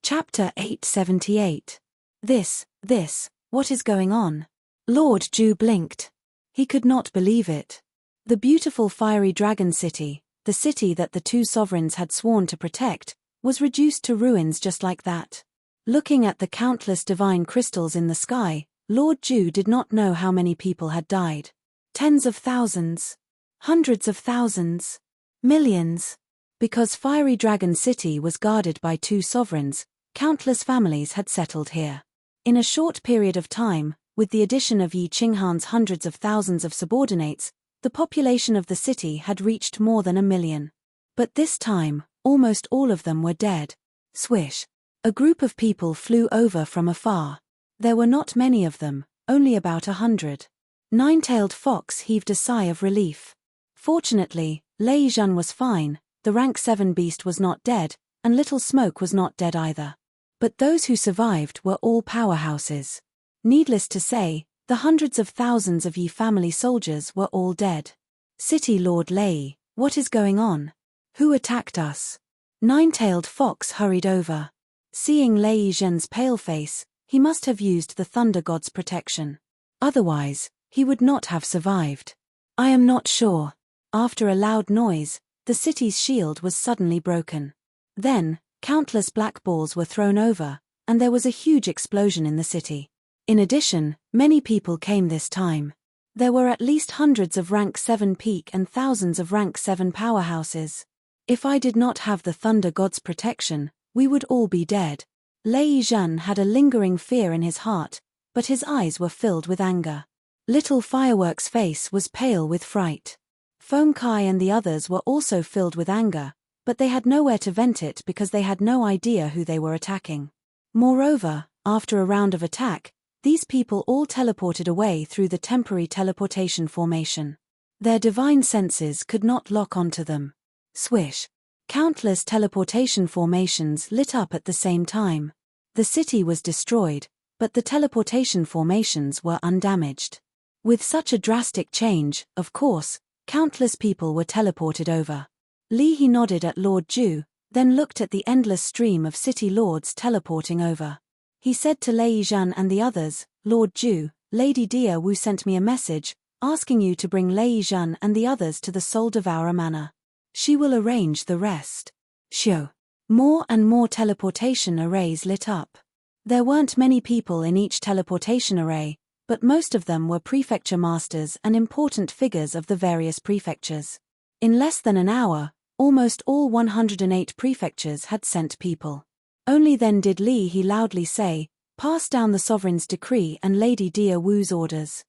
Chapter 878. This, what is going on? Lord Ju blinked. He could not believe it. The beautiful fiery dragon city, the city that the two sovereigns had sworn to protect, was reduced to ruins just like that. Looking at the countless divine crystals in the sky, Lord Ju did not know how many people had died. Tens of thousands. Hundreds of thousands. Millions. Because Fiery Dragon City was guarded by two sovereigns, countless families had settled here. In a short period of time, with the addition of Yi Qinghan's hundreds of thousands of subordinates, the population of the city had reached more than 1 million. But this time, almost all of them were dead. Swish. A group of people flew over from afar. There were not many of them, only about 100. Nine-tailed Fox heaved a sigh of relief. Fortunately, Lei Zhan was fine, the rank 7 beast was not dead, and Little Smoke was not dead either. But those who survived were all powerhouses. Needless to say, the hundreds of thousands of Yi family soldiers were all dead. City Lord Lei, what is going on? Who attacked us? Nine-tailed Fox hurried over. Seeing Lei Zhen's pale face, he must have used the Thunder God's protection. Otherwise, he would not have survived. I am not sure. After a loud noise, the city's shield was suddenly broken. Then, countless black balls were thrown over, and there was a huge explosion in the city. In addition, many people came this time. There were at least hundreds of rank 7 peak and thousands of rank 7 powerhouses. If I did not have the Thunder God's protection, we would all be dead. Lei Zhan had a lingering fear in his heart, but his eyes were filled with anger. Little Firework's face was pale with fright. Foam Kai and the others were also filled with anger, but they had nowhere to vent it because they had no idea who they were attacking. Moreover, after a round of attack, these people all teleported away through the temporary teleportation formation. Their divine senses could not lock onto them. Swish. Countless teleportation formations lit up at the same time. The city was destroyed, but the teleportation formations were undamaged. With such a drastic change, of course, countless people were teleported over. Li He nodded at Lord Ju, then looked at the endless stream of city lords teleporting over. He said to Lei Zhan and the others, Lord Ju, Lady Dia Wu sent me a message, asking you to bring Lei Zhan and the others to the Soul Devourer Manor. She will arrange the rest. Shoo. More and more teleportation arrays lit up. There weren't many people in each teleportation array, but most of them were prefecture masters and important figures of the various prefectures. In less than an hour, almost all 108 prefectures had sent people. Only then did Li He loudly say, pass down the sovereign's decree and Lady Dia Wu's orders.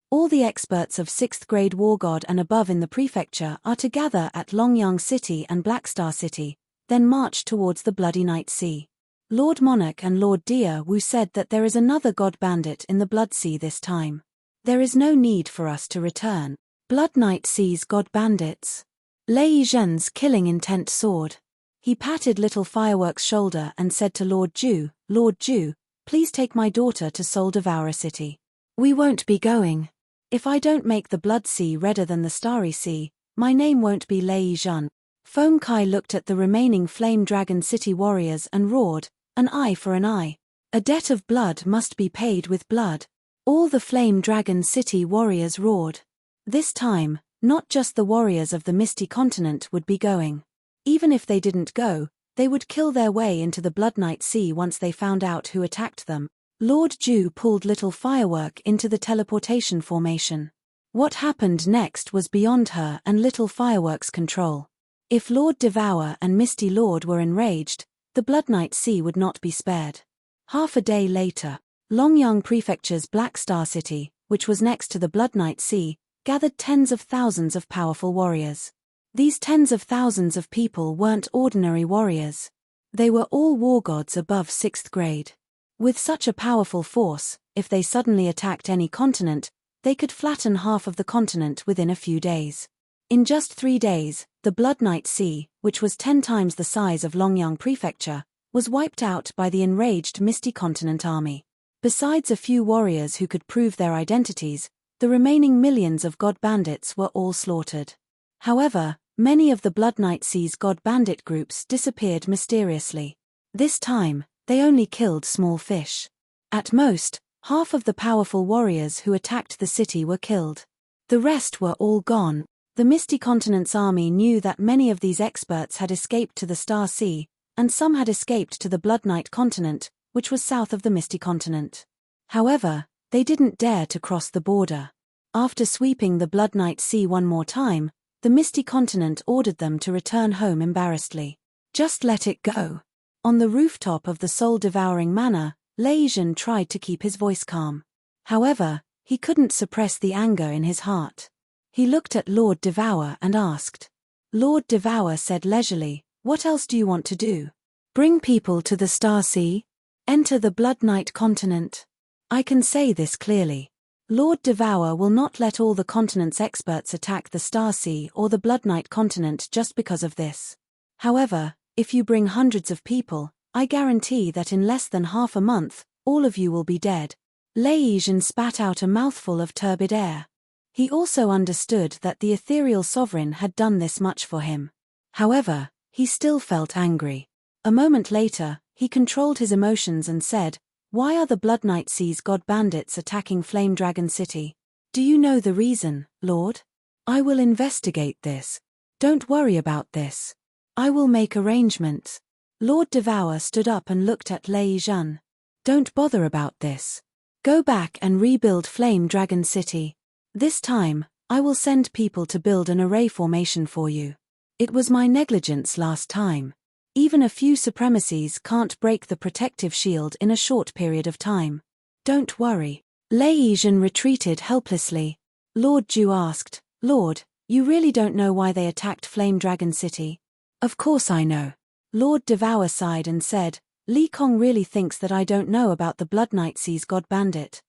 All the experts of 6th grade War God and above in the prefecture are to gather at Longyang City and Blackstar City, then march towards the Bloody Night Sea. Lord Monarch and Lord Dia Wu said that there is another god bandit in the Blood Sea this time. There is no need for us to return. Blood Night Sea's god bandits. Lei Zhen's killing intent soared. He patted Little Firework's shoulder and said to Lord Ju, please take my daughter to Soul Devourer City. We won't be going. If I don't make the Blood Sea redder than the Starry Sea, my name won't be Lei Zhan. Foam Kai looked at the remaining Flame Dragon City warriors and roared, an eye for an eye. A debt of blood must be paid with blood. All the Flame Dragon City warriors roared. This time, not just the warriors of the Misty Continent would be going. Even if they didn't go, they would kill their way into the Blood Night Sea once they found out who attacked them. Lord Ju pulled Little Firework into the teleportation formation. What happened next was beyond her and Little Firework's control. If Lord Devour and Misty Lord were enraged, the Blood Night Sea would not be spared. Half a day later, Longyang Prefecture's Blackstar City, which was next to the Blood Night Sea, gathered tens of thousands of powerful warriors. These tens of thousands of people weren't ordinary warriors. They were all war gods above 6th grade. With such a powerful force, if they suddenly attacked any continent, they could flatten half of the continent within a few days. In just 3 days, the Blood Night Sea, which was 10 times the size of Longyang Prefecture, was wiped out by the enraged Misty Continent army. Besides a few warriors who could prove their identities, the remaining millions of god bandits were all slaughtered. However, many of the Blood Night Sea's god bandit groups disappeared mysteriously. This time, they only killed small fish. At most, half of the powerful warriors who attacked the city were killed. The rest were all gone. The Misty Continent's army knew that many of these experts had escaped to the Star Sea, and some had escaped to the Blood Knight continent, which was south of the Misty Continent. However, they didn't dare to cross the border. After sweeping the Blood Knight Sea one more time, the Misty Continent ordered them to return home embarrassedly. Just let it go. On the rooftop of the soul-devouring manor, Leijin tried to keep his voice calm. However, he couldn't suppress the anger in his heart. He looked at Lord Devour and asked. Lord Devour said leisurely, "What else do you want to do? Bring people to the Star Sea? Enter the Blood Knight continent? I can say this clearly. Lord Devour will not let all the continent's experts attack the Star Sea or the Blood Knight continent just because of this. However, if you bring hundreds of people, I guarantee that in less than half a month, all of you will be dead." Leijin spat out a mouthful of turbid air. He also understood that the ethereal sovereign had done this much for him. However, he still felt angry. A moment later, he controlled his emotions and said, "Why are the Blood Knight Sea's god bandits attacking Flame Dragon City? Do you know the reason, Lord? I will investigate this. Don't worry about this. I will make arrangements." Lord Devour stood up and looked at Leijin. "Don't bother about this. Go back and rebuild Flame Dragon City. This time, I will send people to build an array formation for you. It was my negligence last time. Even a few supremacies can't break the protective shield in a short period of time. Don't worry." Leijin retreated helplessly. Lord Ju asked, "Lord, you really don't know why they attacked Flame Dragon City?" "Of course I know." Lord Devour sighed and said, "Li Kong really thinks that I don't know about the Blood Knight Sea's god bandit.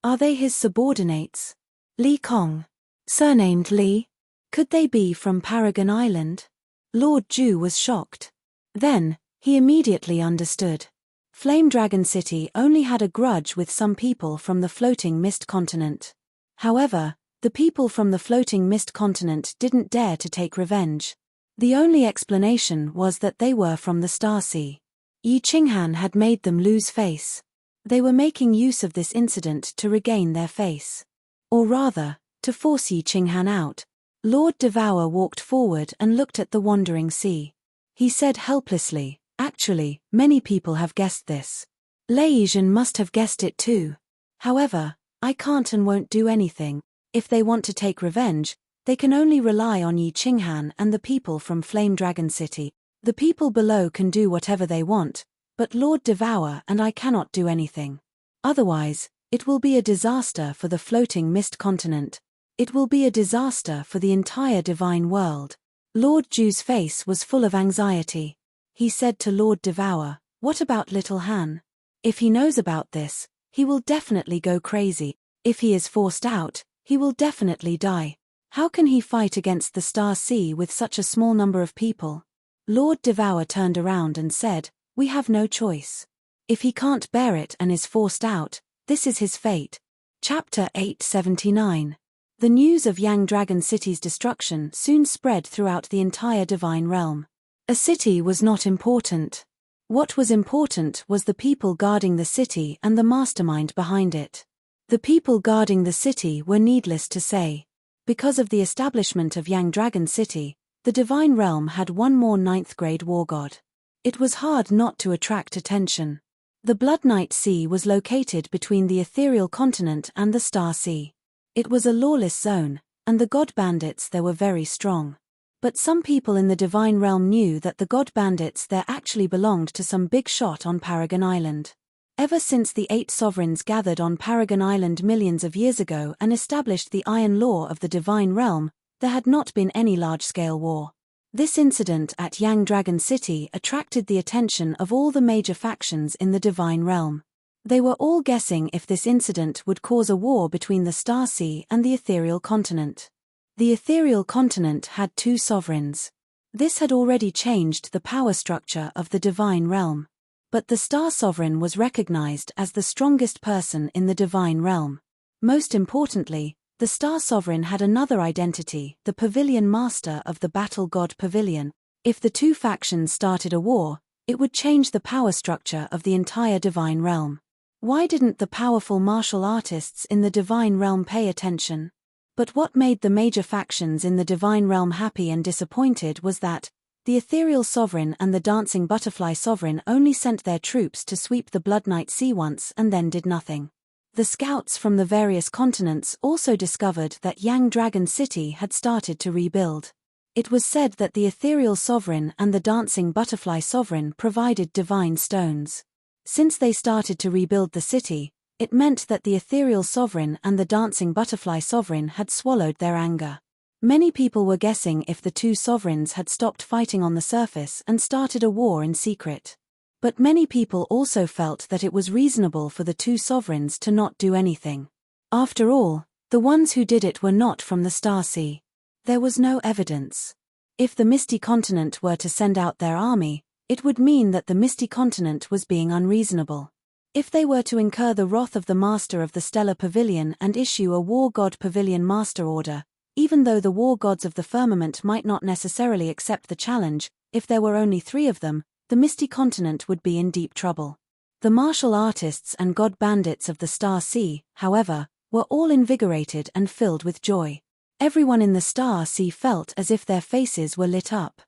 Are they his subordinates? Li Kong, surnamed Li? Could they be from Paragon Island?" Lord Ju was shocked. Then, he immediately understood. Flame Dragon City only had a grudge with some people from the Floating Mist Continent. However, the people from the Floating Mist Continent didn't dare to take revenge. The only explanation was that they were from the Star Sea. Yi Qinghan had made them lose face. They were making use of this incident to regain their face. Or rather, to force Yi Qinghan out. Lord Devour walked forward and looked at the wandering sea. He said helplessly, "Actually, many people have guessed this. Leijin must have guessed it too. However, I can't and won't do anything. If they want to take revenge, they can only rely on Yi Qinghan and the people from Flame Dragon City. The people below can do whatever they want, but Lord Devour and I cannot do anything. Otherwise, it will be a disaster for the Floating Mist Continent. It will be a disaster for the entire divine world." Lord Ju's face was full of anxiety. He said to Lord Devour, "What about Little Han? If he knows about this, he will definitely go crazy. If he is forced out, he will definitely die. How can he fight against the Star Sea with such a small number of people?" Lord Devour turned around and said, "We have no choice. If he can't bear it and is forced out, this is his fate." Chapter 879. The news of Yang Dragon City's destruction soon spread throughout the entire Divine Realm. A city was not important. What was important was the people guarding the city and the mastermind behind it. The people guarding the city were needless to say. Because of the establishment of Yang Dragon City, the Divine Realm had one more 9th-grade war god. It was hard not to attract attention. The Blood Knight Sea was located between the Ethereal Continent and the Star Sea. It was a lawless zone, and the god bandits there were very strong. But some people in the Divine Realm knew that the god bandits there actually belonged to some big shot on Paragon Island. Ever since the 8 sovereigns gathered on Paragon Island millions of years ago and established the Iron Law of the Divine Realm, there had not been any large-scale war. This incident at Yang Dragon City attracted the attention of all the major factions in the Divine Realm. They were all guessing if this incident would cause a war between the Star Sea and the Ethereal Continent. The Ethereal Continent had 2 sovereigns. This had already changed the power structure of the Divine Realm. But the Star Sovereign was recognized as the strongest person in the Divine Realm. Most importantly, the Star Sovereign had another identity, the Pavilion Master of the Battle God Pavilion. If the 2 factions started a war, It would change the power structure of the entire divine realm. Why didn't the powerful martial artists in the divine realm pay attention? But what made the major factions in the divine realm happy and disappointed was that the ethereal sovereign and the dancing butterfly sovereign only sent their troops to sweep the Blood Night Sea once and then did nothing. The scouts from the various continents also discovered that Yang Dragon City had started to rebuild. It was said that the ethereal sovereign and the dancing butterfly sovereign provided divine stones. Since they started to rebuild the city, it meant that the ethereal sovereign and the dancing butterfly sovereign had swallowed their anger. Many people were guessing if the two sovereigns had stopped fighting on the surface and started a war in secret. But many people also felt that it was reasonable for the two sovereigns to not do anything. After all, the ones who did it were not from the Star Sea. There was no evidence. If the Misty Continent were to send out their army, it would mean that the Misty Continent was being unreasonable. If they were to incur the wrath of the Master of the Stellar Pavilion and issue a War God Pavilion Master Order, even though the war gods of the firmament might not necessarily accept the challenge, if there were only 3 of them, the Misty Continent would be in deep trouble. The martial artists and god bandits of the Star Sea, however, were all invigorated and filled with joy. Everyone in the Star Sea felt as if their faces were lit up.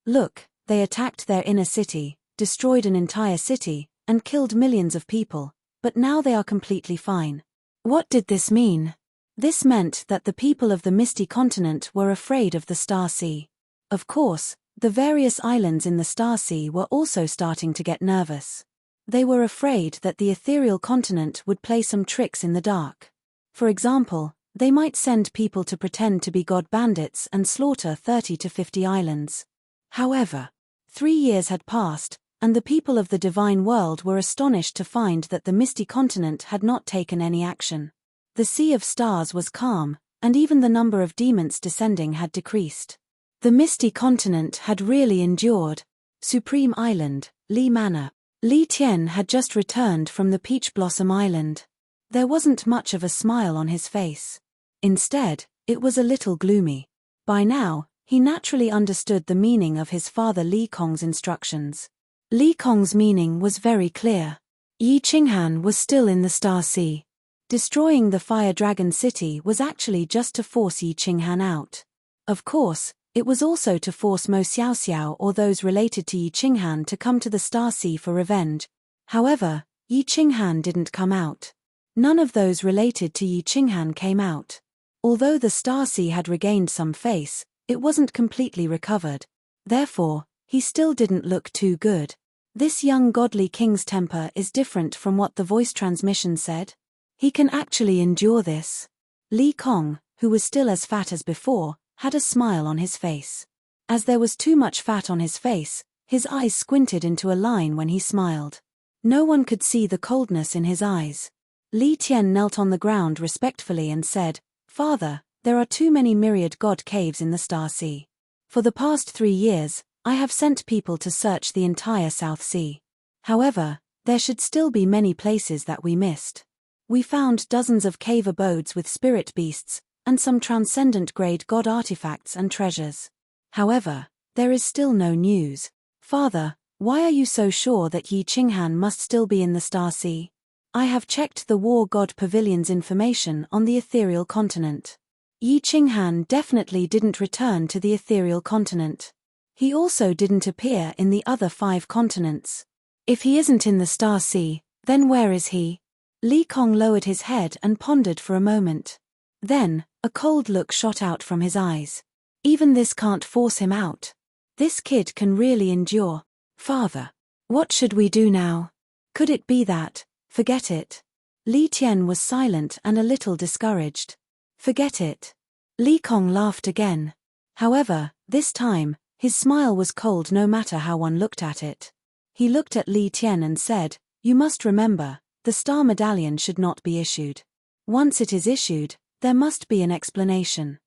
Look, they attacked their inner city, destroyed an entire city, and killed millions of people, but now they are completely fine. What did this mean? This meant that the people of the Misty Continent were afraid of the Star Sea. Of course, the various islands in the Star Sea were also starting to get nervous. They were afraid that the ethereal continent would play some tricks in the dark. For example, they might send people to pretend to be god bandits and slaughter 30 to 50 islands. However, 3 years had passed, and the people of the divine world were astonished to find that the Misty Continent had not taken any action. The Sea of Stars was calm, and even the number of demons descending had decreased. The Misty Continent had really endured. Supreme Island, Li Manor. Li Tian had just returned from the Peach Blossom Island. There wasn't much of a smile on his face. Instead, it was a little gloomy. By now, he naturally understood the meaning of his father Li Kong's instructions. Li Kong's meaning was very clear. Yi Qinghan was still in the Star Sea. Destroying the Fire Dragon City was actually just to force Yi Qinghan out. Of course, it was also to force Mo Xiaoxiao or those related to Yi Qinghan to come to the Star Sea for revenge. However, Yi Qinghan didn't come out. None of those related to Yi Qinghan came out. Although the Star Sea had regained some face, it wasn't completely recovered. Therefore, he still didn't look too good. This young godly king's temper is different from what the voice transmission said. He can actually endure this. Li Kong, who was still as fat as before, had a smile on his face. As there was too much fat on his face, his eyes squinted into a line when he smiled. No one could see the coldness in his eyes. Li Tian knelt on the ground respectfully and said, "Father, there are too many myriad god caves in the Star Sea. For the past 3 years, I have sent people to search the entire South Sea. However, there should still be many places that we missed. We found dozens of cave abodes with spirit beasts, and some transcendent-grade god artifacts and treasures. However, there is still no news. Father, why are you so sure that Yi Qinghan must still be in the Star Sea? I have checked the War God Pavilion's information on the ethereal continent. Yi Qinghan definitely didn't return to the ethereal continent. He also didn't appear in the other 5 continents. If he isn't in the Star Sea, then where is he?" Li Kong lowered his head and pondered for a moment. Then, a cold look shot out from his eyes. Even this can't force him out. This kid can really endure. Father, what should we do now? Could it be that, forget it? Li Tian was silent and a little discouraged. Forget it. Li Kong laughed again. However, this time, his smile was cold no matter how one looked at it. He looked at Li Tian and said, "You must remember, the Star Medallion should not be issued. Once it is issued, there must be an explanation.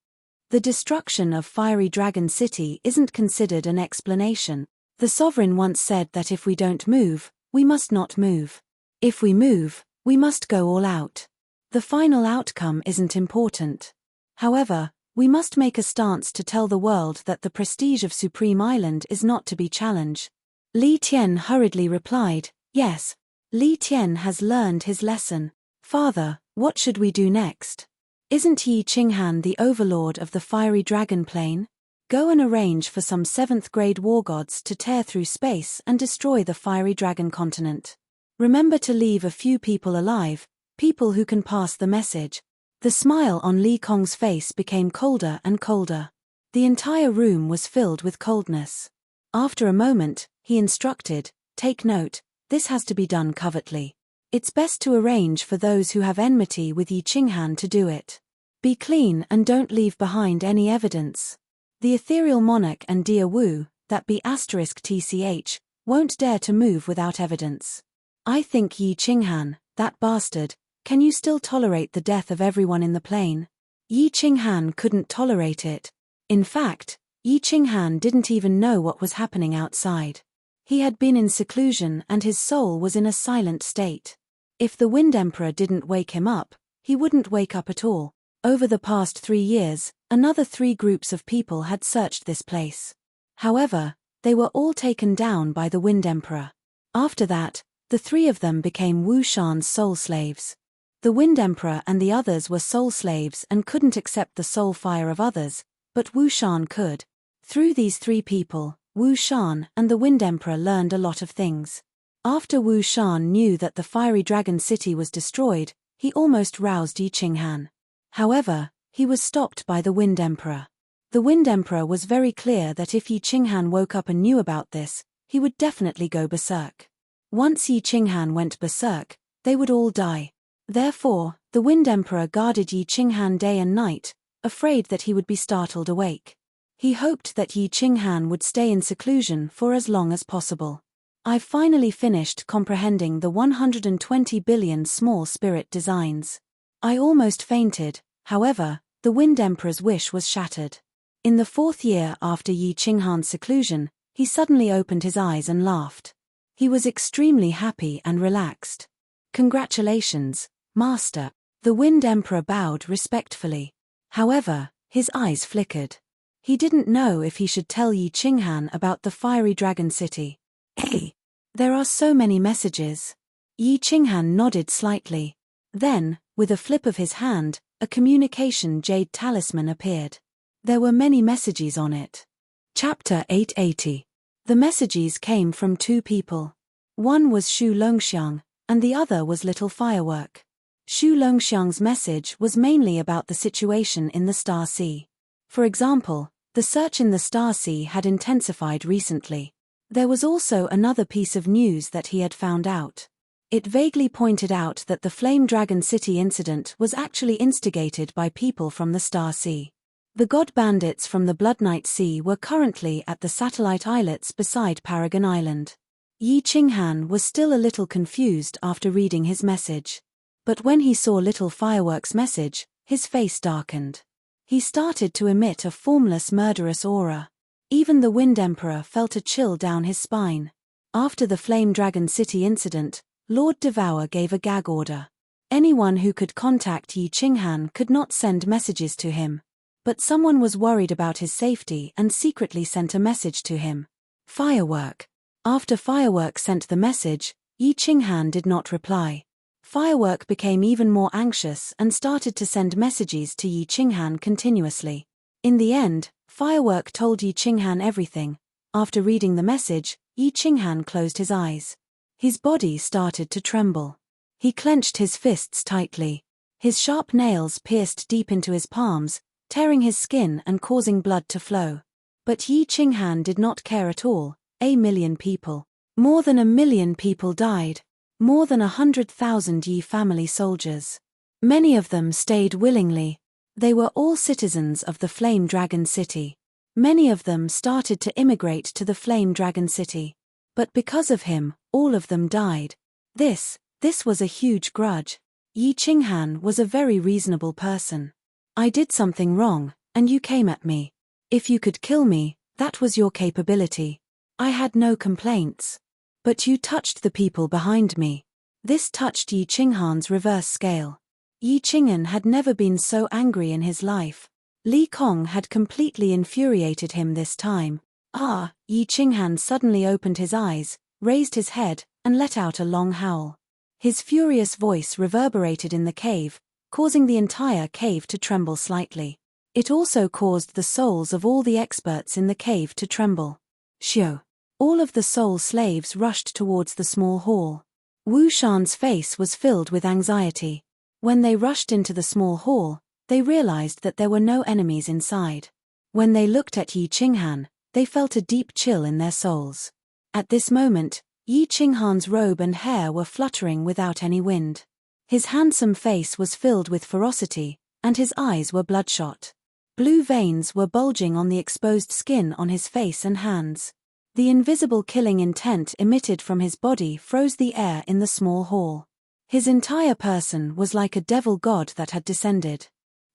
The destruction of Fiery Dragon City isn't considered an explanation. The Sovereign once said that if we don't move, we must not move. If we move, we must go all out. The final outcome isn't important. However, we must make a stance to tell the world that the prestige of Supreme Island is not to be challenged." Li Tian hurriedly replied, "Yes. Li Tian has learned his lesson. Father, what should we do next? Isn't Yi Qinghan the overlord of the fiery dragon plane? Go and arrange for some 7th grade war gods to tear through space and destroy the fiery dragon continent. Remember to leave a few people alive, people who can pass the message." The smile on Li Kong's face became colder and colder. The entire room was filled with coldness. After a moment, he instructed, "Take note, this has to be done covertly. It's best to arrange for those who have enmity with Yi Qinghan to do it. Be clean and don't leave behind any evidence. The ethereal monarch and dear Wu, that be *tch, won't dare to move without evidence. I think Yi Qinghan, that bastard, can you still tolerate the death of everyone in the plane?" Yi Qinghan couldn't tolerate it. In fact, Yi Qinghan didn't even know what was happening outside. He had been in seclusion and his soul was in a silent state. If the Wind Emperor didn't wake him up, he wouldn't wake up at all. Over the past 3 years, another 3 groups of people had searched this place. However, they were all taken down by the Wind Emperor. After that, the 3 of them became Wu Shan's soul slaves. The Wind Emperor and the others were soul slaves and couldn't accept the soul fire of others, but Wu Shan could. Through these 3 people, Wu Shan and the Wind Emperor learned a lot of things. After Wu Shan knew that the fiery dragon city was destroyed, he almost roused Yi Qinghan. However, he was stopped by the Wind Emperor. The Wind Emperor was very clear that if Yi Qinghan woke up and knew about this, he would definitely go berserk. Once Yi Qinghan went berserk, they would all die. Therefore, the Wind Emperor guarded Yi Qinghan day and night, afraid that he would be startled awake. He hoped that Yi Qinghan would stay in seclusion for as long as possible. I've finally finished comprehending the 120 billion small spirit designs. I almost fainted, however, the Wind Emperor's wish was shattered. In the 4th year after Yi Qinghan's seclusion, he suddenly opened his eyes and laughed. He was extremely happy and relaxed. "Congratulations, Master." The Wind Emperor bowed respectfully. However, his eyes flickered. He didn't know if he should tell Yi Qinghan about the fiery dragon city. "Hey, there are so many messages." Yi Qinghan nodded slightly. Then, with a flip of his hand, a communication jade talisman appeared. There were many messages on it. Chapter 880. The messages came from 2 people. One was Shu Longxiang, and the other was Little Firework. Shu Longxiang's message was mainly about the situation in the Star Sea. For example, the search in the Star Sea had intensified recently. There was also another piece of news that he had found out. It vaguely pointed out that the Flame Dragon City incident was actually instigated by people from the Star Sea. The god bandits from the Blood Night Sea were currently at the satellite islets beside Paragon Island. Yi Qinghan was still a little confused after reading his message. But when he saw Little Firework's message, his face darkened. He started to emit a formless murderous aura. Even the Wind Emperor felt a chill down his spine. After the Flame Dragon City incident, Lord Devour gave a gag order. Anyone who could contact Yi Qinghan could not send messages to him. But someone was worried about his safety and secretly sent a message to him. Firework. After Firework sent the message, Yi Qinghan did not reply. Firework became even more anxious and started to send messages to Yi Qinghan continuously. In the end, Firework told Yi Qinghan everything. After reading the message, Yi Qinghan closed his eyes. His body started to tremble. He clenched his fists tightly. His sharp nails pierced deep into his palms, tearing his skin and causing blood to flow. But Yi Qinghan did not care at all. 1,000,000 people. More than 1,000,000 people died. More than 100,000 Yi family soldiers. Many of them stayed willingly. They were all citizens of the Flame Dragon City. Many of them started to immigrate to the Flame Dragon City. But because of him, all of them died. This was a huge grudge. Yi Qinghan was a very reasonable person. I did something wrong, and you came at me. If you could kill me, that was your capability. I had no complaints. But you touched the people behind me. This touched Yi Qinghan's reverse scale. Yi Qinghan had never been so angry in his life. Li Kong had completely infuriated him this time. Ah, Yi Qinghan suddenly opened his eyes, raised his head, and let out a long howl. His furious voice reverberated in the cave, causing the entire cave to tremble slightly. It also caused the souls of all the experts in the cave to tremble. Shio! All of the soul slaves rushed towards the small hall. Wu Shan's face was filled with anxiety. When they rushed into the small hall, they realized that there were no enemies inside. When they looked at Yi Qinghan, they felt a deep chill in their souls. At this moment, Yi Qinghan's robe and hair were fluttering without any wind. His handsome face was filled with ferocity, and his eyes were bloodshot. Blue veins were bulging on the exposed skin on his face and hands. The invisible killing intent emitted from his body froze the air in the small hall. His entire person was like a devil god that had descended.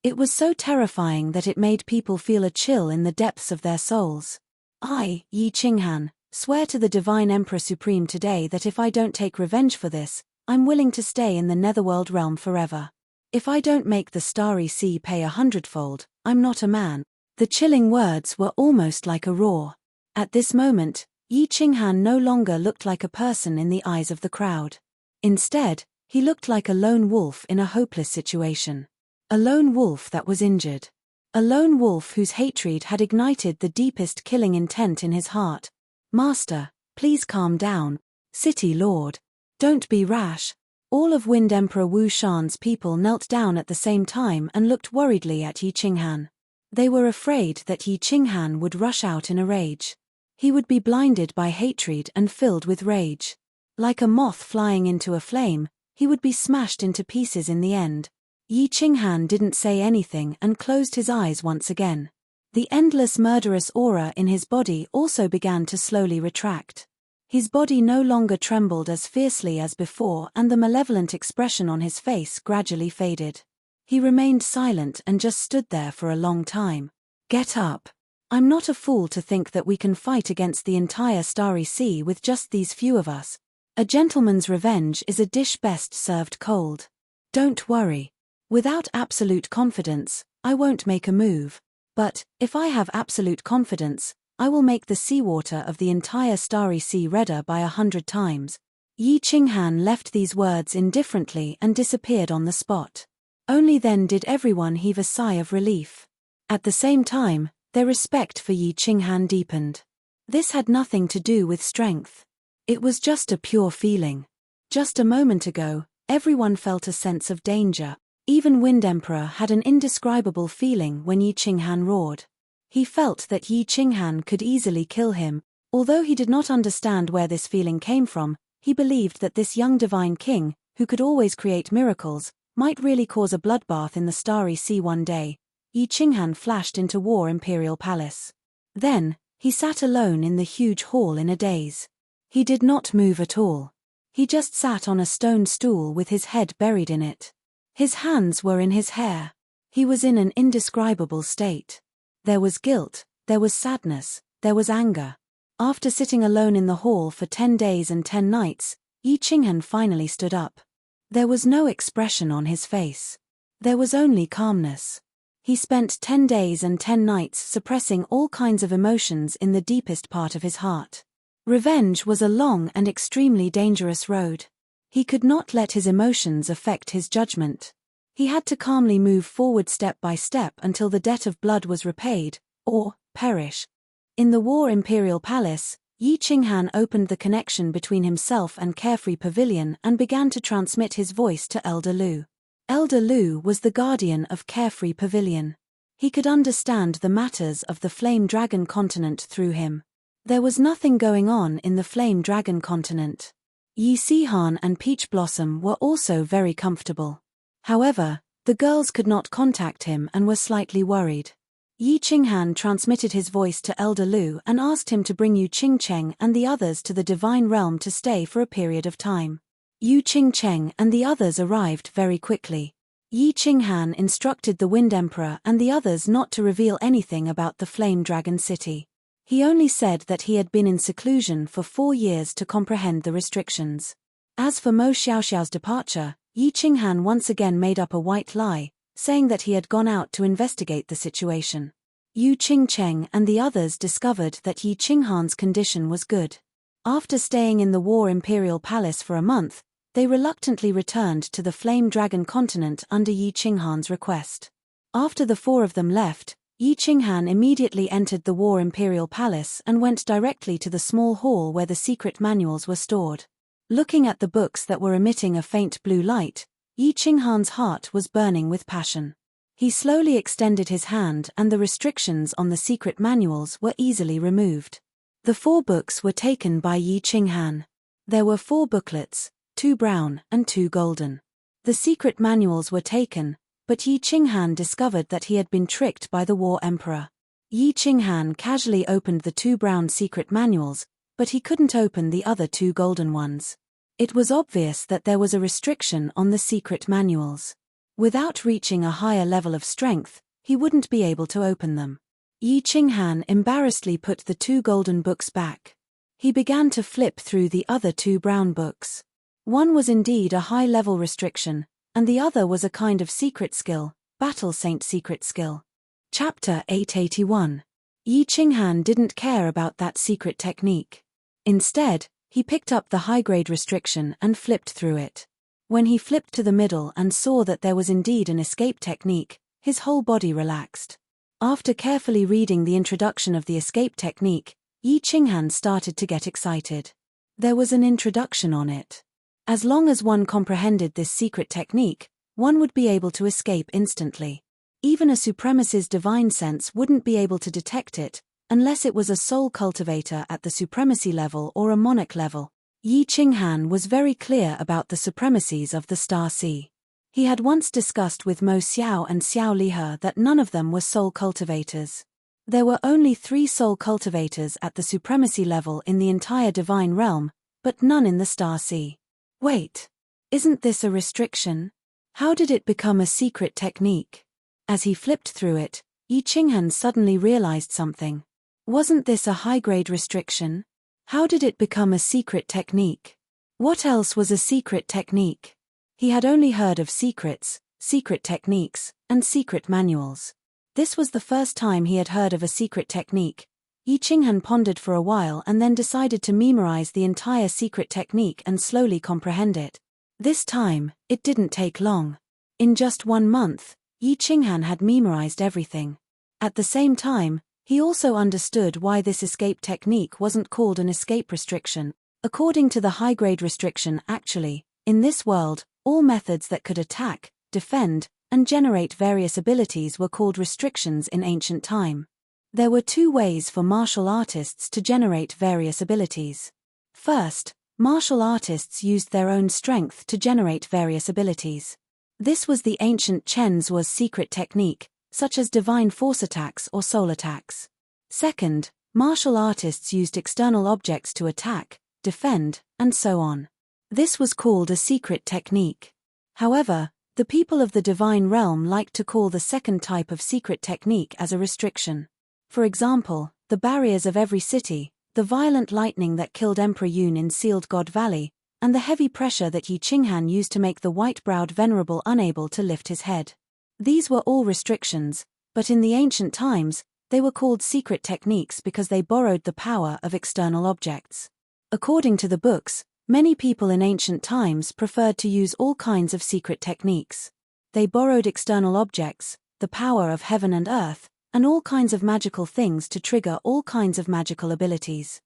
It was so terrifying that it made people feel a chill in the depths of their souls. I, Yi Qinghan, swear to the Divine Emperor Supreme today that if I don't take revenge for this, I'm willing to stay in the Netherworld realm forever. If I don't make the Starry Sea pay 100-fold, I'm not a man. The chilling words were almost like a roar. At this moment, Yi Qinghan no longer looked like a person in the eyes of the crowd. Instead, he looked like a lone wolf in a hopeless situation. A lone wolf that was injured. A lone wolf whose hatred had ignited the deepest killing intent in his heart. Master, please calm down. City Lord. Don't be rash. All of Wind Emperor Wu Shan's people knelt down at the same time and looked worriedly at Yi Qinghan. They were afraid that Yi Qinghan would rush out in a rage. He would be blinded by hatred and filled with rage. Like a moth flying into a flame, he would be smashed into pieces in the end. Yi Qinghan didn't say anything and closed his eyes once again. The endless murderous aura in his body also began to slowly retract. His body no longer trembled as fiercely as before, and the malevolent expression on his face gradually faded. He remained silent and just stood there for a long time. Get up. I'm not a fool to think that we can fight against the entire Starry Sea with just these few of us. A gentleman's revenge is a dish best served cold. Don't worry. Without absolute confidence, I won't make a move. But, if I have absolute confidence, I will make the seawater of the entire Starry Sea redder by 100 times. Yi Qinghan left these words indifferently and disappeared on the spot. Only then did everyone heave a sigh of relief. At the same time, their respect for Yi Qinghan deepened. This had nothing to do with strength. It was just a pure feeling. Just a moment ago, everyone felt a sense of danger. Even Wind Emperor had an indescribable feeling when Yi Qinghan roared. He felt that Yi Qinghan could easily kill him. Although he did not understand where this feeling came from, he believed that this young divine king, who could always create miracles, might really cause a bloodbath in the Starry Sea one day. Yi Qinghan flashed into War Imperial Palace. Then, he sat alone in the huge hall in a daze. He did not move at all. He just sat on a stone stool with his head buried in it. His hands were in his hair. He was in an indescribable state. There was guilt, there was sadness, there was anger. After sitting alone in the hall for 10 days and 10 nights, Yi Qinghan finally stood up. There was no expression on his face. There was only calmness. He spent 10 days and 10 nights suppressing all kinds of emotions in the deepest part of his heart. Revenge was a long and extremely dangerous road. He could not let his emotions affect his judgment. He had to calmly move forward step by step until the debt of blood was repaid, or perish. In the War Imperial Palace, Yi Qinghan opened the connection between himself and Carefree Pavilion and began to transmit his voice to Elder Lu. Elder Lu was the guardian of Carefree Pavilion. He could understand the matters of the Flame Dragon continent through him. There was nothing going on in the Flame Dragon continent. Yi Sihan and Peach Blossom were also very comfortable. However, the girls could not contact him and were slightly worried. Yi Qinghan transmitted his voice to Elder Lu and asked him to bring Yu Qingcheng and the others to the Divine Realm to stay for a period of time. Yu Qingcheng and the others arrived very quickly. Yi Qinghan instructed the Wind Emperor and the others not to reveal anything about the Flame Dragon City. He only said that he had been in seclusion for 4 years to comprehend the restrictions. As for Mo Xiaoxiao's departure, Yi Qinghan once again made up a white lie, saying that he had gone out to investigate the situation. Yu Qingcheng and the others discovered that Yi Qinghan's condition was good. After staying in the War Imperial Palace for a month, they reluctantly returned to the Flame Dragon continent under Yi Qinghan's request. After the four of them left, Yi Qinghan immediately entered the War Imperial Palace and went directly to the small hall where the secret manuals were stored. Looking at the books that were emitting a faint blue light, Yi Qinghan's heart was burning with passion. He slowly extended his hand and the restrictions on the secret manuals were easily removed. The 4 books were taken by Yi Qinghan. There were 4 booklets, 2 brown and 2 golden. The secret manuals were taken, but Yi Qinghan discovered that he had been tricked by the War Emperor. Yi Qinghan casually opened the 2 brown secret manuals, but he couldn't open the other 2 golden ones. It was obvious that there was a restriction on the secret manuals. Without reaching a higher level of strength, he wouldn't be able to open them. Yi Qinghan embarrassedly put the 2 golden books back. He began to flip through the other 2 brown books. One was indeed a high-level restriction, and the other was a kind of secret skill, Battle Saint secret skill. Chapter 881. Yi Qinghan didn't care about that secret technique. Instead, he picked up the high-grade restriction and flipped through it. When he flipped to the middle and saw that there was indeed an escape technique, his whole body relaxed. After carefully reading the introduction of the escape technique, Yi Qinghan started to get excited. There was an introduction on it. As long as one comprehended this secret technique, one would be able to escape instantly. Even a supremacist's divine sense wouldn't be able to detect it, unless it was a soul cultivator at the supremacy level or a monarch level. Yi Qinghan was very clear about the supremacies of the Star Sea. He had once discussed with Mo Xiao and Xiao Lihe that none of them were soul cultivators. There were only 3 soul cultivators at the supremacy level in the entire divine realm, but none in the Star Sea. Wait, isn't this a restriction? How did it become a secret technique? As he flipped through it, Yi Qinghan suddenly realized something. Wasn't this a high-grade restriction? How did it become a secret technique? What else was a secret technique? He had only heard of secrets, secret techniques, and secret manuals. This was the first time he had heard of a secret technique. Yi Qinghan pondered for a while and then decided to memorize the entire secret technique and slowly comprehend it. This time, it didn't take long. In just 1 month, Yi Qinghan had memorized everything. At the same time, he also understood why this escape technique wasn't called an escape restriction. According to the high-grade restriction, actually, in this world, all methods that could attack, defend, and generate various abilities were called restrictions in ancient time. There were 2 ways for martial artists to generate various abilities. First, martial artists used their own strength to generate various abilities. This was the ancient Chen Zuo's secret technique, such as divine force attacks or soul attacks. Second, martial artists used external objects to attack, defend, and so on. This was called a secret technique. However, the people of the divine realm liked to call the second type of secret technique as a restriction. For example, the barriers of every city, the violent lightning that killed Emperor Yun in Sealed God Valley, and the heavy pressure that Yi Qinghan used to make the white-browed venerable unable to lift his head. These were all restrictions, but in the ancient times, they were called secret techniques because they borrowed the power of external objects. According to the books, many people in ancient times preferred to use all kinds of secret techniques. They borrowed external objects, the power of heaven and earth, and all kinds of magical things to trigger all kinds of magical abilities.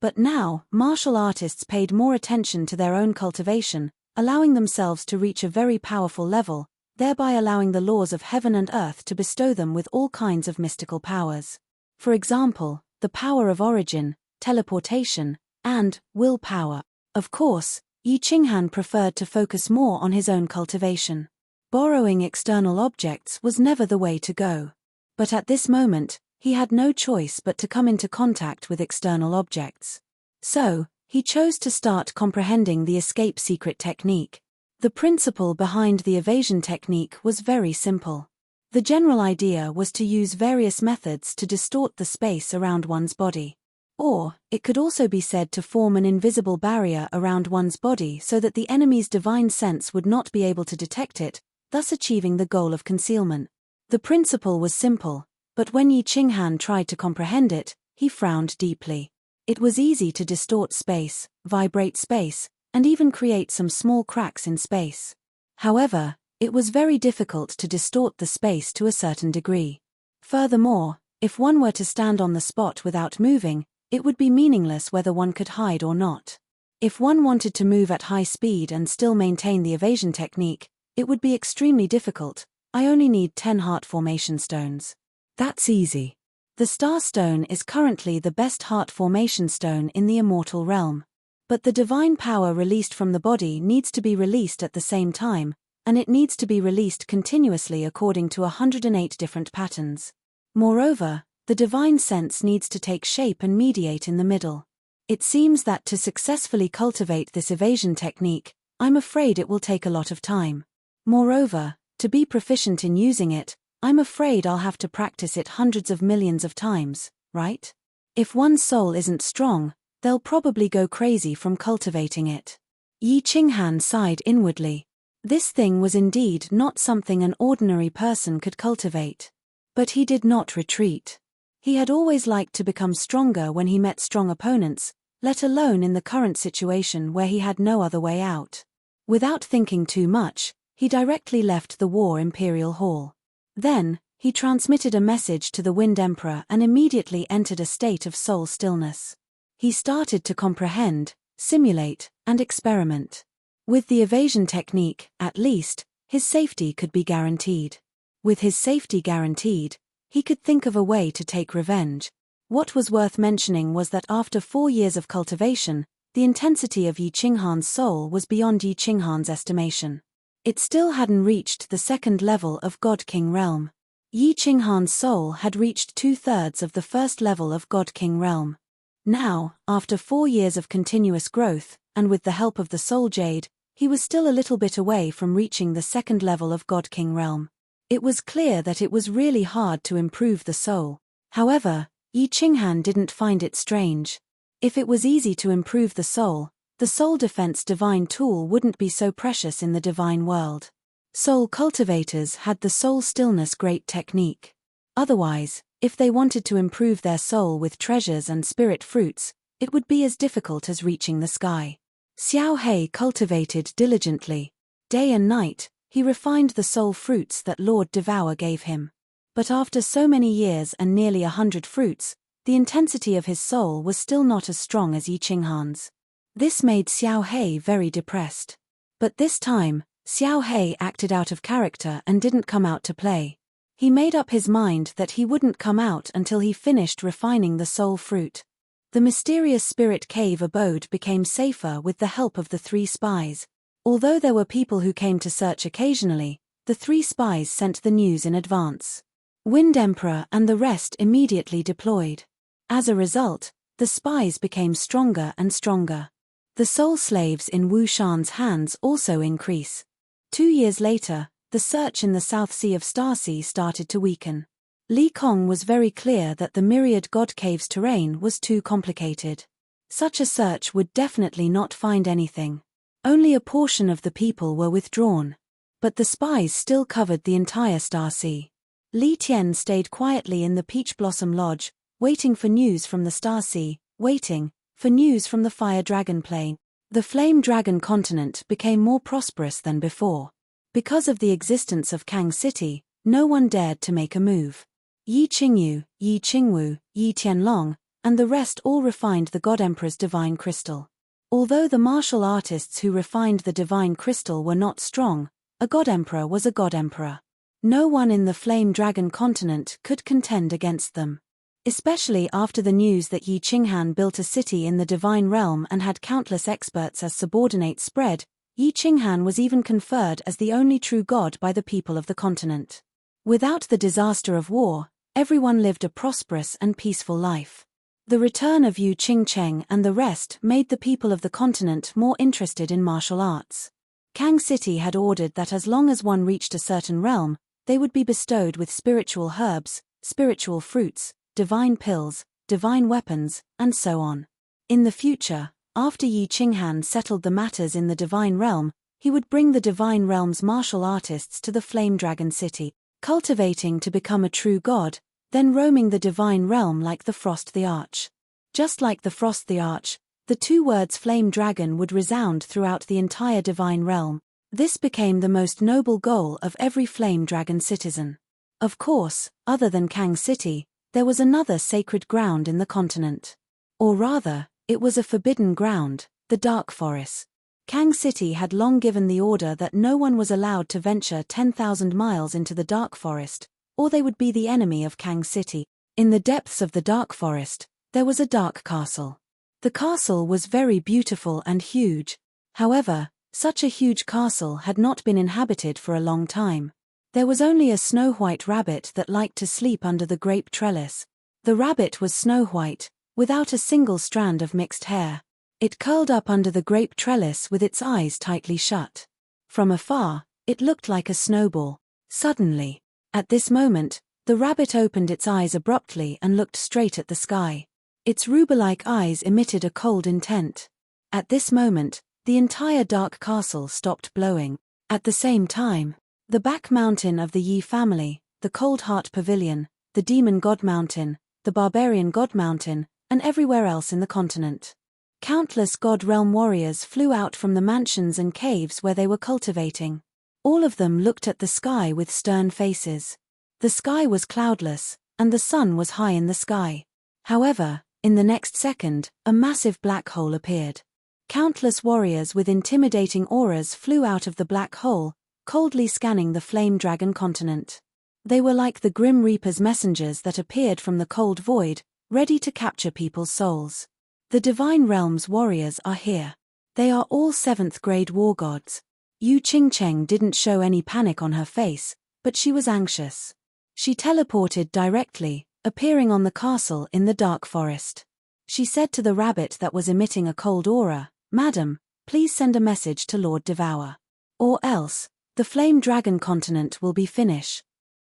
But now, martial artists paid more attention to their own cultivation, allowing themselves to reach a very powerful level, thereby allowing the laws of heaven and earth to bestow them with all kinds of mystical powers. For example, the power of origin, teleportation, and willpower. Of course, Yi Qinghan preferred to focus more on his own cultivation. Borrowing external objects was never the way to go. But at this moment, he had no choice but to come into contact with external objects. So, he chose to start comprehending the escape secret technique. The principle behind the evasion technique was very simple. The general idea was to use various methods to distort the space around one's body. Or, it could also be said to form an invisible barrier around one's body so that the enemy's divine sense would not be able to detect it, thus achieving the goal of concealment. The principle was simple, But when Yi Qinghan tried to comprehend it, he frowned deeply. It was easy to distort space, vibrate space, and even create some small cracks in space. However, it was very difficult to distort the space to a certain degree. Furthermore, if one were to stand on the spot without moving, it would be meaningless whether one could hide or not. If one wanted to move at high speed and still maintain the evasion technique, it would be extremely difficult. I only need 10 heart formation stones. That's easy. The star stone is currently the best heart formation stone in the immortal realm. But the divine power released from the body needs to be released at the same time, and it needs to be released continuously according to 108 different patterns. Moreover, the divine sense needs to take shape and mediate in the middle. It seems that to successfully cultivate this evasion technique, I'm afraid it will take a lot of time. Moreover, to be proficient in using it, I'm afraid I'll have to practice it hundreds of millions of times, right? If one's soul isn't strong, they'll probably go crazy from cultivating it. Yi Qinghan sighed inwardly. This thing was indeed not something an ordinary person could cultivate. But he did not retreat. He had always liked to become stronger when he met strong opponents, let alone in the current situation where he had no other way out. Without thinking too much, he directly left the War Imperial Hall. Then, he transmitted a message to the Wind Emperor and immediately entered a state of soul stillness. He started to comprehend, simulate, and experiment. With the evasion technique, at least, his safety could be guaranteed. With his safety guaranteed, he could think of a way to take revenge. What was worth mentioning was that after 4 years of cultivation, the intensity of Yi Qinghan's soul was beyond Yi Qinghan's estimation. It still hadn't reached the second level of God King realm. Yi Qinghan's soul had reached 2/3 of the first level of God King realm. Now, after 4 years of continuous growth, and with the help of the Soul Jade, he was still a little bit away from reaching the second level of God King realm. It was clear that it was really hard to improve the soul. However, Yi Qinghan didn't find it strange. If it was easy to improve the soul defense divine tool wouldn't be so precious in the divine world. Soul cultivators had the soul stillness great technique. Otherwise, if they wanted to improve their soul with treasures and spirit fruits, it would be as difficult as reaching the sky. Xiao He cultivated diligently. Day and night, he refined the soul fruits that Lord Devour gave him. But after so many years and nearly 100 fruits, the intensity of his soul was still not as strong as Yi Qinghan's. This made Xiao He very depressed. But this time, Xiao He acted out of character and didn't come out to play. He made up his mind that he wouldn't come out until he finished refining the soul fruit. The mysterious spirit cave abode became safer with the help of the 3 spies. Although there were people who came to search occasionally, the 3 spies sent the news in advance. Wind Emperor and the rest immediately deployed. As a result, the spies became stronger and stronger. The soul slaves in Wu Shan's hands also increase. 2 years later, the search in the South Sea of Starsea started to weaken. Li Kong was very clear that the myriad God Caves terrain was too complicated. Such a search would definitely not find anything. Only a portion of the people were withdrawn. But the spies still covered the entire Starsea. Li Tian stayed quietly in the Peach Blossom Lodge, waiting for news from the Starsea, waiting for news from the Fire Dragon Plain. The Flame Dragon continent became more prosperous than before. Because of the existence of Kang City, no one dared to make a move. Yi Qingyu, Yi Qingwu, Yi Tianlong, and the rest all refined the God Emperor's divine crystal. Although the martial artists who refined the divine crystal were not strong, a God Emperor was a God Emperor. No one in the Flame Dragon continent could contend against them. Especially after the news that Yi Qinghan built a city in the divine realm and had countless experts as subordinates spread, Yi Qinghan was even conferred as the only true god by the people of the continent. Without the disaster of war, everyone lived a prosperous and peaceful life. The return of Yu Qingcheng and the rest made the people of the continent more interested in martial arts. Kang City had ordered that as long as one reached a certain realm, they would be bestowed with spiritual herbs, spiritual fruits, divine pills, divine weapons, and so on. In the future, after Yi Qinghan settled the matters in the divine realm, he would bring the divine realm's martial artists to the Flame Dragon City. Cultivating to become a true god, then roaming the divine realm like the frost the arch. Just like the frost the arch, the two words flame dragon would resound throughout the entire divine realm. This became the most noble goal of every flame dragon citizen. Of course, other than Kang City, there was another sacred ground in the continent. Or rather, it was a forbidden ground, the Dark Forest. Kang City had long given the order that no one was allowed to venture 10,000 miles into the Dark Forest, or they would be the enemy of Kang City. In the depths of the Dark Forest, there was a dark castle. The castle was very beautiful and huge. However, such a huge castle had not been inhabited for a long time. There was only a snow-white rabbit that liked to sleep under the grape trellis. The rabbit was snow-white, without a single strand of mixed hair. It curled up under the grape trellis with its eyes tightly shut. From afar, it looked like a snowball. Suddenly, at this moment, the rabbit opened its eyes abruptly and looked straight at the sky. Its ruby-like eyes emitted a cold intent. At this moment, the entire dark castle stopped blowing. At the same time, the back mountain of the Yi family, the Cold Heart Pavilion, the Demon God Mountain, the Barbarian God Mountain, and everywhere else in the continent. Countless God Realm warriors flew out from the mansions and caves where they were cultivating. All of them looked at the sky with stern faces. The sky was cloudless, and the sun was high in the sky. However, in the next second, a massive black hole appeared. Countless warriors with intimidating auras flew out of the black hole, coldly scanning the Flame Dragon continent. They were like the Grim Reaper's messengers that appeared from the cold void, ready to capture people's souls. The Divine Realm's warriors are here. They are all 7th grade war gods. Yu Qingcheng didn't show any panic on her face, but she was anxious. She teleported directly, appearing on the castle in the Dark Forest. She said to the rabbit that was emitting a cold aura, "Madam, please send a message to Lord Devour. Or else, the Flame Dragon continent will be finished."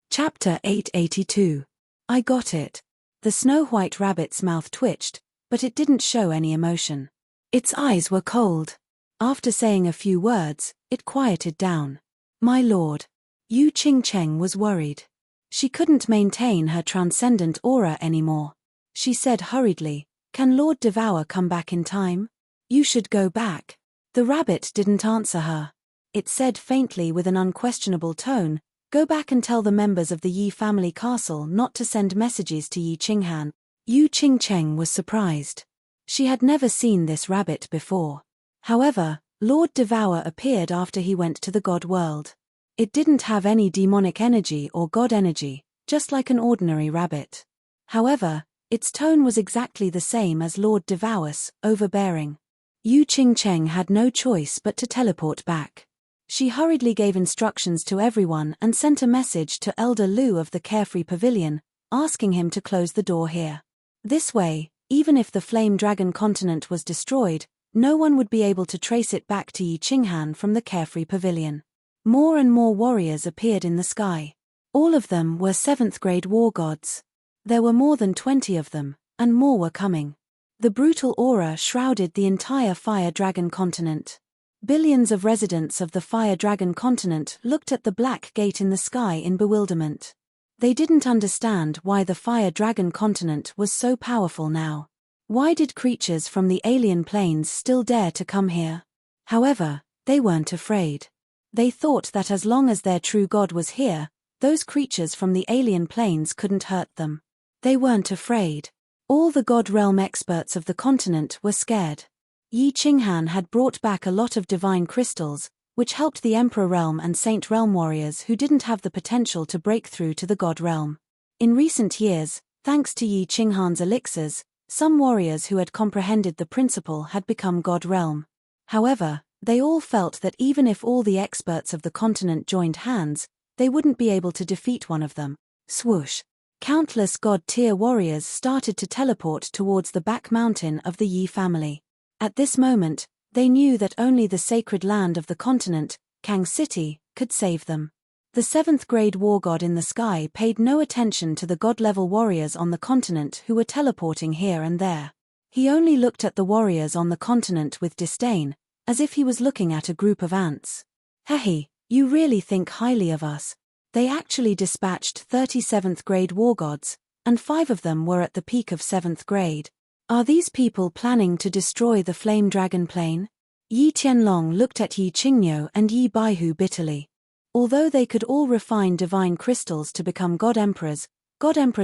Chapter 882. I got it. The snow-white rabbit's mouth twitched, but it didn't show any emotion. Its eyes were cold. After saying a few words, it quieted down. My lord. Yu Qingcheng was worried. She couldn't maintain her transcendent aura anymore. She said hurriedly, "Can Lord Devour come back in time? You should go back." The rabbit didn't answer her. It said faintly with an unquestionable tone, "Go back and tell the members of the Yi family castle not to send messages to Yi Qinghan." Yu Qingcheng was surprised. She had never seen this rabbit before. However, Lord Devour appeared after he went to the god world. It didn't have any demonic energy or god energy, just like an ordinary rabbit. However, its tone was exactly the same as Lord Devour's, overbearing. Yu Qingcheng had no choice but to teleport back. She hurriedly gave instructions to everyone and sent a message to Elder Lu of the Carefree Pavilion, asking him to close the door here. This way, even if the Flame Dragon continent was destroyed, no one would be able to trace it back to Yi Qinghan from the Carefree Pavilion. More and more warriors appeared in the sky. All of them were 7th grade war gods. There were more than 20 of them, and more were coming. The brutal aura shrouded the entire Fire Dragon continent. Billions of residents of the Fire Dragon continent looked at the black gate in the sky in bewilderment. They didn't understand why the Fire Dragon continent was so powerful now. Why did creatures from the alien planes still dare to come here? However, they weren't afraid. They thought that as long as their true god was here, those creatures from the alien planes couldn't hurt them. They weren't afraid. All the god realm experts of the continent were scared. Yi Qinghan had brought back a lot of divine crystals, which helped the Emperor Realm and Saint Realm warriors who didn't have the potential to break through to the God Realm. In recent years, thanks to Yi Qinghan's elixirs, some warriors who had comprehended the principle had become God Realm. However, they all felt that even if all the experts of the continent joined hands, they wouldn't be able to defeat one of them. Swoosh! Countless God-tier warriors started to teleport towards the back mountain of the Yi family. At this moment, they knew that only the sacred land of the continent, Kang City, could save them. The 7th grade war god in the sky paid no attention to the god-level warriors on the continent who were teleporting here and there. He only looked at the warriors on the continent with disdain, as if he was looking at a group of ants. "Hey, you really think highly of us." They actually dispatched 37th grade war gods, and 5 of them were at the peak of 7th grade. Are these people planning to destroy the flame dragon plane? Yi Tianlong looked at Yi Qingyo and Yi Baihu bitterly. Although they could all refine divine crystals to become god emperors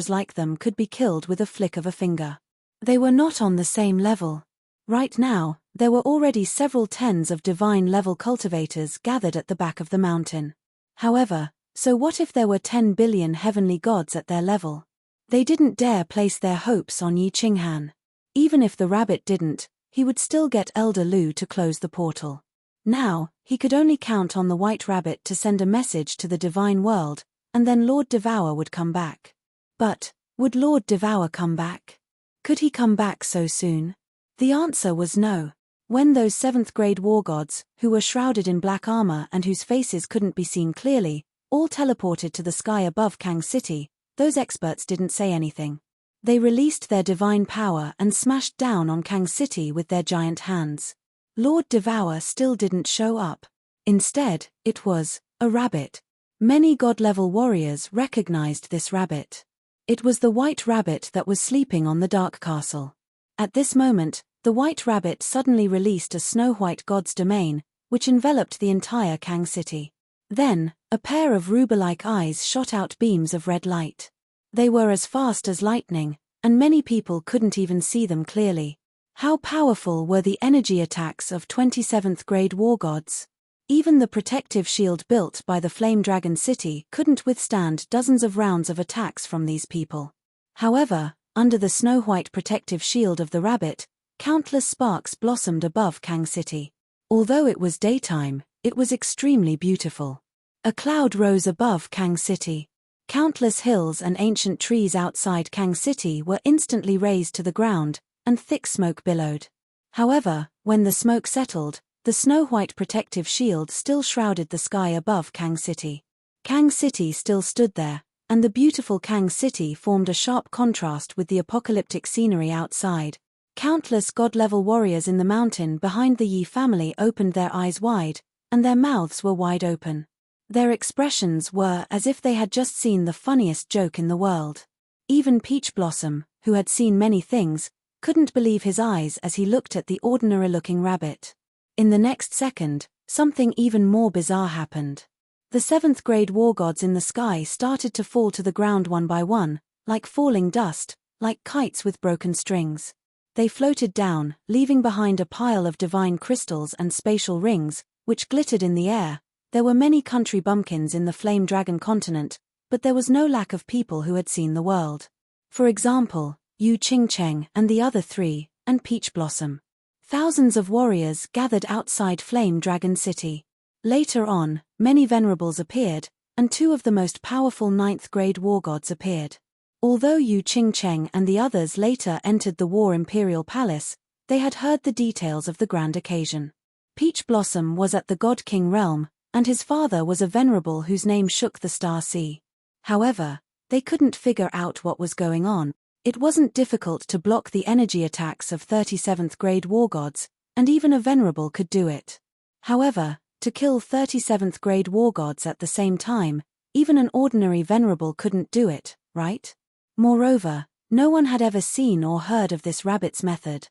like them could be killed with a flick of a finger. They were not on the same level. Right now, there were already several tens of divine-level cultivators gathered at the back of the mountain. However, so what if there were 10 billion heavenly gods at their level? They didn't dare place their hopes on Yi Qinghan. Even if the rabbit didn't, he would still get Elder Lu to close the portal. Now, he could only count on the white rabbit to send a message to the divine world, and then Lord Devour would come back. But, would Lord Devour come back? Could he come back so soon? The answer was no. When those 7th grade war gods, who were shrouded in black armor and whose faces couldn't be seen clearly, all teleported to the sky above Kang City, those experts didn't say anything. They released their divine power and smashed down on Kang City with their giant hands. Lord Devour still didn't show up. Instead, it was a rabbit. Many god-level warriors recognized this rabbit. It was the white rabbit that was sleeping on the dark castle. At this moment, the white rabbit suddenly released a snow-white god's domain, which enveloped the entire Kang City. Then, a pair of ruber-like eyes shot out beams of red light. They were as fast as lightning, and many people couldn't even see them clearly. How powerful were the energy attacks of 27th grade war gods? Even the protective shield built by the Flame Dragon City couldn't withstand dozens of rounds of attacks from these people. However, under the snow-white protective shield of the rabbit, countless sparks blossomed above Kang City. Although it was daytime, it was extremely beautiful. A cloud rose above Kang City. Countless hills and ancient trees outside Kang City were instantly razed to the ground, and thick smoke billowed. However, when the smoke settled, the snow-white protective shield still shrouded the sky above Kang City. Kang City still stood there, and the beautiful Kang City formed a sharp contrast with the apocalyptic scenery outside. Countless god-level warriors in the mountain behind the Yi family opened their eyes wide, and their mouths were wide open. Their expressions were as if they had just seen the funniest joke in the world. Even Peach Blossom, who had seen many things, couldn't believe his eyes as he looked at the ordinary-looking rabbit. In the next second, something even more bizarre happened. The 7th grade war gods in the sky started to fall to the ground one by one, like falling dust, like kites with broken strings. They floated down, leaving behind a pile of divine crystals and spatial rings, which glittered in the air. There were many country bumpkins in the Flame Dragon continent, but there was no lack of people who had seen the world. For example, Yu Qingcheng and the other 3, and Peach Blossom. Thousands of warriors gathered outside Flame Dragon City. Later on, many venerables appeared, and 2 of the most powerful 9th grade war gods appeared. Although Yu Qingcheng and the others later entered the War Imperial Palace, they had heard the details of the grand occasion. Peach Blossom was at the God King realm, and his father was a venerable whose name shook the Star Sea. However, they couldn't figure out what was going on. It wasn't difficult to block the energy attacks of 37th grade war gods, and even a venerable could do it. However, to kill 37th grade war gods at the same time, even an ordinary venerable couldn't do it, right? Moreover, no one had ever seen or heard of this rabbit's method.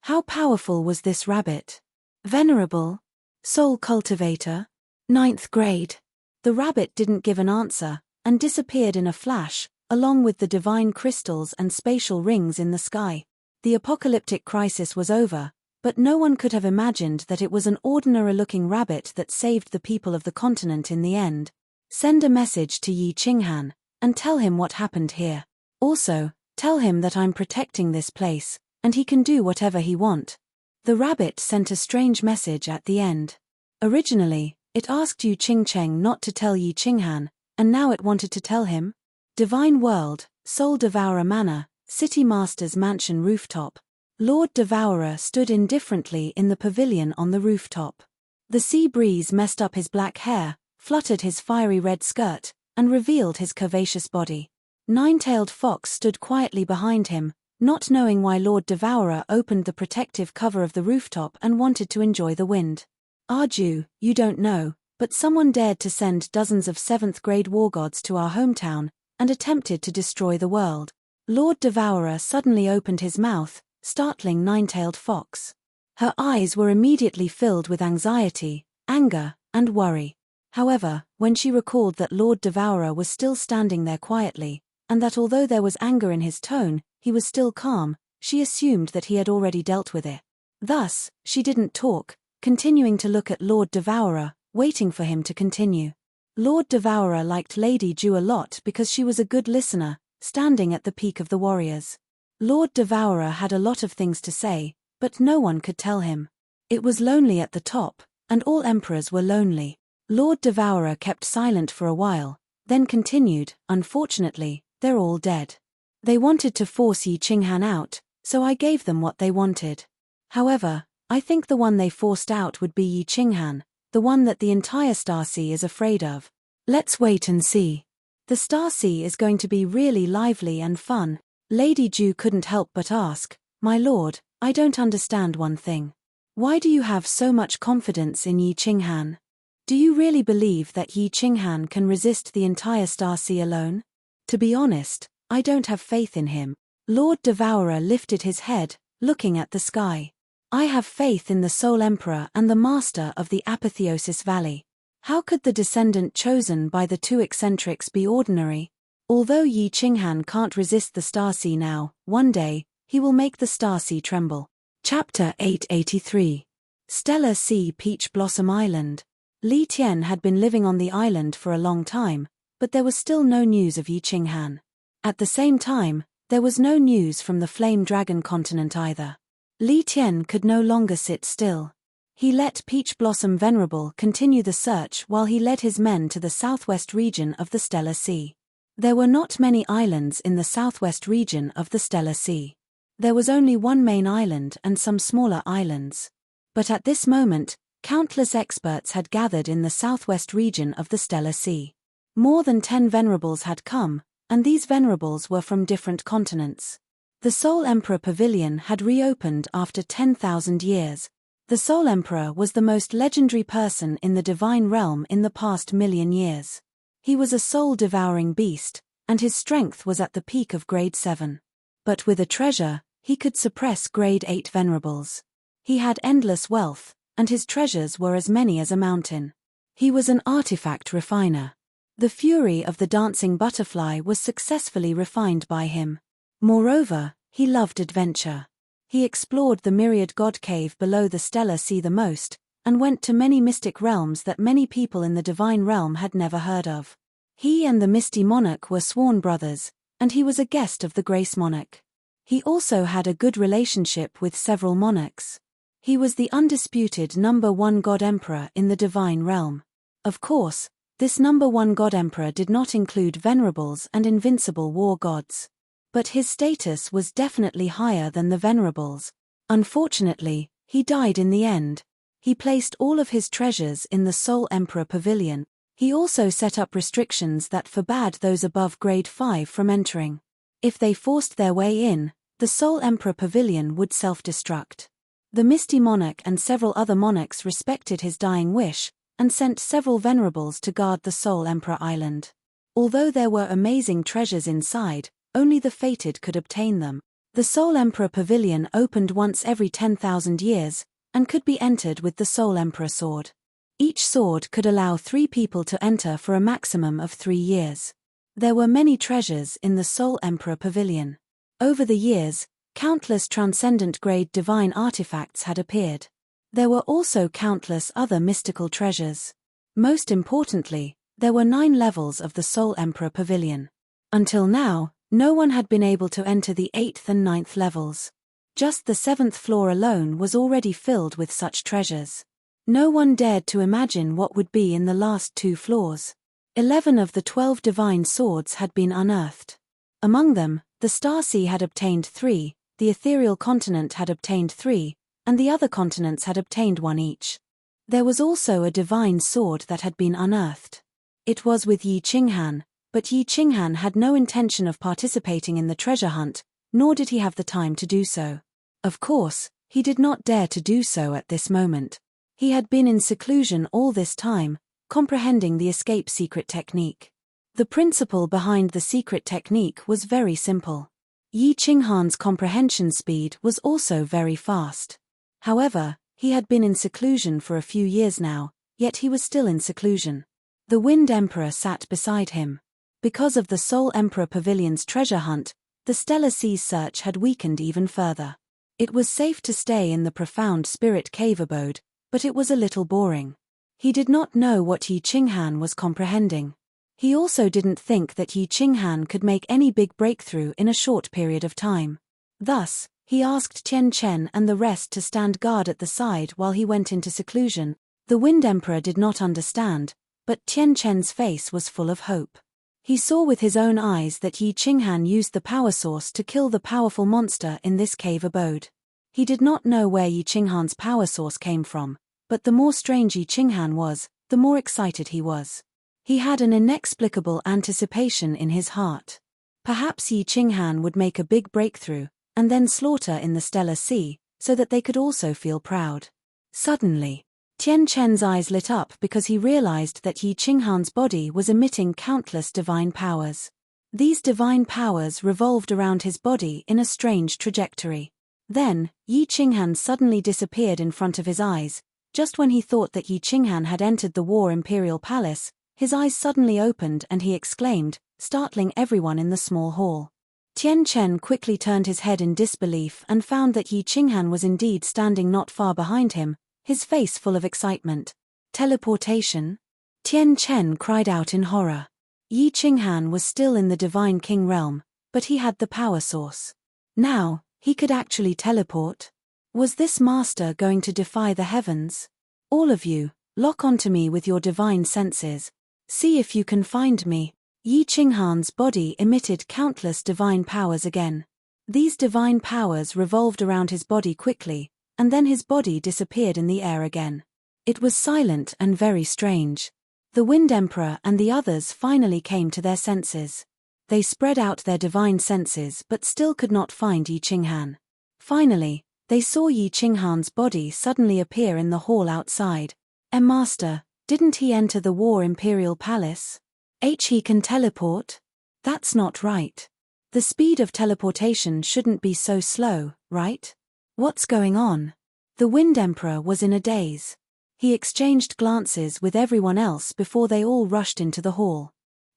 How powerful was this rabbit? Venerable? Soul cultivator? 9th grade. The rabbit didn't give an answer, and disappeared in a flash, along with the divine crystals and spatial rings in the sky. The apocalyptic crisis was over, but no one could have imagined that it was an ordinary-looking rabbit that saved the people of the continent in the end. Send a message to Yi Qinghan, and tell him what happened here. Also, tell him that I'm protecting this place, and he can do whatever he wants. The rabbit sent a strange message at the end. Originally, it asked Yu Qingcheng not to tell Yi Qinghan, and now it wanted to tell him. Divine World, Soul Devourer Manor, City Master's Mansion Rooftop. Lord Devourer stood indifferently in the pavilion on the rooftop. The sea breeze messed up his black hair, fluttered his fiery red skirt, and revealed his curvaceous body. Nine-tailed Fox stood quietly behind him, not knowing why Lord Devourer opened the protective cover of the rooftop and wanted to enjoy the wind. Arju, you don't know, but someone dared to send dozens of 7th grade war gods to our hometown, and attempted to destroy the world. Lord Devourer suddenly opened his mouth, startling Nine-Tailed Fox. Her eyes were immediately filled with anxiety, anger, and worry. However, when she recalled that Lord Devourer was still standing there quietly, and that although there was anger in his tone, he was still calm, she assumed that he had already dealt with it. Thus, she didn't talk, continuing to look at Lord Devourer, waiting for him to continue. Lord Devourer liked Lady Dew a lot because she was a good listener, standing at the peak of the warriors. Lord Devourer had a lot of things to say, but no one could tell him. It was lonely at the top, and all emperors were lonely. Lord Devourer kept silent for a while, then continued, "Unfortunately, they're all dead. They wanted to force Yi Qinghan out, so I gave them what they wanted. However, I think the one they forced out would be Yi Qinghan, the one that the entire Star Sea is afraid of. Let's wait and see. The Star Sea is going to be really lively and fun." Lady Dew couldn't help but ask, "My lord, I don't understand one thing. Why do you have so much confidence in Yi Qinghan? Do you really believe that Yi Qinghan can resist the entire Star Sea alone?" "To be honest, I don't have faith in him." Lord Devourer lifted his head, looking at the sky. "I have faith in the Soul Emperor and the Master of the Apotheosis Valley. How could the descendant chosen by the two eccentrics be ordinary? Although Yi Qinghan can't resist the Star Sea now, one day, he will make the Star Sea tremble." Chapter 883. Stellar Sea Peach Blossom Island. Li Tian had been living on the island for a long time, but there was still no news of Yi Qinghan. At the same time, there was no news from the Flame Dragon continent either. Li Tian could no longer sit still. He let Peach Blossom Venerable continue the search while he led his men to the southwest region of the Stellar Sea. There were not many islands in the southwest region of the Stellar Sea. There was only one main island and some smaller islands. But at this moment, countless experts had gathered in the southwest region of the Stellar Sea. More than 10 venerables had come, and these venerables were from different continents. The Soul Emperor Pavilion had reopened after 10,000 years. The Soul Emperor was the most legendary person in the divine realm in the past million years. He was a soul-devouring beast, and his strength was at the peak of Grade 7. But with a treasure, he could suppress Grade 8 venerables. He had endless wealth, and his treasures were as many as a mountain. He was an artifact refiner. The fury of the dancing butterfly was successfully refined by him. Moreover, he loved adventure. He explored the myriad god cave below the Stellar Sea the most, and went to many mystic realms that many people in the divine realm had never heard of. He and the Misty Monarch were sworn brothers, and he was a guest of the Grace Monarch. He also had a good relationship with several monarchs. He was the undisputed number one God Emperor in the divine realm. Of course, this number one God Emperor did not include venerables and invincible war gods. But his status was definitely higher than the venerables. Unfortunately, he died in the end. He placed all of his treasures in the Soul Emperor Pavilion. He also set up restrictions that forbade those above Grade 5 from entering. If they forced their way in, the Soul Emperor Pavilion would self-destruct. The Misty Monarch and several other monarchs respected his dying wish, and sent several venerables to guard the Soul Emperor Island. Although there were amazing treasures inside, only the fated could obtain them. The Soul Emperor Pavilion opened once every 10,000 years, and could be entered with the Soul Emperor sword. Each sword could allow 3 people to enter for a maximum of 3 years. There were many treasures in the Soul Emperor Pavilion. Over the years, countless transcendent grade divine artifacts had appeared. There were also countless other mystical treasures. Most importantly, there were 9 levels of the Soul Emperor Pavilion. Until now, no one had been able to enter the 8th and 9th levels. Just the 7th floor alone was already filled with such treasures. No one dared to imagine what would be in the last 2 floors. 11 of the 12 divine swords had been unearthed. Among them, the Star Sea had obtained 3, the Ethereal Continent had obtained 3, and the other continents had obtained 1 each. There was also a divine sword that had been unearthed. It was with Yi Qinghan, but Yi Qinghan had no intention of participating in the treasure hunt, nor did he have the time to do so. Of course, he did not dare to do so at this moment. He had been in seclusion all this time, comprehending the escape secret technique. The principle behind the secret technique was very simple. Yi Qinghan's comprehension speed was also very fast. However, he had been in seclusion for a few years now, yet he was still in seclusion. The Wind Emperor sat beside him. Because of the Soul Emperor Pavilion's treasure hunt, the Stellar Sea's search had weakened even further. It was safe to stay in the profound spirit cave abode, but it was a little boring. He did not know what Yi Qinghan was comprehending. He also didn't think that Yi Qinghan could make any big breakthrough in a short period of time. Thus, he asked Tian Chen and the rest to stand guard at the side while he went into seclusion. The Wind Emperor did not understand, but Tian Chen's face was full of hope. He saw with his own eyes that Yi Qinghan used the power source to kill the powerful monster in this cave abode. He did not know where Yi Qinghan's power source came from, but the more strange Yi Qinghan was, the more excited he was. He had an inexplicable anticipation in his heart. Perhaps Yi Qinghan would make a big breakthrough, and then slaughter in the Stellar Sea, so that they could also feel proud. Suddenly, Tian Chen's eyes lit up because he realized that Yi Qinghan's body was emitting countless divine powers. These divine powers revolved around his body in a strange trajectory. Then, Yi Qinghan suddenly disappeared in front of his eyes. Just when he thought that Yi Qinghan had entered the War Imperial Palace, his eyes suddenly opened and he exclaimed, startling everyone in the small hall. Tian Chen quickly turned his head in disbelief and found that Yi Qinghan was indeed standing not far behind him, his face full of excitement. Teleportation? Tian Chen cried out in horror. Yi Qinghan was still in the Divine King realm, but he had the power source. Now, he could actually teleport. Was this master going to defy the heavens? All of you, lock onto me with your divine senses. See if you can find me. Yi Qinghan's body emitted countless divine powers again. These divine powers revolved around his body quickly, and then his body disappeared in the air again. It was silent and very strange. The Wind Emperor and the others finally came to their senses. They spread out their divine senses but still could not find Yi Qinghan. Finally, they saw Yi Qinghan's body suddenly appear in the hall outside. Master, didn't he enter the War Imperial Palace? He can teleport? That's not right. The speed of teleportation shouldn't be so slow, right? What's going on? The Wind Emperor was in a daze. He exchanged glances with everyone else before they all rushed into the hall.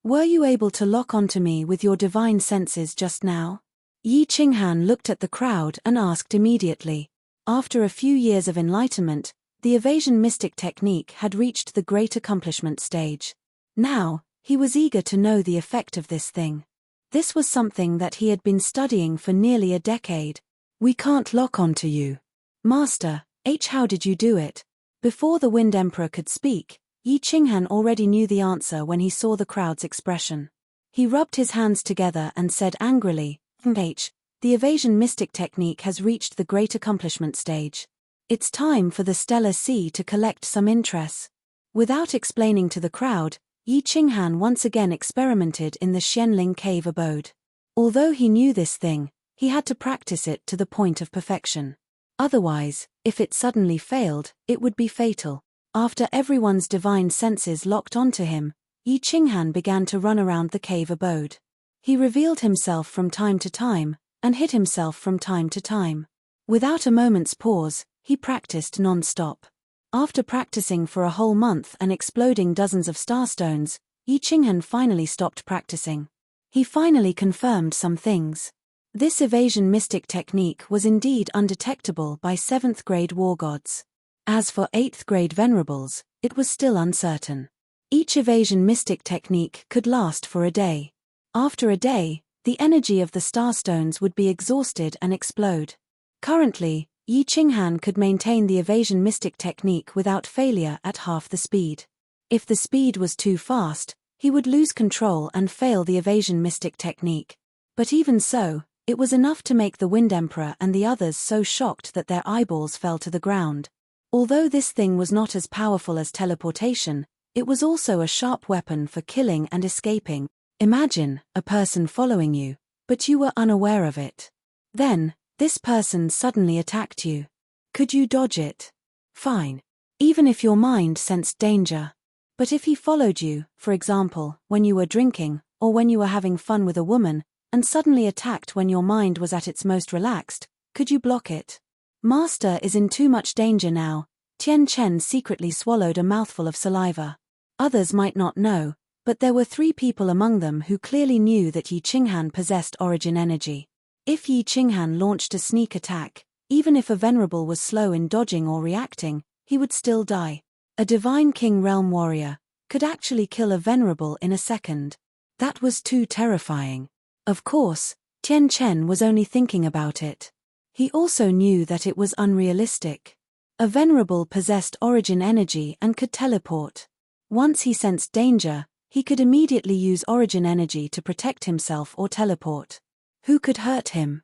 Were you able to lock onto me with your divine senses just now? Yi Qinghan looked at the crowd and asked immediately. After a few years of enlightenment, the evasion mystic technique had reached the great accomplishment stage. Now, he was eager to know the effect of this thing. This was something that he had been studying for nearly a decade. We can't lock onto you. Master, how did you do it? Before the Wind Emperor could speak, Yi Qinghan already knew the answer when he saw the crowd's expression. He rubbed his hands together and said angrily, the evasion mystic technique has reached the great accomplishment stage. It's time for the Stellar Sea to collect some interest. Without explaining to the crowd, Yi Qinghan once again experimented in the Xianling cave abode. Although he knew this thing, he had to practice it to the point of perfection. Otherwise, if it suddenly failed, it would be fatal. After everyone's divine senses locked onto him, Yi Qinghan began to run around the cave abode. He revealed himself from time to time, and hid himself from time to time. Without a moment's pause, he practiced non-stop. After practicing for a whole month and exploding dozens of starstones, Yi Qinghan finally stopped practicing. He finally confirmed some things. This evasion mystic technique was indeed undetectable by 7th grade war gods. As for 8th grade venerables, it was still uncertain. Each evasion mystic technique could last for a day. After a day, the energy of the starstones would be exhausted and explode. Currently, Yi Qinghan could maintain the evasion mystic technique without failure at half the speed. If the speed was too fast, he would lose control and fail the evasion mystic technique. But even so, it was enough to make the Wind Emperor and the others so shocked that their eyeballs fell to the ground. Although this thing was not as powerful as teleportation, it was also a sharp weapon for killing and escaping. Imagine a person following you, but you were unaware of it. Then, this person suddenly attacked you. Could you dodge it? Fine. Even if your mind sensed danger. But if he followed you, for example, when you were drinking, or when you were having fun with a woman, and suddenly attacked when your mind was at its most relaxed, could you block it? Master is in too much danger now. Tian Chen secretly swallowed a mouthful of saliva. Others might not know, but there were 3 people among them who clearly knew that Yi Qinghan possessed origin energy. If Yi Qinghan launched a sneak attack, even if a venerable was slow in dodging or reacting, he would still die. A divine king realm warrior could actually kill a venerable in a second. That was too terrifying. Of course, Tian Chen was only thinking about it. He also knew that it was unrealistic. A venerable possessed origin energy and could teleport. Once he sensed danger, he could immediately use origin energy to protect himself or teleport. Who could hurt him?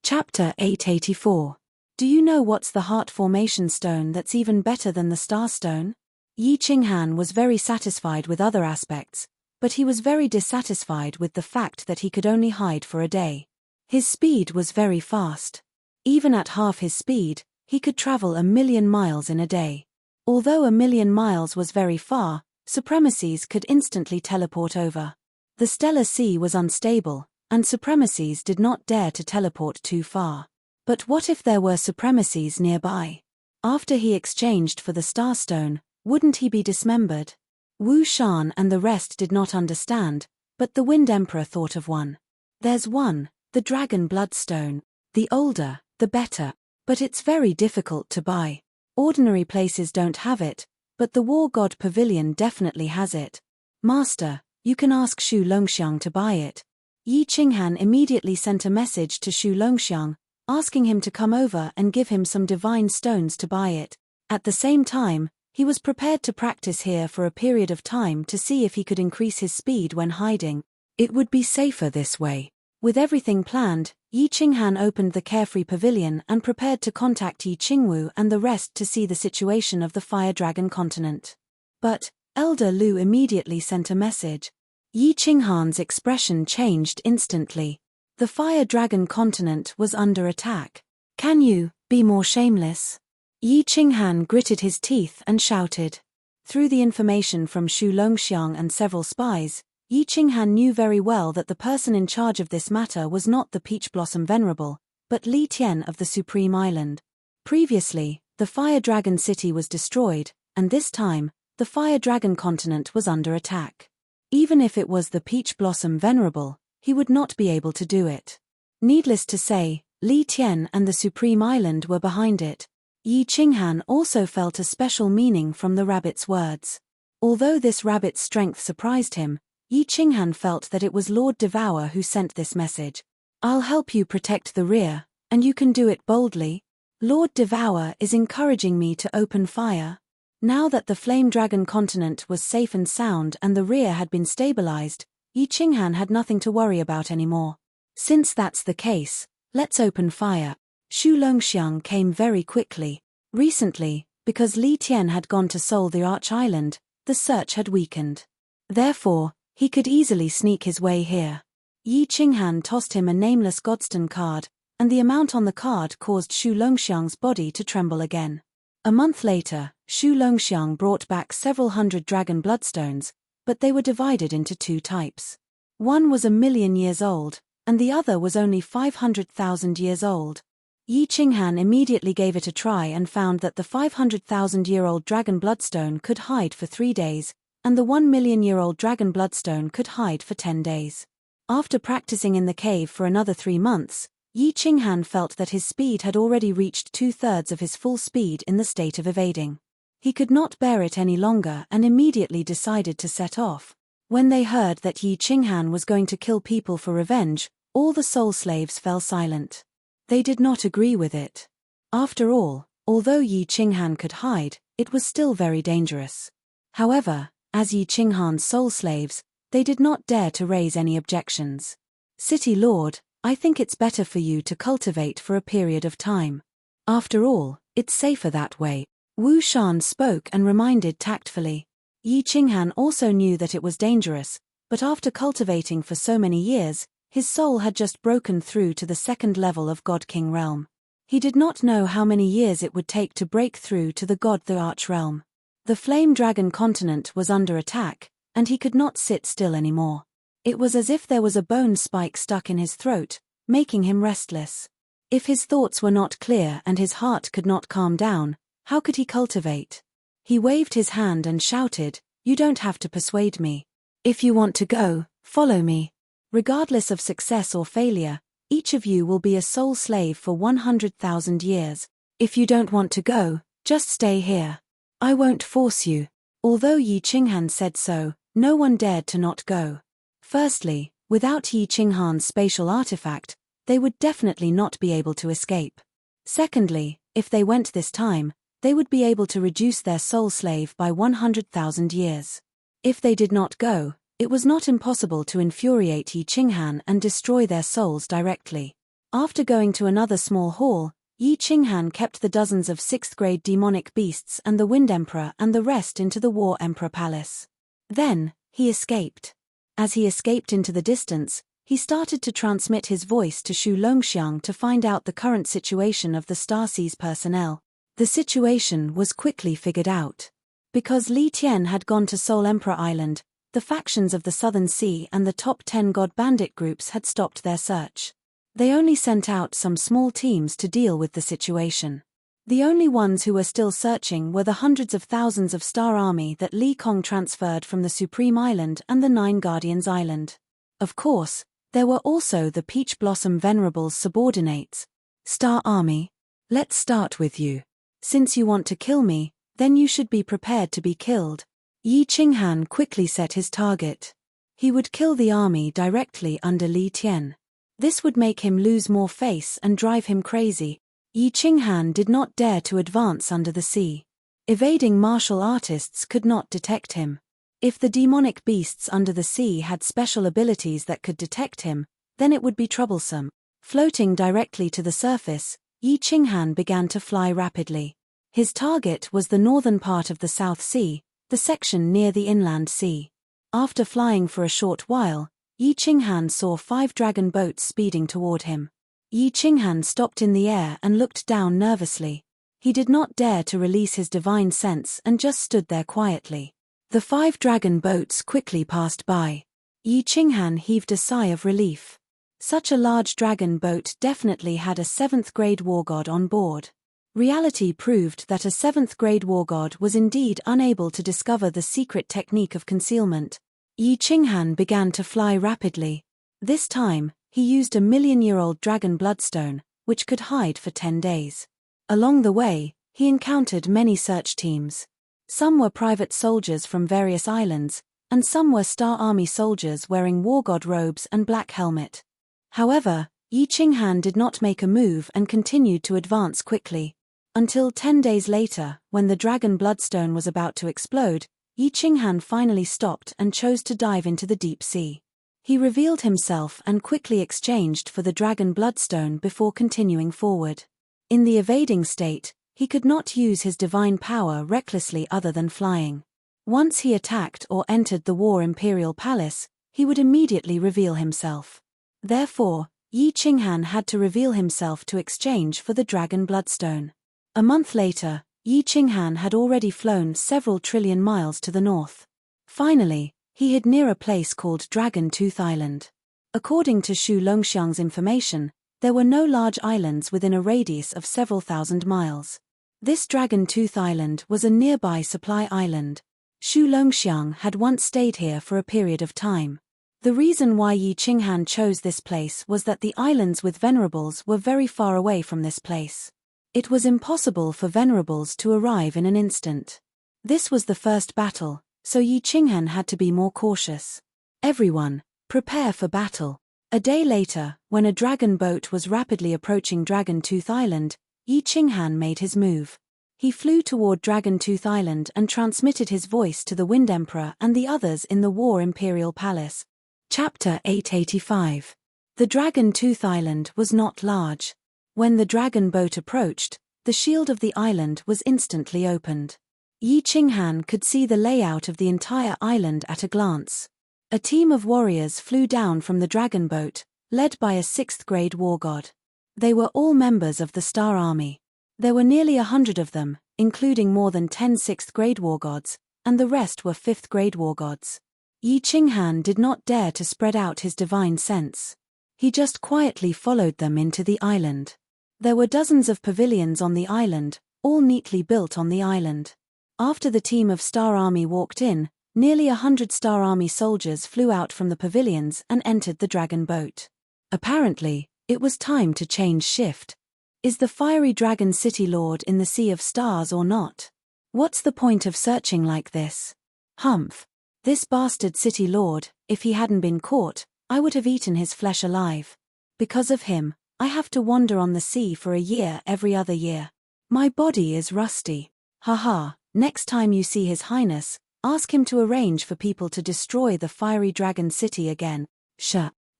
Chapter 884. Do you know what's the heart formation stone that's even better than the star stone? Yi Qinghan was very satisfied with other aspects, but he was very dissatisfied with the fact that he could only hide for a day. His speed was very fast. Even at half his speed, he could travel 1,000,000 miles in a day. Although 1,000,000 miles was very far, supremacies could instantly teleport over. The stellar sea was unstable, and supremacies did not dare to teleport too far. But what if there were supremacies nearby? After he exchanged for the starstone, wouldn't he be dismembered? Wu Shan and the rest did not understand, but the Wind Emperor thought of one. There's one, the Dragon Bloodstone. The older, the better. But it's very difficult to buy. Ordinary places don't have it, but the War God Pavilion definitely has it. Master, you can ask Xu Longxiang to buy it. Yi Qinghan immediately sent a message to Xu Longxiang, asking him to come over and give him some divine stones to buy it. At the same time, he was prepared to practice here for a period of time to see if he could increase his speed when hiding. It would be safer this way. With everything planned, Yi Qinghan opened the carefree pavilion and prepared to contact Yi Qingwu and the rest to see the situation of the Fire Dragon continent. But, Elder Lu immediately sent a message. Yi Qinghan's expression changed instantly. The Fire Dragon continent was under attack. Can you be more shameless? Yi Qinghan gritted his teeth and shouted. Through the information from Xu Longxiang and several spies, Yi Qinghan knew very well that the person in charge of this matter was not the Peach Blossom Venerable, but Li Tian of the Supreme Island. Previously, the Fire Dragon City was destroyed, and this time, the Fire Dragon continent was under attack. Even if it was the Peach Blossom Venerable, he would not be able to do it. Needless to say, Li Tian and the Supreme Island were behind it. Yi Qinghan also felt a special meaning from the rabbit's words. Although this rabbit's strength surprised him, Yi Qinghan felt that it was Lord Devour who sent this message. I'll help you protect the rear, and you can do it boldly. Lord Devour is encouraging me to open fire. Now that the Flame Dragon continent was safe and sound and the rear had been stabilized, Yi Qinghan had nothing to worry about anymore. Since that's the case, let's open fire. Xu Longxiang came very quickly. Recently, because Li Tian had gone to Seoul the Arch Island, the search had weakened. Therefore, he could easily sneak his way here. Yi Qinghan tossed him a nameless Godstone card, and the amount on the card caused Xu Longxiang's body to tremble again. A month later, Xu Longxiang brought back several hundred dragon bloodstones, but they were divided into 2 types. One was 1,000,000 years old, and the other was only 500,000 years old. Yi Qinghan immediately gave it a try and found that the 500,000-year-old dragon bloodstone could hide for 3 days, and the 1,000,000-year-old dragon bloodstone could hide for 10 days. After practicing in the cave for another 3 months, Yi Qinghan felt that his speed had already reached 2/3 of his full speed in the state of evading. He could not bear it any longer and immediately decided to set off. When they heard that Yi Qinghan was going to kill people for revenge, all the soul slaves fell silent. They did not agree with it. After all, although Yi Qinghan could hide, it was still very dangerous. However, as Yi Qinghan's soul slaves, they did not dare to raise any objections. City Lord, I think it's better for you to cultivate for a period of time. After all, it's safer that way. Wu Shan spoke and reminded tactfully. Yi Qinghan also knew that it was dangerous, but after cultivating for so many years, his soul had just broken through to the 2nd level of God King realm. He did not know how many years it would take to break through to the God the Arch realm. The Flame Dragon continent was under attack, and he could not sit still anymore. It was as if there was a bone spike stuck in his throat, making him restless. If his thoughts were not clear and his heart could not calm down, how could he cultivate? He waved his hand and shouted, "You don't have to persuade me. If you want to go, follow me. Regardless of success or failure, each of you will be a soul slave for 100,000 years. If you don't want to go, just stay here. I won't force you." Although Yi Qinghan said so, no one dared to not go. Firstly, without Yi Qinghan's spatial artifact, they would definitely not be able to escape. Secondly, if they went this time, they would be able to reduce their soul slave by 100,000 years. If they did not go, it was not impossible to infuriate Yi Qinghan and destroy their souls directly. After going to another small hall, Yi Qinghan kept the dozens of 6th-grade demonic beasts and the Wind Emperor and the rest into the War Emperor Palace. Then, he escaped. As he escaped into the distance, he started to transmit his voice to Shu Longxiang to find out the current situation of the Starseas personnel. The situation was quickly figured out. Because Li Tian had gone to Soul Emperor Island, the factions of the Southern Sea and the top 10 god bandit groups had stopped their search. They only sent out some small teams to deal with the situation. The only ones who were still searching were the hundreds of thousands of Star Army that Li Kong transferred from the Supreme Island and the Nine Guardians Island. Of course, there were also the Peach Blossom Venerable's subordinates. "Star Army, let's start with you. Since you want to kill me, then you should be prepared to be killed." Yi Qinghan quickly set his target. He would kill the army directly under Li Tian. This would make him lose more face and drive him crazy. Yi Qinghan did not dare to advance under the sea. Evading martial artists could not detect him. If the demonic beasts under the sea had special abilities that could detect him, then it would be troublesome. Floating directly to the surface, Yi Qinghan began to fly rapidly. His target was the northern part of the South Sea, the section near the inland sea. After flying for a short while, Yi Qinghan saw 5 dragon boats speeding toward him. Yi Qinghan stopped in the air and looked down nervously. He did not dare to release his divine sense and just stood there quietly. The 5 dragon boats quickly passed by. Yi Qinghan heaved a sigh of relief. Such a large dragon boat definitely had a 7th-grade war god on board. Reality proved that a 7th-grade war god was indeed unable to discover the secret technique of concealment. Yi Qinghan began to fly rapidly. This time, he used a million-year-old dragon bloodstone, which could hide for 10 days. Along the way, he encountered many search teams. Some were private soldiers from various islands, and some were Star Army soldiers wearing war god robes and black helmet. However, Yi Qinghan did not make a move and continued to advance quickly. Until 10 days later, when the dragon bloodstone was about to explode, Yi Qinghan finally stopped and chose to dive into the deep sea. He revealed himself and quickly exchanged for the dragon bloodstone before continuing forward. In the evading state, he could not use his divine power recklessly other than flying. Once he attacked or entered the War Imperial Palace, he would immediately reveal himself. Therefore, Yi Qinghan had to reveal himself to exchange for the dragon bloodstone. A month later, Yi Qinghan had already flown several trillion miles to the north. Finally, he hid near a place called Dragon Tooth Island. According to Shu Longxiang's information, there were no large islands within a radius of several thousand miles. This Dragon Tooth Island was a nearby supply island. Shu Longxiang had once stayed here for a period of time. The reason why Yi Qinghan chose this place was that the islands with venerables were very far away from this place. It was impossible for venerables to arrive in an instant. This was the first battle, so Yi Qinghan had to be more cautious. Everyone, prepare for battle. A day later, when a dragon boat was rapidly approaching Dragon Tooth Island, Yi Qinghan made his move. He flew toward Dragon Tooth Island and transmitted his voice to the Wind Emperor and the others in the War Imperial Palace. Chapter 885. The Dragon Tooth Island was not large. When the dragon boat approached, the shield of the island was instantly opened. Yi Qinghan could see the layout of the entire island at a glance. A team of warriors flew down from the dragon boat, led by a 6th-grade war god. They were all members of the Star Army. There were nearly 100 of them, including more than 10 6th-grade war gods, and the rest were 5th-grade war gods. Yi Qinghan did not dare to spread out his divine sense. He just quietly followed them into the island. There were dozens of pavilions on the island, all neatly built on the island. After the team of Star Army walked in, nearly 100 Star Army soldiers flew out from the pavilions and entered the dragon boat. Apparently, it was time to change shift. Is the fiery dragon city lord in the Sea of Stars or not? What's the point of searching like this? Humph. This bastard city lord, if he hadn't been caught, I would have eaten his flesh alive. Because of him, I have to wander on the sea for a year every other year. My body is rusty. Haha, next time you see His Highness, ask him to arrange for people to destroy the fiery dragon city again.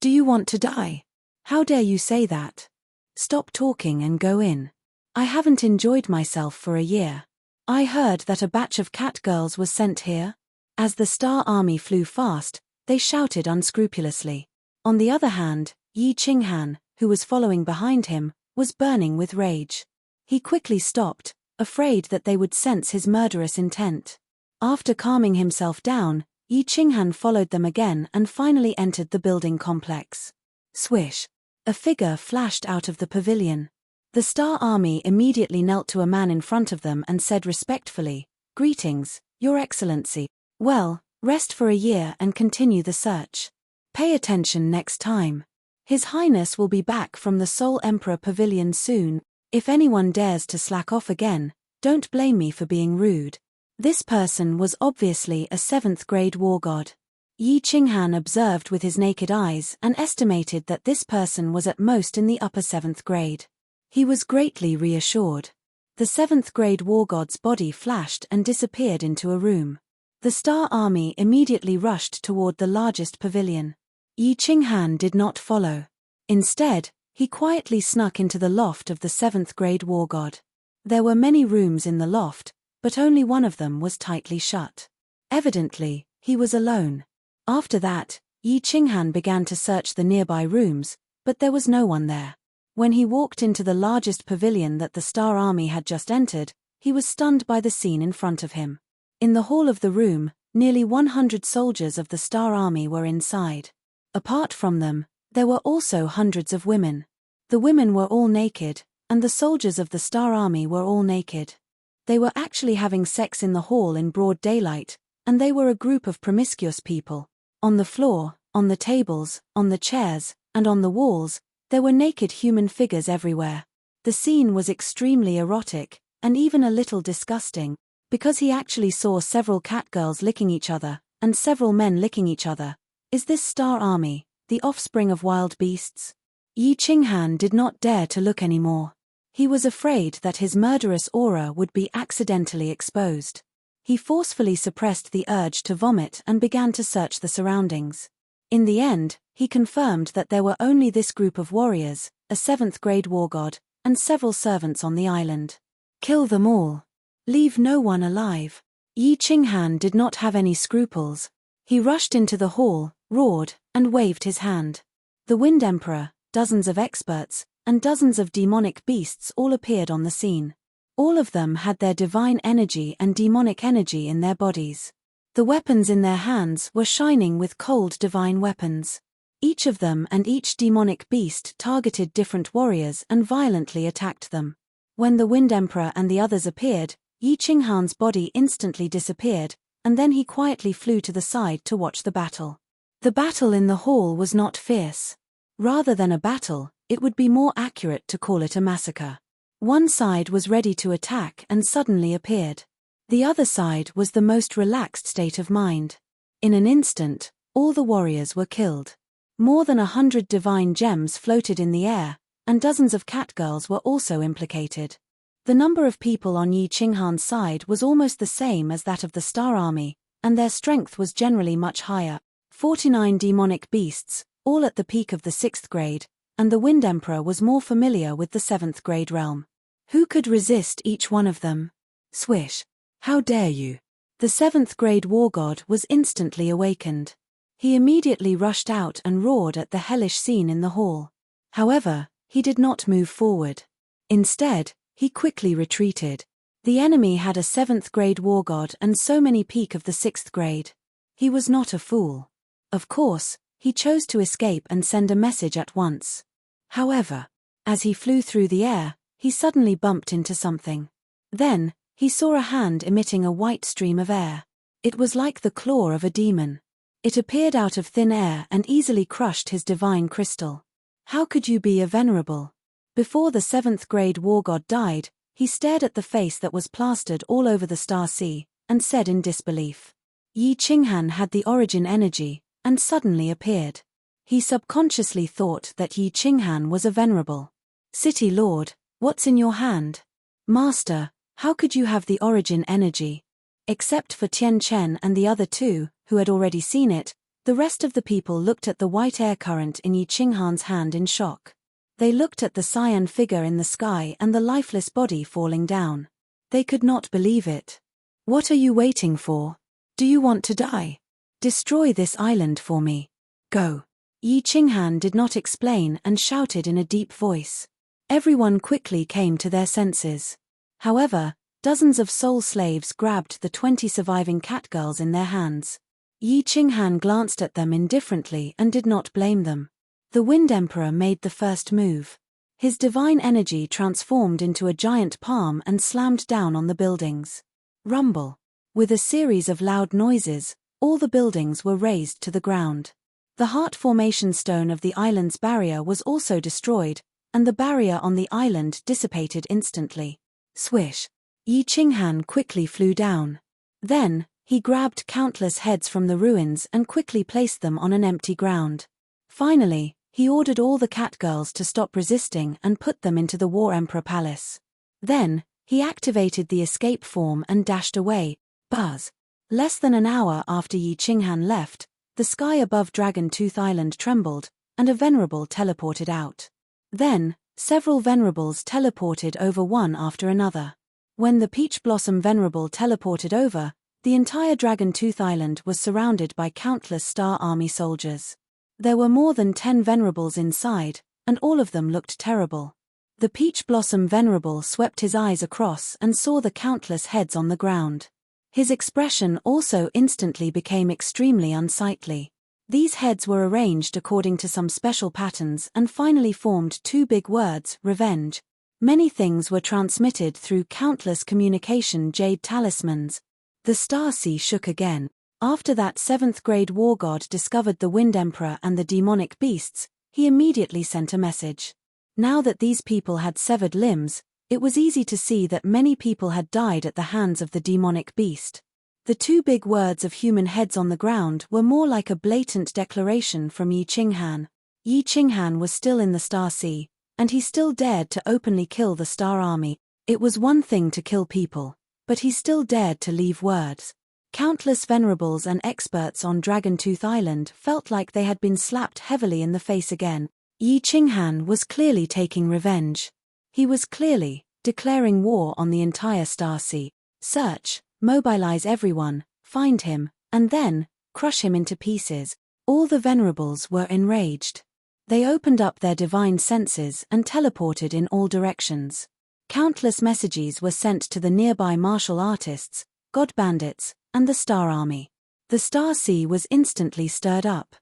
Do you want to die? How dare you say that? Stop talking and go in. I haven't enjoyed myself for a year. I heard that a batch of cat girls was sent here. As the Star Army flew fast, they shouted unscrupulously. On the other hand, Yi Qinghan, who was following behind him, was burning with rage. He quickly stopped, afraid that they would sense his murderous intent. After calming himself down, Yi Qinghan followed them again and finally entered the building complex. Swish! A figure flashed out of the pavilion. The Star Army immediately knelt to a man in front of them and said respectfully, "Greetings, Your Excellency. Well, rest for a year and continue the search. Pay attention next time. His Highness will be back from the Soul Emperor Pavilion soon. If anyone dares to slack off again, don't blame me for being rude." This person was obviously a 7th grade war god. Yi Qinghan observed with his naked eyes and estimated that this person was at most in the upper 7th grade. He was greatly reassured. The 7th grade war god's body flashed and disappeared into a room. The Star Army immediately rushed toward the largest pavilion. Yi Qinghan did not follow. Instead, he quietly snuck into the loft of the 7th grade war god. There were many rooms in the loft, but only one of them was tightly shut. Evidently, he was alone. After that, Yi Qinghan began to search the nearby rooms, but there was no one there. When he walked into the largest pavilion that the Star Army had just entered, he was stunned by the scene in front of him. In the hall of the room, nearly 100 soldiers of the Star Army were inside. Apart from them, there were also hundreds of women. The women were all naked, and the soldiers of the Star Army were all naked. They were actually having sex in the hall in broad daylight, and they were a group of promiscuous people. On the floor, on the tables, on the chairs, and on the walls, there were naked human figures everywhere. The scene was extremely erotic, and even a little disgusting, because he actually saw several catgirls licking each other, and several men licking each other. Is this Star Army, the offspring of wild beasts? Yi Qinghan did not dare to look anymore. He was afraid that his murderous aura would be accidentally exposed. He forcefully suppressed the urge to vomit and began to search the surroundings. In the end, he confirmed that there were only this group of warriors, a 7th grade war god, and several servants on the island. Kill them all. Leave no one alive. Yi Qinghan did not have any scruples. He rushed into the hall, roared, and waved his hand. The Wind Emperor, dozens of experts, and dozens of demonic beasts all appeared on the scene. All of them had their divine energy and demonic energy in their bodies. The weapons in their hands were shining with cold divine weapons. Each of them and each demonic beast targeted different warriors and violently attacked them. When the Wind Emperor and the others appeared, Yi Qinghan's body instantly disappeared, and then he quietly flew to the side to watch the battle. The battle in the hall was not fierce. Rather than a battle, it would be more accurate to call it a massacre. One side was ready to attack and suddenly appeared. The other side was the most relaxed state of mind. In an instant, all the warriors were killed. More than 100 divine gems floated in the air, and dozens of catgirls were also implicated. The number of people on Yi Qinghan's side was almost the same as that of the Star Army, and their strength was generally much higher. 49 demonic beasts, all at the peak of the 6th grade, and the Wind Emperor was more familiar with the 7th grade realm. Who could resist each one of them? Swish! How dare you! The 7th grade war god was instantly awakened. He immediately rushed out and roared at the hellish scene in the hall. However, he did not move forward. Instead, he quickly retreated. The enemy had a 7th grade war god and so many peak of the 6th grade. He was not a fool. Of course, he chose to escape and send a message at once. However, as he flew through the air, he suddenly bumped into something. Then, he saw a hand emitting a white stream of air. It was like the claw of a demon. It appeared out of thin air and easily crushed his divine crystal. How could you be a venerable? Before the 7th grade war god died, he stared at the face that was plastered all over the star sea, and said in disbelief. Yi Qinghan had the origin energy, and suddenly appeared. He subconsciously thought that Yi Qinghan was a venerable. City Lord, what's in your hand? Master, how could you have the origin energy? Except for Tian Chen and the other two, who had already seen it, the rest of the people looked at the white air current in Yi Qinghan's hand in shock. They looked at the cyan figure in the sky and the lifeless body falling down. They could not believe it. What are you waiting for? Do you want to die? Destroy this island for me. Go. Yi Qinghan did not explain and shouted in a deep voice. Everyone quickly came to their senses. However, dozens of soul slaves grabbed the 20 surviving catgirls in their hands. Yi Qinghan glanced at them indifferently and did not blame them. The Wind Emperor made the first move. His divine energy transformed into a giant palm and slammed down on the buildings. Rumble. With a series of loud noises, all the buildings were razed to the ground. The heart formation stone of the island's barrier was also destroyed, and the barrier on the island dissipated instantly. Swish. Yi Qinghan quickly flew down. Then, he grabbed countless heads from the ruins and quickly placed them on an empty ground. Finally, he ordered all the catgirls to stop resisting and put them into the War Emperor Palace. Then, he activated the escape form and dashed away. Buzz. Less than an hour after Yi Qinghan left, the sky above Dragon Tooth Island trembled, and a venerable teleported out. Then, several venerables teleported over one after another. When the Peach Blossom Venerable teleported over, the entire Dragon Tooth Island was surrounded by countless Star Army soldiers. There were more than 10 venerables inside, and all of them looked terrible. The Peach Blossom Venerable swept his eyes across and saw the countless heads on the ground. His expression also instantly became extremely unsightly. These heads were arranged according to some special patterns and finally formed 2 big words, revenge. Many things were transmitted through countless communication jade talismans. The Star Sea shook again. After that 7th grade war god discovered the Wind Emperor and the demonic beasts, he immediately sent a message. Now that these people had severed limbs, it was easy to see that many people had died at the hands of the demonic beast. The 2 big words of human heads on the ground were more like a blatant declaration from Yi Qinghan. Yi Qinghan was still in the Star Sea, and he still dared to openly kill the Star Army. It was one thing to kill people, but he still dared to leave words. Countless venerables and experts on Dragon Tooth Island felt like they had been slapped heavily in the face again. Yi Qinghan was clearly taking revenge. He was clearly declaring war on the entire Star Sea. Search, mobilize everyone, find him, and then crush him into pieces. All the venerables were enraged. They opened up their divine senses and teleported in all directions. Countless messages were sent to the nearby martial artists, god bandits, and the Star Army. The Star Sea was instantly stirred up.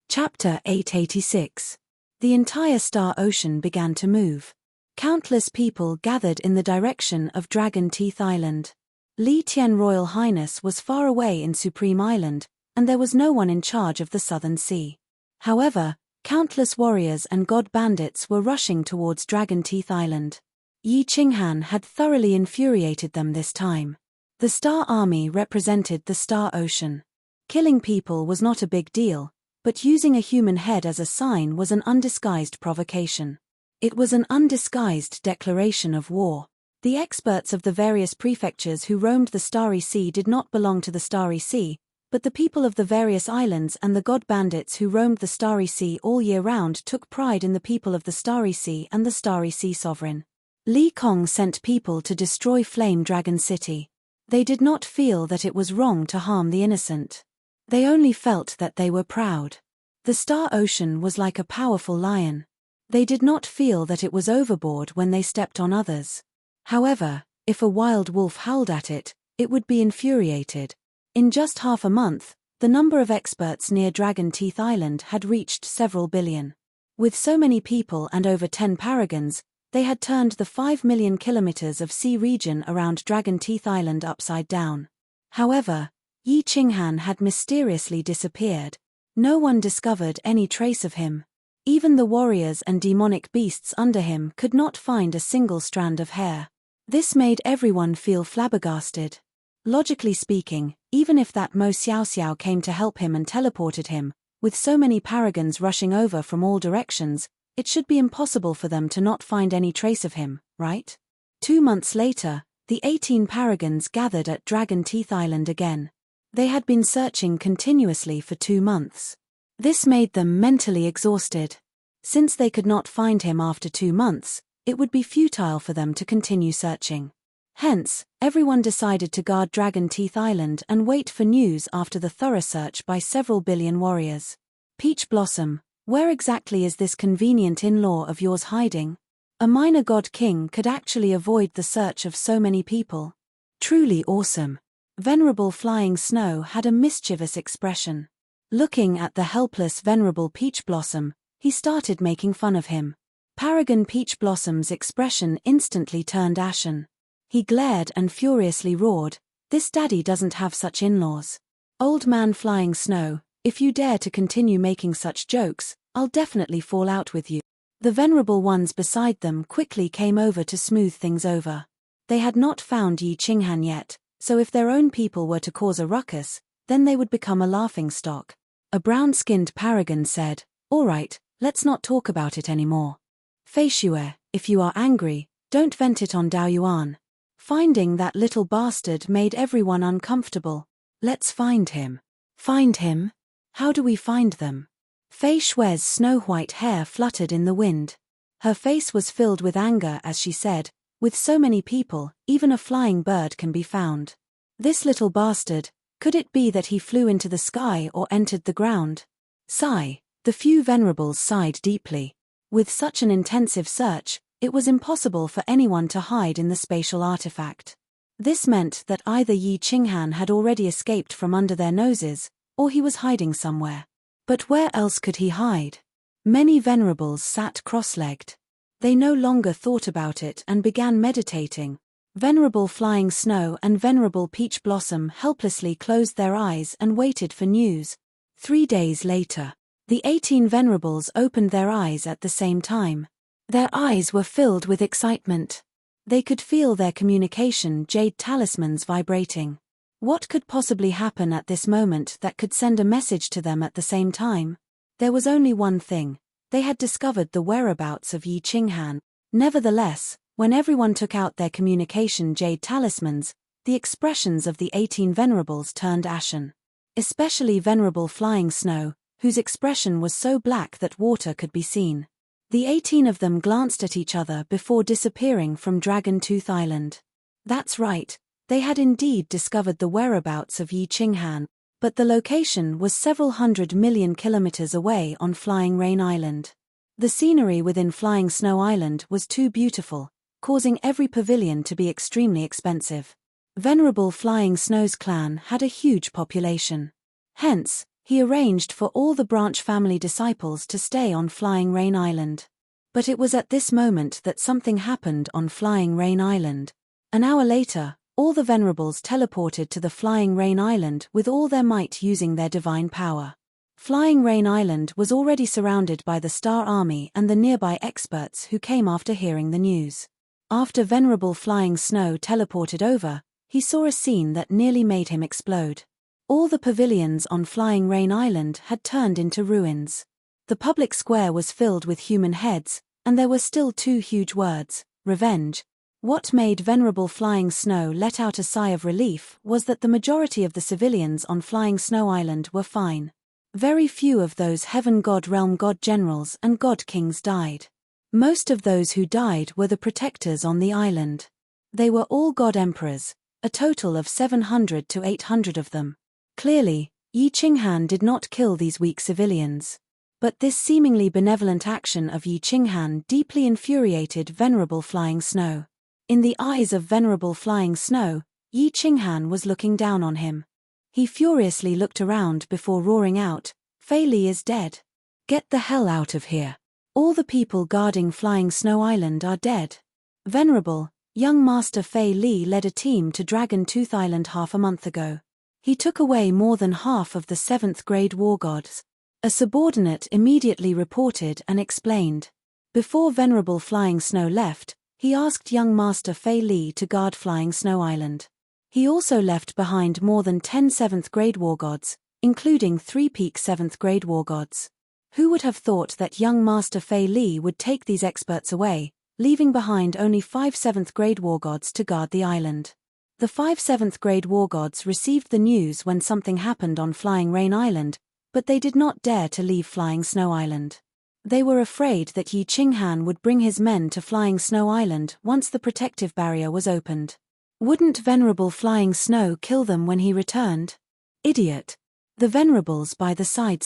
Chapter 886. The entire Star Ocean began to move. Countless people gathered in the direction of Dragon Teeth Island. Li Tian Royal Highness was far away in Supreme Island, and there was no one in charge of the Southern Sea. However, countless warriors and god bandits were rushing towards Dragon Teeth Island. Yi Qinghan had thoroughly infuriated them this time. The Star Army represented the Star Ocean. Killing people was not a big deal, but using a human head as a sign was an undisguised provocation. It was an undisguised declaration of war. The experts of the various prefectures who roamed the Starry Sea did not belong to the Starry Sea, but the people of the various islands and the god bandits who roamed the Starry Sea all year round took pride in the people of the Starry Sea and the Starry Sea Sovereign. Li Kong sent people to destroy Flame Dragon City. They did not feel that it was wrong to harm the innocent. They only felt that they were proud. The Star Ocean was like a powerful lion. They did not feel that it was overboard when they stepped on others. However, if a wild wolf howled at it, it would be infuriated. In just half a month, The number of experts near Dragon Teeth Island had reached several billion. With so many people and over 10 paragons, they had turned the 5 million kilometers of sea region around Dragon Teeth Island upside down. However, Yi Qinghan had mysteriously disappeared. No one discovered any trace of him. Even the warriors and demonic beasts under him could not find a single strand of hair. This made everyone feel flabbergasted. Logically speaking, even if that Mo Xiaoxiao came to help him and teleported him, with so many paragons rushing over from all directions, it should be impossible for them to not find any trace of him, right? 2 months later, the 18 paragons gathered at Dragon Teeth Island again. They had been searching continuously for 2 months. This made them mentally exhausted. Since they could not find him after 2 months, it would be futile for them to continue searching. Hence, everyone decided to guard Dragon Teeth Island and wait for news after the thorough search by several billion warriors. Peach Blossom, where exactly is this convenient in-law of yours hiding? A minor god king could actually avoid the search of so many people. Truly awesome. Venerable Flying Snow had a mischievous expression. Looking at the helpless Venerable Peach Blossom, he started making fun of him. Paragon Peach Blossom's expression instantly turned ashen. He glared and furiously roared, "This daddy doesn't have such in-laws. Old man Flying Snow, if you dare to continue making such jokes, I'll definitely fall out with you." The venerable ones beside them quickly came over to smooth things over. They had not found Yi Qinghan yet, so if their own people were to cause a ruckus, then they would become a laughingstock. A brown-skinned paragon said, "All right, let's not talk about it anymore. Feishue, if you are angry, don't vent it on Dao Yuan." Finding that little bastard made everyone uncomfortable. "Let's find him." "Find him? How do we find them?" Fei Shue's snow-white hair fluttered in the wind. Her face was filled with anger as she said, "With so many people, even a flying bird can be found. This little bastard, could it be that he flew into the sky or entered the ground?" Sigh. The few venerables sighed deeply. With such an intensive search, it was impossible for anyone to hide in the spatial artifact. This meant that either Yi Qinghan had already escaped from under their noses, or he was hiding somewhere. But where else could he hide? Many venerables sat cross-legged. They no longer thought about it and began meditating. Venerable Flying Snow and Venerable Peach Blossom helplessly closed their eyes and waited for news. 3 days later, the 18 venerables opened their eyes at the same time. Their eyes were filled with excitement. They could feel their communication jade talismans vibrating. What could possibly happen at this moment that could send a message to them at the same time? There was only one thing. They had discovered the whereabouts of Yi Qinghan. Nevertheless, when everyone took out their communication jade talismans, the expressions of the 18 venerables turned ashen. Especially Venerable Flying Snow, whose expression was so black that water could be seen. The 18 of them glanced at each other before disappearing from Dragon Tooth Island. That's right, they had indeed discovered the whereabouts of Yi Qinghan, but the location was several 100 million kilometers away on Flying Rain Island. The scenery within Flying Snow Island was too beautiful, causing every pavilion to be extremely expensive. Venerable Flying Snow's clan had a huge population. Hence, he arranged for all the branch family disciples to stay on Flying Rain Island. But it was at this moment that something happened on Flying Rain Island. An hour later, all the venerables teleported to the Flying Rain Island with all their might using their divine power. Flying Rain Island was already surrounded by the Star Army and the nearby experts who came after hearing the news. After Venerable Flying Snow teleported over, he saw a scene that nearly made him explode. All the pavilions on Flying Rain Island had turned into ruins. The public square was filled with human heads, and there were still 2 huge words, revenge. What made Venerable Flying Snow let out a sigh of relief was that the majority of the civilians on Flying Snow Island were fine. Very few of those Heaven God Realm God Generals and God Kings died. Most of those who died were the protectors on the island. They were all God Emperors, a total of 700 to 800 of them. Clearly, Yi Qinghan did not kill these weak civilians. But this seemingly benevolent action of Yi Qinghan deeply infuriated Venerable Flying Snow. In the eyes of Venerable Flying Snow, Yi Qinghan was looking down on him. He furiously looked around before roaring out, "Fei Li is dead. Get the hell out of here. All the people guarding Flying Snow Island are dead." Venerable, young Master Fei Li led a team to Dragon Tooth Island half a month ago. He took away more than half of the 7th grade war gods. A subordinate immediately reported and explained. Before Venerable Flying Snow left, he asked young Master Fei Li to guard Flying Snow Island. He also left behind more than 10 7th grade war gods, including 3 peak 7th grade war gods. Who would have thought that young Master Fei Li would take these experts away, leaving behind only 5 7th grade war gods to guard the island? The 5 7th grade war gods received the news when something happened on Flying Rain Island, but they did not dare to leave Flying Snow Island. They were afraid that Yi Qinghan would bring his men to Flying Snow Island once the protective barrier was opened. Wouldn't Venerable Flying Snow kill them when he returned? Idiot. The Venerables by the side.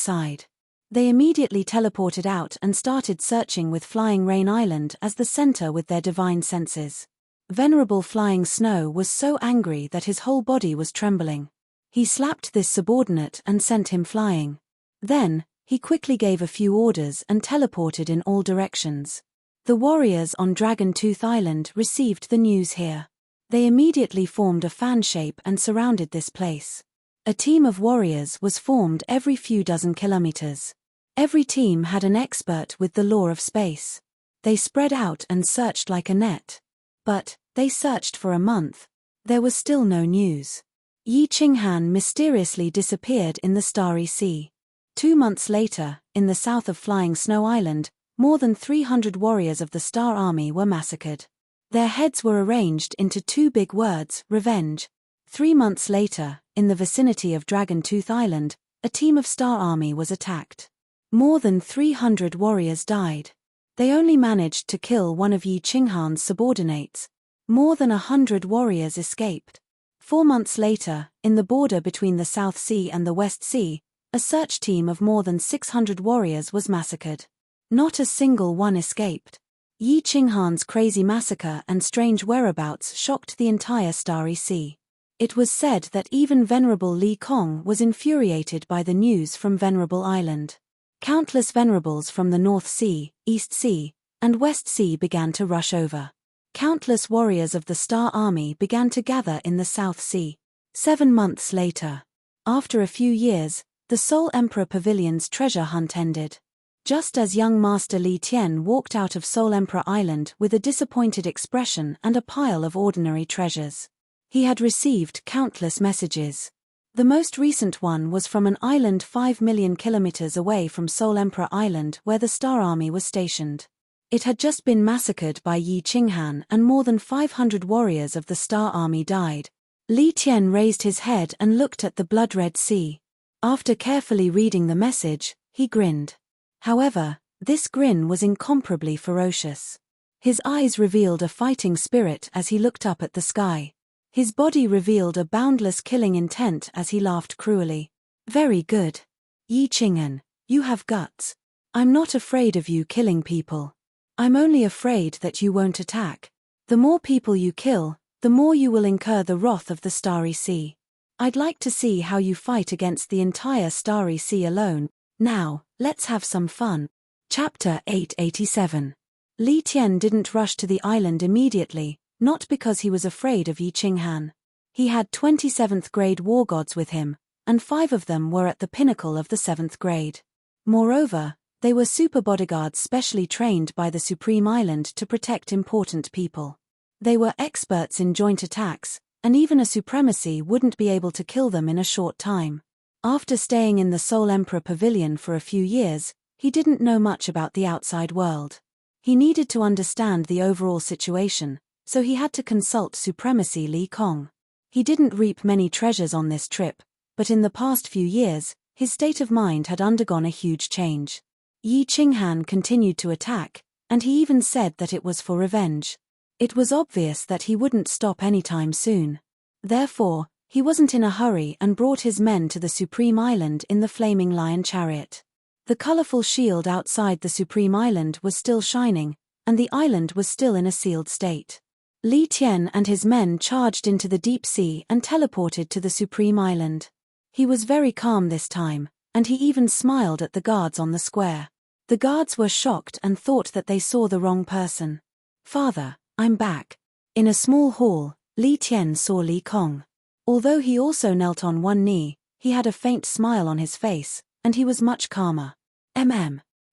They immediately teleported out and started searching with Flying Rain Island as the center with their divine senses. Venerable Flying Snow was so angry that his whole body was trembling. He slapped this subordinate and sent him flying. Then, he quickly gave a few orders and teleported in all directions. The warriors on Dragon Tooth Island received the news here. They immediately formed a fan shape and surrounded this place. A team of warriors was formed every few dozen kilometers. Every team had an expert with the law of space. They spread out and searched like a net. But, they searched for a month. There was still no news. Yi Qinghan mysteriously disappeared in the Starry Sea. 2 months later, in the south of Flying Snow Island, more than 300 warriors of the Star Army were massacred. Their heads were arranged into 2 big words, revenge. 3 months later, in the vicinity of Dragon Tooth Island, a team of Star Army was attacked. More than 300 warriors died. They only managed to kill one of Yi Qinghan's subordinates. More than 100 warriors escaped. 4 months later, in the border between the South Sea and the West Sea, a search team of more than 600 warriors was massacred. Not a single one escaped. Yi Qinghan's crazy massacre and strange whereabouts shocked the entire Starry Sea. It was said that even Venerable Li Kong was infuriated by the news from Venerable Island. Countless venerables from the North Sea, East Sea, and West Sea began to rush over. Countless warriors of the Star Army began to gather in the South Sea. 7 months later. After a few years, the Soul Emperor Pavilion's treasure hunt ended. Just as young Master Li Tian walked out of Soul Emperor Island with a disappointed expression and a pile of ordinary treasures. He had received countless messages. The most recent one was from an island 5 million kilometers away from Soul Emperor Island where the Star Army was stationed. It had just been massacred by Yi Qinghan and more than 500 warriors of the Star Army died. Li Tian raised his head and looked at the blood-red sea. After carefully reading the message, he grinned. However, this grin was incomparably ferocious. His eyes revealed a fighting spirit as he looked up at the sky. His body revealed a boundless killing intent as he laughed cruelly. Very good. Yi Qinghan, you have guts. I'm not afraid of you killing people. I'm only afraid that you won't attack. The more people you kill, the more you will incur the wrath of the Starry Sea. I'd like to see how you fight against the entire Starry Sea alone. Now, let's have some fun. Chapter 887. Li Tian didn't rush to the island immediately, not because he was afraid of Yi Qinghan. He had 27th grade war gods with him, and 5 of them were at the pinnacle of the 7th grade. Moreover, they were super bodyguards specially trained by the Supreme Island to protect important people. They were experts in joint attacks, and even a supremacy wouldn't be able to kill them in a short time. After staying in the Soul Emperor Pavilion for a few years, he didn't know much about the outside world. He needed to understand the overall situation, so he had to consult Supremacy Li Kong. He didn't reap many treasures on this trip, but in the past few years, his state of mind had undergone a huge change. Yi Qinghan continued to attack, and he even said that it was for revenge. It was obvious that he wouldn't stop anytime soon. Therefore, he wasn't in a hurry and brought his men to the Supreme Island in the Flaming Lion chariot. The colorful shield outside the Supreme Island was still shining, and the island was still in a sealed state. Li Tian and his men charged into the deep sea and teleported to the Supreme Island. He was very calm this time, and he even smiled at the guards on the square. The guards were shocked and thought that they saw the wrong person. "Father, I'm back." In a small hall, Li Tian saw Li Kong. Although he also knelt on one knee, he had a faint smile on his face, and he was much calmer.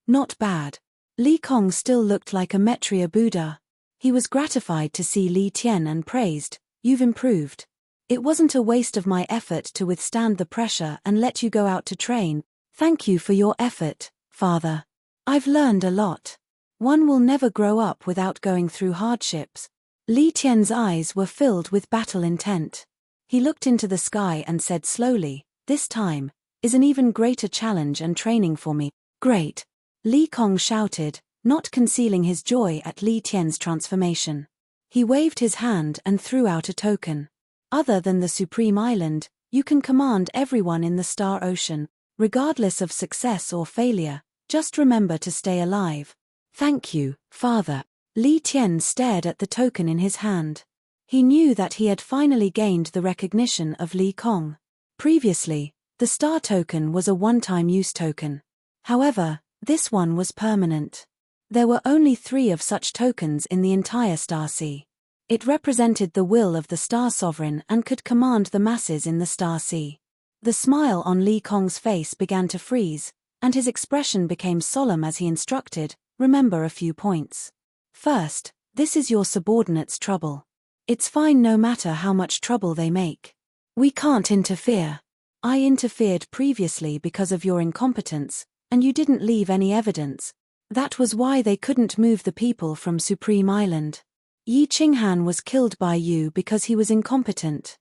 Not bad. Li Kong still looked like a Maitreya Buddha. He was gratified to see Li Tian and praised, "You've improved. It wasn't a waste of my effort to withstand the pressure and let you go out to train. Thank you for your effort, father. I've learned a lot. One will never grow up without going through hardships." Li Tian's eyes were filled with battle intent. He looked into the sky and said slowly, "This time is an even greater challenge and training for me." "Great!" Li Kong shouted, not concealing his joy at Li Tian's transformation. He waved his hand and threw out a token. "Other than the Supreme Island, you can command everyone in the Star Ocean, regardless of success or failure. Just remember to stay alive." "Thank you, father." Li Tian stared at the token in his hand. He knew that he had finally gained the recognition of Li Kong. Previously, the star token was a one-time use token. However, this one was permanent. There were only 3 of such tokens in the entire Star Sea. It represented the will of the Star Sovereign and could command the masses in the Star Sea. The smile on Li Kong's face began to freeze, and his expression became solemn as he instructed, "Remember a few points. First, this is your subordinates' trouble. It's fine no matter how much trouble they make. We can't interfere. I interfered previously because of your incompetence, and you didn't leave any evidence. That was why they couldn't move the people from Supreme Island. Yi Qinghan was killed by you because he was incompetent.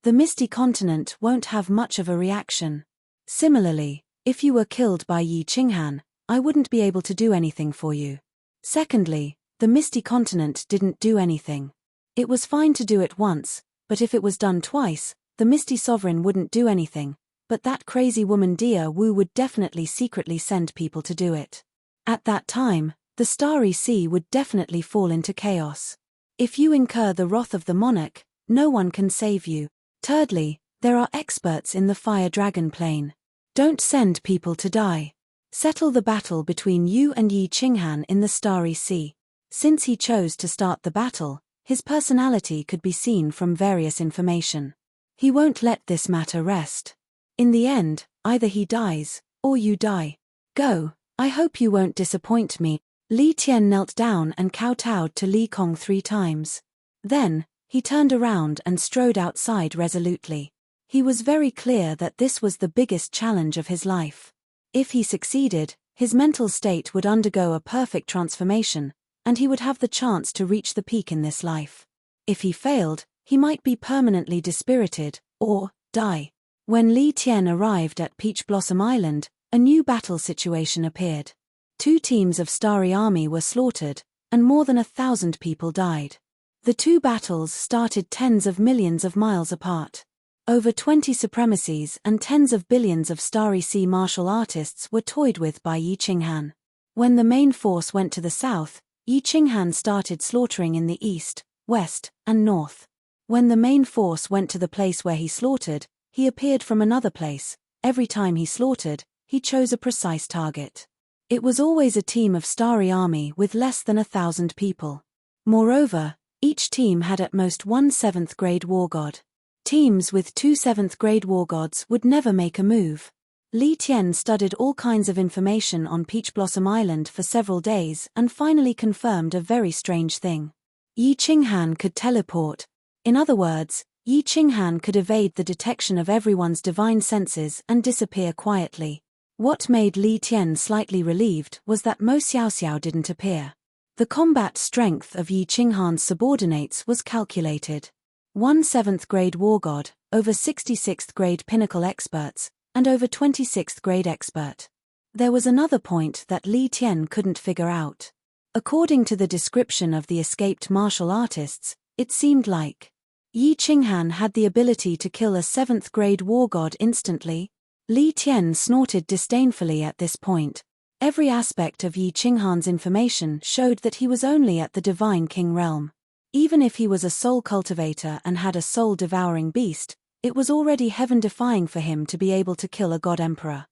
The Misty Continent won't have much of a reaction. Similarly, if you were killed by Yi Qinghan, I wouldn't be able to do anything for you. Secondly, the Misty Continent didn't do anything. It was fine to do it once, but if it was done twice, the Misty Sovereign wouldn't do anything, but that crazy woman Dia Wu would definitely secretly send people to do it. At that time, the Starry Sea would definitely fall into chaos. If you incur the wrath of the monarch, no one can save you. Thirdly, there are experts in the Fire Dragon plane. Don't send people to die. Settle the battle between you and Yi Qinghan in the Starry Sea. Since he chose to start the battle, his personality could be seen from various information. He won't let this matter rest. In the end, either he dies, or you die. Go, I hope you won't disappoint me." Li Tian knelt down and kowtowed to Li Kong 3 times. Then, he turned around and strode outside resolutely. He was very clear that this was the biggest challenge of his life. If he succeeded, his mental state would undergo a perfect transformation, and he would have the chance to reach the peak in this life. If he failed, he might be permanently dispirited, or die. When Li Tian arrived at Peach Blossom Island, a new battle situation appeared. 2 teams of Starry Army were slaughtered, and more than 1,000 people died. The 2 battles started tens of millions of miles apart. Over 20 supremacies and tens of billions of Starry Sea martial artists were toyed with by Yi Qinghan. When the main force went to the south, Yi Qinghan started slaughtering in the east, west, and north. When the main force went to the place where he slaughtered, he appeared from another place. Every time he slaughtered, he chose a precise target. It was always a team of Starry Army with less than 1,000 people. Moreover, each team had at most 1 7th grade war god. Teams with 2 7th grade war gods would never make a move. Li Tian studied all kinds of information on Peach Blossom Island for several days and finally confirmed a very strange thing. Yi Qinghan could teleport. In other words, Yi Qinghan could evade the detection of everyone's divine senses and disappear quietly. What made Li Tian slightly relieved was that Mo Xiaoxiao didn't appear. The combat strength of Yi Qinghan's subordinates was calculated. 1 7th grade war god, over 66th grade pinnacle experts, and over 26th grade expert. There was another point that Li Tian couldn't figure out. According to the description of the escaped martial artists, it seemed like Yi Qinghan had the ability to kill a 7th grade war god instantly. Li Tian snorted disdainfully at this point. Every aspect of Yi Qinghan's information showed that he was only at the Divine King realm. Even if he was a soul cultivator and had a soul-devouring beast, It was already heaven-defying for him to be able to kill a god-emperor.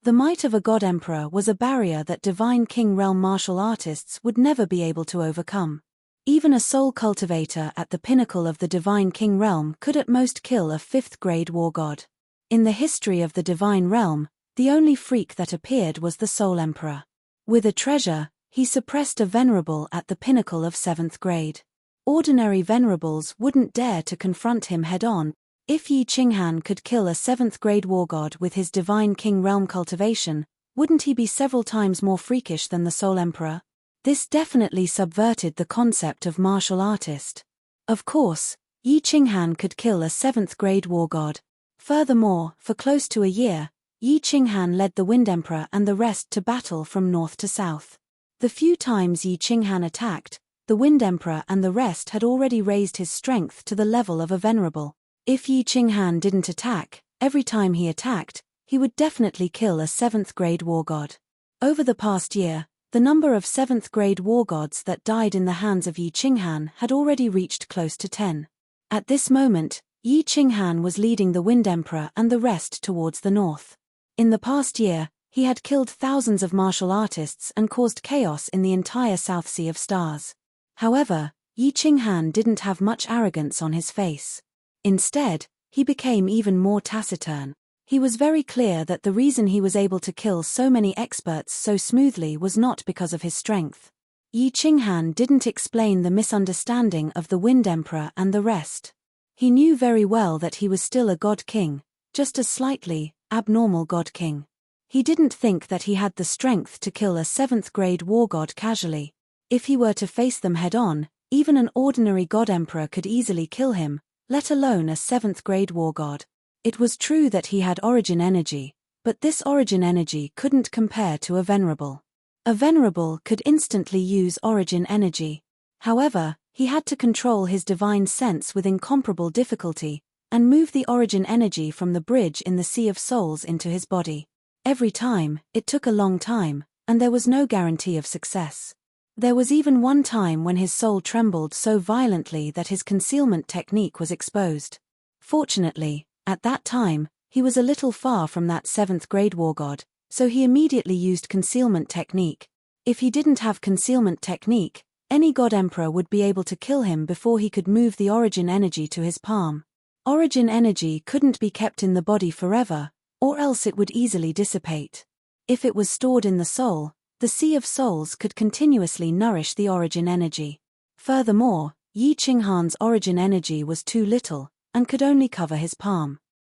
The might of a god-emperor was a barrier that divine king realm martial artists would never be able to overcome. Even a soul cultivator at the pinnacle of the divine king realm could at most kill a 5th-grade war god. In the history of the divine realm, the only freak that appeared was the soul emperor. With a treasure, he suppressed a venerable at the pinnacle of 7th grade. Ordinary venerables wouldn't dare to confront him head-on. If Yi Qinghan could kill a 7th-grade war god with his divine king realm cultivation, wouldn't he be several times more freakish than the soul emperor? This definitely subverted the concept of martial artist. Of course, Yi Qinghan could kill a 7th-grade war god. Furthermore, for close to a year, Yi Qinghan led the Wind Emperor and the rest to battle from north to south. The few times Yi Qinghan attacked, the Wind Emperor and the rest had already raised his strength to the level of a venerable. If Yi Qinghan didn't attack, every time he attacked, he would definitely kill a 7th-grade war god. Over the past year, the number of 7th-grade war gods that died in the hands of Yi Qinghan had already reached close to 10. At this moment, Yi Qinghan was leading the Wind Emperor and the rest towards the north. In the past year, he had killed thousands of martial artists and caused chaos in the entire South Sea of Stars. However, Yi Qinghan didn't have much arrogance on his face. Instead, he became even more taciturn. He was very clear that the reason he was able to kill so many experts so smoothly was not because of his strength. Yi Qinghan didn't explain the misunderstanding of the Wind Emperor and the rest. He knew very well that he was still a god king, just a slightly abnormal god king. He didn't think that he had the strength to kill a 7th-grade war god casually. If he were to face them head-on, even an ordinary god emperor could easily kill him, let alone a 7th-grade war god. It was true that he had origin energy, but this origin energy couldn't compare to a venerable. A venerable could instantly use origin energy. However, he had to control his divine sense with incomparable difficulty, and move the origin energy from the bridge in the Sea of Souls into his body. Every time, it took a long time, and there was no guarantee of success. There was even one time when his soul trembled so violently that his concealment technique was exposed. Fortunately, at that time, he was a little far from that 7th-grade war god, so he immediately used concealment technique. If he didn't have concealment technique, any god emperor would be able to kill him before he could move the origin energy to his palm. Origin energy couldn't be kept in the body forever, or else it would easily dissipate. If it was stored in the soul, the Sea of Souls could continuously nourish the origin energy. Furthermore, Yi Qinghan's origin energy was too little, and could only cover his palm.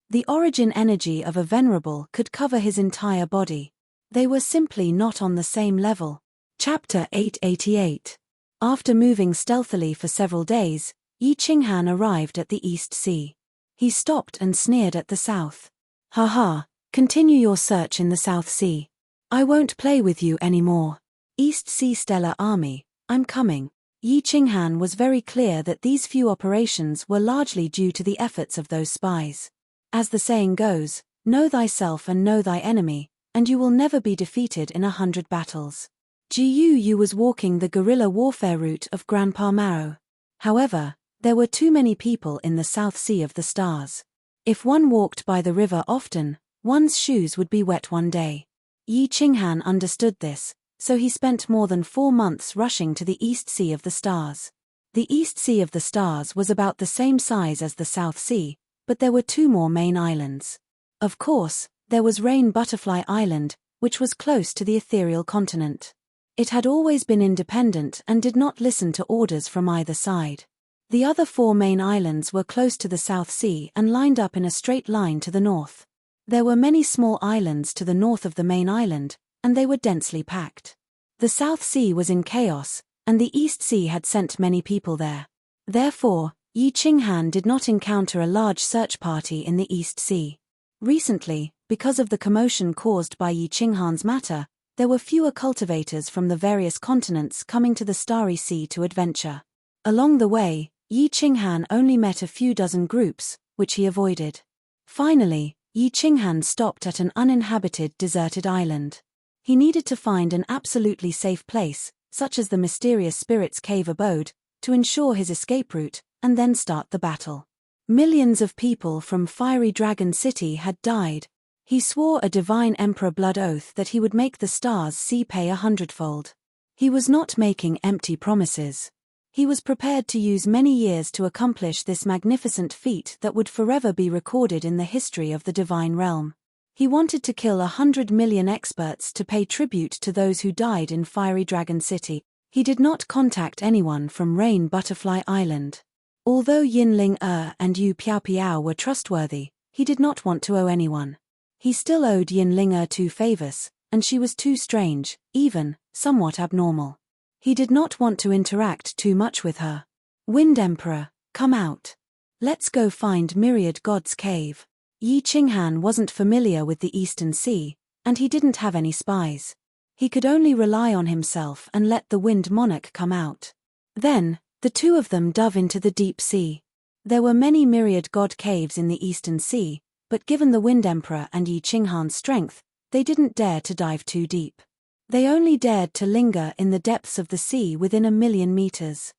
The origin energy of a venerable could cover his entire body. They were simply not on the same level. Chapter 888. After moving stealthily for several days, Yi Qinghan arrived at the East Sea. He stopped and sneered at the south. "Ha ha, continue your search in the South Sea. I won't play with you anymore. East Sea Stellar Army, I'm coming." Yi Qinghan was very clear that these few operations were largely due to the efforts of those spies. As the saying goes, know thyself and know thy enemy, and you will never be defeated in 100 battles. Yu was walking the guerrilla warfare route of Grandpa Mao. However, there were too many people in the South Sea of the Stars. If one walked by the river often, one's shoes would be wet one day. Yi Qinghan understood this, so he spent more than 4 months rushing to the East Sea of the Stars. The East Sea of the Stars was about the same size as the South Sea, but there were 2 more main islands. Of course, there was Rain Butterfly Island, which was close to the ethereal continent. It had always been independent and did not listen to orders from either side. The other 4 main islands were close to the South Sea and lined up in a straight line to the north. There were many small islands to the north of the main island, and they were densely packed. The South Sea was in chaos, and the East Sea had sent many people there. Therefore, Yi Qinghan did not encounter a large search party in the East Sea. Recently, because of the commotion caused by Yi Qinghan's matter, there were fewer cultivators from the various continents coming to the Starry Sea to adventure. Along the way, Yi Qinghan only met a few dozen groups, which he avoided. Finally, Yi Qinghan stopped at an uninhabited deserted island. He needed to find an absolutely safe place, such as the mysterious spirit's cave abode, to ensure his escape route, and then start the battle. Millions of people from Fiery Dragon City had died. He swore a divine emperor blood oath that he would make the stars see pay 100-fold. He was not making empty promises. He was prepared to use many years to accomplish this magnificent feat that would forever be recorded in the history of the divine realm. He wanted to kill 100 million experts to pay tribute to those who died in Fiery Dragon City. He did not contact anyone from Rain Butterfly Island. Although Yin Ling and Yu Piao Piao were trustworthy, he did not want to owe anyone. He still owed Yin Ling 2 favors, and she was too strange, even somewhat abnormal. He did not want to interact too much with her. Wind Emperor, come out. Let's go find Myriad God's cave. Yi Qinghan wasn't familiar with the Eastern Sea, and he didn't have any spies. He could only rely on himself and let the Wind Monarch come out. Then, the two of them dove into the deep sea. There were many Myriad God caves in the Eastern Sea, but given the Wind Emperor and Yi Qinghan's strength, they didn't dare to dive too deep. They only dared to linger in the depths of the sea within 1,000,000 meters.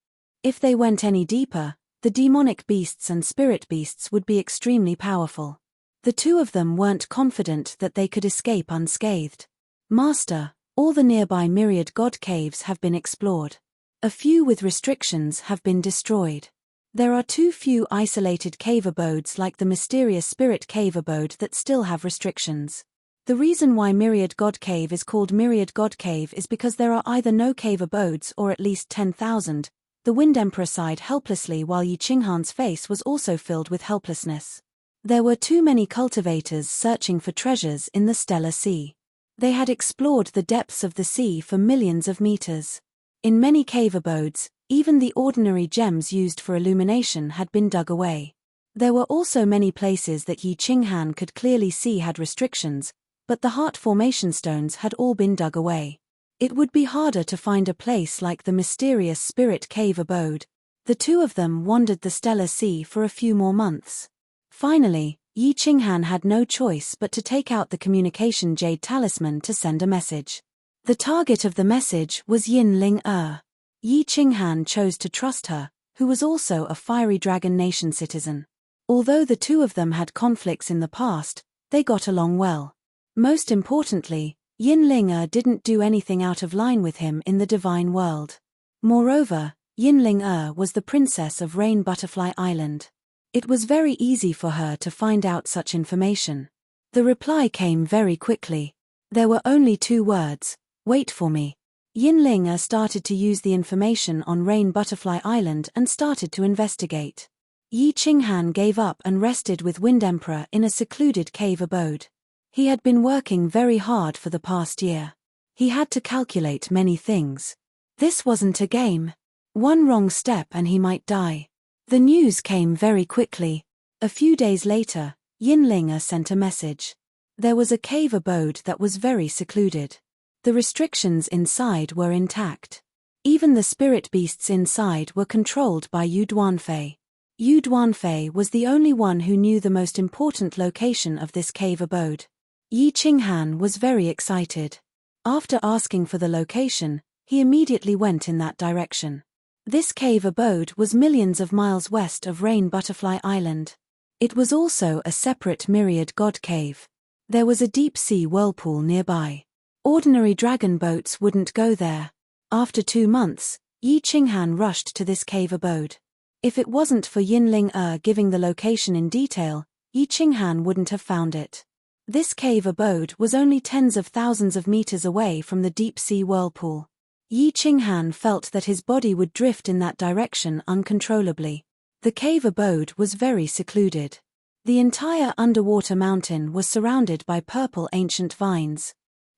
If they went any deeper, the demonic beasts and spirit beasts would be extremely powerful. The two of them weren't confident that they could escape unscathed. Master, all the nearby Myriad God caves have been explored. A few with restrictions have been destroyed. There are too few isolated cave abodes like the mysterious Spirit Cave abode that still have restrictions. The reason why Myriad God Cave is called Myriad God Cave is because there are either no cave abodes or at least 10,000. The Wind Emperor sighed helplessly while Yi Qinghan's face was also filled with helplessness. There were too many cultivators searching for treasures in the stellar sea. They had explored the depths of the sea for millions of meters. In many cave abodes, even the ordinary gems used for illumination had been dug away. There were also many places that Yi Qinghan could clearly see had restrictions, but the heart formation stones had all been dug away. It would be harder to find a place like the mysterious Spirit Cave abode. The two of them wandered the stellar sea for a few more months. Finally, Yi Qinghan had no choice but to take out the communication jade talisman to send a message. The target of the message was Yin Ling. Yi Qinghan chose to trust her, who was also a Fiery Dragon Nation citizen. Although the two of them had conflicts in the past, they got along well. Most importantly, Yin Ling didn't do anything out of line with him in the divine world. Moreover, Yin Ling was the princess of Rain Butterfly Island. It was very easy for her to find out such information. The reply came very quickly. There were only 2 words, wait for me. Yin Ling started to use the information on Rain Butterfly Island and started to investigate. Yi Qinghan gave up and rested with Wind Emperor in a secluded cave abode. He had been working very hard for the past year. He had to calculate many things. This wasn't a game. One wrong step and he might die. The news came very quickly. A few days later, Yin Ling sent a message. There was a cave abode that was very secluded. The restrictions inside were intact. Even the spirit beasts inside were controlled by Yu Duanfei. Yu Duanfei was the only one who knew the most important location of this cave abode. Yi Qinghan was very excited. After asking for the location, he immediately went in that direction. This cave abode was millions of miles west of Rain Butterfly Island. It was also a separate Myriad God cave. There was a deep-sea whirlpool nearby. Ordinary dragon boats wouldn't go there. After 2 months, Yi Qinghan rushed to this cave abode. If it wasn't for Yin Ling giving the location in detail, Yi Qinghan wouldn't have found it. This cave abode was only tens of thousands of meters away from the deep-sea whirlpool. Yi Qinghan felt that his body would drift in that direction uncontrollably. The cave abode was very secluded. The entire underwater mountain was surrounded by purple ancient vines.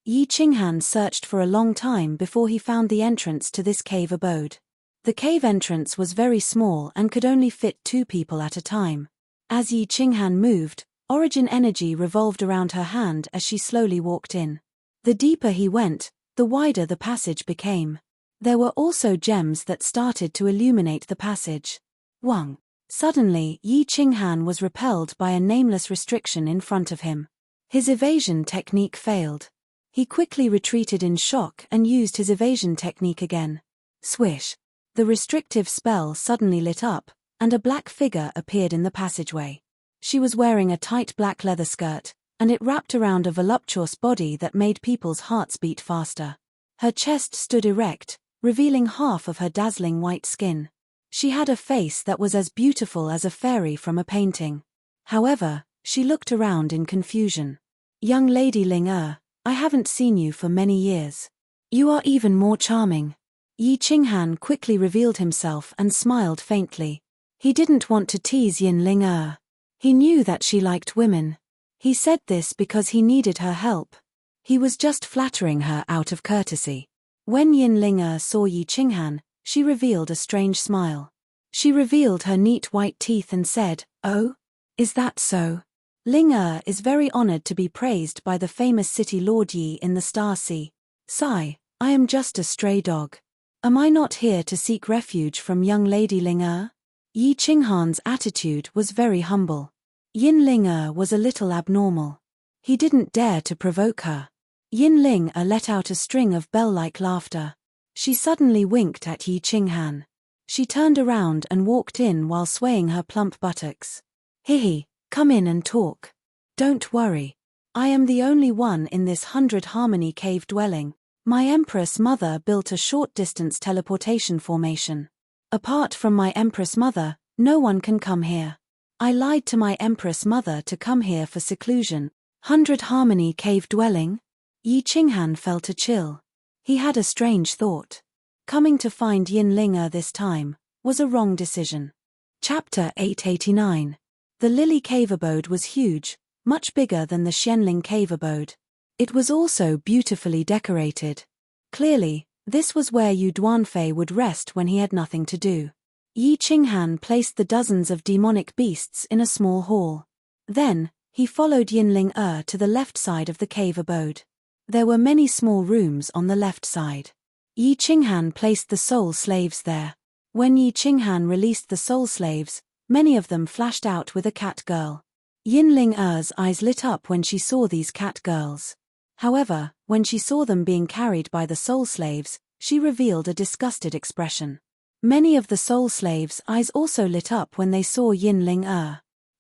Yi Qinghan searched for a long time before he found the entrance to this cave abode. The cave entrance was very small and could only fit 2 people at a time. As Yi Qinghan moved, origin energy revolved around her hand as she slowly walked in. The deeper he went, the wider the passage became. There were also gems that started to illuminate the passage. Wang. Suddenly, Yi Qinghan was repelled by a nameless restriction in front of him. His evasion technique failed. He quickly retreated in shock and used his evasion technique again. Swish. The restrictive spell suddenly lit up, and a black figure appeared in the passageway. She was wearing a tight black leather skirt, and it wrapped around a voluptuous body that made people's hearts beat faster. Her chest stood erect, revealing half of her dazzling white skin. She had a face that was as beautiful as a fairy from a painting. However, she looked around in confusion. "Young Lady Ling I haven't seen you for many years. You are even more charming." Yi Qinghan quickly revealed himself and smiled faintly. He didn't want to tease Yin Ling He knew that she liked women. He said this because he needed her help. He was just flattering her out of courtesy. When Yin Ling saw Yi Qinghan, she revealed a strange smile. She revealed her neat white teeth and said, "Oh? Is that so? Ling is very honored to be praised by the famous city Lord Yi in the Star Sea. Sigh, I am just a stray dog. Am I not here to seek refuge from young Lady Ling Yi Qinghan's attitude was very humble. Yin Ling was a little abnormal. He didn't dare to provoke her. Yin Ling let out a string of bell-like laughter. She suddenly winked at Yi Qinghan. She turned around and walked in while swaying her plump buttocks. "Hihi, come in and talk. Don't worry. I am the only one in this 100 Harmony cave dwelling. My Empress Mother built a short-distance teleportation formation. Apart from my Empress Mother, no one can come here. I lied to my Empress Mother to come here for seclusion." 100 Harmony cave dwelling? Yi Qinghan felt a chill. He had a strange thought. Coming to find Yin Ling this time was a wrong decision. Chapter 889. The Lily Cave abode was huge, much bigger than the Xianling Cave abode. It was also beautifully decorated. Clearly, this was where Yu Duanfei would rest when he had nothing to do. Yi Qinghan placed the dozens of demonic beasts in a small hall. Then, he followed Yin Ling to the left side of the cave abode. There were many small rooms on the left side. Yi Qinghan placed the soul slaves there. When Yi Qinghan released the soul slaves, many of them flashed out with a cat girl. Yin Ling eyes lit up when she saw these cat girls. However, when she saw them being carried by the soul slaves, she revealed a disgusted expression. Many of the soul slaves' eyes also lit up when they saw Yin Ling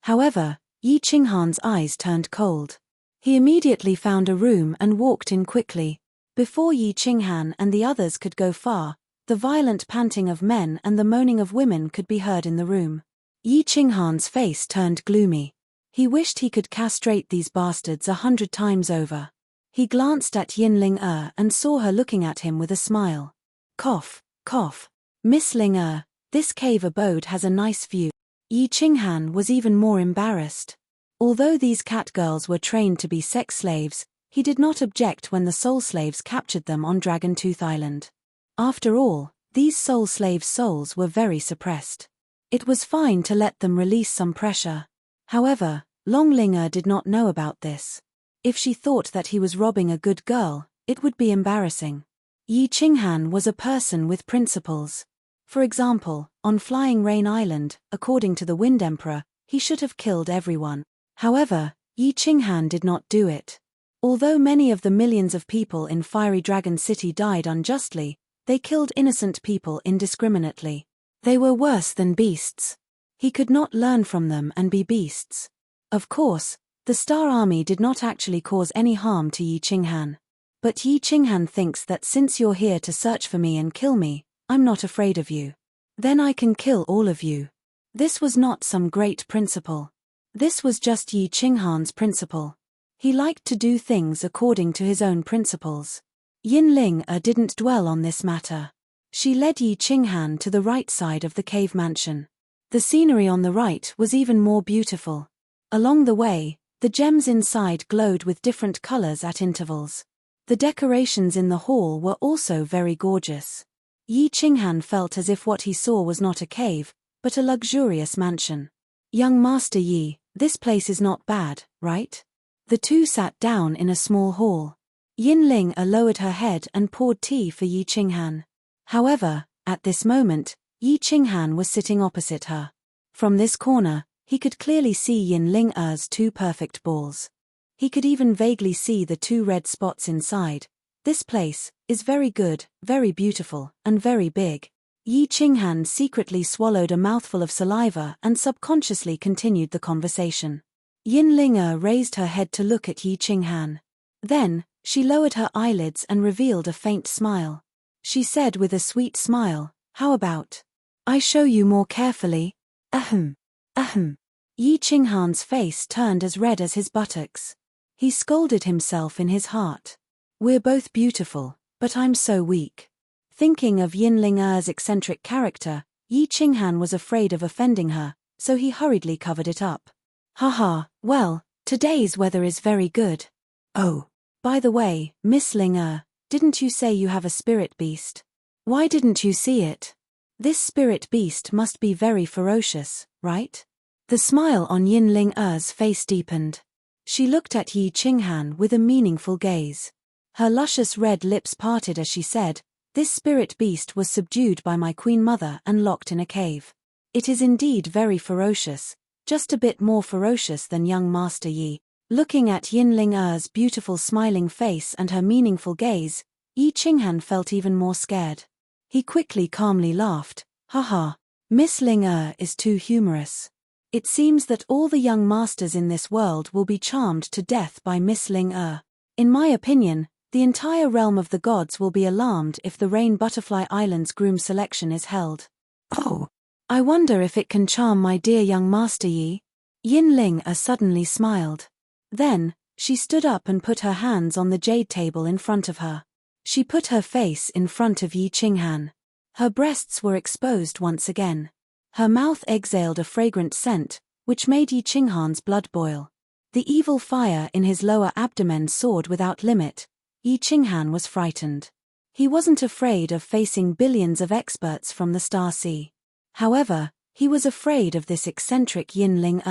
However, Yi Qinghan's eyes turned cold. He immediately found a room and walked in quickly. Before Yi Qinghan and the others could go far, the violent panting of men and the moaning of women could be heard in the room. Yi Qinghan's face turned gloomy. He wished he could castrate these bastards 100 times over. He glanced at Yin Ling and saw her looking at him with a smile. Cough, cough. "Miss Ling this cave abode has a nice view." Yi Qinghan was even more embarrassed. Although these cat girls were trained to be sex slaves, he did not object when the soul slaves captured them on Dragon Tooth Island. After all, these soul slaves' souls were very suppressed. It was fine to let them release some pressure. However, Long Ling did not know about this. If she thought that he was robbing a good girl, it would be embarrassing. Yi Qinghan was a person with principles. For example, on Flying Rain Island, according to the Wind Emperor, he should have killed everyone. However, Yi Qinghan did not do it. Although many of the millions of people in Fiery Dragon City died unjustly, they killed innocent people indiscriminately. They were worse than beasts. He could not learn from them and be beasts. Of course, the Star Army did not actually cause any harm to Yi Qinghan. But Yi Qinghan thinks that since you're here to search for me and kill me, I'm not afraid of you. Then I can kill all of you. This was not some great principle. This was just Yi Qinghan's principle. He liked to do things according to his own principles. Yin Ling didn't dwell on this matter. She led Yi Qinghan to the right side of the cave mansion. The scenery on the right was even more beautiful. Along the way, the gems inside glowed with different colors at intervals. The decorations in the hall were also very gorgeous. Yi Qinghan felt as if what he saw was not a cave, but a luxurious mansion. "Young Master Yi, this place is not bad, right?" The two sat down in a small hall. Yin Ling lowered her head and poured tea for Yi Qinghan. However, at this moment, Yi Qinghan was sitting opposite her. From this corner, he could clearly see Yin Ling's two perfect balls. He could even vaguely see the two red spots inside. "This place is very good, very beautiful, and very big." Yi Qinghan secretly swallowed a mouthful of saliva and subconsciously continued the conversation. Yin Ling raised her head to look at Yi Qinghan. Then, she lowered her eyelids and revealed a faint smile. She said with a sweet smile, "How about I show you more carefully?" Ahem. Ahem. Yi Qinghan's face turned as red as his buttocks. He scolded himself in his heart. "We're both beautiful, but I'm so weak." Thinking of Yin Ling's eccentric character, Yi Qinghan was afraid of offending her, so he hurriedly covered it up. "Haha, well, today's weather is very good. Oh, by the way, Miss Ling, didn't you say you have a spirit beast? Why didn't you see it? This spirit beast must be very ferocious, right?" The smile on Yin Ling's face deepened. She looked at Yi Qinghan with a meaningful gaze. Her luscious red lips parted as she said, "This spirit beast was subdued by my queen mother and locked in a cave. It is indeed very ferocious, just a bit more ferocious than young Master Yi." Looking at Yin Ling's beautiful smiling face and her meaningful gaze, Yi Qinghan felt even more scared. He quickly calmly laughed, "Haha, Miss Ling is too humorous. It seems that all the young masters in this world will be charmed to death by Miss Ling. In my opinion, the entire realm of the gods will be alarmed if the Rain Butterfly Island's groom selection is held. Oh, I wonder if it can charm my dear young Master Yi." Yin Ling suddenly smiled. Then, she stood up and put her hands on the jade table in front of her. She put her face in front of Yi Qinghan. Her breasts were exposed once again. Her mouth exhaled a fragrant scent, which made Yi Qinghan's blood boil. The evil fire in his lower abdomen soared without limit. Yi Qinghan was frightened. He wasn't afraid of facing billions of experts from the Star Sea. However, he was afraid of this eccentric Yin Ling.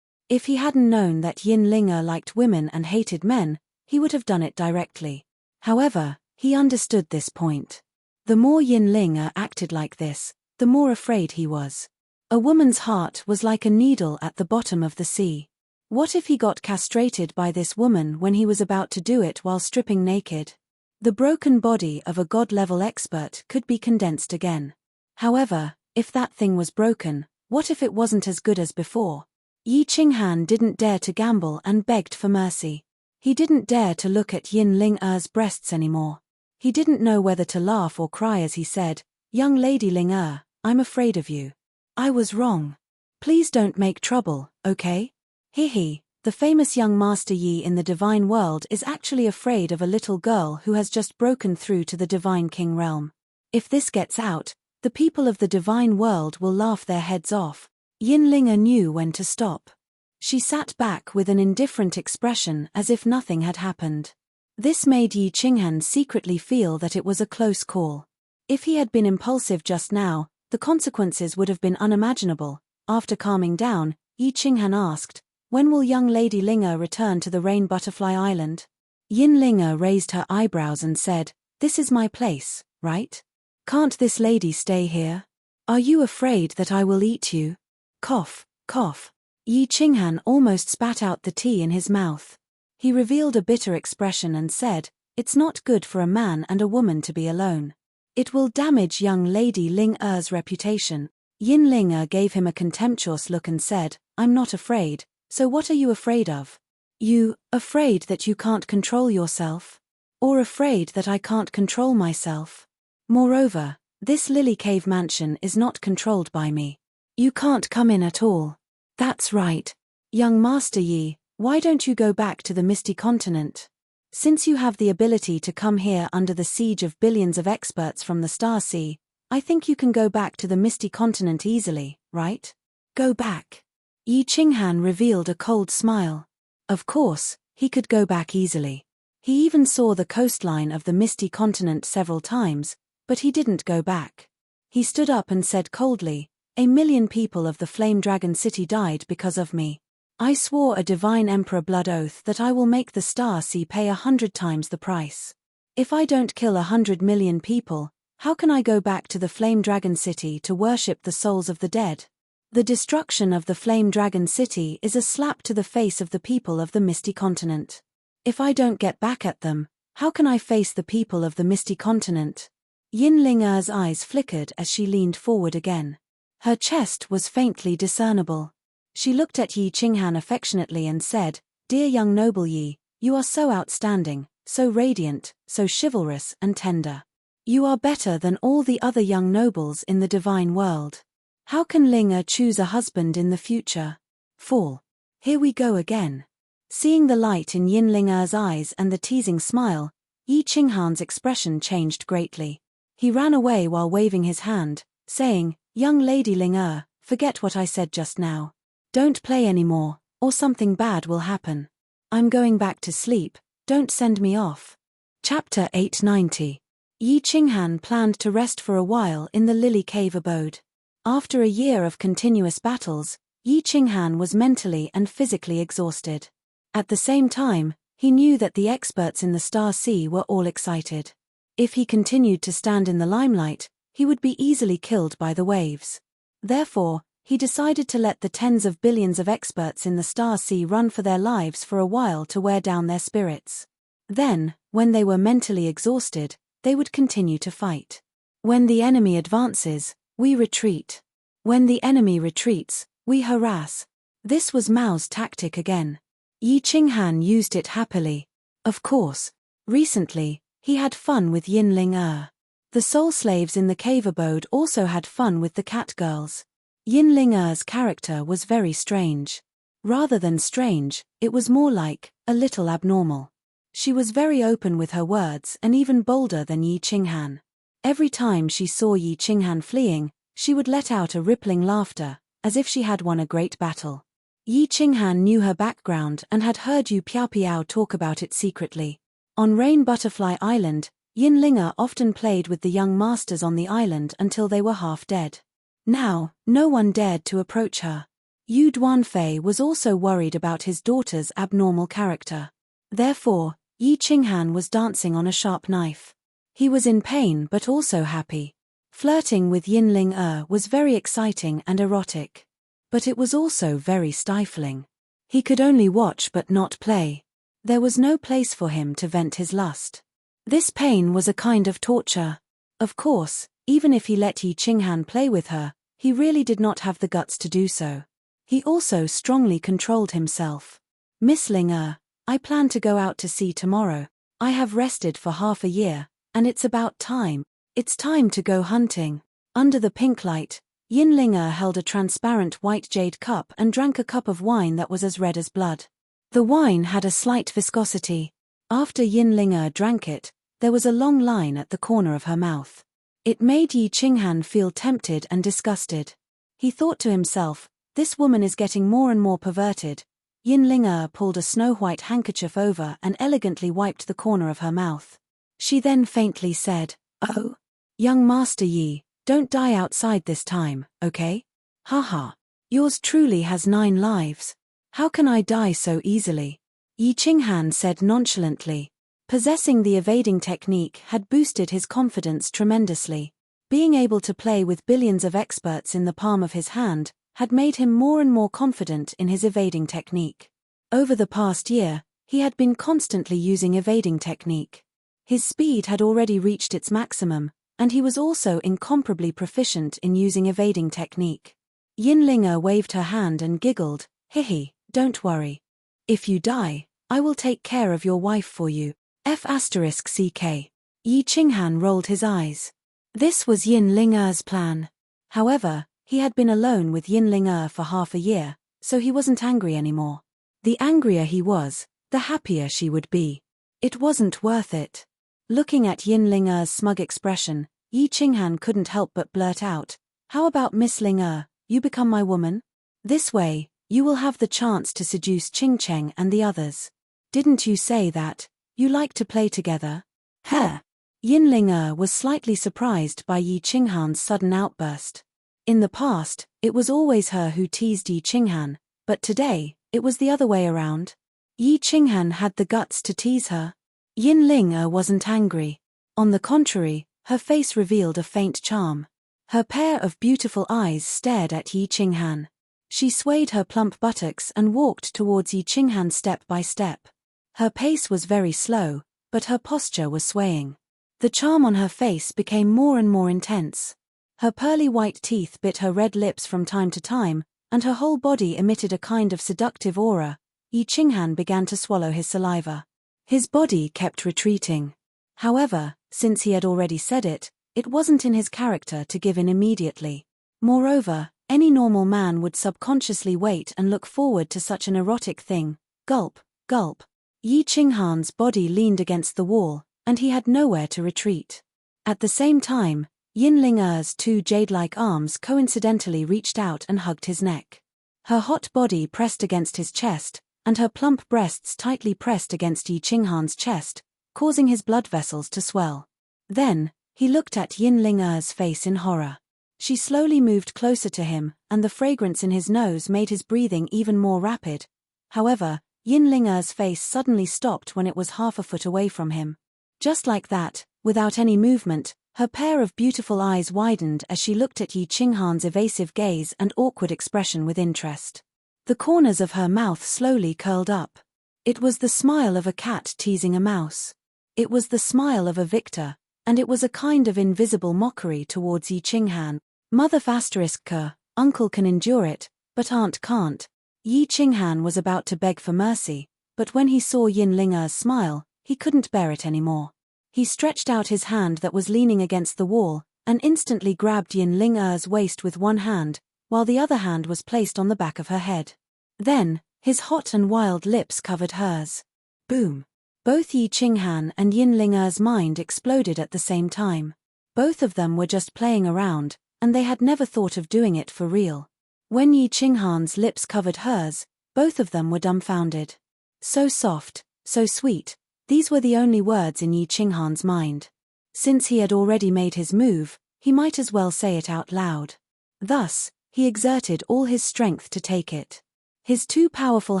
If he hadn't known that Yin Ling liked women and hated men, he would have done it directly. However, he understood this point. The more Yin Ling acted like this, the more afraid he was. A woman's heart was like a needle at the bottom of the sea. What if he got castrated by this woman when he was about to do it while stripping naked? The broken body of a god-level expert could be condensed again. However, if that thing was broken, what if it wasn't as good as before? Yi Qinghan didn't dare to gamble and begged for mercy. He didn't dare to look at Yin Ling's breasts anymore. He didn't know whether to laugh or cry as he said, "Young Lady Ling, I'm afraid of you. I was wrong. Please don't make trouble, okay?" He, the famous young Master Yi in the divine world, is actually afraid of a little girl who has just broken through to the divine king realm. If this gets out, the people of the divine world will laugh their heads off. Yin Ling knew when to stop. She sat back with an indifferent expression as if nothing had happened. This made Yi Qinghan secretly feel that it was a close call. If he had been impulsive just now, the consequences would have been unimaginable. After calming down, Yi Qinghan asked, "When will young Lady Ling return to the Rain Butterfly Island?" Yin Ling raised her eyebrows and said, "This is my place, right? Can't this lady stay here? Are you afraid that I will eat you?" Cough, cough. Yi Qinghan almost spat out the tea in his mouth. He revealed a bitter expression and said, "It's not good for a man and a woman to be alone. It will damage young Lady Ling's reputation." Yin Ling gave him a contemptuous look and said, "I'm not afraid, so what are you afraid of? You, afraid that you can't control yourself? Or afraid that I can't control myself? Moreover, this Lily Cave mansion is not controlled by me. You can't come in at all." "That's right. Young Master Yi, why don't you go back to the Misty Continent? Since you have the ability to come here under the siege of billions of experts from the Star Sea, I think you can go back to the Misty Continent easily, right?" "Go back?" Yi Qinghan revealed a cold smile. Of course, he could go back easily. He even saw the coastline of the Misty Continent several times, but he didn't go back. He stood up and said coldly, "A million people of the Flame Dragon City died because of me. I swore a divine emperor blood oath that I will make the Star Sea pay 100 times the price. If I don't kill 100 million people, how can I go back to the Flame Dragon City to worship the souls of the dead? The destruction of the Flame Dragon City is a slap to the face of the people of the Misty Continent. If I don't get back at them, how can I face the people of the Misty Continent?" Yin Ling-er's eyes flickered as she leaned forward again. Her chest was faintly discernible. She looked at Yi Qinghan affectionately and said, "Dear young noble Yi, you are so outstanding, so radiant, so chivalrous and tender. You are better than all the other young nobles in the divine world. How can Ling-er choose a husband in the future? Fall. Here we go again." Seeing the light in Yin Ling-er's eyes and the teasing smile, Yi Qinghan's expression changed greatly. He ran away while waving his hand, saying, "Young lady Ling-er, forget what I said just now. Don't play anymore, or something bad will happen. I'm going back to sleep, don't send me off." Chapter 890. Yi Qinghan planned to rest for a while in the Lily Cave abode. After a year of continuous battles, Yi Qinghan was mentally and physically exhausted. At the same time, he knew that the experts in the Star Sea were all excited. If he continued to stand in the limelight, he would be easily killed by the waves. Therefore, he decided to let the tens of billions of experts in the Star Sea run for their lives for a while to wear down their spirits. Then, when they were mentally exhausted, they would continue to fight. When the enemy advances, we retreat. When the enemy retreats, we harass. This was Mao's tactic again. Yi Qinghan used it happily. Of course, recently, he had fun with Yin Ling-er. The soul slaves in the cave abode also had fun with the cat girls. Yin Ling-er's character was very strange. Rather than strange, it was more like, a little abnormal. She was very open with her words and even bolder than Yi Qinghan. Every time she saw Yi Qinghan fleeing, she would let out a rippling laughter, as if she had won a great battle. Yi Qinghan knew her background and had heard Yu Piao talk about it secretly. On Rain Butterfly Island, Yin Ling-er often played with the young masters on the island until they were half dead. Now, no one dared to approach her. Yu Duanfei was also worried about his daughter's abnormal character. Therefore, Yi Qinghan was dancing on a sharp knife. He was in pain but also happy. Flirting with Yin Ling-er was very exciting and erotic. But it was also very stifling. He could only watch but not play. There was no place for him to vent his lust. This pain was a kind of torture. Of course, even if he let Yi Qinghan play with her, he really did not have the guts to do so. He also strongly controlled himself. "Miss Ling-er, I plan to go out to sea tomorrow. I have rested for half a year, and it's about time. It's time to go hunting." Under the pink light, Yin Ling-er held a transparent white jade cup and drank a cup of wine that was as red as blood. The wine had a slight viscosity. After Yin Ling-er drank it, there was a long line at the corner of her mouth. It made Yi Qinghan feel tempted and disgusted. He thought to himself, "This woman is getting more and more perverted." Yin Ling-er pulled a snow-white handkerchief over and elegantly wiped the corner of her mouth. She then faintly said, "Oh, young Master Yi, don't die outside this time, okay? Haha. Yours truly has 9 lives. How can I die so easily?" Yi Qinghan said nonchalantly. Possessing the evading technique had boosted his confidence tremendously. Being able to play with billions of experts in the palm of his hand had made him more and more confident in his evading technique. Over the past year, he had been constantly using evading technique. His speed had already reached its maximum, and he was also incomparably proficient in using evading technique. Yin Ling-er waved her hand and giggled, "Hihi, don't worry. If you die, I will take care of your wife for you. F***ck. Yi Qinghan rolled his eyes. This was Yin Ling-er's plan. However, he had been alone with Yin Ling-er for half a year, so he wasn't angry anymore. The angrier he was, the happier she would be. It wasn't worth it. Looking at Yin Ling-er's smug expression, Yi Qinghan couldn't help but blurt out, "How about Miss Ling-er, you become my woman? This way, you will have the chance to seduce Qing Cheng and the others. Didn't you say that you like to play together?" Huh. Yin Ling-er was slightly surprised by Yi Qinghan's sudden outburst. In the past, it was always her who teased Yi Qinghan, but today, it was the other way around. Yi Qinghan had the guts to tease her. Yin Ling-er wasn't angry. On the contrary, her face revealed a faint charm. Her pair of beautiful eyes stared at Yi Qinghan. She swayed her plump buttocks and walked towards Yi Qinghan step by step. Her pace was very slow, but her posture was swaying. The charm on her face became more and more intense. Her pearly white teeth bit her red lips from time to time, and her whole body emitted a kind of seductive aura. Yi Qinghan began to swallow his saliva. His body kept retreating. However, since he had already said it, it wasn't in his character to give in immediately. Moreover, any normal man would subconsciously wait and look forward to such an erotic thing. Gulp, gulp. Yi Qinghan's body leaned against the wall, and he had nowhere to retreat. At the same time, Yin Ling'er's two jade-like arms coincidentally reached out and hugged his neck. Her hot body pressed against his chest, and her plump breasts tightly pressed against Yi Qinghan's chest, causing his blood vessels to swell. Then, he looked at Yin Ling'er's face in horror. She slowly moved closer to him, and the fragrance in his nose made his breathing even more rapid. However, Yin Ling'er's face suddenly stopped when it was half a foot away from him. Just like that, without any movement, her pair of beautiful eyes widened as she looked at Yi Qinghan's evasive gaze and awkward expression with interest. The corners of her mouth slowly curled up. It was the smile of a cat teasing a mouse. It was the smile of a victor, and it was a kind of invisible mockery towards Yi Qinghan. Mother ***, uncle can endure it, but aunt can't. Yi Qinghan was about to beg for mercy, but when he saw Yin Ling'er's smile, he couldn't bear it anymore. He stretched out his hand that was leaning against the wall, and instantly grabbed Yin Ling'er's waist with one hand, while the other hand was placed on the back of her head. Then, his hot and wild lips covered hers. Boom! Both Yi Qinghan and Yin Ling'er's mind exploded at the same time. Both of them were just playing around, and they had never thought of doing it for real. When Yi Qinghan's lips covered hers, both of them were dumbfounded. So soft, so sweet, these were the only words in Yi Qinghan's mind. Since he had already made his move, he might as well say it out loud. Thus, he exerted all his strength to take it. His two powerful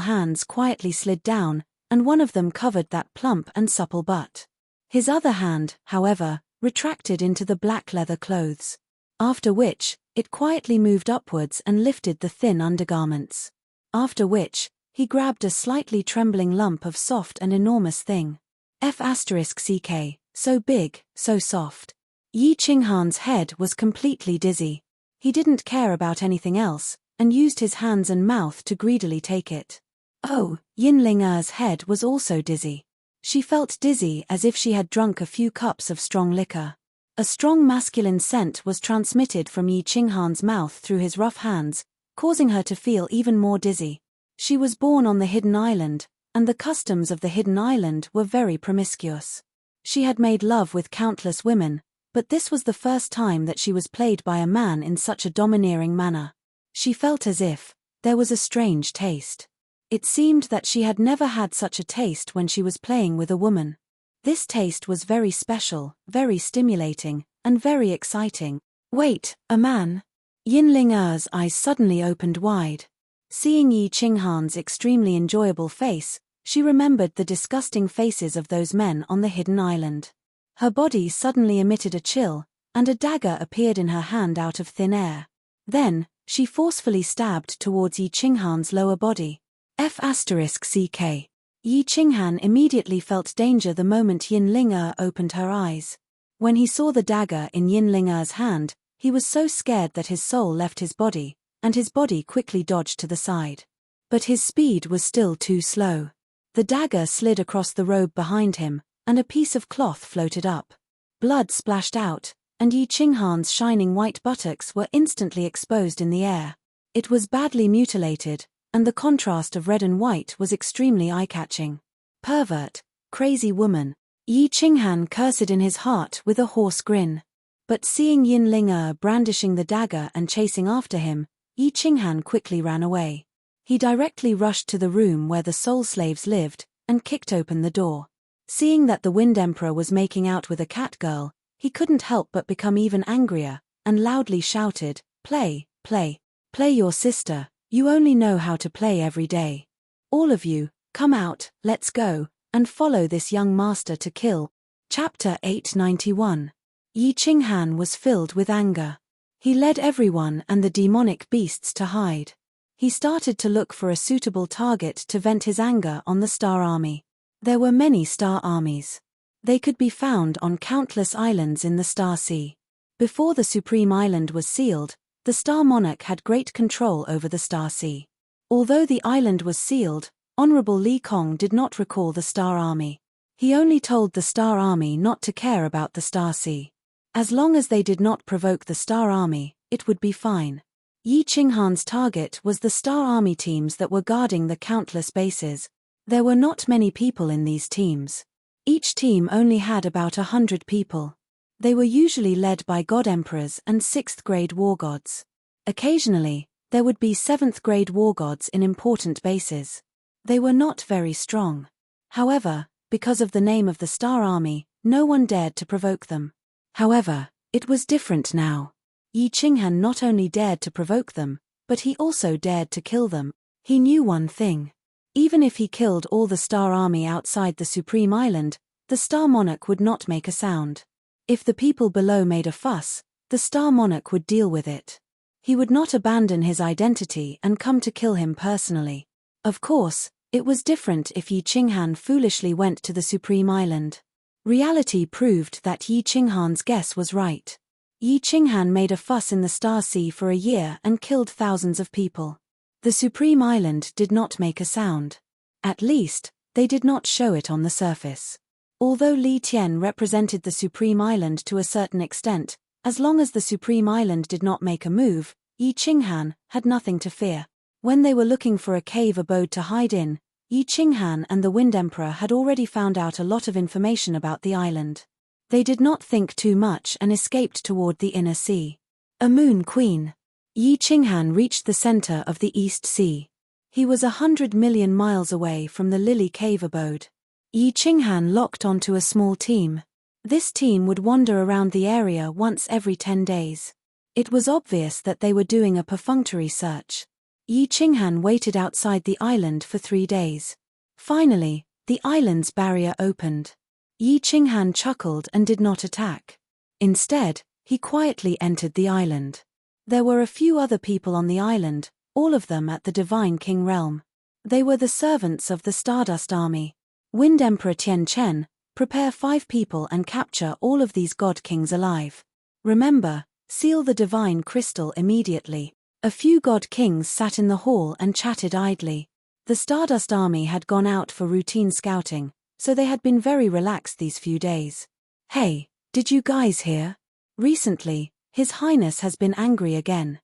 hands quietly slid down, and one of them covered that plump and supple butt. His other hand, however, retracted into the black leather clothes. After which, it quietly moved upwards and lifted the thin undergarments. After which, he grabbed a slightly trembling lump of soft and enormous thing. ***, so big, so soft. Yi Qinghan's head was completely dizzy. He didn't care about anything else, and used his hands and mouth to greedily take it. Oh, Yin Ling'er's head was also dizzy. She felt dizzy as if she had drunk a few cups of strong liquor. A strong masculine scent was transmitted from Yi Qinghan's mouth through his rough hands, causing her to feel even more dizzy. She was born on the Hidden Island, and the customs of the Hidden Island were very promiscuous. She had made love with countless women, but this was the first time that she was played by a man in such a domineering manner. She felt as if there was a strange taste. It seemed that she had never had such a taste when she was playing with a woman. This taste was very special, very stimulating, and very exciting. Wait, a man? Yin Ling'er's eyes suddenly opened wide. Seeing Yi Qinghan's extremely enjoyable face, she remembered the disgusting faces of those men on the Hidden Island. Her body suddenly emitted a chill, and a dagger appeared in her hand out of thin air. Then, she forcefully stabbed towards Yi Qinghan's lower body. ***. Yi Qinghan immediately felt danger the moment Yin Ling'er opened her eyes. When he saw the dagger in Yin Ling'er's hand, he was so scared that his soul left his body, and his body quickly dodged to the side. But his speed was still too slow. The dagger slid across the robe behind him, and a piece of cloth floated up. Blood splashed out, and Yi Qinghan's shining white buttocks were instantly exposed in the air. It was badly mutilated, and the contrast of red and white was extremely eye-catching. Pervert, crazy woman. Yi Qinghan cursed in his heart with a hoarse grin. But seeing Yin Ling'er brandishing the dagger and chasing after him, Yi Qinghan quickly ran away. He directly rushed to the room where the soul slaves lived, and kicked open the door. Seeing that the Wind Emperor was making out with a cat girl, he couldn't help but become even angrier, and loudly shouted, "Play, play, play your sister. You only know how to play every day. All of you, come out, let's go, and follow this young master to kill." Chapter 891. Yi Qinghan was filled with anger. He led everyone and the demonic beasts to hide. He started to look for a suitable target to vent his anger on the Star Army. There were many Star Armies. They could be found on countless islands in the Star Sea. Before the Supreme Island was sealed, the Star Monarch had great control over the Star Sea. Although the island was sealed, Honorable Li Kong did not recall the Star Army. He only told the Star Army not to care about the Star Sea. As long as they did not provoke the Star Army, it would be fine. Yi Qinghan's target was the Star Army teams that were guarding the countless bases. There were not many people in these teams. Each team only had about 100 people. They were usually led by God Emperors and 6th-grade war gods. Occasionally, there would be 7th-grade war gods in important bases. They were not very strong. However, because of the name of the Star Army, no one dared to provoke them. However, it was different now. Yi Qinghan not only dared to provoke them, but he also dared to kill them. He knew one thing. Even if he killed all the Star Army outside the Supreme Island, the Star Monarch would not make a sound. If the people below made a fuss, the Star Monarch would deal with it. He would not abandon his identity and come to kill him personally. Of course, it was different if Yi Qinghan foolishly went to the Supreme Island. Reality proved that Yi Qinghan's guess was right. Yi Qinghan made a fuss in the Star Sea for a year and killed thousands of people. The Supreme Island did not make a sound. At least, they did not show it on the surface. Although Li Tian represented the Supreme Island to a certain extent, as long as the Supreme Island did not make a move, Yi Qinghan had nothing to fear. When they were looking for a cave abode to hide in, Yi Qinghan and the Wind Emperor had already found out a lot of information about the island. They did not think too much and escaped toward the inner sea. A Moon Queen. Yi Qinghan reached the center of the East Sea. He was 100 million miles away from the Lily Cave abode. Yi Qinghan locked onto a small team. This team would wander around the area once every 10 days. It was obvious that they were doing a perfunctory search. Yi Qinghan waited outside the island for 3 days. Finally, the island's barrier opened. Yi Qinghan chuckled and did not attack. Instead, he quietly entered the island. There were a few other people on the island, all of them at the Divine King realm. They were the servants of the Stardust Army. Wind Emperor Tian Chen, prepare 5 people and capture all of these God Kings alive. Remember, seal the Divine Crystal immediately. A few God Kings sat in the hall and chatted idly. The Stardust Army had gone out for routine scouting, so they had been very relaxed these few days. Hey, did you guys hear? Recently, His Highness has been angry again.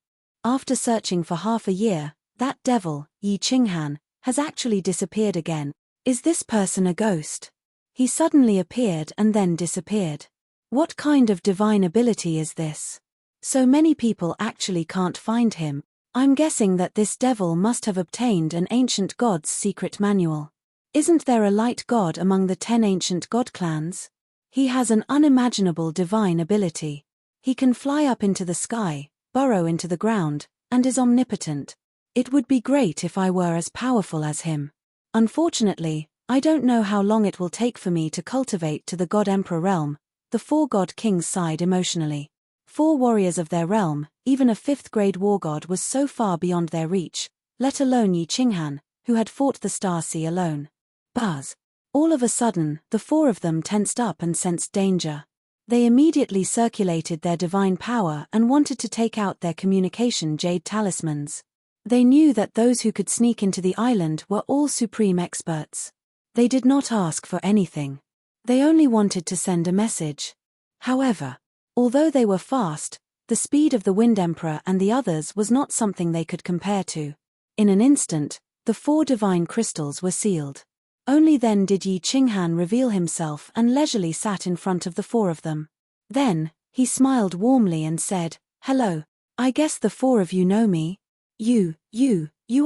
After searching for half a year, that devil, Yi Qinghan, has actually disappeared again. Is this person a ghost? He suddenly appeared and then disappeared. What kind of divine ability is this? So many people actually can't find him. I'm guessing that this devil must have obtained an ancient god's secret manual. Isn't there a light god among the 10 ancient god clans? He has an unimaginable divine ability. He can fly up into the sky, burrow into the ground, and is omnipotent. It would be great if I were as powerful as him. Unfortunately, I don't know how long it will take for me to cultivate to the God Emperor realm. The 4 God Kings sighed emotionally. 4 warriors of their realm, even a 5th-grade war god was so far beyond their reach, let alone Yi Qinghan, who had fought the Star Sea alone. Buzz. All of a sudden, the 4 of them tensed up and sensed danger. They immediately circulated their divine power and wanted to take out their communication jade talismans. They knew that those who could sneak into the island were all supreme experts. They did not ask for anything. They only wanted to send a message. However, although they were fast, the speed of the Wind Emperor and the others was not something they could compare to. In an instant, the 4 divine crystals were sealed. Only then did Yi Qinghan reveal himself and leisurely sat in front of the 4 of them. Then, he smiled warmly and said, "Hello, I guess the 4 of you know me. You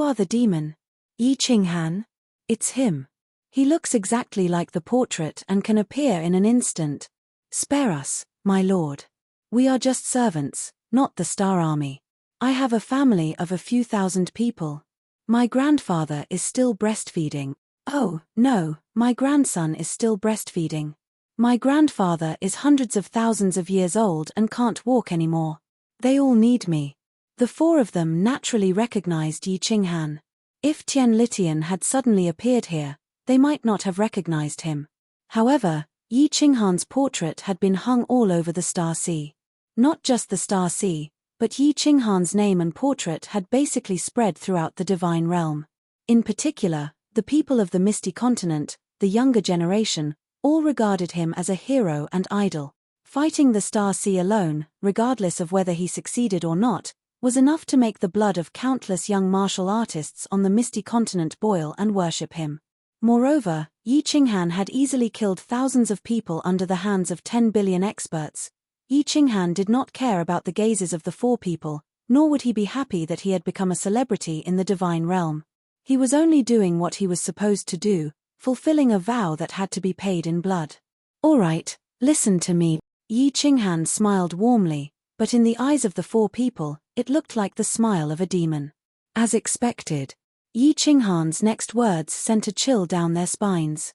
are the demon. Yi Qinghan? It's him. He looks exactly like the portrait and can appear in an instant. Spare us, my lord. We are just servants, not the Star Army. I have a family of a few thousand people. My grandfather is still breastfeeding. Oh, no, my grandson is still breastfeeding. My grandfather is hundreds of thousands of years old and can't walk anymore. They all need me." The 4 of them naturally recognized Yi Qinghan. If Tian Litian had suddenly appeared here, they might not have recognized him. However, Yi Qinghan's portrait had been hung all over the Star Sea. Not just the Star Sea, but Yi Qinghan's name and portrait had basically spread throughout the divine realm. In particular, the people of the Misty Continent, the younger generation, all regarded him as a hero and idol. Fighting the Star Sea alone, regardless of whether he succeeded or not, was enough to make the blood of countless young martial artists on the Misty Continent boil and worship him. Moreover, Yi Qinghan had easily killed thousands of people under the hands of 10 billion experts. Yi Qinghan did not care about the gazes of the four people, nor would he be happy that he had become a celebrity in the divine realm. He was only doing what he was supposed to do, fulfilling a vow that had to be paid in blood. All right, listen to me. Yi Qinghan smiled warmly, but in the eyes of the four people, it looked like the smile of a demon. As expected, Yi Qinghan's next words sent a chill down their spines.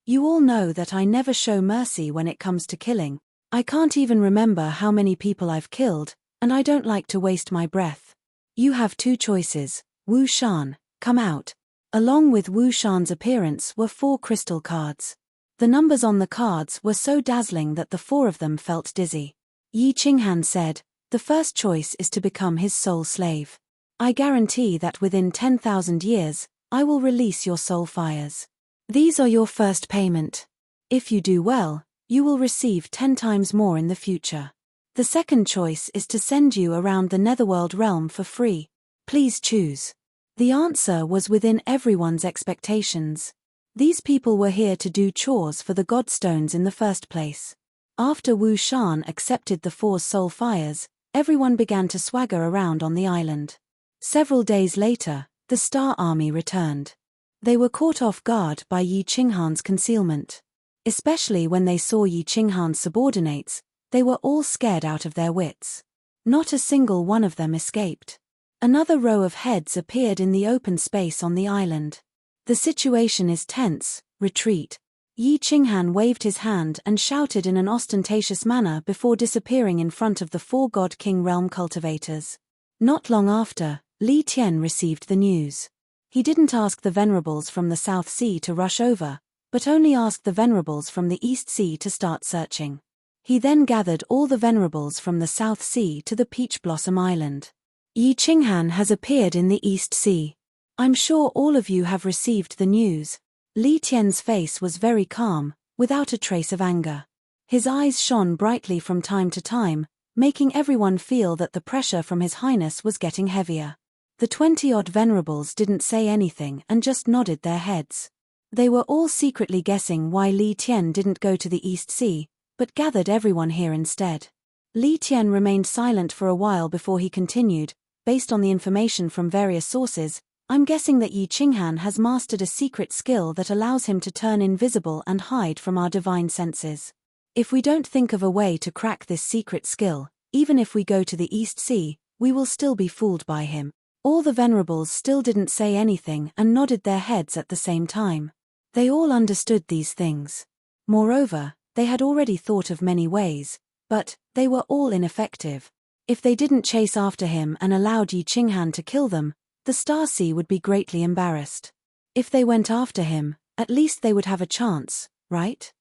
You all know that I never show mercy when it comes to killing. I can't even remember how many people I've killed, and I don't like to waste my breath. You have two choices. Wu Shan, come out. Along with Wu Shan's appearance were 4 crystal cards. The numbers on the cards were so dazzling that the 4 of them felt dizzy. Yi Qinghan said, the first choice is to become his soul slave. I guarantee that within 10,000 years, I will release your soul fires. These are your first payment. If you do well, you will receive 10 times more in the future. The second choice is to send you around the Netherworld realm for free. Please choose. The answer was within everyone's expectations. These people were here to do chores for the Godstones in the first place. After Wu Shan accepted the 4 soul fires, everyone began to swagger around on the island. Several days later, the Star Army returned. They were caught off guard by Yi Qinghan's concealment. Especially when they saw Yi Qinghan's subordinates, they were all scared out of their wits. Not a single one of them escaped. Another row of heads appeared in the open space on the island. The situation is tense, retreat. Yi Qinghan waved his hand and shouted in an ostentatious manner before disappearing in front of the 4 God King realm cultivators. Not long after, Li Tian received the news. He didn't ask the venerables from the South Sea to rush over, but only asked the venerables from the East Sea to start searching. He then gathered all the venerables from the South Sea to the Peach Blossom Island. Yi Qinghan has appeared in the East Sea. I'm sure all of you have received the news. Li Tian's face was very calm, without a trace of anger. His eyes shone brightly from time to time, making everyone feel that the pressure from His Highness was getting heavier. The 20-odd venerables didn't say anything and just nodded their heads. They were all secretly guessing why Li Tian didn't go to the East Sea, but gathered everyone here instead. Li Tian remained silent for a while before he continued, based on the information from various sources, I'm guessing that Yi Qinghan has mastered a secret skill that allows him to turn invisible and hide from our divine senses. If we don't think of a way to crack this secret skill, even if we go to the East Sea, we will still be fooled by him. All the venerables still didn't say anything and nodded their heads at the same time. They all understood these things. Moreover, they had already thought of many ways, but they were all ineffective. If they didn't chase after him and allowed Yi Qinghan to kill them, the Star Sea would be greatly embarrassed. If they went after him, at least they would have a chance, right?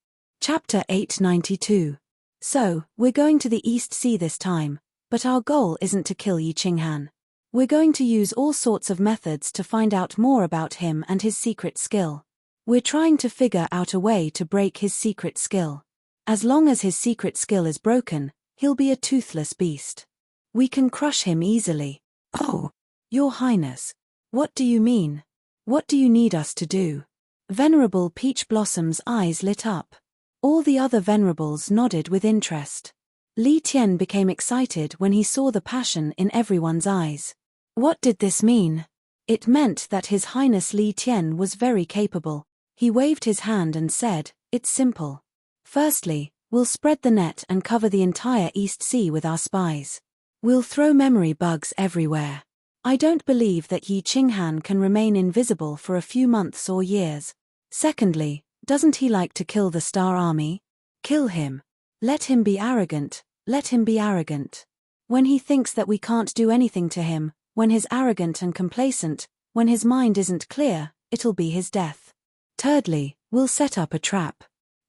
Chapter 892. So, we're going to the East Sea this time, but our goal isn't to kill Yi Qinghan. We're going to use all sorts of methods to find out more about him and his secret skill. We're trying to figure out a way to break his secret skill. As long as his secret skill is broken, he'll be a toothless beast. We can crush him easily. Oh, Your Highness. What do you mean? What do you need us to do? Venerable Peach Blossom's eyes lit up. All the other venerables nodded with interest. Li Tian became excited when he saw the passion in everyone's eyes. What did this mean? It meant that His Highness Li Tian was very capable. He waved his hand and said, it's simple. Firstly, we'll spread the net and cover the entire East Sea with our spies. We'll throw memory bugs everywhere. I don't believe that Yi Qinghan can remain invisible for a few months or years. Secondly, doesn't he like to kill the Star Army? Kill him. Let him be arrogant, let him be arrogant. When he thinks that we can't do anything to him, when he's arrogant and complacent, when his mind isn't clear, it'll be his death. Thirdly, we'll set up a trap.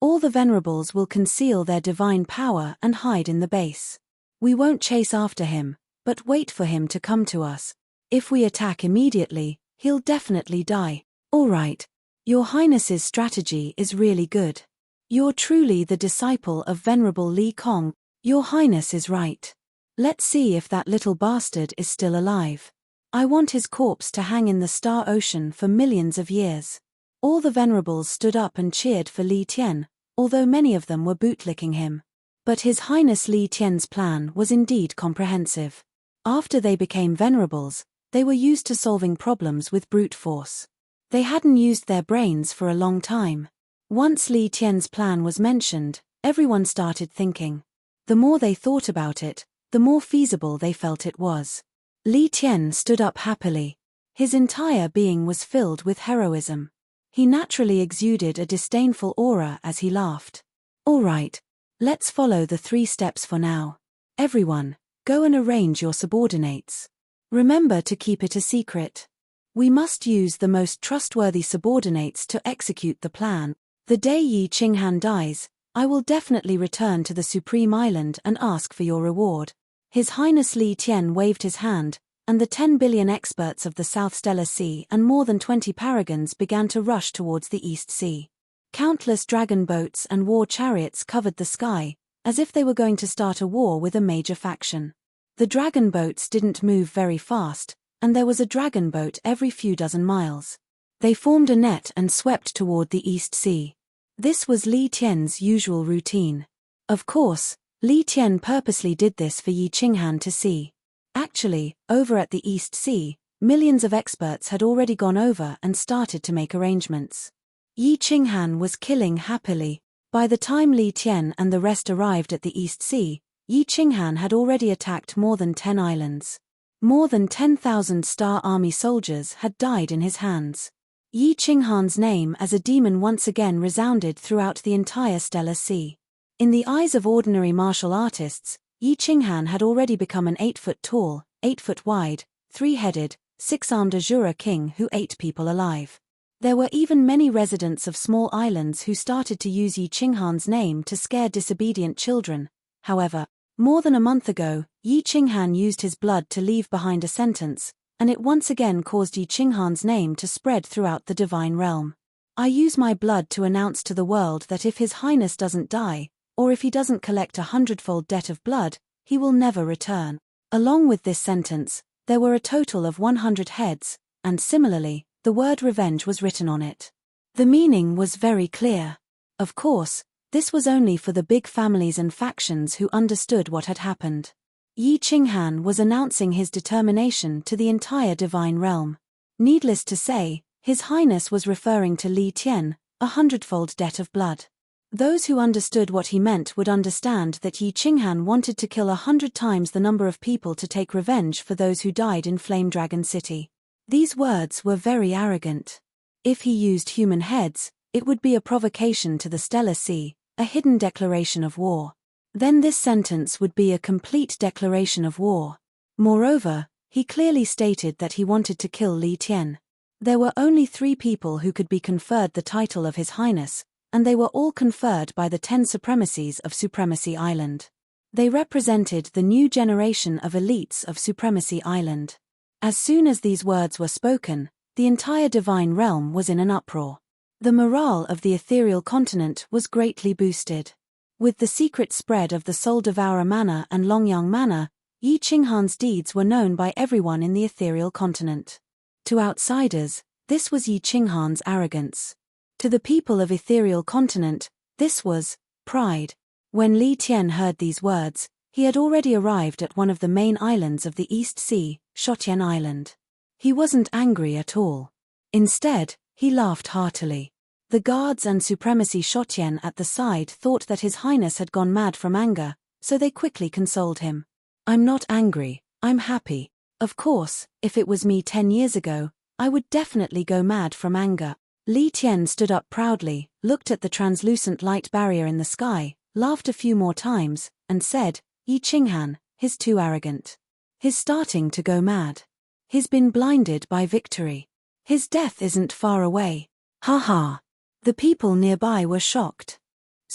All the venerables will conceal their divine power and hide in the base. We won't chase after him, but wait for him to come to us. If we attack immediately, he'll definitely die. All right. Your Highness's strategy is really good. You're truly the disciple of Venerable Li Kong. Your Highness is right. Let's see if that little bastard is still alive. I want his corpse to hang in the Star Ocean for millions of years. All the venerables stood up and cheered for Li Tian, although many of them were bootlicking him. But His Highness Li Tian's plan was indeed comprehensive. After they became venerables, they were used to solving problems with brute force. They hadn't used their brains for a long time. Once Li Tian's plan was mentioned, everyone started thinking. The more they thought about it, the more feasible they felt it was. Li Tian stood up happily. His entire being was filled with heroism. He naturally exuded a disdainful aura as he laughed. All right, let's follow the 3 steps for now. Everyone, go and arrange your subordinates. Remember to keep it a secret. We must use the most trustworthy subordinates to execute the plan. The day Yi Qinghan dies, I will definitely return to the Supreme Island and ask for your reward. His Highness Li Tian waved his hand, and the 10 billion experts of the South Stellar Sea and more than 20 paragons began to rush towards the East Sea. Countless dragon boats and war chariots covered the sky, as if they were going to start a war with a major faction. The dragon boats didn't move very fast, and there was a dragon boat every few dozen miles. They formed a net and swept toward the East Sea. This was Li Tian's usual routine. Of course, Li Tian purposely did this for Yi Qinghan to see. Actually, over at the East Sea, millions of experts had already gone over and started to make arrangements. Yi Qinghan was killing happily. By the time Li Tian and the rest arrived at the East Sea, Yi Qinghan had already attacked more than 10 islands. More than 10,000 Star Army soldiers had died in his hands. Yi Qinghan's name as a demon once again resounded throughout the entire Stellar Sea. In the eyes of ordinary martial artists, Yi Qinghan had already become an 8-foot tall, 8-foot wide, 3-headed, 6-armed Azura king who ate people alive. There were even many residents of small islands who started to use Yi Qinghan's name to scare disobedient children. However, more than a month ago, Yi Qinghan used his blood to leave behind a sentence, and it once again caused Yi Qinghan's name to spread throughout the divine realm. I use my blood to announce to the world that if His Highness doesn't die, or if he doesn't collect 100-fold debt of blood, he will never return. Along with this sentence, there were a total of 100 heads, and similarly, the word revenge was written on it. The meaning was very clear. Of course, this was only for the big families and factions who understood what had happened. Yi Qinghan was announcing his determination to the entire divine realm. Needless to say, His Highness was referring to Li Tian, 100-fold debt of blood. Those who understood what he meant would understand that Yi Qinghan wanted to kill 100 times the number of people to take revenge for those who died in Flame Dragon City. These words were very arrogant. If he used human heads, it would be a provocation to the Stellar Sea, a hidden declaration of war. Then this sentence would be a complete declaration of war. Moreover, he clearly stated that he wanted to kill Li Tian. There were only 3 people who could be conferred the title of His Highness, and they were all conferred by the 10 supremacies of Supremacy Island. They represented the new generation of elites of Supremacy Island. As soon as these words were spoken, the entire divine realm was in an uproar. The morale of the ethereal continent was greatly boosted. With the secret spread of the Soul Devourer Manor and Longyang Manor, Yi Qinghan's deeds were known by everyone in the ethereal continent. To outsiders, this was Yi Qinghan's arrogance. To the people of ethereal continent, this was pride. When Li Tian heard these words, he had already arrived at one of the main islands of the East Sea, Shotian Island. He wasn't angry at all. Instead, he laughed heartily. The guards and Supremacy Shotian at the side thought that His Highness had gone mad from anger, so they quickly consoled him. "I'm not angry, I'm happy. Of course, if it was me 10 years ago, I would definitely go mad from anger." Li Tian stood up proudly, looked at the translucent light barrier in the sky, laughed a few more times, and said, "Yi Qinghan, he's too arrogant. He's starting to go mad. He's been blinded by victory. His death isn't far away. Ha ha." The people nearby were shocked.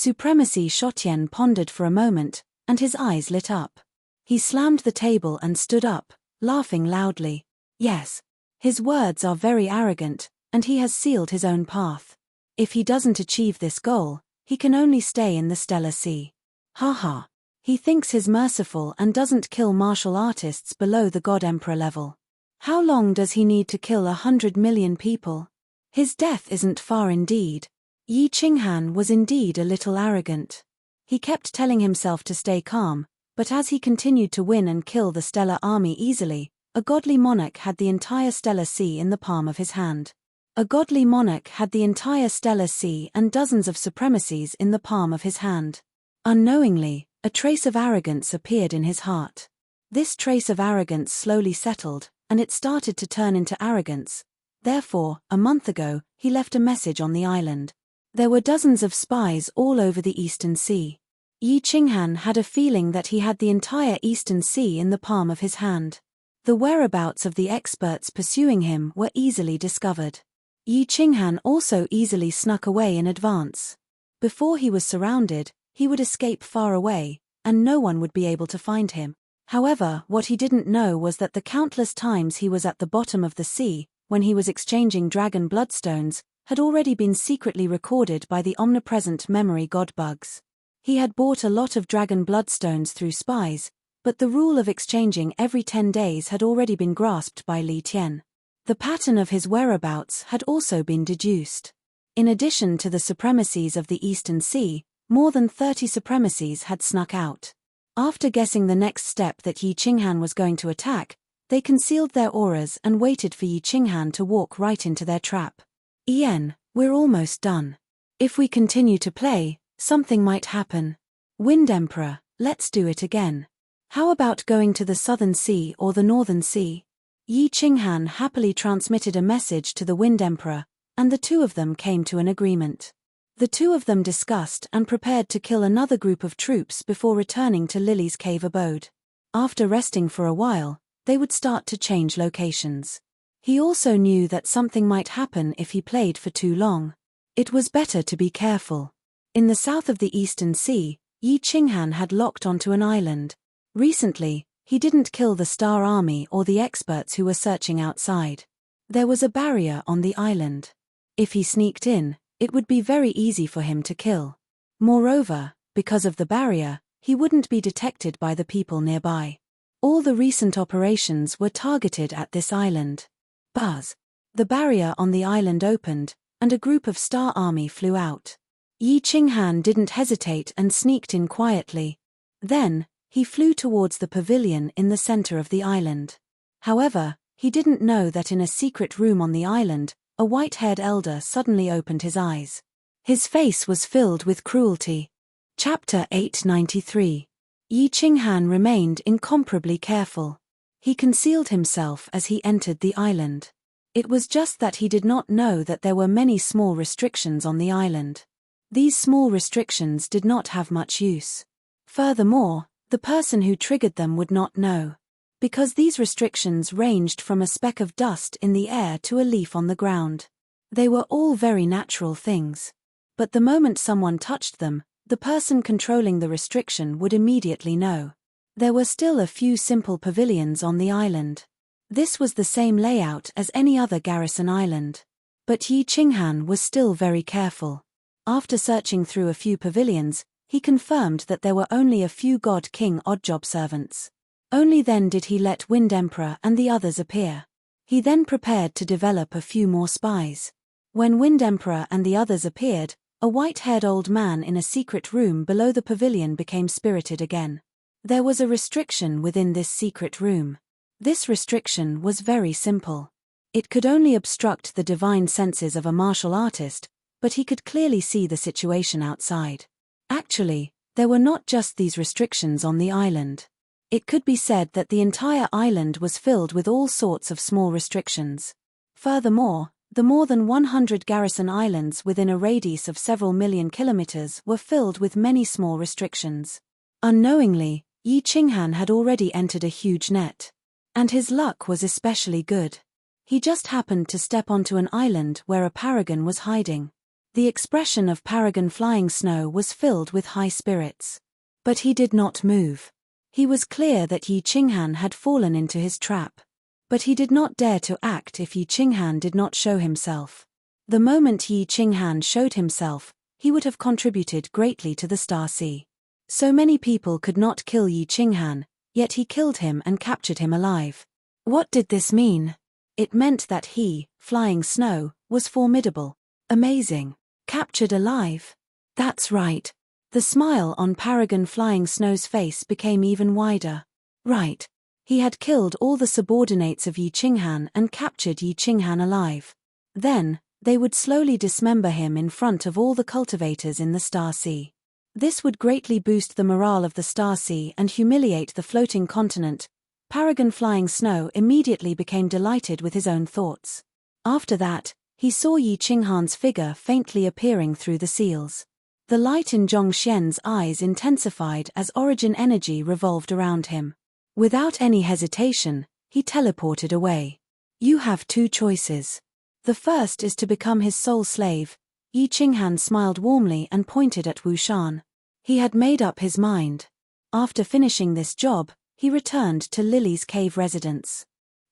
Supremacy Shotien pondered for a moment, and his eyes lit up. He slammed the table and stood up, laughing loudly. Yes. His words are very arrogant, and he has sealed his own path. If he doesn't achieve this goal, he can only stay in the Stellar Sea. Ha. He thinks he's merciful and doesn't kill martial artists below the God Emperor level. How long does he need to kill 100 million people? His death isn't far indeed. Yi Qinghan was indeed a little arrogant. He kept telling himself to stay calm, but as he continued to win and kill the Stellar Army easily, a godly monarch had the entire Stellar Sea in the palm of his hand. A godly monarch had the entire Stellar Sea and dozens of supremacies in the palm of his hand. Unknowingly, a trace of arrogance appeared in his heart. This trace of arrogance slowly settled, and it started to turn into arrogance. Therefore, a month ago, he left a message on the island. There were dozens of spies all over the Eastern Sea. Yi Qinghan had a feeling that he had the entire Eastern Sea in the palm of his hand. The whereabouts of the experts pursuing him were easily discovered. Yi Qinghan also easily snuck away in advance. Before he was surrounded, he would escape far away, and no one would be able to find him. However, what he didn't know was that the countless times he was at the bottom of the sea, when he was exchanging dragon bloodstones, had already been secretly recorded by the omnipresent memory god bugs. He had bought a lot of dragon bloodstones through spies, but the rule of exchanging every 10 days had already been grasped by Li Tian. The pattern of his whereabouts had also been deduced. In addition to the supremacies of the Eastern Sea, more than 30 supremacies had snuck out. After guessing the next step that Yi Qinghan was going to attack, they concealed their auras and waited for Yi Qinghan to walk right into their trap. Ian, we're almost done. If we continue to play, something might happen. Wind Emperor, let's do it again. How about going to the Southern Sea or the Northern Sea? Yi Qinghan happily transmitted a message to the Wind Emperor, and the two of them came to an agreement. The two of them discussed and prepared to kill another group of troops before returning to Lily's cave abode. After resting for a while, they would start to change locations. He also knew that something might happen if he played for too long. It was better to be careful. In the south of the Eastern Sea, Yi Qinghan had locked onto an island. Recently, he didn't kill the Star Army or the experts who were searching outside. There was a barrier on the island. If he sneaked in, it would be very easy for him to kill. Moreover, because of the barrier, he wouldn't be detected by the people nearby. All the recent operations were targeted at this island. Buzz. The barrier on the island opened, and a group of Star Army flew out. Yi Qinghan didn't hesitate and sneaked in quietly. Then, he flew towards the pavilion in the center of the island. However, he didn't know that in a secret room on the island, a white-haired elder suddenly opened his eyes. His face was filled with cruelty. Chapter 893. Yi Qinghan remained incomparably careful. He concealed himself as he entered the island. It was just that he did not know that there were many small restrictions on the island. These small restrictions did not have much use. Furthermore, the person who triggered them would not know. Because these restrictions ranged from a speck of dust in the air to a leaf on the ground. They were all very natural things. But the moment someone touched them, the person controlling the restriction would immediately know. There were still a few simple pavilions on the island. This was the same layout as any other garrison island. But Yi Qinghan was still very careful. After searching through a few pavilions, he confirmed that there were only a few God King oddjob servants. Only then did he let Wind Emperor and the others appear. He then prepared to develop a few more spies. When Wind Emperor and the others appeared, a white-haired old man in a secret room below the pavilion became spirited again. There was a restriction within this secret room. This restriction was very simple. It could only obstruct the divine senses of a martial artist, but he could clearly see the situation outside. Actually, there were not just these restrictions on the island. It could be said that the entire island was filled with all sorts of small restrictions. Furthermore, the more than 100 garrison islands within a radius of several million kilometers were filled with many small restrictions. Unknowingly, Yi Qinghan had already entered a huge net. And his luck was especially good. He just happened to step onto an island where a paragon was hiding. The expression of Paragon Flying Snow was filled with high spirits. But he did not move. He was clear that Yi Qinghan had fallen into his trap. But he did not dare to act if Yi Qinghan did not show himself. The moment Yi Qinghan showed himself, he would have contributed greatly to the Star Sea. So many people could not kill Yi Qinghan, yet he killed him and captured him alive. What did this mean? It meant that he, Flying Snow, was formidable. Amazing. Captured alive. That's right. The smile on Paragon Flying Snow's face became even wider. Right. He had killed all the subordinates of Yi Qinghan and captured Yi Qinghan alive. Then, they would slowly dismember him in front of all the cultivators in the Star Sea. This would greatly boost the morale of the Star Sea and humiliate the floating continent. Paragon Flying Snow immediately became delighted with his own thoughts. After that, he saw Yi Qinghan's figure faintly appearing through the seals. The light in Zhong Xian's eyes intensified as origin energy revolved around him. Without any hesitation, he teleported away. You have two choices. The first is to become his sole slave. Yi Qinghan smiled warmly and pointed at Wu Shan. He had made up his mind. After finishing this job, he returned to Lily's cave residence.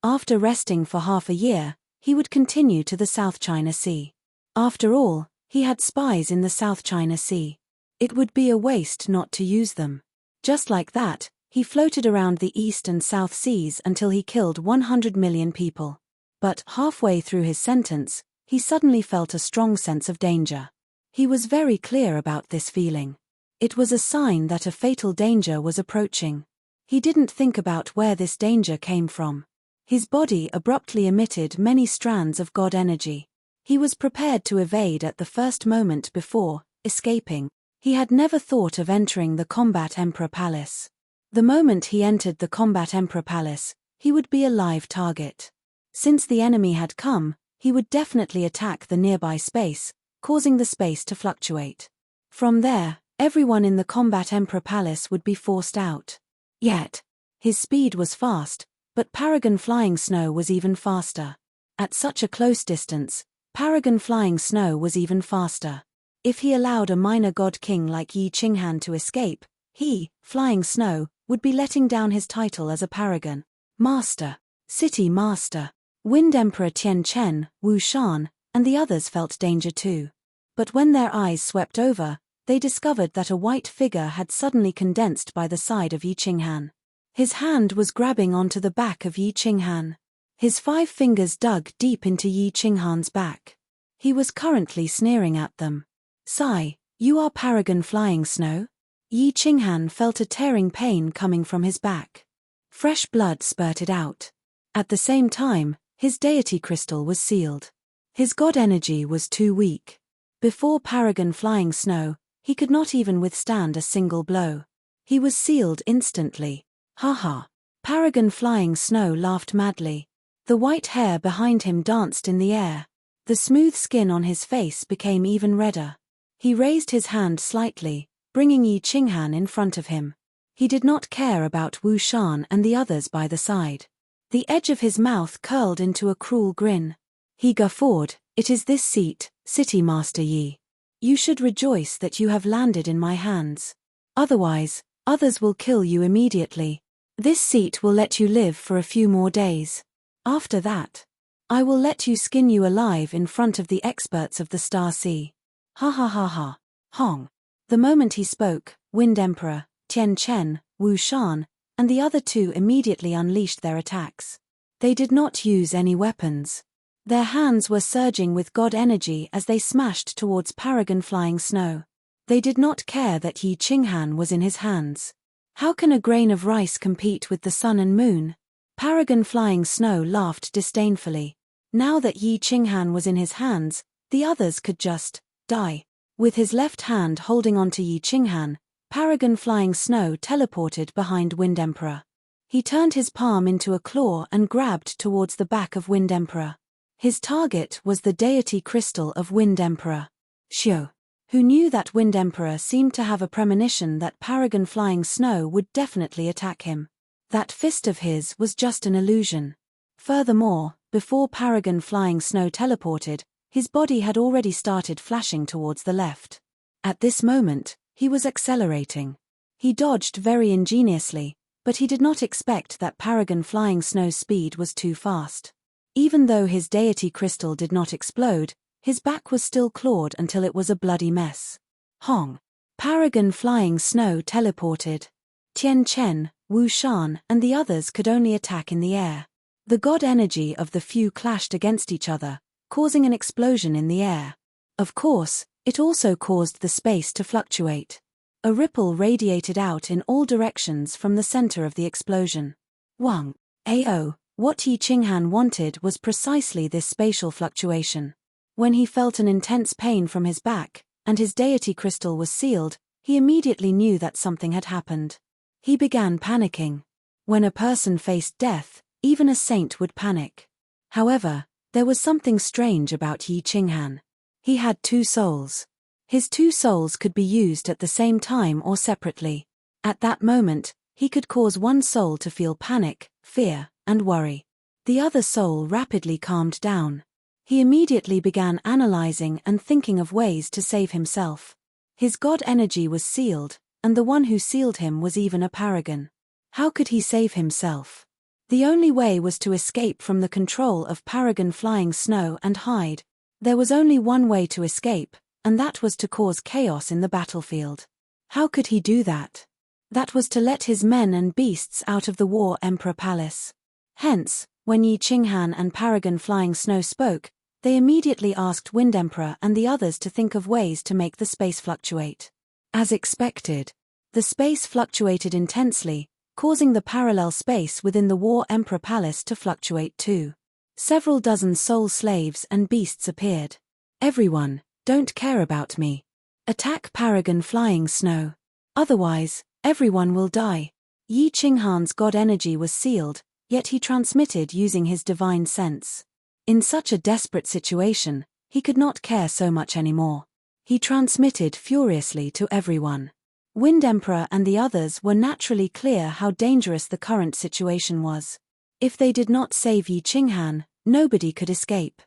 After resting for half a year, he would continue to the South China Sea. After all, he had spies in the South China Sea. It would be a waste not to use them. Just like that, he floated around the East and South Seas until he killed 100 million people. But halfway through his sentence, he suddenly felt a strong sense of danger. He was very clear about this feeling. It was a sign that a fatal danger was approaching. He didn't think about where this danger came from. His body abruptly emitted many strands of God energy. He was prepared to evade at the first moment before escaping. He had never thought of entering the Combat Emperor Palace. The moment he entered the Combat Emperor Palace, he would be a live target. Since the enemy had come, he would definitely attack the nearby space, causing the space to fluctuate. From there, everyone in the Combat Emperor Palace would be forced out. Yet, his speed was fast, but Paragon Flying Snow was even faster. At such a close distance, Paragon Flying Snow was even faster. If he allowed a minor god king like Yi Qinghan to escape, he, Flying Snow, would be letting down his title as a paragon. Master, City Master. Wind Emperor Tian Chen, Wu Shan, and the others felt danger too. But when their eyes swept over, they discovered that a white figure had suddenly condensed by the side of Yi Qinghan. His hand was grabbing onto the back of Yi Qinghan. His 5 fingers dug deep into Yi Qinghan's back. He was currently sneering at them. Sigh, you are Paragon Flying Snow? Yi Qinghan felt a tearing pain coming from his back. Fresh blood spurted out. At the same time, his deity crystal was sealed. His god energy was too weak. Before Paragon Flying Snow, he could not even withstand a single blow. He was sealed instantly. Ha ha. Paragon Flying Snow laughed madly. The white hair behind him danced in the air. The smooth skin on his face became even redder. He raised his hand slightly, bringing Yi Qinghan in front of him. He did not care about Wu Shan and the others by the side. The edge of his mouth curled into a cruel grin. He guffawed, "It is this seat, City Master Yi. You should rejoice that you have landed in my hands. Otherwise, others will kill you immediately. This seat will let you live for a few more days. After that, I will let you skin you alive in front of the experts of the Star Sea." Ha ha ha ha. Hong. The moment he spoke, Wind Emperor, Tian Chen, Wu Shan, and the other 2 immediately unleashed their attacks. They did not use any weapons. Their hands were surging with god energy as they smashed towards Paragon Flying Snow. They did not care that Yi Qinghan was in his hands. How can a grain of rice compete with the sun and moon? Paragon Flying Snow laughed disdainfully. Now that Yi Qinghan was in his hands, the others could just die. With his left hand holding onto Yi Qinghan, Paragon Flying Snow teleported behind Wind Emperor. He turned his palm into a claw and grabbed towards the back of Wind Emperor. His target was the deity crystal of Wind Emperor. Xiu, who knew that Wind Emperor seemed to have a premonition that Paragon Flying Snow would definitely attack him. That fist of his was just an illusion. Furthermore, before Paragon Flying Snow teleported, His body had already started flashing towards the left. At this moment, he was accelerating. He dodged very ingeniously, but he did not expect that Paragon Flying Snow's speed was too fast. Even though his deity crystal did not explode, his back was still clawed until it was a bloody mess. Hong! Paragon Flying Snow teleported. Tian Chen, Wu Shan, and the others could only attack in the air. The god energy of the few clashed against each other, causing an explosion in the air. Of course, it also caused the space to fluctuate. A ripple radiated out in all directions from the center of the explosion. Wang Ao, what Yi Qinghan wanted was precisely this spatial fluctuation. When he felt an intense pain from his back, and his deity crystal was sealed, he immediately knew that something had happened. He began panicking. When a person faced death, even a saint would panic. However, there was something strange about Yi Qinghan. He had two souls. His two souls could be used at the same time or separately. At that moment, he could cause one soul to feel panic, fear, and worry. The other soul rapidly calmed down. He immediately began analyzing and thinking of ways to save himself. His god energy was sealed, and the one who sealed him was even a paragon. How could he save himself? The only way was to escape from the control of Paragon Flying Snow and hide. There was only one way to escape, and that was to cause chaos in the battlefield. How could he do that? That was to let his men and beasts out of the War Emperor Palace. Hence, when Yi Qinghan and Paragon Flying Snow spoke, they immediately asked Wind Emperor and the others to think of ways to make the space fluctuate. As expected, the space fluctuated intensely, causing the parallel space within the War Emperor Palace to fluctuate too. Several dozen soul slaves and beasts appeared. Everyone, don't care about me. Attack Paragon Flying Snow. Otherwise, everyone will die. Yi Qinghan's god energy was sealed, yet he transmitted using his divine sense. In such a desperate situation, he could not care so much anymore. He transmitted furiously to everyone. Wind Emperor and the others were naturally clear how dangerous the current situation was. If they did not save Yi Qinghan, nobody could escape.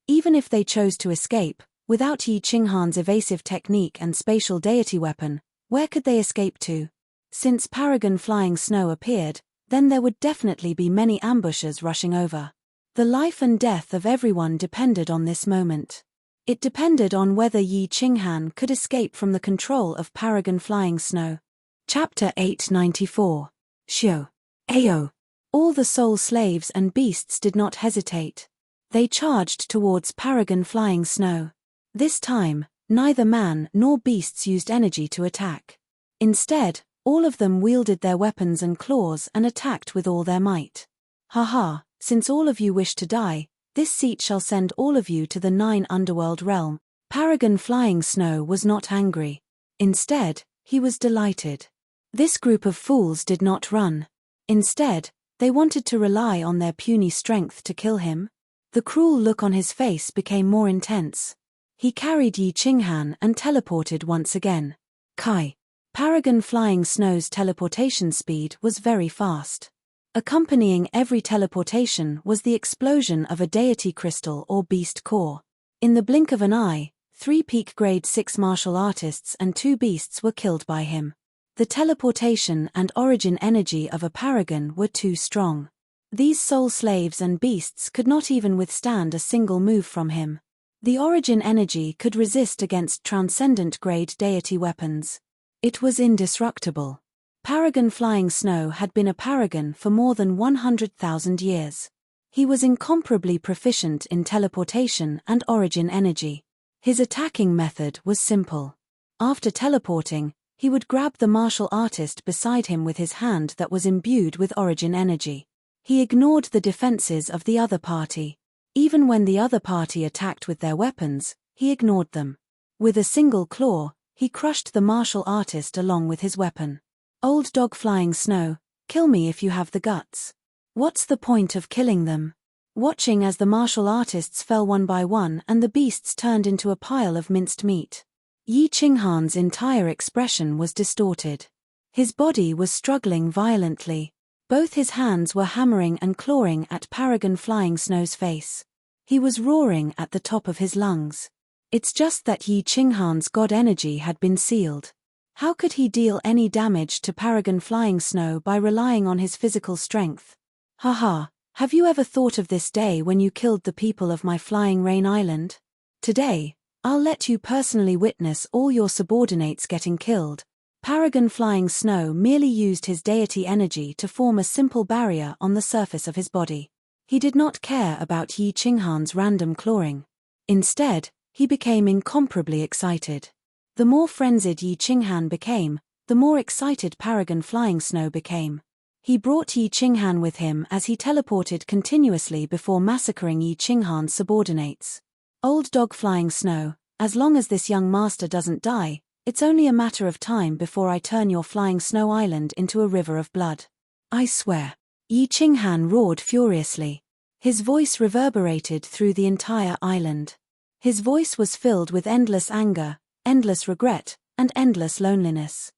Even if they chose to escape, without Yi Qinghan's evasive technique and spatial deity weapon, where could they escape to? Since Paragon Flying Snow appeared, then there would definitely be many ambushers rushing over. The life and death of everyone depended on this moment. It depended on whether Yi Qinghan could escape from the control of Paragon Flying Snow. Chapter 894. Xiu. Ao. All the soul slaves and beasts did not hesitate. They charged towards Paragon Flying Snow. This time, neither man nor beasts used energy to attack. Instead, all of them wielded their weapons and claws and attacked with all their might. Haha, since all of you wish to die, this seat shall send all of you to the 9 underworld realm. Paragon Flying Snow was not angry. Instead, he was delighted. This group of fools did not run. Instead, they wanted to rely on their puny strength to kill him. The cruel look on his face became more intense. He carried Yi Qinghan and teleported once again. Kai. Paragon Flying Snow's teleportation speed was very fast. Accompanying every teleportation was the explosion of a deity crystal or beast core. In the blink of an eye, 3 peak grade 6 martial artists and 2 beasts were killed by him. The teleportation and origin energy of a paragon were too strong. These soul slaves and beasts could not even withstand a single move from him. The origin energy could resist against transcendent grade deity weapons. It was indestructible. Paragon Flying Snow had been a paragon for more than 100,000 years. He was incomparably proficient in teleportation and origin energy. His attacking method was simple. After teleporting, he would grab the martial artist beside him with his hand that was imbued with origin energy. He ignored the defenses of the other party. Even when the other party attacked with their weapons, he ignored them. With a single claw, he crushed the martial artist along with his weapon. Old Dog Flying Snow, kill me if you have the guts. What's the point of killing them? Watching as the martial artists fell one by one and the beasts turned into a pile of minced meat. Yi Qinghan's entire expression was distorted. His body was struggling violently. Both his hands were hammering and clawing at Paragon Flying Snow's face. He was roaring at the top of his lungs. It's just that Yi Qinghan's god energy had been sealed. How could he deal any damage to Paragon Flying Snow by relying on his physical strength? Haha, have you ever thought of this day when you killed the people of my Flying Rain Island? Today, I'll let you personally witness all your subordinates getting killed. Paragon Flying Snow merely used his deity energy to form a simple barrier on the surface of his body. He did not care about Yi Qinghan's random clawing. Instead, he became incomparably excited. The more frenzied Yi Qinghan became, the more excited Paragon Flying Snow became. He brought Yi Qinghan with him as he teleported continuously before massacring Yi Qinghan's subordinates. Old Dog Flying Snow, as long as this young master doesn't die, it's only a matter of time before I turn your Flying Snow Island into a river of blood. I swear. Yi Qinghan roared furiously. His voice reverberated through the entire island. His voice was filled with endless anger, endless regret, and endless loneliness.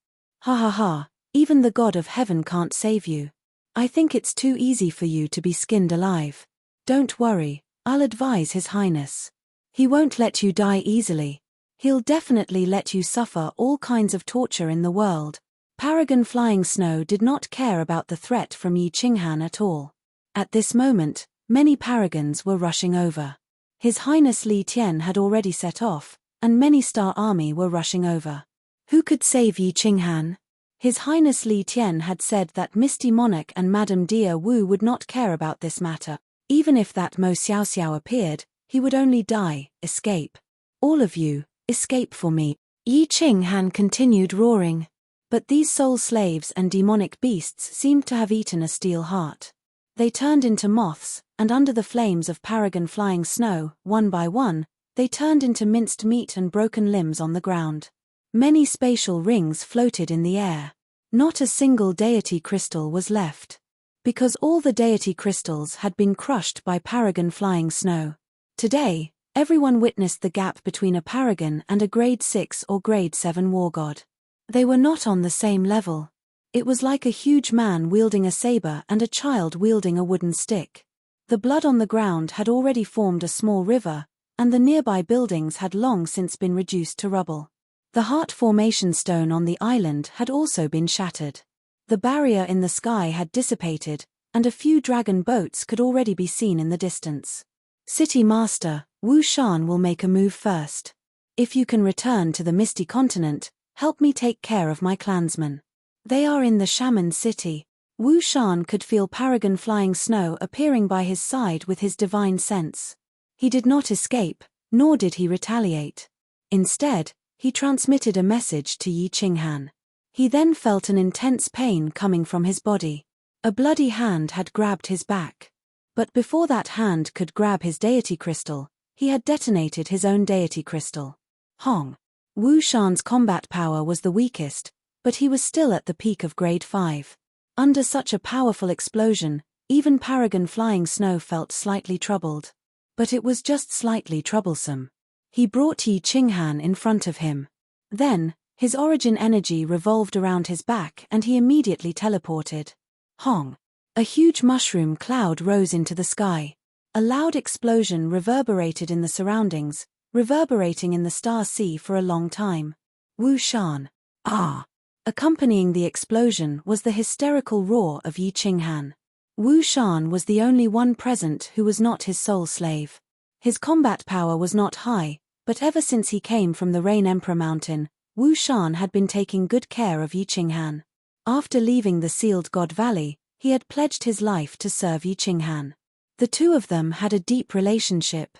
Ha ha ha, even the god of heaven can't save you. I think it's too easy for you to be skinned alive. Don't worry, I'll advise His Highness. He won't let you die easily. He'll definitely let you suffer all kinds of torture in the world. Paragon Flying Snow did not care about the threat from Yi Qinghan at all. At this moment, many paragons were rushing over. His Highness Li Tian had already set off, and many Star Army were rushing over. Who could save Yi Qinghan? His Highness Li Tian had said that Misty Monarch and Madame Dia Wu would not care about this matter. Even if that Mo Xiaoxiao appeared, he would only die. Escape. All of you, escape for me. Yi Qinghan continued roaring. But these soul slaves and demonic beasts seemed to have eaten a steel heart. They turned into moths, and under the flames of Paragon Flying Snow, one by one, they turned into minced meat and broken limbs on the ground. Many spatial rings floated in the air. Not a single deity crystal was left. Because all the deity crystals had been crushed by Paragon Flying Snow. Today, everyone witnessed the gap between a paragon and a grade 6 or grade 7 war god. They were not on the same level. It was like a huge man wielding a saber and a child wielding a wooden stick. The blood on the ground had already formed a small river, and the nearby buildings had long since been reduced to rubble. The heart formation stone on the island had also been shattered. The barrier in the sky had dissipated, and a few dragon boats could already be seen in the distance. City Master, Wu Shan will make a move first. If you can return to the Misty Continent, help me take care of my clansmen. They are in the Shaman City. Wu Shan could feel Paragon Flying Snow appearing by his side with his divine sense. He did not escape, nor did he retaliate. Instead, he transmitted a message to Yi Qinghan. He then felt an intense pain coming from his body. A bloody hand had grabbed his back. But before that hand could grab his deity crystal, he had detonated his own deity crystal. Hong. Wu Shan's combat power was the weakest, but he was still at the peak of grade 5. Under such a powerful explosion, even Paragon Flying Snow felt slightly troubled. But it was just slightly troublesome. He brought Yi Qinghan in front of him. Then, his origin energy revolved around his back and he immediately teleported. Hong. A huge mushroom cloud rose into the sky. A loud explosion reverberated in the surroundings, reverberating in the star sea for a long time. Wu Shan. Ah! Accompanying the explosion was the hysterical roar of Yi Qinghan. Wu Shan was the only one present who was not his soul slave. His combat power was not high, but ever since he came from the Rain Emperor Mountain, Wu Shan had been taking good care of Yi Qinghan. After leaving the Sealed God Valley, he had pledged his life to serve Yi Qinghan. The two of them had a deep relationship.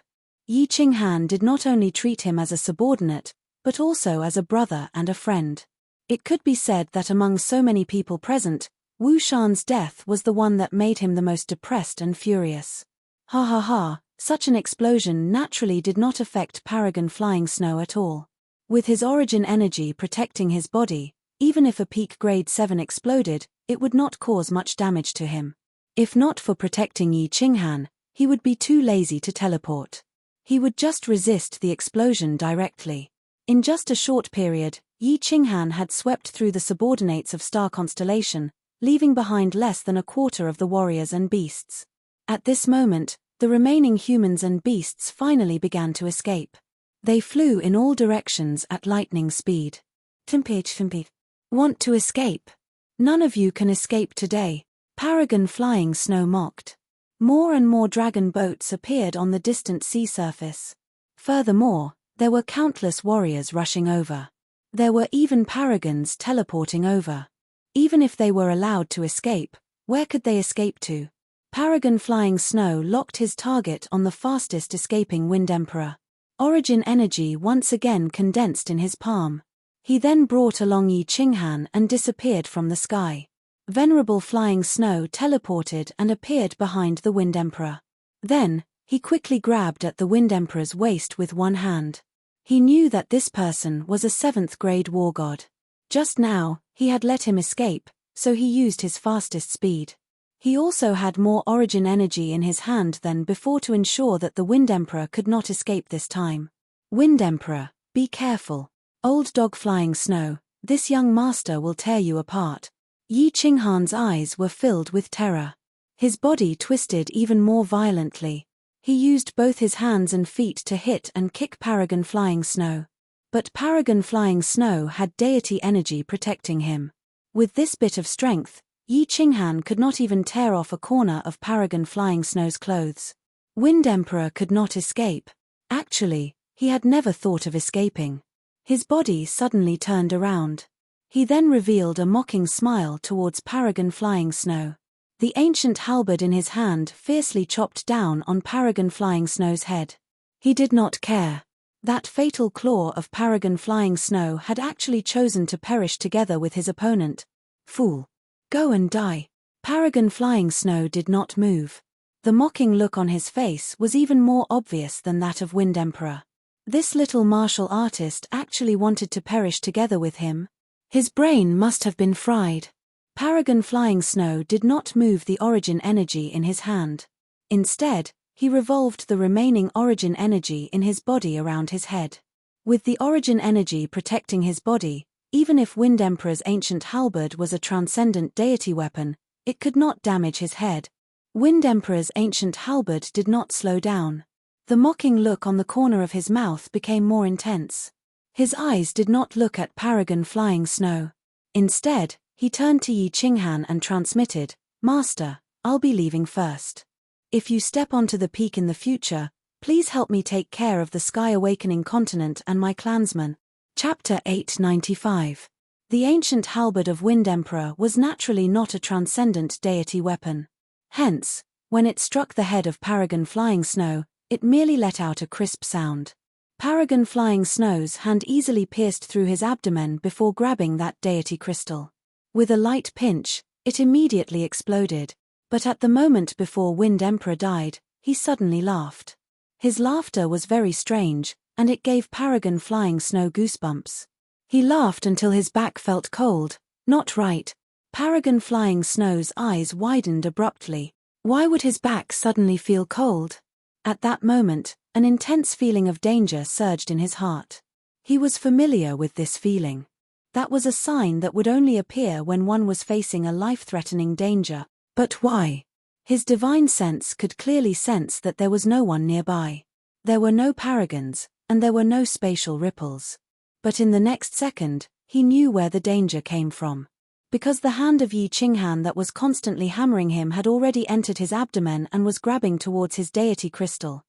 Yi Qinghan did not only treat him as a subordinate, but also as a brother and a friend. It could be said that among so many people present, Wu Shan's death was the one that made him the most depressed and furious. Ha ha ha, such an explosion naturally did not affect Paragon Flying Snow at all. With his origin energy protecting his body, even if a peak grade 7 exploded, it would not cause much damage to him. If not for protecting Yi Qinghan, he would be too lazy to teleport. He would just resist the explosion directly. In just a short period, Yi Qinghan had swept through the subordinates of Star Constellation, leaving behind less than a quarter of the warriors and beasts. At this moment, the remaining humans and beasts finally began to escape. They flew in all directions at lightning speed. Want to escape? None of you can escape today, Paragon Flying Snow mocked. More and more dragon boats appeared on the distant sea surface. Furthermore, there were countless warriors rushing over. There were even paragons teleporting over. Even if they were allowed to escape, where could they escape to? Paragon Flying Snow locked his target on the fastest escaping Wind Emperor. Origin energy once again condensed in his palm. He then brought along Yi Qinghan and disappeared from the sky. Venerable Flying Snow teleported and appeared behind the Wind Emperor. Then, he quickly grabbed at the Wind Emperor's waist with one hand. He knew that this person was a 7th grade war god. Just now, he had let him escape, so he used his fastest speed. He also had more origin energy in his hand than before to ensure that the Wind Emperor could not escape this time. Wind Emperor, be careful. Old Dog Flying Snow, this young master will tear you apart. Yi Qinghan's eyes were filled with terror. His body twisted even more violently. He used both his hands and feet to hit and kick Paragon Flying Snow. But Paragon Flying Snow had deity energy protecting him. With this bit of strength, Yi Qinghan could not even tear off a corner of Paragon Flying Snow's clothes. Wind Emperor could not escape. Actually, he had never thought of escaping. His body suddenly turned around. He then revealed a mocking smile towards Paragon Flying Snow. The ancient halberd in his hand fiercely chopped down on Paragon Flying Snow's head. He did not care. That fatal claw of Paragon Flying Snow had actually chosen to perish together with his opponent. Fool. Go and die. Paragon Flying Snow did not move. The mocking look on his face was even more obvious than that of Wind Emperor. This little martial artist actually wanted to perish together with him. His brain must have been fried. Paragon Flying Snow did not move the origin energy in his hand. Instead, he revolved the remaining origin energy in his body around his head. With the origin energy protecting his body, even if Wind Emperor's ancient halberd was a transcendent deity weapon, it could not damage his head. Wind Emperor's ancient halberd did not slow down. The mocking look on the corner of his mouth became more intense. His eyes did not look at Paragon Flying Snow. Instead, he turned to Yi Qinghan and transmitted, "Master, I'll be leaving first. If you step onto the peak in the future, please help me take care of the Sky Awakening continent and my clansmen." Chapter 895. The ancient halberd of Wind Emperor was naturally not a transcendent deity weapon. Hence, when it struck the head of Paragon Flying Snow, it merely let out a crisp sound. Paragon Flying Snow's hand easily pierced through his abdomen before grabbing that deity crystal. With a light pinch, it immediately exploded, but at the moment before Wind Emperor died, he suddenly laughed. His laughter was very strange, and it gave Paragon Flying Snow goosebumps. He laughed until his back felt cold. Not right. Paragon Flying Snow's eyes widened abruptly. Why would his back suddenly feel cold? At that moment, an intense feeling of danger surged in his heart. He was familiar with this feeling. That was a sign that would only appear when one was facing a life-threatening danger. But why? His divine sense could clearly sense that there was no one nearby. There were no paragons, and there were no spatial ripples. But in the next second, he knew where the danger came from. Because the hand of Yi Qinghan that was constantly hammering him had already entered his abdomen and was grabbing towards his deity crystal.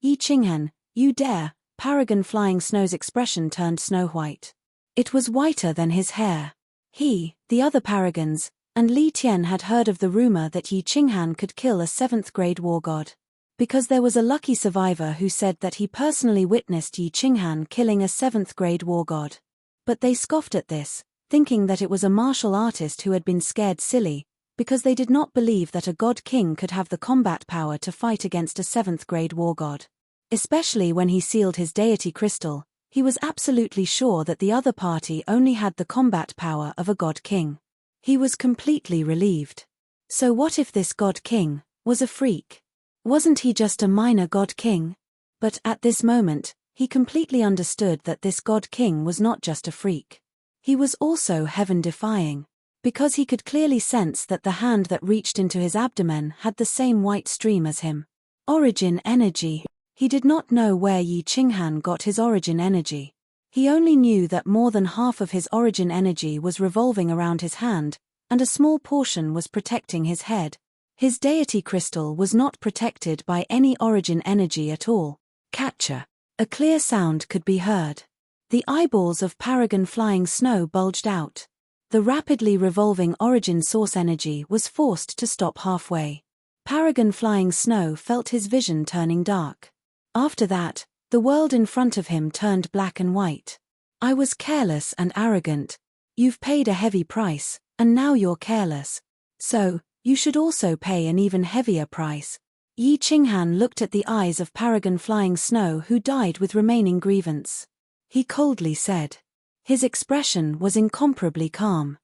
"Yi Qinghan, you dare!" Paragon Flying Snow's expression turned snow-white. It was whiter than his hair. He, the other paragons, and Li Tian had heard of the rumor that Yi Qinghan could kill a 7th grade war god. Because there was a lucky survivor who said that he personally witnessed Yi Qinghan killing a 7th grade war god. But they scoffed at this, thinking that it was a martial artist who had been scared silly, because they did not believe that a god king could have the combat power to fight against a 7th grade war god. Especially when he sealed his deity crystal, he was absolutely sure that the other party only had the combat power of a god king. He was completely relieved. So what if this god king was a freak? Wasn't he just a minor god king? But at this moment, he completely understood that this god king was not just a freak. He was also heaven-defying, because he could clearly sense that the hand that reached into his abdomen had the same white stream as him. Origin energy. He did not know where Yi Qinghan got his origin energy. He only knew that more than half of his origin energy was revolving around his hand, and a small portion was protecting his head. His deity crystal was not protected by any origin energy at all. Catcher. A clear sound could be heard. The eyeballs of Paragon Flying Snow bulged out. The rapidly revolving origin source energy was forced to stop halfway. Paragon Flying Snow felt his vision turning dark. After that, the world in front of him turned black and white. I was careless and arrogant. You've paid a heavy price, and now you're careless. So, you should also pay an even heavier price. Yi Qinghan looked at the eyes of Paragon Flying Snow, who died with remaining grievance. He coldly said. His expression was incomparably calm.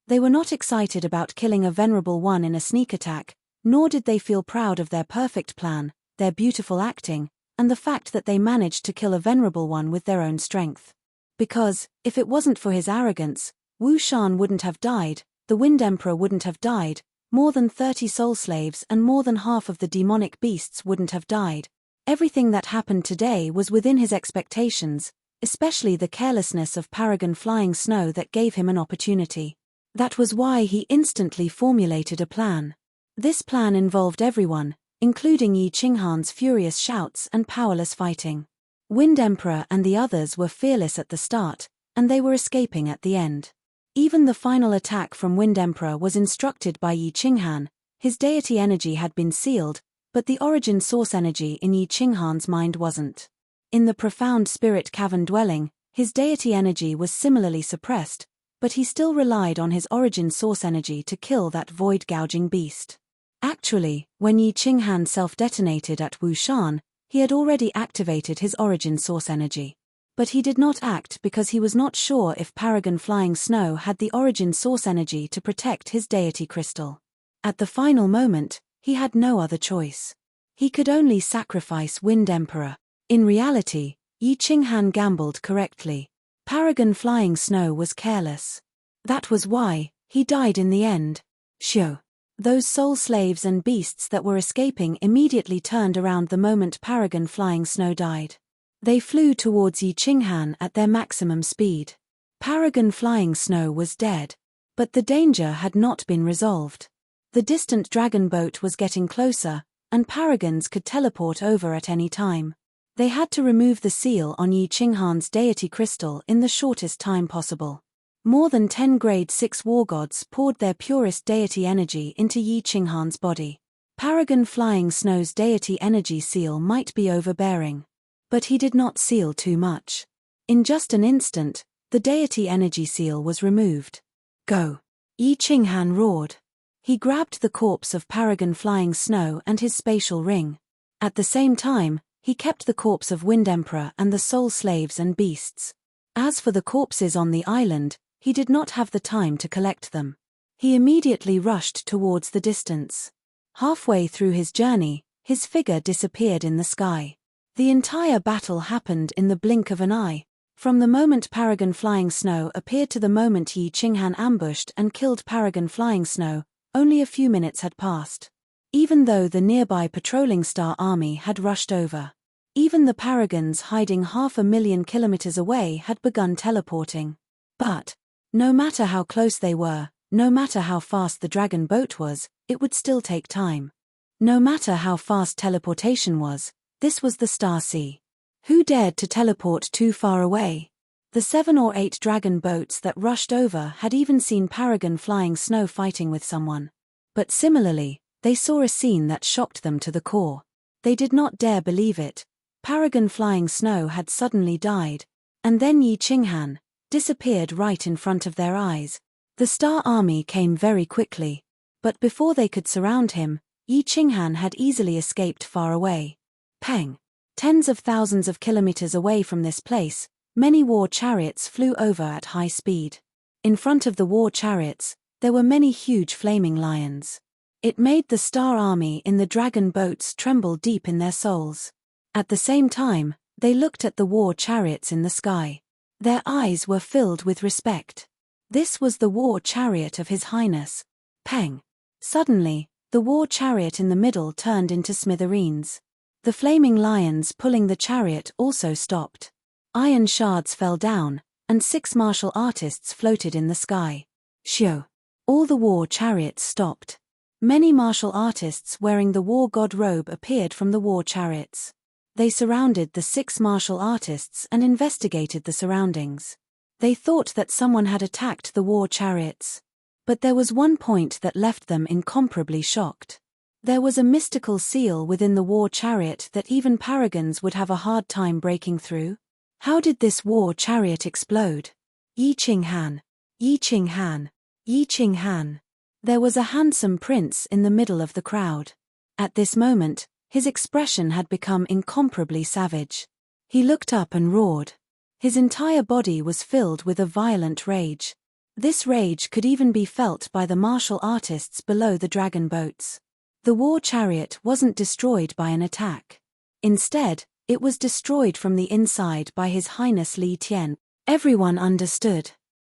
They were not excited about killing a venerable one in a sneak attack, nor did they feel proud of their perfect plan, their beautiful acting, and the fact that they managed to kill a venerable one with their own strength. Because, if it wasn't for his arrogance, Wu Shan wouldn't have died, the Wind Emperor wouldn't have died, more than 30 soul slaves and more than half of the demonic beasts wouldn't have died. Everything that happened today was within his expectations, especially the carelessness of Paragon Flying Snow that gave him an opportunity. That was why he instantly formulated a plan. This plan involved everyone, including Yi Qinghan's furious shouts and powerless fighting. Wind Emperor and the others were fearless at the start, and they were escaping at the end. Even the final attack from Wind Emperor was instructed by Yi Qinghan. His deity energy had been sealed, but the origin source energy in Yi Qinghan's mind wasn't. In the profound spirit cavern dwelling, his deity energy was similarly suppressed, but he still relied on his origin source energy to kill that void-gouging beast. Actually, when Yi Qinghan self-detonated at Wu Shan, he had already activated his origin source energy. But he did not act because he was not sure if Paragon Flying Snow had the origin source energy to protect his deity crystal. At the final moment, he had no other choice. He could only sacrifice Wind Emperor. In reality, Yi Qinghan gambled correctly. Paragon Flying Snow was careless. That was why he died in the end. Shoo. Those soul slaves and beasts that were escaping immediately turned around the moment Paragon Flying Snow died. They flew towards Yi Qinghan at their maximum speed. Paragon Flying Snow was dead. But the danger had not been resolved. The distant dragon boat was getting closer, and Paragons could teleport over at any time. They had to remove the seal on Yi Qinghan's deity crystal in the shortest time possible. More than 10 grade 6 war gods poured their purest deity energy into Yi Qinghan's body. Paragon Flying Snow's deity energy seal might be overbearing. But he did not seal too much. In just an instant, the deity energy seal was removed. Go! Yi Qinghan roared. He grabbed the corpse of Paragon Flying Snow and his spatial ring. At the same time, he kept the corpse of Wind Emperor and the soul slaves and beasts. As for the corpses on the island, he did not have the time to collect them. He immediately rushed towards the distance. Halfway through his journey, his figure disappeared in the sky. The entire battle happened in the blink of an eye. From the moment Paragon Flying Snow appeared to the moment Yi Qinghan ambushed and killed Paragon Flying Snow, only a few minutes had passed. Even though the nearby patrolling star army had rushed over. Even the Paragons hiding 500,000 kilometers away had begun teleporting. But, no matter how close they were, no matter how fast the dragon boat was, it would still take time. No matter how fast teleportation was, this was the Star Sea. Who dared to teleport too far away? The 7 or 8 dragon boats that rushed over had even seen Paragon Flying Snow fighting with someone. But similarly, they saw a scene that shocked them to the core. They did not dare believe it. Paragon Flying Snow had suddenly died. And then Yi Qinghan disappeared right in front of their eyes. The Star Army came very quickly. But before they could surround him, Yi Qinghan had easily escaped far away. Peng! Tens of thousands of kilometers away from this place, many war chariots flew over at high speed. In front of the war chariots, there were many huge flaming lions. It made the Star Army in the dragon boats tremble deep in their souls. At the same time, they looked at the war chariots in the sky. Their eyes were filled with respect. This was the war chariot of His Highness. Peng! Suddenly, the war chariot in the middle turned into smithereens. The flaming lions pulling the chariot also stopped. Iron shards fell down, and 6 martial artists floated in the sky. Shoo! All the war chariots stopped. Many martial artists wearing the war god robe appeared from the war chariots. They surrounded the 6 martial artists and investigated the surroundings. They thought that someone had attacked the war chariots. But there was one point that left them incomparably shocked. There was a mystical seal within the war chariot that even paragons would have a hard time breaking through. How did this war chariot explode? Yi Qinghan! Yi Qinghan! Yi Qinghan! There was a handsome prince in the middle of the crowd. At this moment, his expression had become incomparably savage. He looked up and roared. His entire body was filled with a violent rage. This rage could even be felt by the martial artists below the dragon boats. The war chariot wasn't destroyed by an attack. Instead, it was destroyed from the inside by His Highness Li Tian. Everyone understood.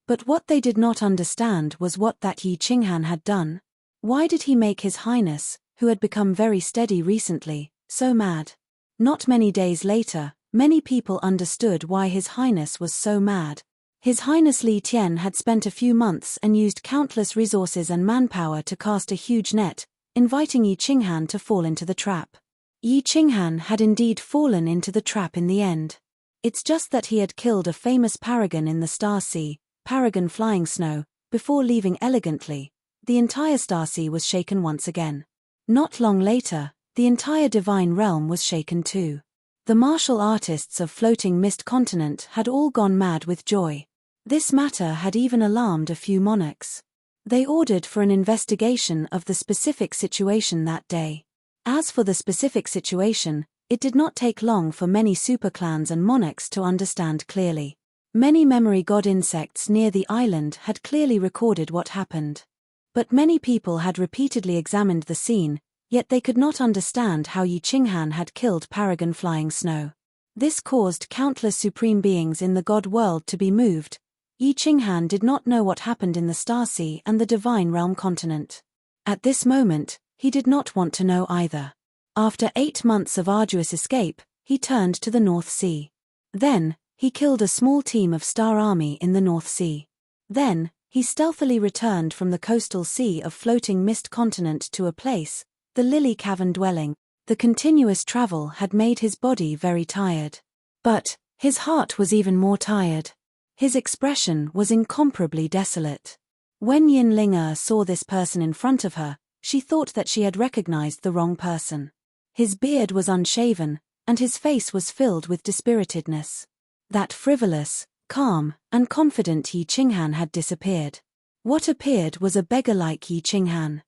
But what they did not understand was what that Yi Qinghan had done. Why did he make His Highness, who had become very steady recently, so mad? Not many days later, many people understood why His Highness was so mad. His Highness Li Tian had spent a few months and used countless resources and manpower to cast a huge net, inviting Yi Qinghan to fall into the trap. Yi Qinghan had indeed fallen into the trap in the end. It's just that he had killed a famous paragon in the Star Sea, Paragon Flying Snow, before leaving elegantly. The entire Star Sea was shaken once again. Not long later, the entire divine realm was shaken too. The martial artists of Floating Mist Continent had all gone mad with joy. This matter had even alarmed a few monarchs. They ordered for an investigation of the specific situation that day. As for the specific situation, it did not take long for many superclans and monarchs to understand clearly. Many memory god insects near the island had clearly recorded what happened. But many people had repeatedly examined the scene, yet they could not understand how Yi Qinghan had killed Paragon Flying Snow. This caused countless supreme beings in the god world to be moved. Yi Qinghan did not know what happened in the Star Sea and the Divine Realm continent. At this moment, he did not want to know either. After 8 months of arduous escape, he turned to the North Sea. Then, he killed a small team of Star Army in the North Sea. Then, he stealthily returned from the coastal sea of Floating Mist Continent to a place, the Lily Cavern dwelling. The continuous travel had made his body very tired. But, his heart was even more tired. His expression was incomparably desolate. When Yin Ling saw this person in front of her, she thought that she had recognized the wrong person. His beard was unshaven, and his face was filled with dispiritedness. That frivolous, calm, and confident Yi Qinghan had disappeared. What appeared was a beggar-like Yi Qinghan.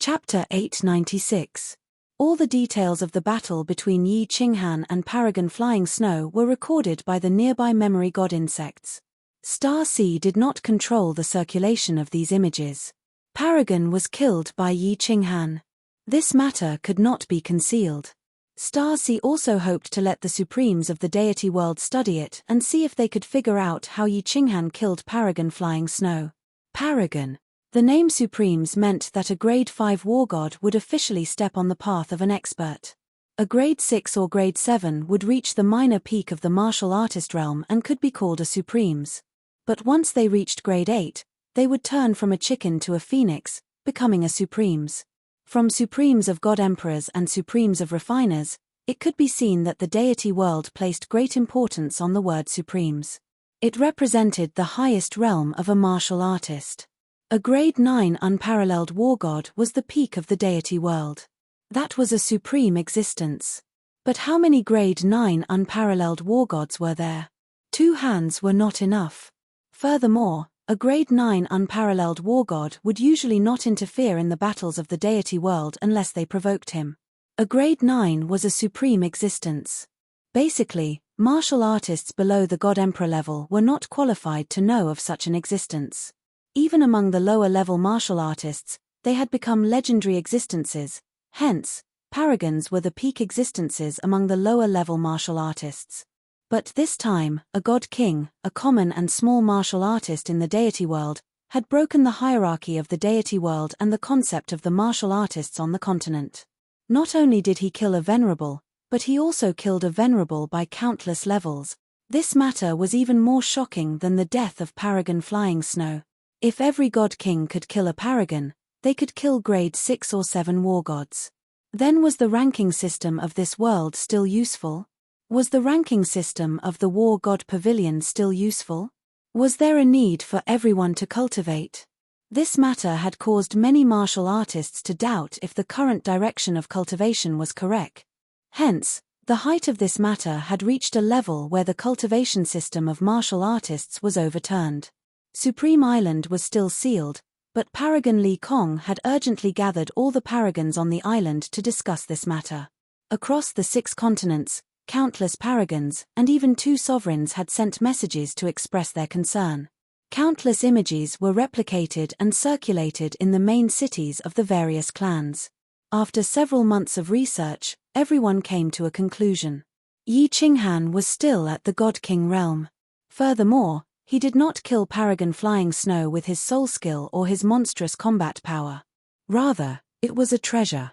Chapter 896. All the details of the battle between Yi Qinghan and Paragon Flying Snow were recorded by the nearby memory god insects. Star Sea did not control the circulation of these images. Paragon was killed by Yi Qinghan. This matter could not be concealed. Star Sea also hoped to let the Supremes of the deity world study it and see if they could figure out how Yi Qinghan killed Paragon Flying Snow. Paragon. The name Supremes meant that a grade 5 war god would officially step on the path of an expert. A grade 6 or grade 7 would reach the minor peak of the martial artist realm and could be called a Supremes. But once they reached grade 8, they would turn from a chicken to a phoenix, becoming a Supremes. From Supremes of God Emperors and Supremes of Refiners, it could be seen that the deity world placed great importance on the word Supremes. It represented the highest realm of a martial artist. A grade 9 unparalleled war god was the peak of the deity world. That was a supreme existence. But how many grade 9 unparalleled war gods were there? 2 hands were not enough. Furthermore, a grade 9 unparalleled war god would usually not interfere in the battles of the deity world unless they provoked him. A grade 9 was a supreme existence. Basically, martial artists below the God Emperor level were not qualified to know of such an existence. Even among the lower-level martial artists, they had become legendary existences. Hence, paragons were the peak existences among the lower-level martial artists. But this time, a god king, a common and small martial artist in the deity world, had broken the hierarchy of the deity world and the concept of the martial artists on the continent. Not only did he kill a venerable, But he also killed a venerable by countless levels. This matter was even more shocking than the death of Paragon Flying Snow. If every god king could kill a paragon, they could kill grade 6 or 7 war gods. Then was the ranking system of this world still useful? Was the ranking system of the War God Pavilion still useful? Was there a need for everyone to cultivate? This matter had caused many martial artists to doubt if the current direction of cultivation was correct. Hence, the height of this matter had reached a level where the cultivation system of martial artists was overturned. Supreme Island was still sealed, but Paragon Li Kong had urgently gathered all the paragons on the island to discuss this matter. Across the 6 continents, countless paragons, and even 2 sovereigns had sent messages to express their concern. Countless images were replicated and circulated in the main cities of the various clans. After several months of research, everyone came to a conclusion. Yi Qinghan was still at the God King realm. Furthermore, he did not kill Paragon Flying Snow with his soul skill or his monstrous combat power. Rather, it was a treasure.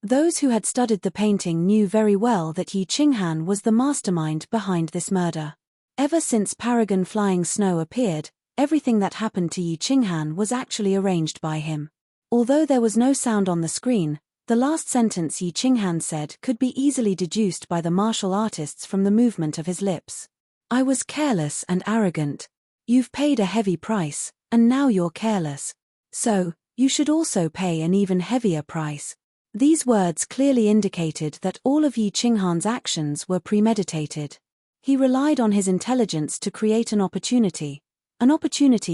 Those who had studied the painting knew very well that Yi Qinghan was the mastermind behind this murder. Ever since Paragon Flying Snow appeared, everything that happened to Yi Qinghan was actually arranged by him. Although there was no sound on the screen, the last sentence Yi Qinghan said could be easily deduced by the martial artists from the movement of his lips. I was careless and arrogant. You've paid a heavy price, and now you're careless. So, you should also pay an even heavier price. These words clearly indicated that all of Yi Qinghan's actions were premeditated. He relied on his intelligence to create an opportunity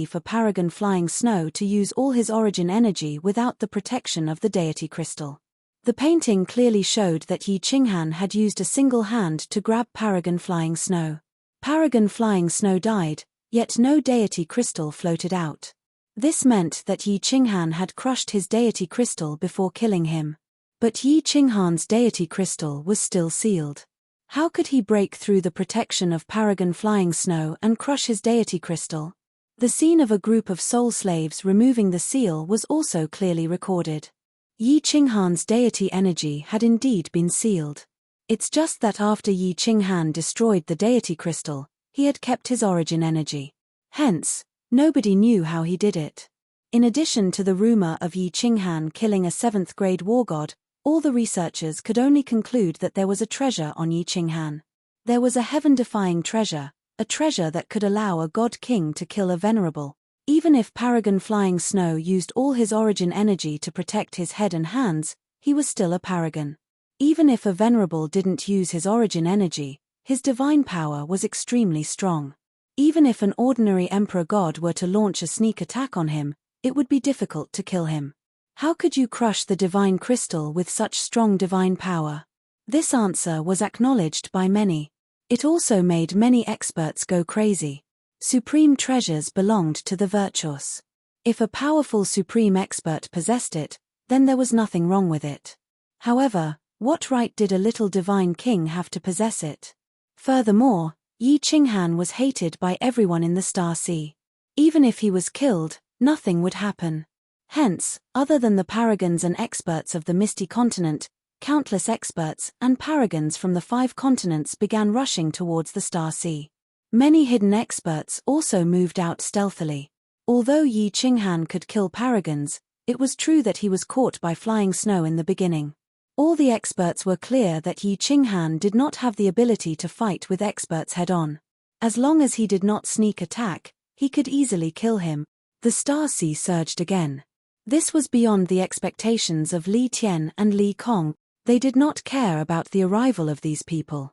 for Paragon Flying Snow to use all his origin energy without the protection of the deity crystal. The painting clearly showed that Yi Qinghan had used a single hand to grab Paragon Flying Snow. Paragon Flying Snow died, yet no deity crystal floated out. This meant that Yi Qinghan had crushed his deity crystal before killing him. But Yi Qinghan's deity crystal was still sealed. How could he break through the protection of Paragon Flying Snow and crush his deity crystal? The scene of a group of soul slaves removing the seal was also clearly recorded. Yi Qinghan's deity energy had indeed been sealed. It's just that after Yi Qinghan destroyed the deity crystal, he had kept his origin energy. Hence, nobody knew how he did it. In addition to the rumor of Yi Qinghan killing a 7th grade war god, all the researchers could only conclude that there was a treasure on Yi Qinghan. There was a heaven-defying treasure, a treasure that could allow a god king to kill a venerable. Even if Paragon Flying Snow used all his origin energy to protect his head and hands, he was still a paragon. Even if a venerable didn't use his origin energy, his divine power was extremely strong. Even if an ordinary emperor god were to launch a sneak attack on him, it would be difficult to kill him. How could you crush the divine crystal with such strong divine power? This answer was acknowledged by many. It also made many experts go crazy. Supreme treasures belonged to the virtuous. If a powerful supreme expert possessed it, then there was nothing wrong with it. However, what right did a little divine king have to possess it? Furthermore, Yi Qinghan was hated by everyone in the Star Sea. Even if he was killed, nothing would happen. Hence, other than the paragons and experts of the Misty Continent, countless experts and paragons from the 5 continents began rushing towards the Star Sea. Many hidden experts also moved out stealthily. Although Yi Qinghan could kill paragons, it was true that he was caught by Flying Snow in the beginning. All the experts were clear that Yi Qinghan did not have the ability to fight with experts head-on. As long as he did not sneak attack, he could easily kill him. The Star Sea surged again. This was beyond the expectations of Li Tian and Li Kong. They did not care about the arrival of these people.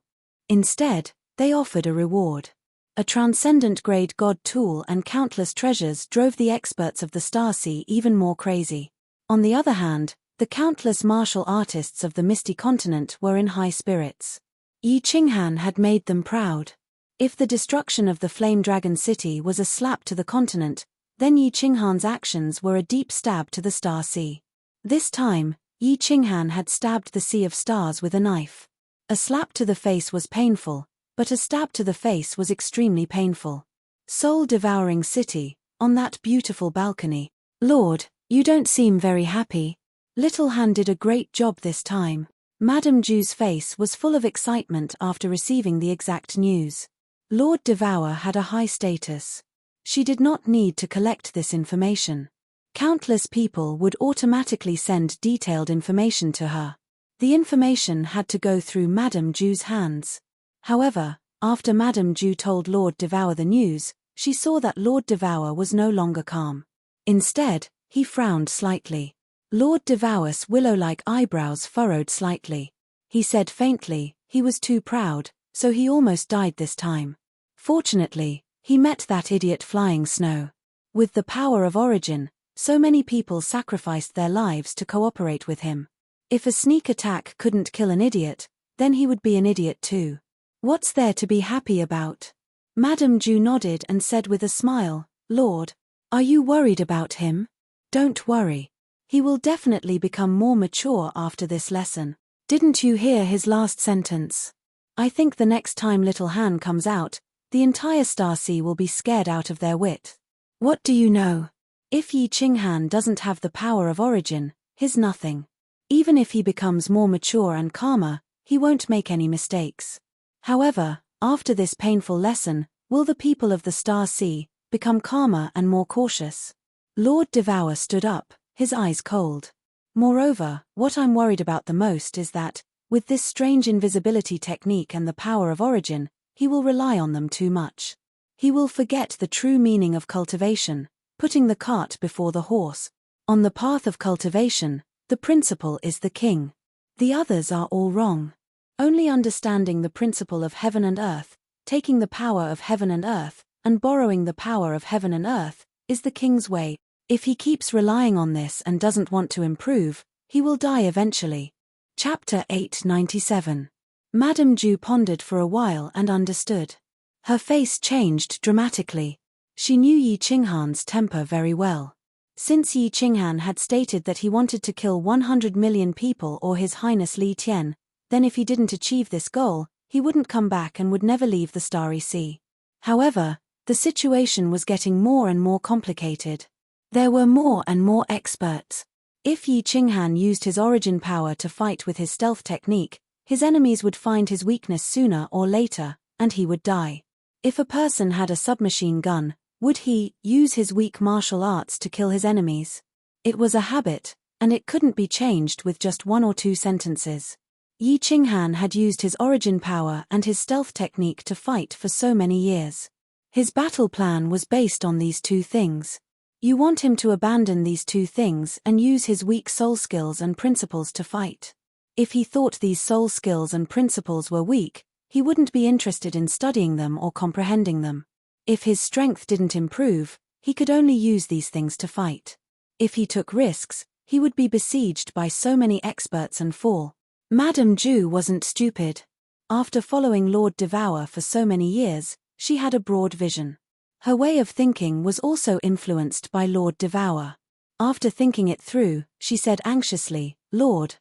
Instead, they offered a reward. A transcendent grade god tool and countless treasures drove the experts of the Star Sea even more crazy. On the other hand, the countless martial artists of the Misty Continent were in high spirits. Yi Qinghan had made them proud. If the destruction of the Flame Dragon City was a slap to the continent, then Yi Qinghan's actions were a deep stab to the Star Sea. This time, Yi Qinghan had stabbed the Sea of Stars with a knife. A slap to the face was painful, but a stab to the face was extremely painful. Soul-devouring city, on that beautiful balcony. Lord, you don't seem very happy. Little Han did a great job this time. Madame Ju's face was full of excitement after receiving the exact news. Lord Devour had a high status. She did not need to collect this information. Countless people would automatically send detailed information to her. The information had to go through Madame Ju's hands. However, after Madame Ju told Lord Devour the news, she saw that Lord Devour was no longer calm. Instead, he frowned slightly. Lord Devour's willow-like eyebrows furrowed slightly. He said faintly, he was too proud, so he almost died this time. Fortunately, he met that idiot flying snow. With the power of origin, so many people sacrificed their lives to cooperate with him. If a sneak attack couldn't kill an idiot, then he would be an idiot too. What's there to be happy about? Madame Ju nodded and said with a smile, Lord, are you worried about him? Don't worry. He will definitely become more mature after this lesson. Didn't you hear his last sentence? I think the next time Little Han comes out, the entire Star Sea will be scared out of their wit. What do you know? If Yi Qinghan doesn't have the power of origin, he's nothing. Even if he becomes more mature and calmer, he won't make any mistakes. However, after this painful lesson, will the people of the Star Sea become calmer and more cautious? Lord Devour stood up, his eyes cold. Moreover, what I'm worried about the most is that, with this strange invisibility technique and the power of origin, he will rely on them too much. He will forget the true meaning of cultivation, putting the cart before the horse. On the path of cultivation, the principle is the king. The others are all wrong. Only understanding the principle of heaven and earth, taking the power of heaven and earth, and borrowing the power of heaven and earth, is the king's way. If he keeps relying on this and doesn't want to improve, he will die eventually. Chapter 897. Madame Ju pondered for a while and understood. Her face changed dramatically. She knew Yi Qinghan's temper very well. Since Yi Qinghan had stated that he wanted to kill 100 million people or His Highness Li Tian, then if he didn't achieve this goal, he wouldn't come back and would never leave the Starry Sea. However, the situation was getting more and more complicated. There were more and more experts. If Yi Qinghan used his origin power to fight with his stealth technique, his enemies would find his weakness sooner or later, and he would die. If a person had a submachine gun, would he use his weak martial arts to kill his enemies? It was a habit, and it couldn't be changed with just one or two sentences. Yi Qinghan had used his origin power and his stealth technique to fight for so many years. His battle plan was based on these two things. You want him to abandon these two things and use his weak soul skills and principles to fight. If he thought these soul skills and principles were weak, he wouldn't be interested in studying them or comprehending them. If his strength didn't improve, he could only use these things to fight. If he took risks, he would be besieged by so many experts and fall. Madame Ju wasn't stupid. After following Lord Devour for so many years, she had a broad vision. Her way of thinking was also influenced by Lord Devour. After thinking it through, she said anxiously, Lord,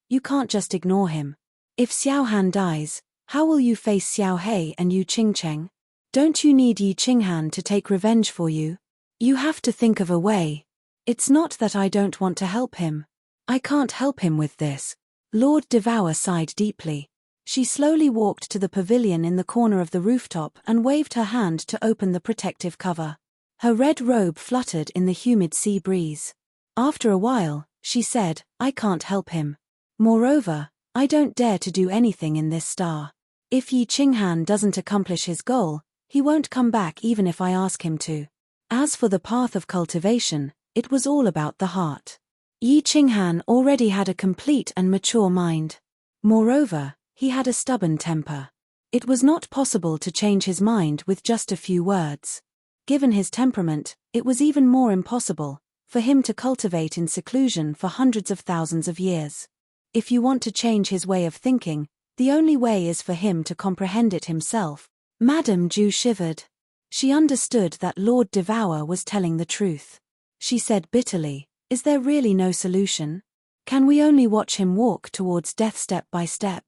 you can't just ignore him. If Xiao Han dies, how will you face Xiao He and Yu Qingcheng? Don't you need Yi Qinghan to take revenge for you? You have to think of a way. It's not that I don't want to help him. I can't help him with this. Lord Devour sighed deeply. She slowly walked to the pavilion in the corner of the rooftop and waved her hand to open the protective cover. Her red robe fluttered in the humid sea breeze. After a while, she said, I can't help him. Moreover, I don't dare to do anything in this star. If Yi Qinghan doesn't accomplish his goal, he won't come back even if I ask him to. As for the path of cultivation, it was all about the heart. Yi Qinghan already had a complete and mature mind. Moreover, he had a stubborn temper. It was not possible to change his mind with just a few words. Given his temperament, it was even more impossible for him to cultivate in seclusion for hundreds of thousands of years. If you want to change his way of thinking, the only way is for him to comprehend it himself. Madame Ju shivered. She understood that Lord Devour was telling the truth. She said bitterly, Is there really no solution? Can we only watch him walk towards death step by step?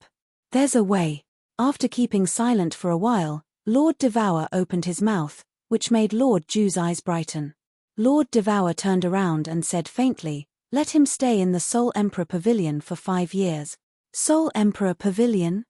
There's a way. After keeping silent for a while, Lord Devour opened his mouth, which made Lord Ju's eyes brighten. Lord Devour turned around and said faintly, Let him stay in the Soul Emperor Pavilion for 5 years. Soul Emperor Pavilion?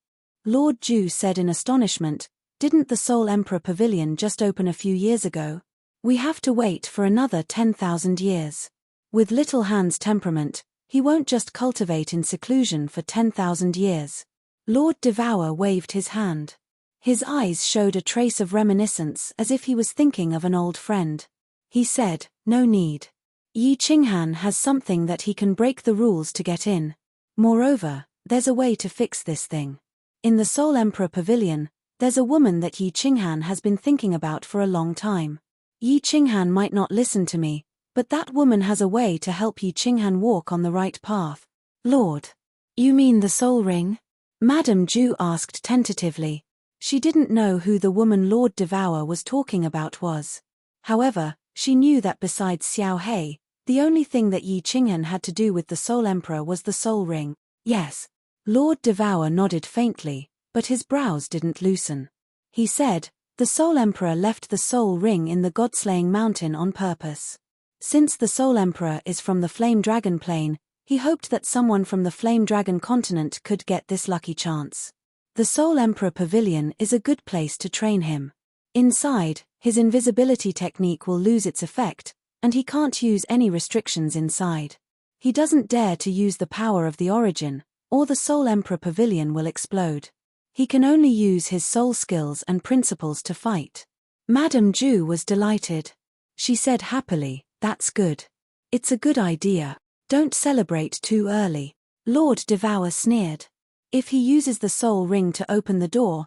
Lord Ju said in astonishment. Didn't the Soul Emperor Pavilion just open a few years ago? We have to wait for another 10,000 years. With Little Hand's temperament, he won't just cultivate in seclusion for 10,000 years. Lord Devour waved his hand. His eyes showed a trace of reminiscence as if he was thinking of an old friend. He said, no need. Yi Qinghan has something that he can break the rules to get in. Moreover, there's a way to fix this thing. In the Soul Emperor Pavilion, there's a woman that Yi Qinghan has been thinking about for a long time. Yi Qinghan might not listen to me, but that woman has a way to help Yi Qinghan walk on the right path. Lord. You mean the soul ring? Madame Ju asked tentatively. She didn't know who the woman Lord Devour was talking about was. However, she knew that besides Xiao Hei, the only thing that Yi Qinghan had to do with the Soul Emperor was the soul ring. Yes. Lord Devour nodded faintly, but his brows didn't loosen. He said, the Soul Emperor left the soul ring in the God-slaying mountain on purpose. Since the Soul Emperor is from the Flame Dragon plane, he hoped that someone from the Flame Dragon continent could get this lucky chance. The Soul Emperor Pavilion is a good place to train him. Inside, his invisibility technique will lose its effect, and he can't use any restrictions inside. He doesn't dare to use the power of the origin, or the Soul Emperor Pavilion will explode. He can only use his soul skills and principles to fight. Madame Ju was delighted. She said happily, that's good. It's a good idea. Don't celebrate too early. Lord Devour sneered. If he uses the soul ring to open the door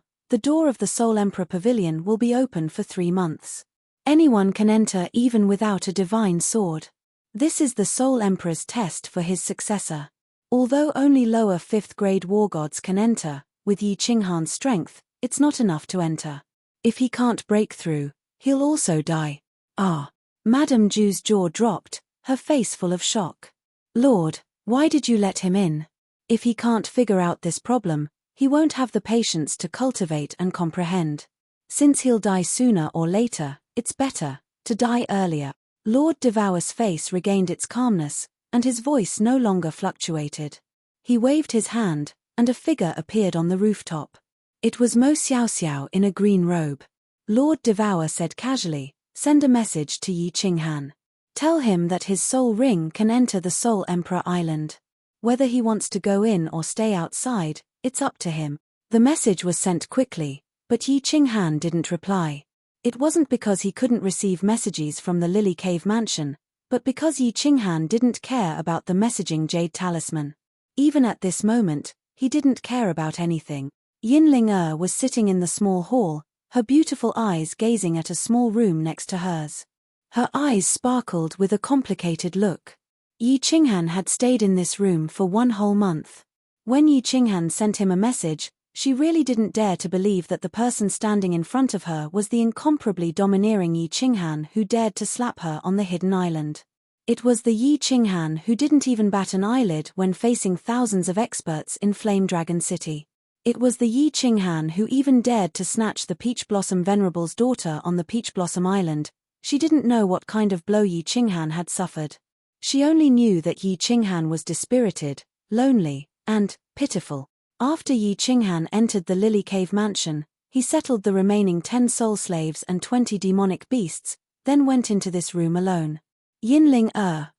of the Soul Emperor Pavilion will be open for 3 months. Anyone can enter even without a divine sword. This is the Soul Emperor's test for his successor. Although only lower 5th grade war gods can enter, with Yi Qinghan's strength, it's not enough to enter. If he can't break through, he'll also die. Ah. Madame Ju's jaw dropped, her face full of shock. Lord, why did you let him in? If he can't figure out this problem, he won't have the patience to cultivate and comprehend. Since he'll die sooner or later, it's better to die earlier. Lord Devour's face regained its calmness, and his voice no longer fluctuated. He waved his hand, and a figure appeared on the rooftop. It was Mo Xiaoxiao in a green robe. Lord Devour said casually, send a message to Yi Qinghan. Tell him that his soul ring can enter the Soul Emperor Island. Whether he wants to go in or stay outside, it's up to him. The message was sent quickly, but Yi Qinghan didn't reply. It wasn't because he couldn't receive messages from the Lily Cave Mansion, but because Yi Qinghan didn't care about the messaging jade talisman. Even at this moment, he didn't care about anything. Yinling was sitting in the small hall, her beautiful eyes gazing at a small room next to hers. Her eyes sparkled with a complicated look. Yi Qinghan had stayed in this room for 1 whole month. When Yi Qinghan sent him a message, she really didn't dare to believe that the person standing in front of her was the incomparably domineering Yi Qinghan who dared to slap her on the hidden island. It was the Yi Qinghan who didn't even bat an eyelid when facing thousands of experts in Flame Dragon City. It was the Yi Qinghan who even dared to snatch the Peach Blossom Venerable's daughter on the Peach Blossom Island. She didn't know what kind of blow Yi Qinghan had suffered. She only knew that Yi Qinghan was dispirited, lonely, and pitiful. After Yi Qinghan entered the Lily Cave Mansion, he settled the remaining 10 soul slaves and 20 demonic beasts, then went into this room alone. Yinling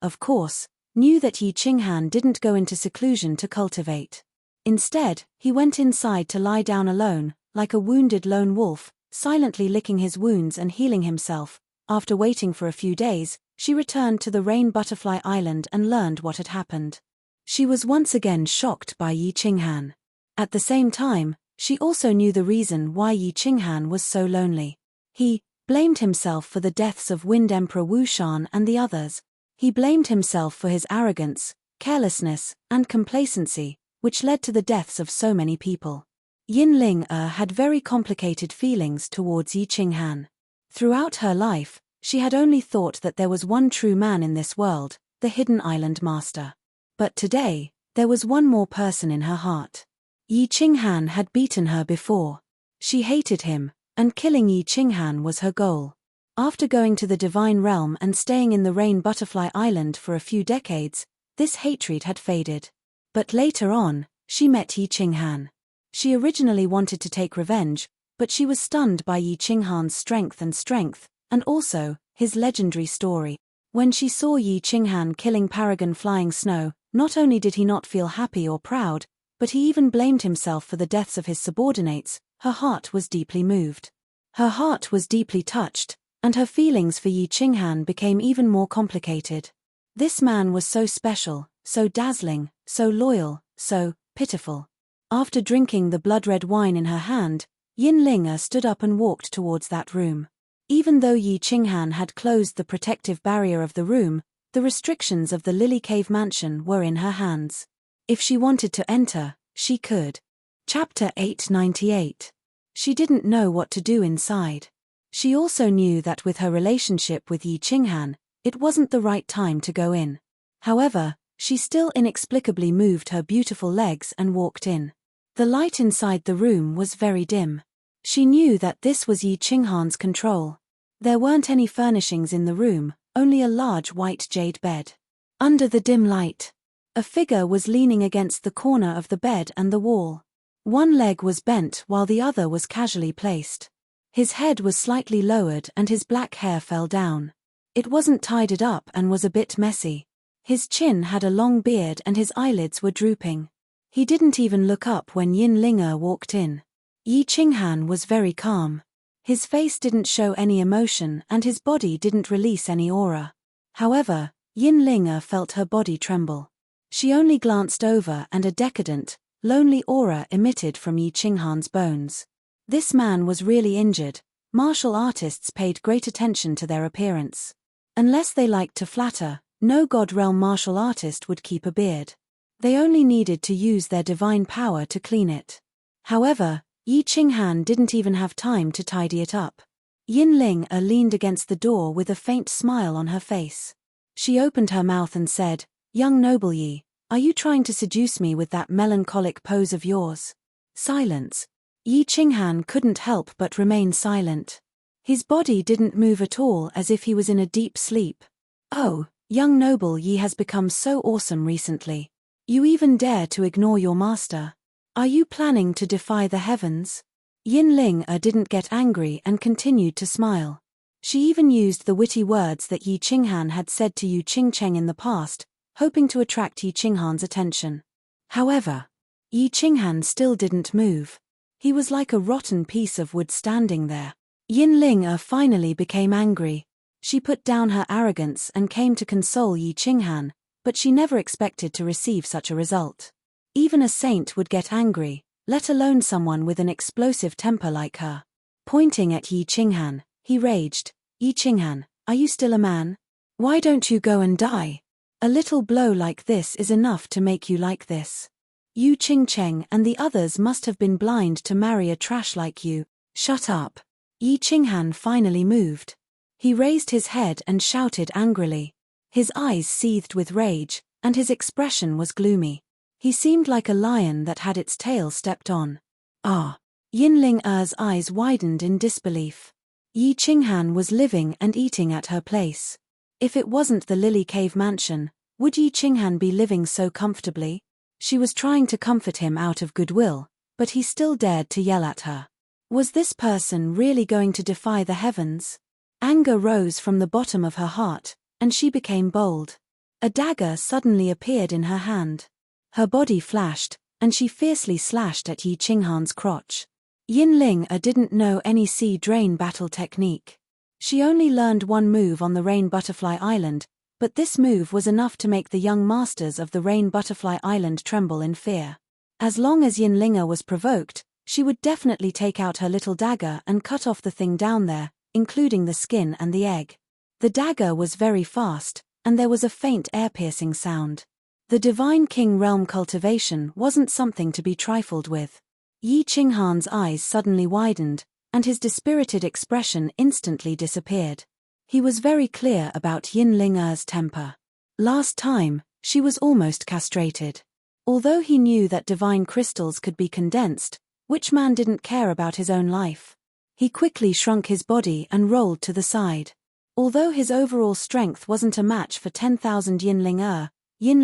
of course, knew that Yi Qinghan didn't go into seclusion to cultivate. Instead, he went inside to lie down alone, like a wounded lone wolf, silently licking his wounds and healing himself. After waiting for a few days, she returned to the Rain Butterfly Island and learned what had happened. She was once again shocked by Yi Qinghan. At the same time, she also knew the reason why Yi Qinghan was so lonely. He blamed himself for the deaths of Wind Emperor Wushan and the others. He blamed himself for his arrogance, carelessness, and complacency, which led to the deaths of so many people. Yinling had very complicated feelings towards Yi Qinghan. Throughout her life, she had only thought that there was one true man in this world, the Hidden Island Master. But today, there was one more person in her heart. Yi Qinghan had beaten her before. She hated him, and killing Yi Qinghan was her goal. After going to the Divine Realm and staying in the Rain Butterfly Island for a few decades, this hatred had faded. But later on, She met Yi Qinghan. She originally wanted to take revenge, but she was stunned by Yi Qinghan's strength, and also his legendary story. When she saw Yi Qinghan killing Paragon Flying Snow, not only did he not feel happy or proud, but he even blamed himself for the deaths of his subordinates. Her heart was deeply moved. Her heart was deeply touched, and her feelings for Yi Qinghan became even more complicated. This man was so special, so dazzling, so loyal, so pitiful. After drinking the blood-red wine in her hand, Yin Ling stood up and walked towards that room. Even though Yi Qinghan had closed the protective barrier of the room, the restrictions of the Lily Cave Mansion were in her hands. If she wanted to enter, she could. Chapter 898. She didn't know what to do inside. She also knew that with her relationship with Yi Qinghan, it wasn't the right time to go in. However, she still inexplicably moved her beautiful legs and walked in. The light inside the room was very dim. She knew that this was Yi Qinghan's control. There weren't any furnishings in the room, only a large white jade bed. Under the dim light, a figure was leaning against the corner of the bed and the wall. One leg was bent while the other was casually placed. His head was slightly lowered and his black hair fell down. It wasn't tidied up and was a bit messy. His chin had a long beard and his eyelids were drooping. He didn't even look up when Yin Ling walked in. Yi Qinghan was very calm. His face didn't show any emotion and his body didn't release any aura. However, Yin Ling felt her body tremble. She only glanced over and a decadent, lonely aura emitted from Yi Qinghan's bones. This man was really injured. Martial artists paid great attention to their appearance. Unless they liked to flatter, no God Realm martial artist would keep a beard. They only needed to use their divine power to clean it. However, Yi Qinghan didn't even have time to tidy it up. Yin Ling leaned against the door with a faint smile on her face. She opened her mouth and said, "Young noble Yi, are you trying to seduce me with that melancholic pose of yours?" Silence. Yi Qinghan couldn't help but remain silent. His body didn't move at all, as if he was in a deep sleep. "Oh, young noble Yi has become so awesome recently. You even dare to ignore your master. Are you planning to defy the heavens?" Yin Ling didn't get angry and continued to smile. She even used the witty words that Yi Qinghan had said to Yu Qingcheng in the past, hoping to attract Yi Qinghan's attention. However, Yi Qinghan still didn't move. He was like a rotten piece of wood standing there. Yin Ling finally became angry. She put down her arrogance and came to console Yi Qinghan, but she never expected to receive such a result. Even a saint would get angry, let alone someone with an explosive temper like her. Pointing at Yi Qinghan, he raged, "Yi Qinghan, are you still a man? Why don't you go and die? A little blow like this is enough to make you like this. Yu Qingcheng and the others must have been blind to marry a trash like you." "Shut up." Yi Qinghan finally moved. He raised his head and shouted angrily. His eyes seethed with rage, and his expression was gloomy. He seemed like a lion that had its tail stepped on. "Ah!" Yin Ling-er's eyes widened in disbelief. Yi Qinghan was living and eating at her place. If it wasn't the Lily Cave Mansion, would Yi Qinghan be living so comfortably? She was trying to comfort him out of goodwill, but he still dared to yell at her. Was this person really going to defy the heavens? Anger rose from the bottom of her heart, and she became bold. A dagger suddenly appeared in her hand. Her body flashed, and she fiercely slashed at Yi Qinghan's crotch. Yin Ling didn't know any sea drain battle technique. She only learned one move on the Rain Butterfly Island, but this move was enough to make the young masters of the Rain Butterfly Island tremble in fear. As long as Yin Ling was provoked, she would definitely take out her little dagger and cut off the thing down there, including the skin and the egg. The dagger was very fast, and there was a faint air-piercing sound. The Divine King Realm cultivation wasn't something to be trifled with. Yi Qinghan's eyes suddenly widened, and his dispirited expression instantly disappeared. He was very clear about Yin Ling-er's temper. Last time, she was almost castrated. Although he knew that divine crystals could be condensed, which man didn't care about his own life? He quickly shrunk his body and rolled to the side. Although his overall strength wasn't a match for 10,000 Yin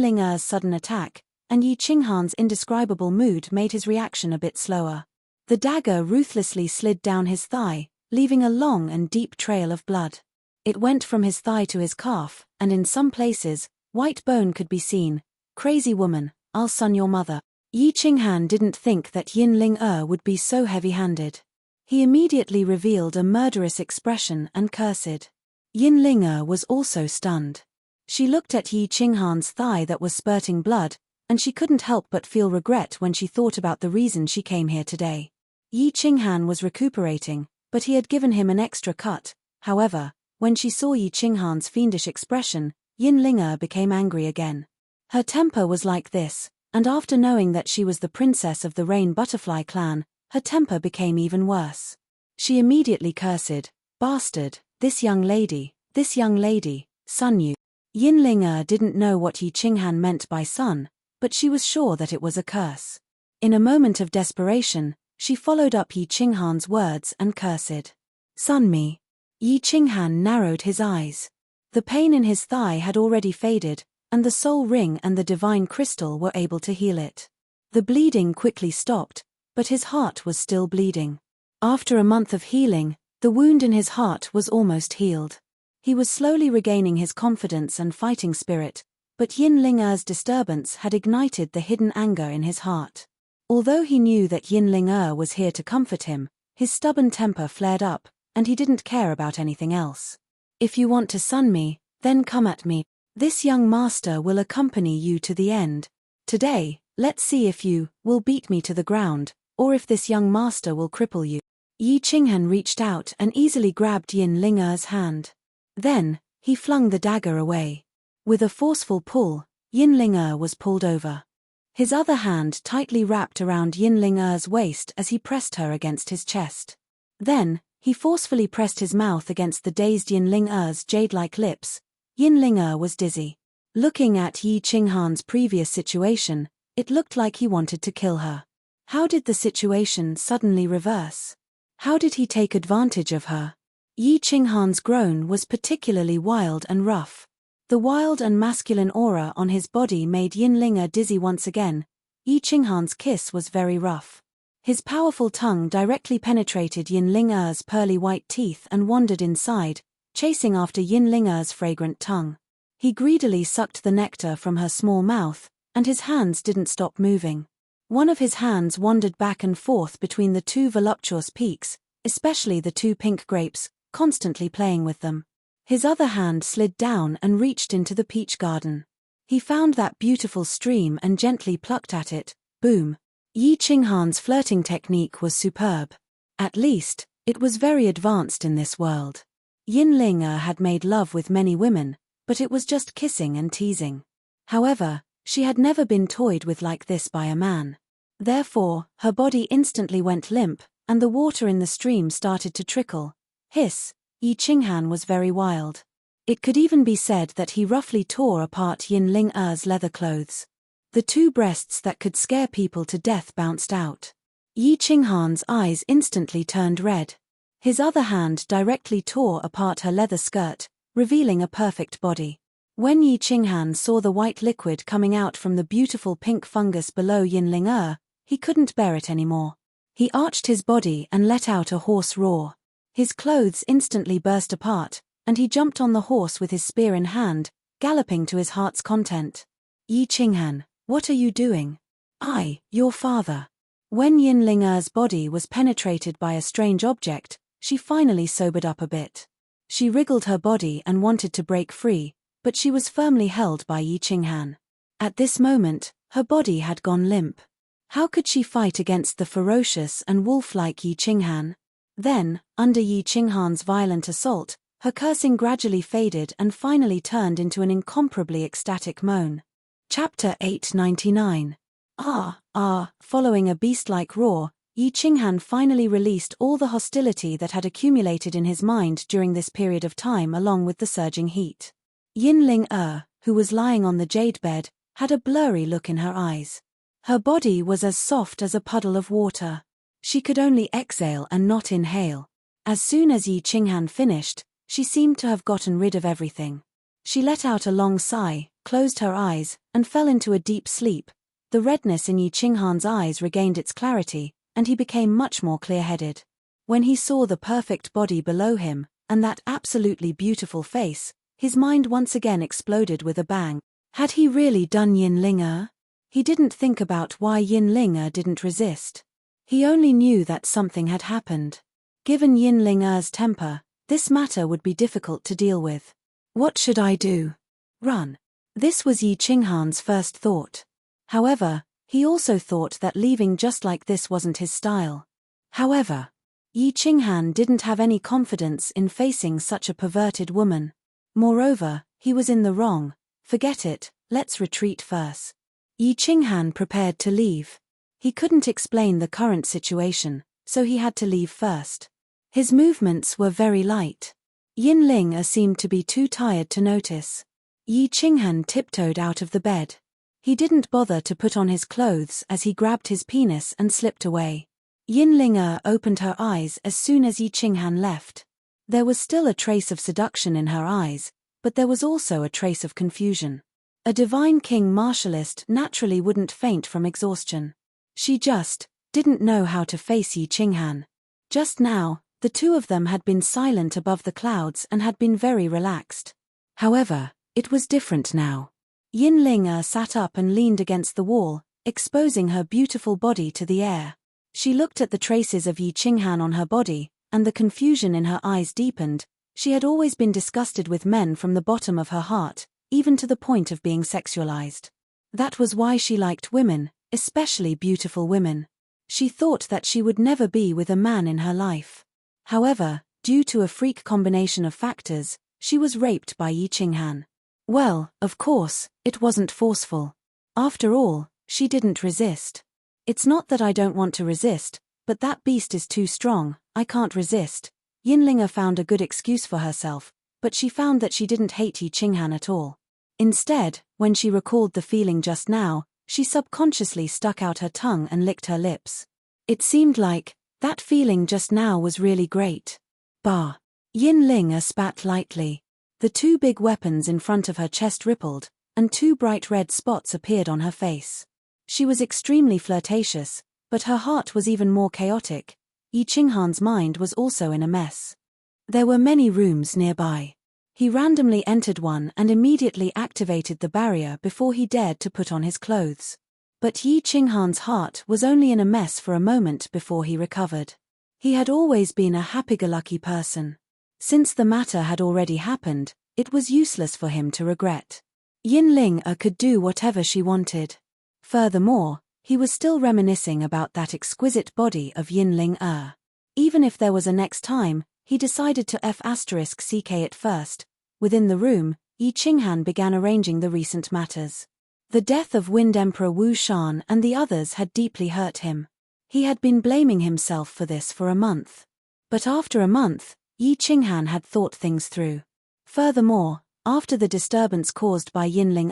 Ling-er's sudden attack, and Yi Qinghan's indescribable mood made his reaction a bit slower. The dagger ruthlessly slid down his thigh, leaving a long and deep trail of blood. It went from his thigh to his calf, and in some places, white bone could be seen. Crazy woman, I'll sun your mother. Yi Qinghan didn't think that Yin Ling would be so heavy-handed. He immediately revealed a murderous expression and cursed. Yin Ling was also stunned. She looked at Yi Qinghan's thigh that was spurting blood, and she couldn't help but feel regret when she thought about the reason she came here today. Yi Qinghan was recuperating, but he had given him an extra cut. However, when she saw Yi Qinghan's fiendish expression, Yin Ling became angry again. Her temper was like this, and after knowing that she was the princess of the Rain Butterfly clan, her temper became even worse. She immediately cursed, "Bastard, this young lady, son you." Yin Ling didn't know what Yi Qinghan meant by son, but she was sure that it was a curse. In a moment of desperation, she followed up Yi Qinghan's words and cursed, "Sun me." Yi Qinghan narrowed his eyes. The pain in his thigh had already faded, and the soul ring and the divine crystal were able to heal it. The bleeding quickly stopped, but his heart was still bleeding. After a month of healing, the wound in his heart was almost healed. He was slowly regaining his confidence and fighting spirit, but Yin Ling's disturbance had ignited the hidden anger in his heart. Although he knew that Yin Ling was here to comfort him, his stubborn temper flared up, and he didn't care about anything else. "If you want to sun me, then come at me. This young master will accompany you to the end. Today, let's see if you will beat me to the ground, or if this young master will cripple you." Yi Qinghan reached out and easily grabbed Yin Ling's hand. Then, he flung the dagger away. With a forceful pull, Yin Ling was pulled over. His other hand tightly wrapped around Yin Ling's waist as he pressed her against his chest. Then, he forcefully pressed his mouth against the dazed Yin Ling's jade-like lips. Yin Ling was dizzy. Looking at Yi Qinghan's previous situation, it looked like he wanted to kill her. How did the situation suddenly reverse? How did he take advantage of her? Yi Qinghan's groan was particularly wild and rough. The wild and masculine aura on his body made Yin Ling dizzy once again. Yi Qinghan's kiss was very rough. His powerful tongue directly penetrated Yin Ling's pearly white teeth and wandered inside, chasing after Yin Ling's fragrant tongue. He greedily sucked the nectar from her small mouth, and his hands didn't stop moving. One of his hands wandered back and forth between the two voluptuous peaks, especially the two pink grapes, constantly playing with them. His other hand slid down and reached into the peach garden. He found that beautiful stream and gently plucked at it. Boom. Yi Qinghan's flirting technique was superb. At least, it was very advanced in this world. Yin Ling had made love with many women, but it was just kissing and teasing. However, she had never been toyed with like this by a man. Therefore, her body instantly went limp, and the water in the stream started to trickle. Hiss. Yi Qinghan was very wild. It could even be said that he roughly tore apart Yin Ling's leather clothes. The two breasts that could scare people to death bounced out. Yi Qinghan's eyes instantly turned red. His other hand directly tore apart her leather skirt, revealing a perfect body. When Yi Qinghan saw the white liquid coming out from the beautiful pink fungus below Yin Ling, he couldn't bear it anymore. He arched his body and let out a hoarse roar. His clothes instantly burst apart, and he jumped on the horse with his spear in hand, galloping to his heart's content. "Yi Qinghan, what are you doing?" "I, your father." When Yin Ling's body was penetrated by a strange object, she finally sobered up a bit. She wriggled her body and wanted to break free, but she was firmly held by Yi Qinghan. At this moment, her body had gone limp. How could she fight against the ferocious and wolf-like Yi Qinghan? Then, under Yi Qinghan's violent assault, her cursing gradually faded and finally turned into an incomparably ecstatic moan. Chapter 899. Following a beast-like roar, Yi Qinghan finally released all the hostility that had accumulated in his mind during this period of time along with the surging heat. Yin Ling, who was lying on the jade bed, had a blurry look in her eyes. Her body was as soft as a puddle of water. She could only exhale and not inhale. As soon as Yi Qinghan finished, she seemed to have gotten rid of everything. She let out a long sigh, closed her eyes, and fell into a deep sleep. The redness in Yi Qinghan's eyes regained its clarity, and he became much more clear-headed. When he saw the perfect body below him, and that absolutely beautiful face, his mind once again exploded with a bang. Had he really done Yin Ling? He didn't think about why Yin Ling didn't resist. He only knew that something had happened. Given Yin Ling's temper, this matter would be difficult to deal with. What should I do? Run. This was Yi Qinghan's first thought. However, he also thought that leaving just like this wasn't his style. However, Yi Qinghan didn't have any confidence in facing such a perverted woman. Moreover, he was in the wrong. Forget it, let's retreat first. Yi Qinghan prepared to leave. He couldn't explain the current situation, so he had to leave first. His movements were very light. Yin Ling seemed to be too tired to notice. Yi Qinghan tiptoed out of the bed. He didn't bother to put on his clothes as he grabbed his penis and slipped away. Yin Ling opened her eyes as soon as Yi Qinghan left. There was still a trace of seduction in her eyes, but there was also a trace of confusion. A divine king martialist naturally wouldn't faint from exhaustion. She just didn't know how to face Yi Qinghan. Just now, the two of them had been silent above the clouds and had been very relaxed. However, it was different now. Yin Ling sat up and leaned against the wall, exposing her beautiful body to the air. She looked at the traces of Yi Qinghan on her body, and the confusion in her eyes deepened. She had always been disgusted with men from the bottom of her heart, even to the point of being sexualized. That was why she liked women, especially beautiful women. She thought that she would never be with a man in her life. However, due to a freak combination of factors, she was raped by Yi Qinghan. Well, of course, it wasn't forceful. After all, she didn't resist. It's not that I don't want to resist, but that beast is too strong, I can't resist. Yin Ling found a good excuse for herself, but she found that she didn't hate Yi Qinghan at all. Instead, when she recalled the feeling just now, she subconsciously stuck out her tongue and licked her lips. It seemed like that feeling just now was really great. Bah! Yin Ling spat lightly. The two big weapons in front of her chest rippled, and two bright red spots appeared on her face. She was extremely flirtatious, but her heart was even more chaotic. Yi Qinghan's mind was also in a mess. There were many rooms nearby. He randomly entered one and immediately activated the barrier before he dared to put on his clothes. But Yi Qinghan's heart was only in a mess for a moment before he recovered. He had always been a happy-go-lucky person. Since the matter had already happened, it was useless for him to regret. Yin Ling could do whatever she wanted. Furthermore, he was still reminiscing about that exquisite body of Yin Ling. Even if there was a next time, he decided to *CK it first. Within the room, Yi Qinghan began arranging the recent matters. The death of Wind Emperor Wu Shan and the others had deeply hurt him. He had been blaming himself for this for a month. But after a month, Yi Qinghan had thought things through. Furthermore, after the disturbance caused by Yin Ling,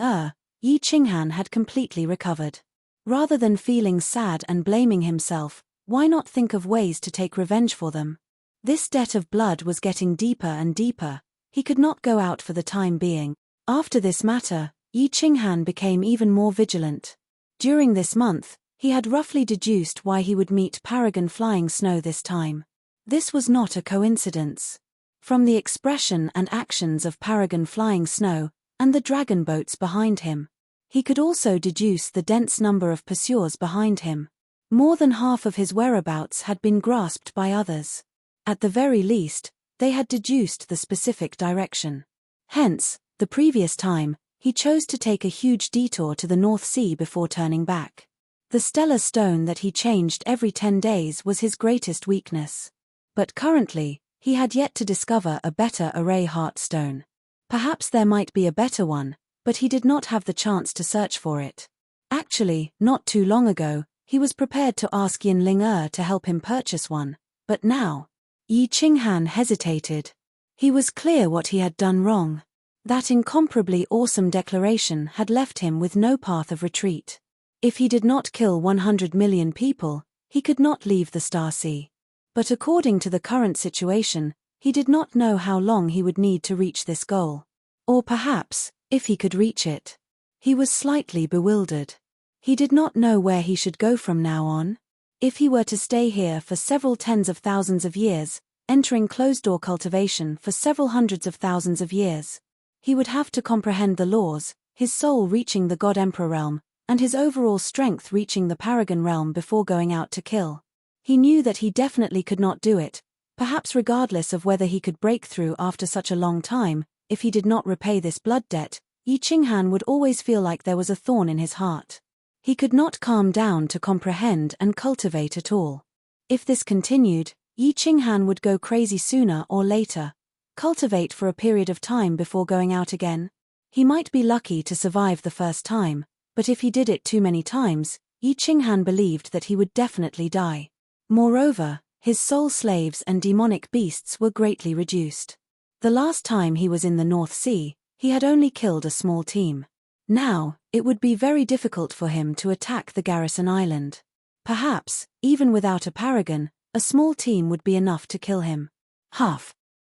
Yi Qinghan had completely recovered. Rather than feeling sad and blaming himself, why not think of ways to take revenge for them? This debt of blood was getting deeper and deeper. He could not go out for the time being. After this matter, Yi Qinghan became even more vigilant. During this month, he had roughly deduced why he would meet Paragon Flying Snow this time. This was not a coincidence. From the expression and actions of Paragon Flying Snow, and the dragon boats behind him, he could also deduce the dense number of pursuers behind him. More than half of his whereabouts had been grasped by others. At the very least, they had deduced the specific direction. Hence, the previous time, he chose to take a huge detour to the North Sea before turning back. The stellar stone that he changed every 10 days was his greatest weakness. But currently, he had yet to discover a better array heart stone. Perhaps there might be a better one, but he did not have the chance to search for it. Actually, not too long ago, he was prepared to ask Yin Ling to help him purchase one, but now, Yi Qinghan hesitated. He was clear what he had done wrong. That incomparably awesome declaration had left him with no path of retreat. If he did not kill 100 million people, he could not leave the Star Sea. But according to the current situation, he did not know how long he would need to reach this goal. Or perhaps, if he could reach it. He was slightly bewildered. He did not know where he should go from now on. If he were to stay here for several tens of thousands of years, entering closed-door cultivation for several hundreds of thousands of years, he would have to comprehend the laws, his soul reaching the God-Emperor realm, and his overall strength reaching the Paragon realm before going out to kill. He knew that he definitely could not do it, perhaps regardless of whether he could break through after such a long time. If he did not repay this blood debt, Yi Qinghan would always feel like there was a thorn in his heart. He could not calm down to comprehend and cultivate at all. If this continued, Yi Qinghan would go crazy sooner or later, cultivate for a period of time before going out again. He might be lucky to survive the first time, but if he did it too many times, Yi Qinghan believed that he would definitely die. Moreover, his soul slaves and demonic beasts were greatly reduced. The last time he was in the North Sea, he had only killed a small team. Now, it would be very difficult for him to attack the garrison island. Perhaps, even without a paragon, a small team would be enough to kill him.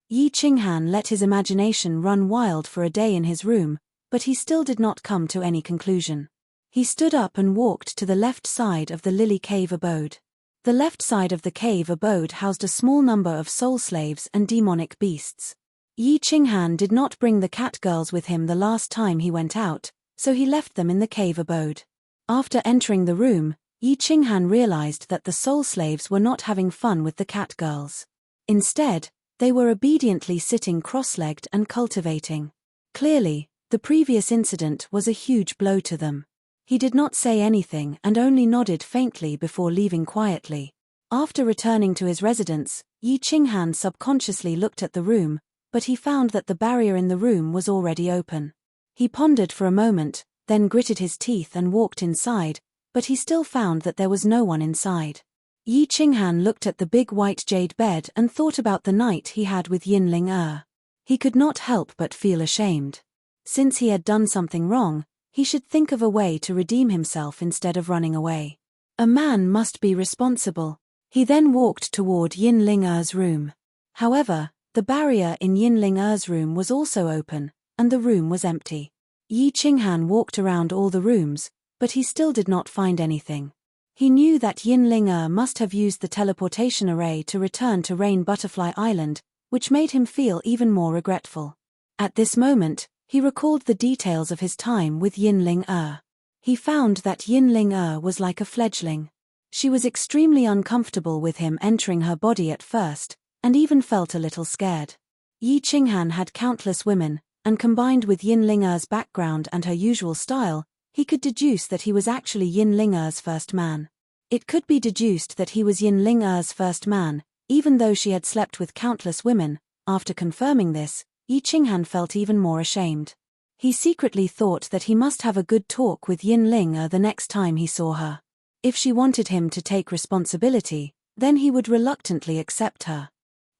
Yi Qinghan let his imagination run wild for a day in his room, but he still did not come to any conclusion. He stood up and walked to the left side of the Lily Cave abode. The left side of the cave abode housed a small number of soul slaves and demonic beasts. Yi Qinghan did not bring the cat girls with him the last time he went out, so he left them in the cave abode. After entering the room, Yi Qinghan realized that the soul slaves were not having fun with the cat girls. Instead, they were obediently sitting cross-legged and cultivating. Clearly, the previous incident was a huge blow to them. He did not say anything and only nodded faintly before leaving quietly. After returning to his residence, Yi Qinghan subconsciously looked at the room, but he found that the barrier in the room was already open. He pondered for a moment, then gritted his teeth and walked inside, but he still found that there was no one inside. Yi Qinghan looked at the big white jade bed and thought about the night he had with Yin-Ling-Er. He could not help but feel ashamed. Since he had done something wrong, he should think of a way to redeem himself instead of running away. A man must be responsible. He then walked toward Yin-Ling-Er's room. However, the barrier in Yin-Ling-Er's room was also open, and the room was empty. Yi Qinghan walked around all the rooms, but he still did not find anything. He knew that Yin-Ling-Er must have used the teleportation array to return to Rain Butterfly Island, which made him feel even more regretful. At this moment, he recalled the details of his time with Yin-Ling-Er. He found that Yin-Ling-Er was like a fledgling. She was extremely uncomfortable with him entering her body at first, and even felt a little scared. Yi Qinghan had countless women, and combined with Yin-Ling-Er's background and her usual style, he could deduce that he was actually Yin-Ling-Er's first man. It could be deduced that he was Yin-Ling-Er's first man, even though she had slept with countless women. After confirming this, Yi Qinghan felt even more ashamed. He secretly thought that he must have a good talk with Yin-Ling-Er the next time he saw her. If she wanted him to take responsibility, then he would reluctantly accept her.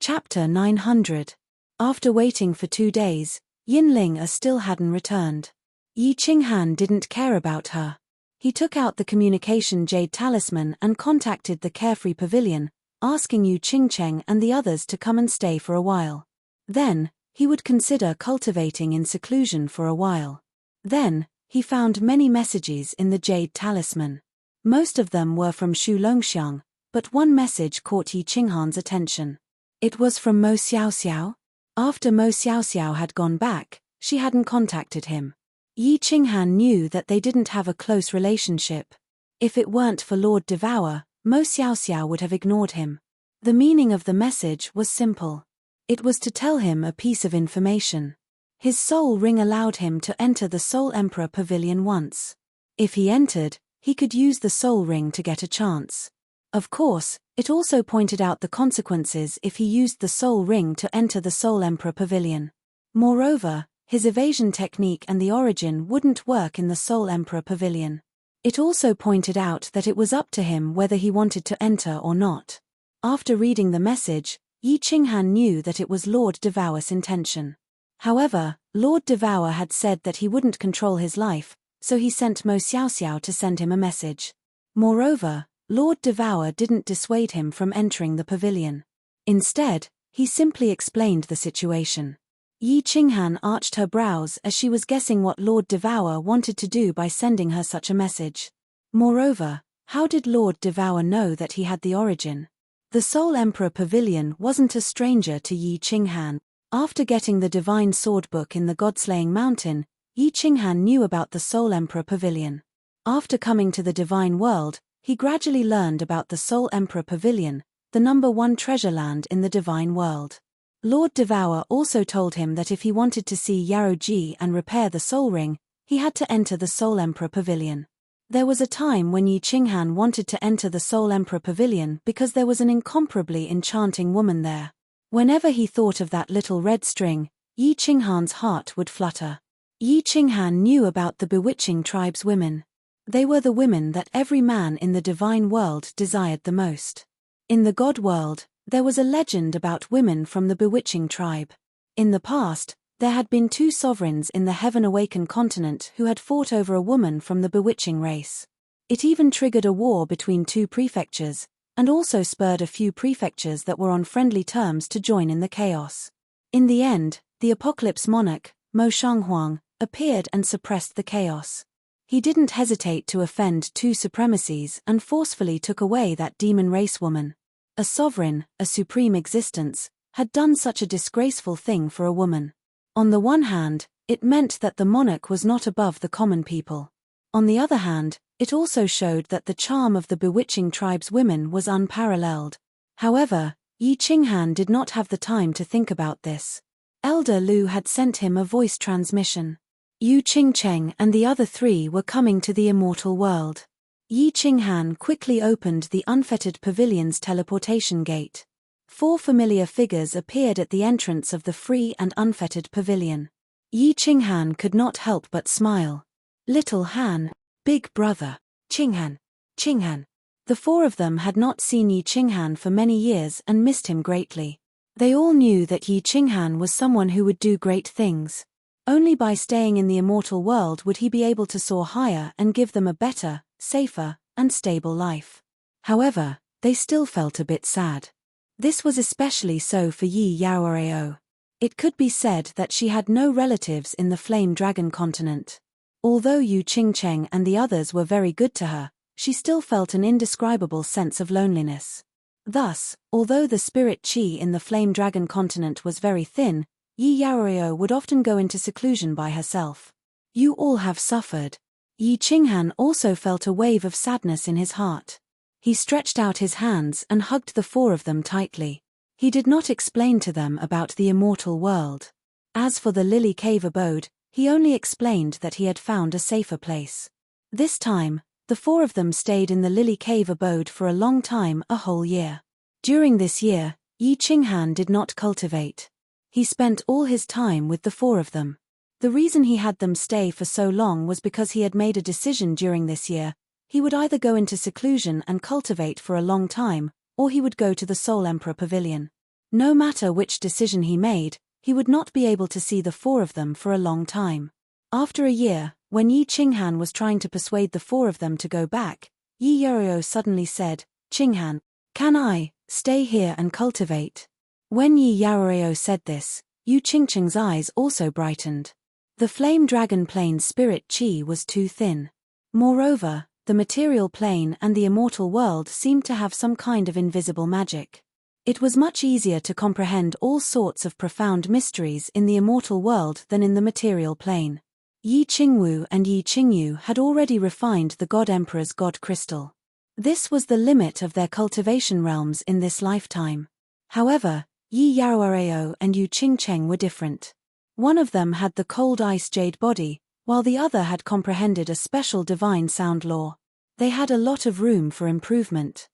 Chapter 900. After waiting for 2 days, Yin-Ling-Er still hadn't returned. Yi Qinghan didn't care about her. He took out the communication jade talisman and contacted the Carefree Pavilion, asking Yu Qingcheng and the others to come and stay for a while. Then, he would consider cultivating in seclusion for a while. Then, he found many messages in the jade talisman. Most of them were from Shu Longxiang, but one message caught Yi Qinghan's attention. It was from Mo Xiaoxiao. After Mo Xiaoxiao had gone back, she hadn't contacted him. Yi Qinghan knew that they didn't have a close relationship. If it weren't for Lord Devour, Mo Xiaoxiao would have ignored him. The meaning of the message was simple. It was to tell him a piece of information. His soul ring allowed him to enter the Soul Emperor Pavilion once. If he entered, he could use the soul ring to get a chance. Of course, it also pointed out the consequences if he used the soul ring to enter the Soul Emperor Pavilion. Moreover, his evasion technique and the origin wouldn't work in the Soul Emperor Pavilion. It also pointed out that it was up to him whether he wanted to enter or not. After reading the message, Yi Qinghan knew that it was Lord Devour's intention. However, Lord Devour had said that he wouldn't control his life, so he sent Mo Xiaoxiao to send him a message. Moreover, Lord Devour didn't dissuade him from entering the pavilion. Instead, he simply explained the situation. Yi Qinghan arched her brows as she was guessing what Lord Devour wanted to do by sending her such a message. Moreover, how did Lord Devour know that he had the origin? The Soul Emperor Pavilion wasn't a stranger to Yi Qinghan. After getting the Divine Sword Book in the Godslaying Mountain, Yi Qinghan knew about the Soul Emperor Pavilion. After coming to the Divine World, he gradually learned about the Soul Emperor Pavilion, the #1 treasure land in the Divine World. Lord Devour also told him that if he wanted to see Yarrow Ji and repair the Soul Ring, he had to enter the Soul Emperor Pavilion. There was a time when Yi Qinghan wanted to enter the Soul Emperor Pavilion because there was an incomparably enchanting woman there. Whenever he thought of that little red string, Yi Qinghan's heart would flutter. Yi Qinghan knew about the bewitching tribe's women. They were the women that every man in the Divine World desired the most. In the God World, there was a legend about women from the bewitching tribe. In the past, there had been 2 sovereigns in the Heaven-Awakened continent who had fought over a woman from the bewitching race. It even triggered a war between 2 prefectures, and also spurred a few prefectures that were on friendly terms to join in the chaos. In the end, the Apocalypse Monarch, Mo Shanghuang, appeared and suppressed the chaos. He didn't hesitate to offend 2 supremacies and forcefully took away that demon race woman. A sovereign, a supreme existence, had done such a disgraceful thing for a woman. On the one hand, it meant that the monarch was not above the common people. On the other hand, it also showed that the charm of the bewitching tribe's women was unparalleled. However, Yi Qinghan did not have the time to think about this. Elder Lu had sent him a voice transmission. Yu Qingcheng and the other 3 were coming to the immortal world. Yi Qinghan quickly opened the unfettered pavilion's teleportation gate. 4 familiar figures appeared at the entrance of the free and unfettered pavilion. Yi Qinghan could not help but smile. Little Han, Big Brother, Qinghan, Qinghan. The 4 of them had not seen Yi Qinghan for many years and missed him greatly. They all knew that Yi Qinghan was someone who would do great things. Only by staying in the immortal world would he be able to soar higher and give them a better, safer, and stable life. However, they still felt a bit sad. This was especially so for Yi Yaoerao. It could be said that she had no relatives in the Flame Dragon continent. Although Yu Qingcheng and the others were very good to her, she still felt an indescribable sense of loneliness. Thus, although the spirit qi in the Flame Dragon continent was very thin, Yi Yaoerao would often go into seclusion by herself. You all have suffered. Yi Qinghan also felt a wave of sadness in his heart. He stretched out his hands and hugged the 4 of them tightly. He did not explain to them about the immortal world. As for the Lily Cave abode, he only explained that he had found a safer place. This time, the 4 of them stayed in the Lily Cave abode for a long time, a whole year. During this year, Yi Qinghan did not cultivate. He spent all his time with the 4 of them. The reason he had them stay for so long was because he had made a decision during this year. He would either go into seclusion and cultivate for a long time, or he would go to the Soul Emperor Pavilion. No matter which decision he made, he would not be able to see the 4 of them for a long time. After a year, when Yi Qinghan was trying to persuade the 4 of them to go back, Yi Yaoerao suddenly said, "Qinghan, can I stay here and cultivate?" When Yi Yaoerao said this, Yu Qingcheng's eyes also brightened. The Flame Dragon Plane's spirit qi was too thin. Moreover, the material plane and the immortal world seemed to have some kind of invisible magic. It was much easier to comprehend all sorts of profound mysteries in the immortal world than in the material plane. Yi Qingwu and Yi Qingyu had already refined the God Emperor's God Crystal. This was the limit of their cultivation realms in this lifetime. However, Yi Yaoerao and Yu Qingcheng were different. One of them had the cold ice jade body, while the other had comprehended a special divine sound law. They had a lot of room for improvement.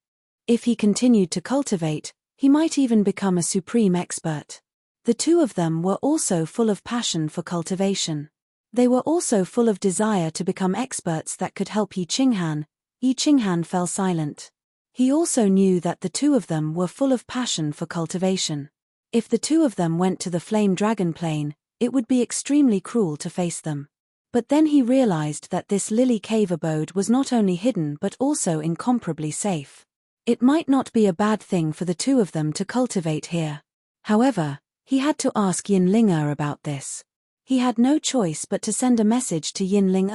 If he continued to cultivate, he might even become a supreme expert. The 2 of them were also full of passion for cultivation. They were also full of desire to become experts that could help Yi Qinghan. Yi Qinghan fell silent. He also knew that the 2 of them were full of passion for cultivation. If the 2 of them went to the Flame Dragon Plane, it would be extremely cruel to face them. But then he realized that this Lily Cave abode was not only hidden but also incomparably safe. It might not be a bad thing for the 2 of them to cultivate here. However, he had to ask Yin Ling about this. He had no choice but to send a message to Yin Ling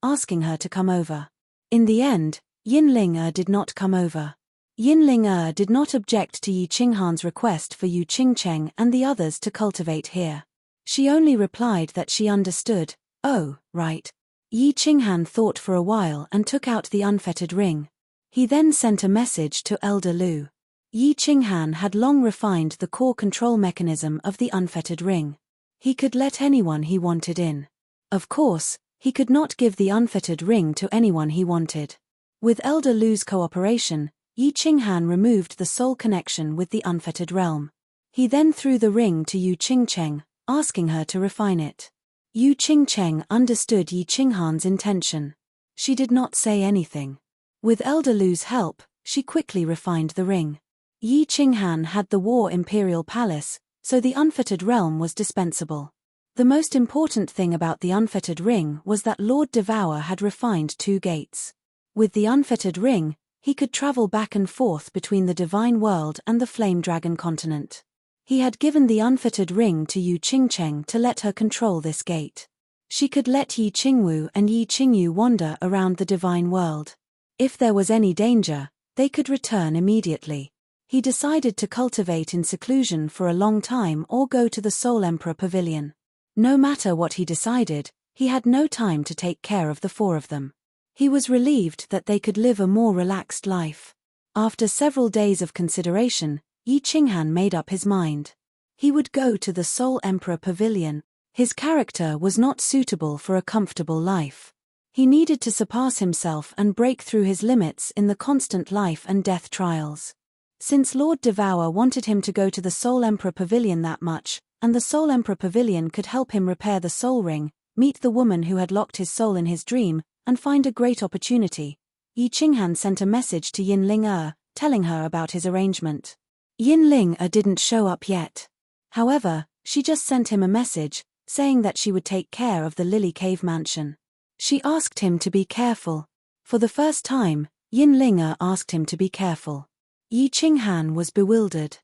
asking her to come over. In the end, Yin Ling did not come over. Yin Ling did not object to Yi Qinghan's request for Yu Qingcheng and the others to cultivate here. She only replied that she understood. Oh, right. Yi Qinghan thought for a while and took out the unfettered ring. He then sent a message to Elder Lu. Yi Qinghan had long refined the core control mechanism of the unfettered ring. He could let anyone he wanted in. Of course, he could not give the unfettered ring to anyone he wanted. With Elder Lu's cooperation, Yi Qinghan removed the soul connection with the unfettered realm. He then threw the ring to Yu Qingcheng, asking her to refine it. Yu Qingcheng understood Yi Qinghan's intention. She did not say anything. With Elder Lu's help, she quickly refined the ring. Yi Qinghan had the War Imperial Palace, so the unfettered realm was dispensable. The most important thing about the unfettered ring was that Lord Devour had refined 2 gates. With the unfettered ring, he could travel back and forth between the divine world and the Flame Dragon continent. He had given the unfettered ring to Yu Qingcheng to let her control this gate. She could let Yi Qingwu and Yi Qingyu wander around the divine world. If there was any danger, they could return immediately. He decided to cultivate in seclusion for a long time or go to the Soul Emperor Pavilion. No matter what he decided, he had no time to take care of the 4 of them. He was relieved that they could live a more relaxed life. After several days of consideration, Yi Qinghan made up his mind. He would go to the Soul Emperor Pavilion. His character was not suitable for a comfortable life. He needed to surpass himself and break through his limits in the constant life and death trials. Since Lord Devour wanted him to go to the Soul Emperor Pavilion that much, and the Soul Emperor Pavilion could help him repair the soul ring, meet the woman who had locked his soul in his dream, and find a great opportunity, Yi Qinghan sent a message to Yin Ling telling her about his arrangement. Yin Ling didn't show up yet. However, she just sent him a message, saying that she would take care of the Lily Cave mansion. She asked him to be careful. For the first time, Yin Ling asked him to be careful. Yi Qinghan was bewildered.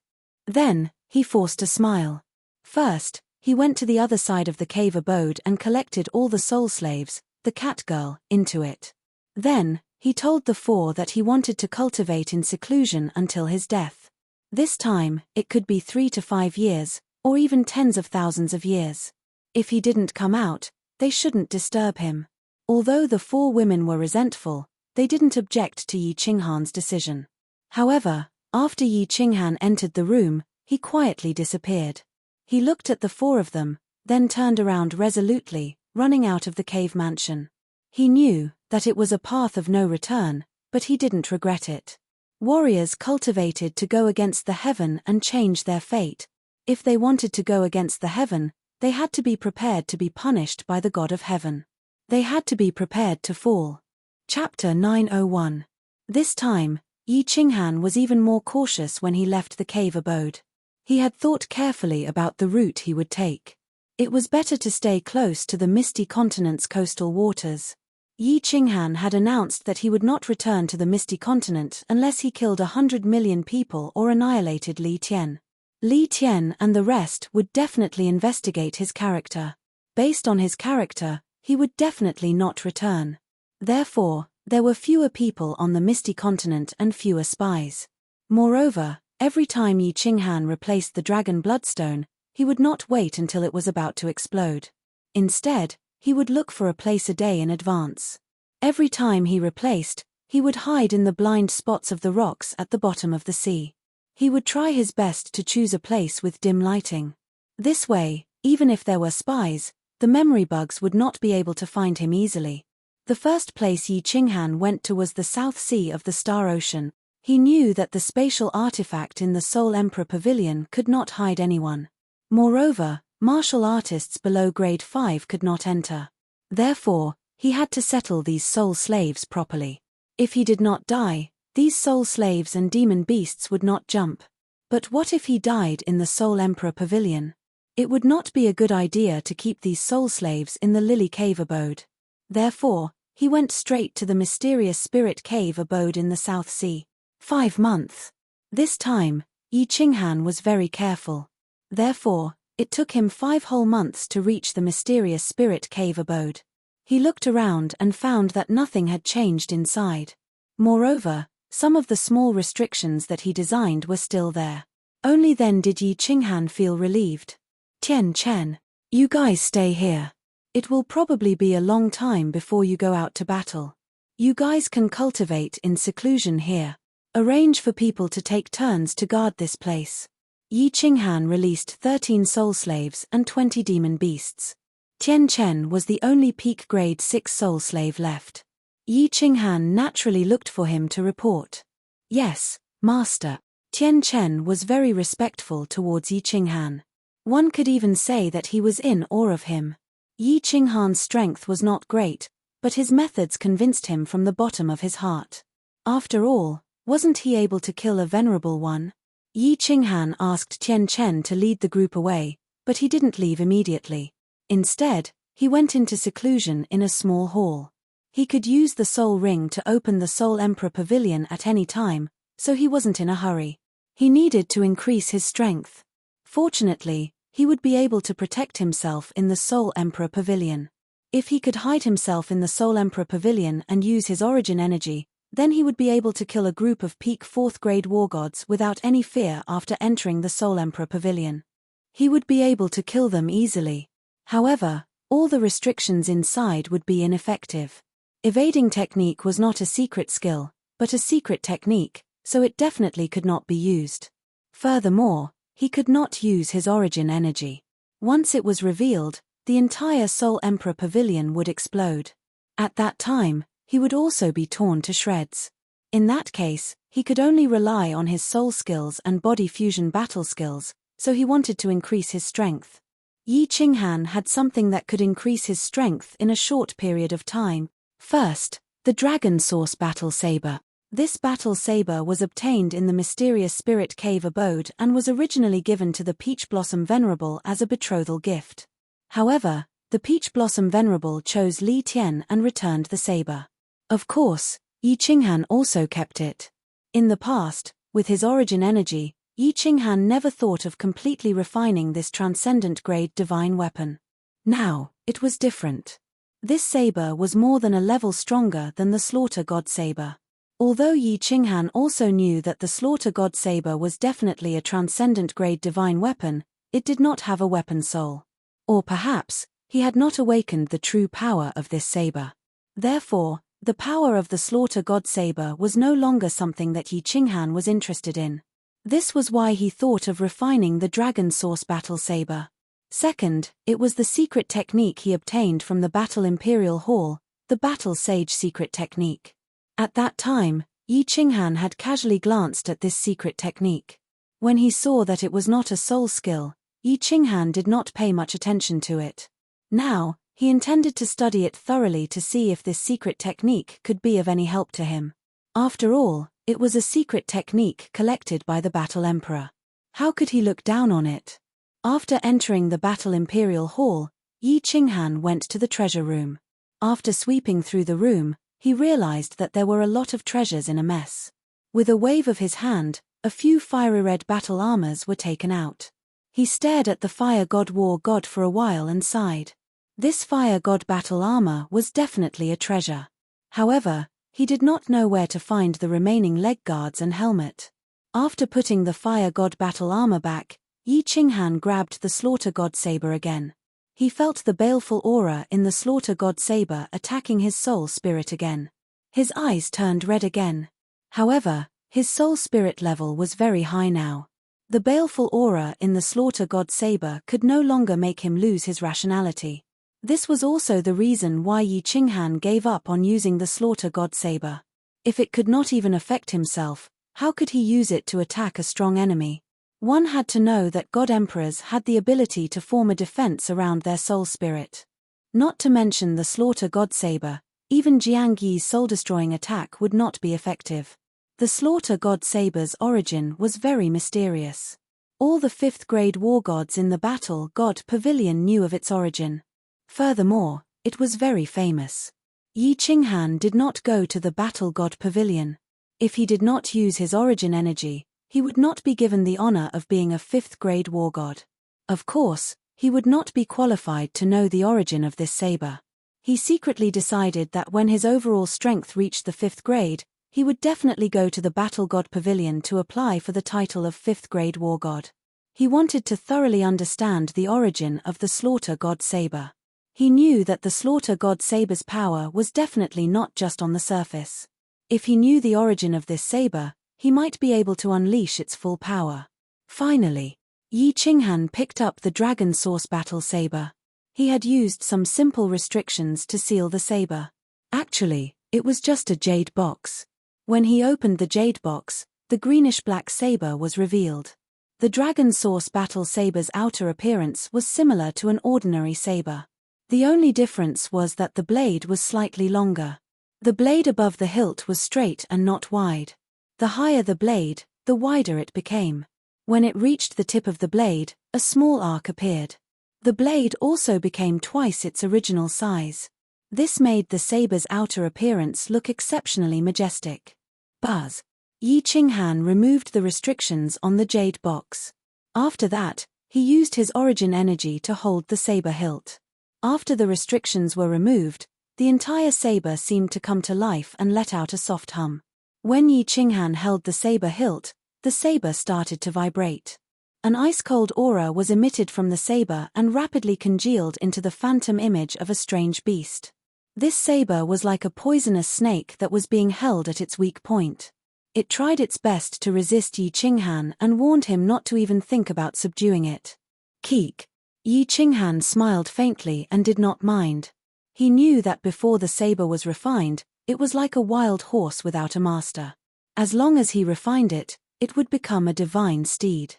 Then, he forced a smile. First, he went to the other side of the cave abode and collected all the soul slaves, the cat girl, into it. Then, he told the 4 that he wanted to cultivate in seclusion until his death. This time, it could be 3 to 5 years, or even tens of thousands of years. If he didn't come out, they shouldn't disturb him. Although the 4 women were resentful, they didn't object to Yi Qinghan's decision. However, after Yi Qinghan entered the room, he quietly disappeared. He looked at the 4 of them, then turned around resolutely, running out of the cave mansion. He knew that it was a path of no return, but he didn't regret it. Warriors cultivated to go against the heaven and change their fate. If they wanted to go against the heaven, they had to be prepared to be punished by the God of heaven. They had to be prepared to fall. Chapter 901. This time, Yi Qinghan was even more cautious when he left the cave abode. He had thought carefully about the route he would take. It was better to stay close to the Misty Continent's coastal waters. Yi Qinghan had announced that he would not return to the Misty Continent unless he killed 100 million people or annihilated Li Tian. Li Tian and the rest would definitely investigate his character. Based on his character, he would definitely not return. Therefore, there were fewer people on the Misty Continent and fewer spies. Moreover, every time Yi Qinghan replaced the dragon bloodstone, he would not wait until it was about to explode. Instead, he would look for a place a day in advance. Every time he replaced, he would hide in the blind spots of the rocks at the bottom of the sea. He would try his best to choose a place with dim lighting. This way, even if there were spies, the memory bugs would not be able to find him easily. The first place Yi Qinghan went to was the South Sea of the Star Ocean. He knew that the spatial artifact in the Soul Emperor Pavilion could not hide anyone. Moreover, martial artists below grade 5 could not enter. Therefore, he had to settle these soul slaves properly. If he did not die, these soul slaves and demon beasts would not jump. But what if he died in the Soul Emperor Pavilion? It would not be a good idea to keep these soul slaves in the Lily Cave abode. Therefore, he went straight to the mysterious Spirit Cave abode in the South Sea. 5 months. This time, Yi Qinghan was very careful. Therefore, it took him 5 whole months to reach the mysterious Spirit Cave abode. He looked around and found that nothing had changed inside. Moreover, some of the small restrictions that he designed were still there. Only then did Yi Qinghan feel relieved. Tian Chen, you guys stay here. It will probably be a long time before you go out to battle. You guys can cultivate in seclusion here. Arrange for people to take turns to guard this place. Yi Qinghan released 13 soul slaves and 20 demon beasts. Tian Chen was the only peak grade 6 soul slave left. Yi Qinghan naturally looked for him to report. Yes, master. Tian Chen was very respectful towards Yi Qinghan. One could even say that he was in awe of him. Yi Qinghan's strength was not great, but his methods convinced him from the bottom of his heart. After all, wasn't he able to kill a venerable one? Yi Qinghan asked Tian Chen to lead the group away, but he didn't leave immediately. Instead, he went into seclusion in a small hall. He could use the Soul Ring to open the Soul Emperor Pavilion at any time, so he wasn't in a hurry. He needed to increase his strength. Fortunately, he would be able to protect himself in the Soul Emperor Pavilion. If he could hide himself in the Soul Emperor Pavilion and use his origin energy, then he would be able to kill a group of peak 4th grade war gods without any fear after entering the Soul Emperor Pavilion. He would be able to kill them easily. However, all the restrictions inside would be ineffective. Evading technique was not a secret skill, but a secret technique, so it definitely could not be used. Furthermore, he could not use his origin energy. Once it was revealed, the entire Soul Emperor Pavilion would explode. At that time, he would also be torn to shreds. In that case, he could only rely on his soul skills and body fusion battle skills, so he wanted to increase his strength. Yi Qinghan had something that could increase his strength in a short period of time. First, the Dragon Source Battle Saber. This battle saber was obtained in the mysterious Spirit Cave abode and was originally given to the Peach Blossom Venerable as a betrothal gift. However, the Peach Blossom Venerable chose Li Tian and returned the saber. Of course, Yi Qinghan also kept it. In the past, with his origin energy, Yi Qinghan never thought of completely refining this transcendent grade divine weapon. Now, it was different. This saber was more than a level stronger than the Slaughter God Saber. Although Yi Qinghan also knew that the Slaughter God Saber was definitely a transcendent grade divine weapon, it did not have a weapon soul. Or perhaps, he had not awakened the true power of this saber. Therefore, the power of the Slaughter God Saber was no longer something that Yi Qinghan was interested in. This was why he thought of refining the Dragon Source Battle Saber. Second, it was the secret technique he obtained from the Battle Imperial Hall, the Battle Sage secret technique. At that time, Yi Qinghan had casually glanced at this secret technique. When he saw that it was not a soul skill, Yi Qinghan did not pay much attention to it. Now, he intended to study it thoroughly to see if this secret technique could be of any help to him. After all, it was a secret technique collected by the Battle Emperor. How could he look down on it? After entering the Battle Imperial Hall, Yi Qinghan went to the treasure room. After sweeping through the room, he realized that there were a lot of treasures in a mess. With a wave of his hand, a few fiery red battle armors were taken out. He stared at the Fire God War God for a while and sighed. This Fire God battle armor was definitely a treasure. However, he did not know where to find the remaining leg guards and helmet. After putting the Fire God battle armor back, Yi Qinghan grabbed the Slaughter God Saber again. He felt the baleful aura in the Slaughter God Saber attacking his soul spirit again. His eyes turned red again. However, his soul spirit level was very high now. The baleful aura in the Slaughter God Saber could no longer make him lose his rationality. This was also the reason why Yi Qinghan gave up on using the Slaughter God Saber. If it could not even affect himself, how could he use it to attack a strong enemy? One had to know that God Emperors had the ability to form a defense around their soul spirit. Not to mention the Slaughter God Saber, even Jiang Yi's soul-destroying attack would not be effective. The Slaughter God Saber's origin was very mysterious. All the 5th grade war gods in the Battle God Pavilion knew of its origin. Furthermore, it was very famous. Yi Qinghan did not go to the Battle God Pavilion. If he did not use his origin energy, he would not be given the honor of being a 5th grade war god. Of course, he would not be qualified to know the origin of this saber. He secretly decided that when his overall strength reached the 5th grade, he would definitely go to the Battle God Pavilion to apply for the title of 5th grade War God. He wanted to thoroughly understand the origin of the Slaughter God Saber. He knew that the Slaughter God Saber's power was definitely not just on the surface. If he knew the origin of this saber, he might be able to unleash its full power. Finally, Yi Qinghan picked up the Dragon Source Battle Saber. He had used some simple restrictions to seal the saber. Actually, it was just a jade box. When he opened the jade box, the greenish-black saber was revealed. The Dragon Source Battle Saber's outer appearance was similar to an ordinary saber. The only difference was that the blade was slightly longer. The blade above the hilt was straight and not wide. The higher the blade, the wider it became. When it reached the tip of the blade, a small arc appeared. The blade also became twice its original size. This made the saber's outer appearance look exceptionally majestic. Buzz. Yi Qinghan removed the restrictions on the jade box. After that, he used his origin energy to hold the saber hilt. After the restrictions were removed, the entire saber seemed to come to life and let out a soft hum. When Yi Qinghan held the saber hilt, the saber started to vibrate. An ice-cold aura was emitted from the saber and rapidly congealed into the phantom image of a strange beast. This saber was like a poisonous snake that was being held at its weak point. It tried its best to resist Yi Qinghan and warned him not to even think about subduing it. Keek. Yi Qinghan smiled faintly and did not mind. He knew that before the saber was refined, it was like a wild horse without a master. As long as he refined it, it would become a divine steed.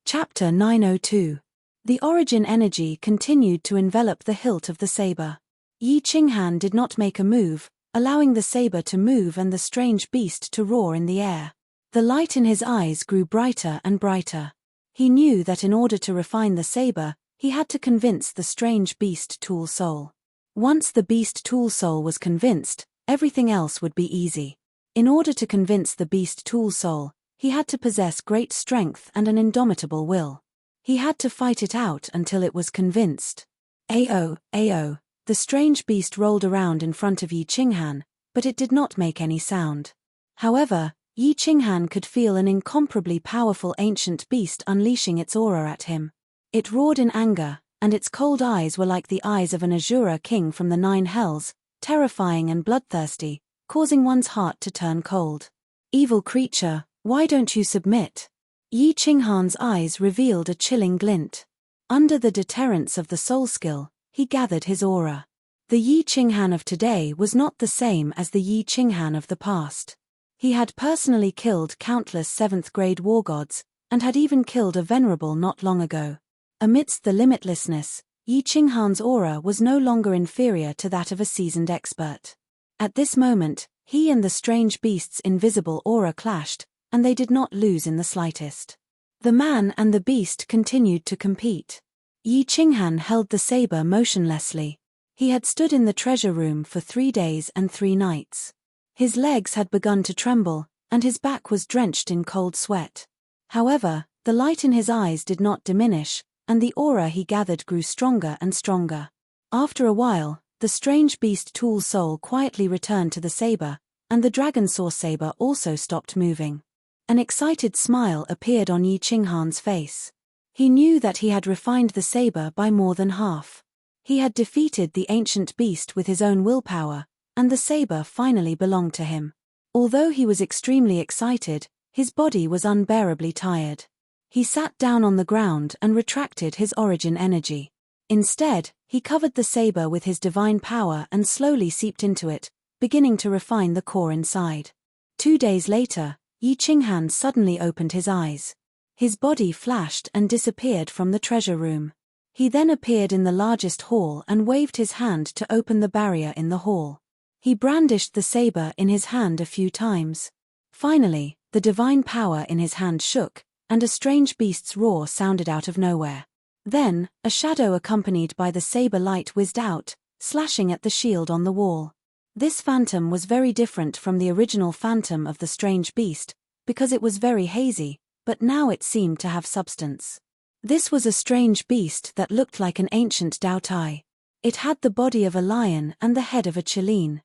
Chapter 902. The origin energy continued to envelop the hilt of the saber. Yi Qinghan did not make a move, allowing the saber to move and the strange beast to roar in the air. The light in his eyes grew brighter and brighter. He knew that in order to refine the saber, he had to convince the strange beast tool soul. Once the beast tool soul was convinced, everything else would be easy. In order to convince the beast tool soul, he had to possess great strength and an indomitable will. He had to fight it out until it was convinced. Ao. The strange beast rolled around in front of Yi Qinghan, but it did not make any sound. However, Yi Qinghan could feel an incomparably powerful ancient beast unleashing its aura at him. It roared in anger, and its cold eyes were like the eyes of an Azura king from the 9 hells, terrifying and bloodthirsty, causing one's heart to turn cold. Evil creature, why don't you submit? Yi Qinghan's eyes revealed a chilling glint. Under the deterrence of the soul skill, he gathered his aura. The Yi Qinghan of today was not the same as the Yi Qinghan of the past. He had personally killed countless 7th grade war gods, and had even killed a venerable not long ago. Amidst the limitlessness, Yi Qinghan's aura was no longer inferior to that of a seasoned expert. At this moment, he and the strange beast's invisible aura clashed, and they did not lose in the slightest. The man and the beast continued to compete. Yi Qinghan held the saber motionlessly. He had stood in the treasure room for 3 days and 3 nights. His legs had begun to tremble, and his back was drenched in cold sweat. However, the light in his eyes did not diminish, and the aura he gathered grew stronger and stronger. After a while, the strange beast tool soul quietly returned to the saber, and the dragon source saber also stopped moving. An excited smile appeared on Yi Qinghan's face. He knew that he had refined the saber by more than half. He had defeated the ancient beast with his own willpower, and the saber finally belonged to him. Although he was extremely excited, his body was unbearably tired. He sat down on the ground and retracted his origin energy. Instead, he covered the saber with his divine power and slowly seeped into it, beginning to refine the core inside. 2 days later, Yi Qinghan suddenly opened his eyes. His body flashed and disappeared from the treasure room. He then appeared in the largest hall and waved his hand to open the barrier in the hall. He brandished the saber in his hand a few times. Finally, the divine power in his hand shook, and a strange beast's roar sounded out of nowhere. Then, a shadow accompanied by the saber light whizzed out, slashing at the shield on the wall. This phantom was very different from the original phantom of the strange beast, because it was very hazy, but now it seemed to have substance. This was a strange beast that looked like an ancient Dao Tai. It had the body of a lion and the head of a chileen.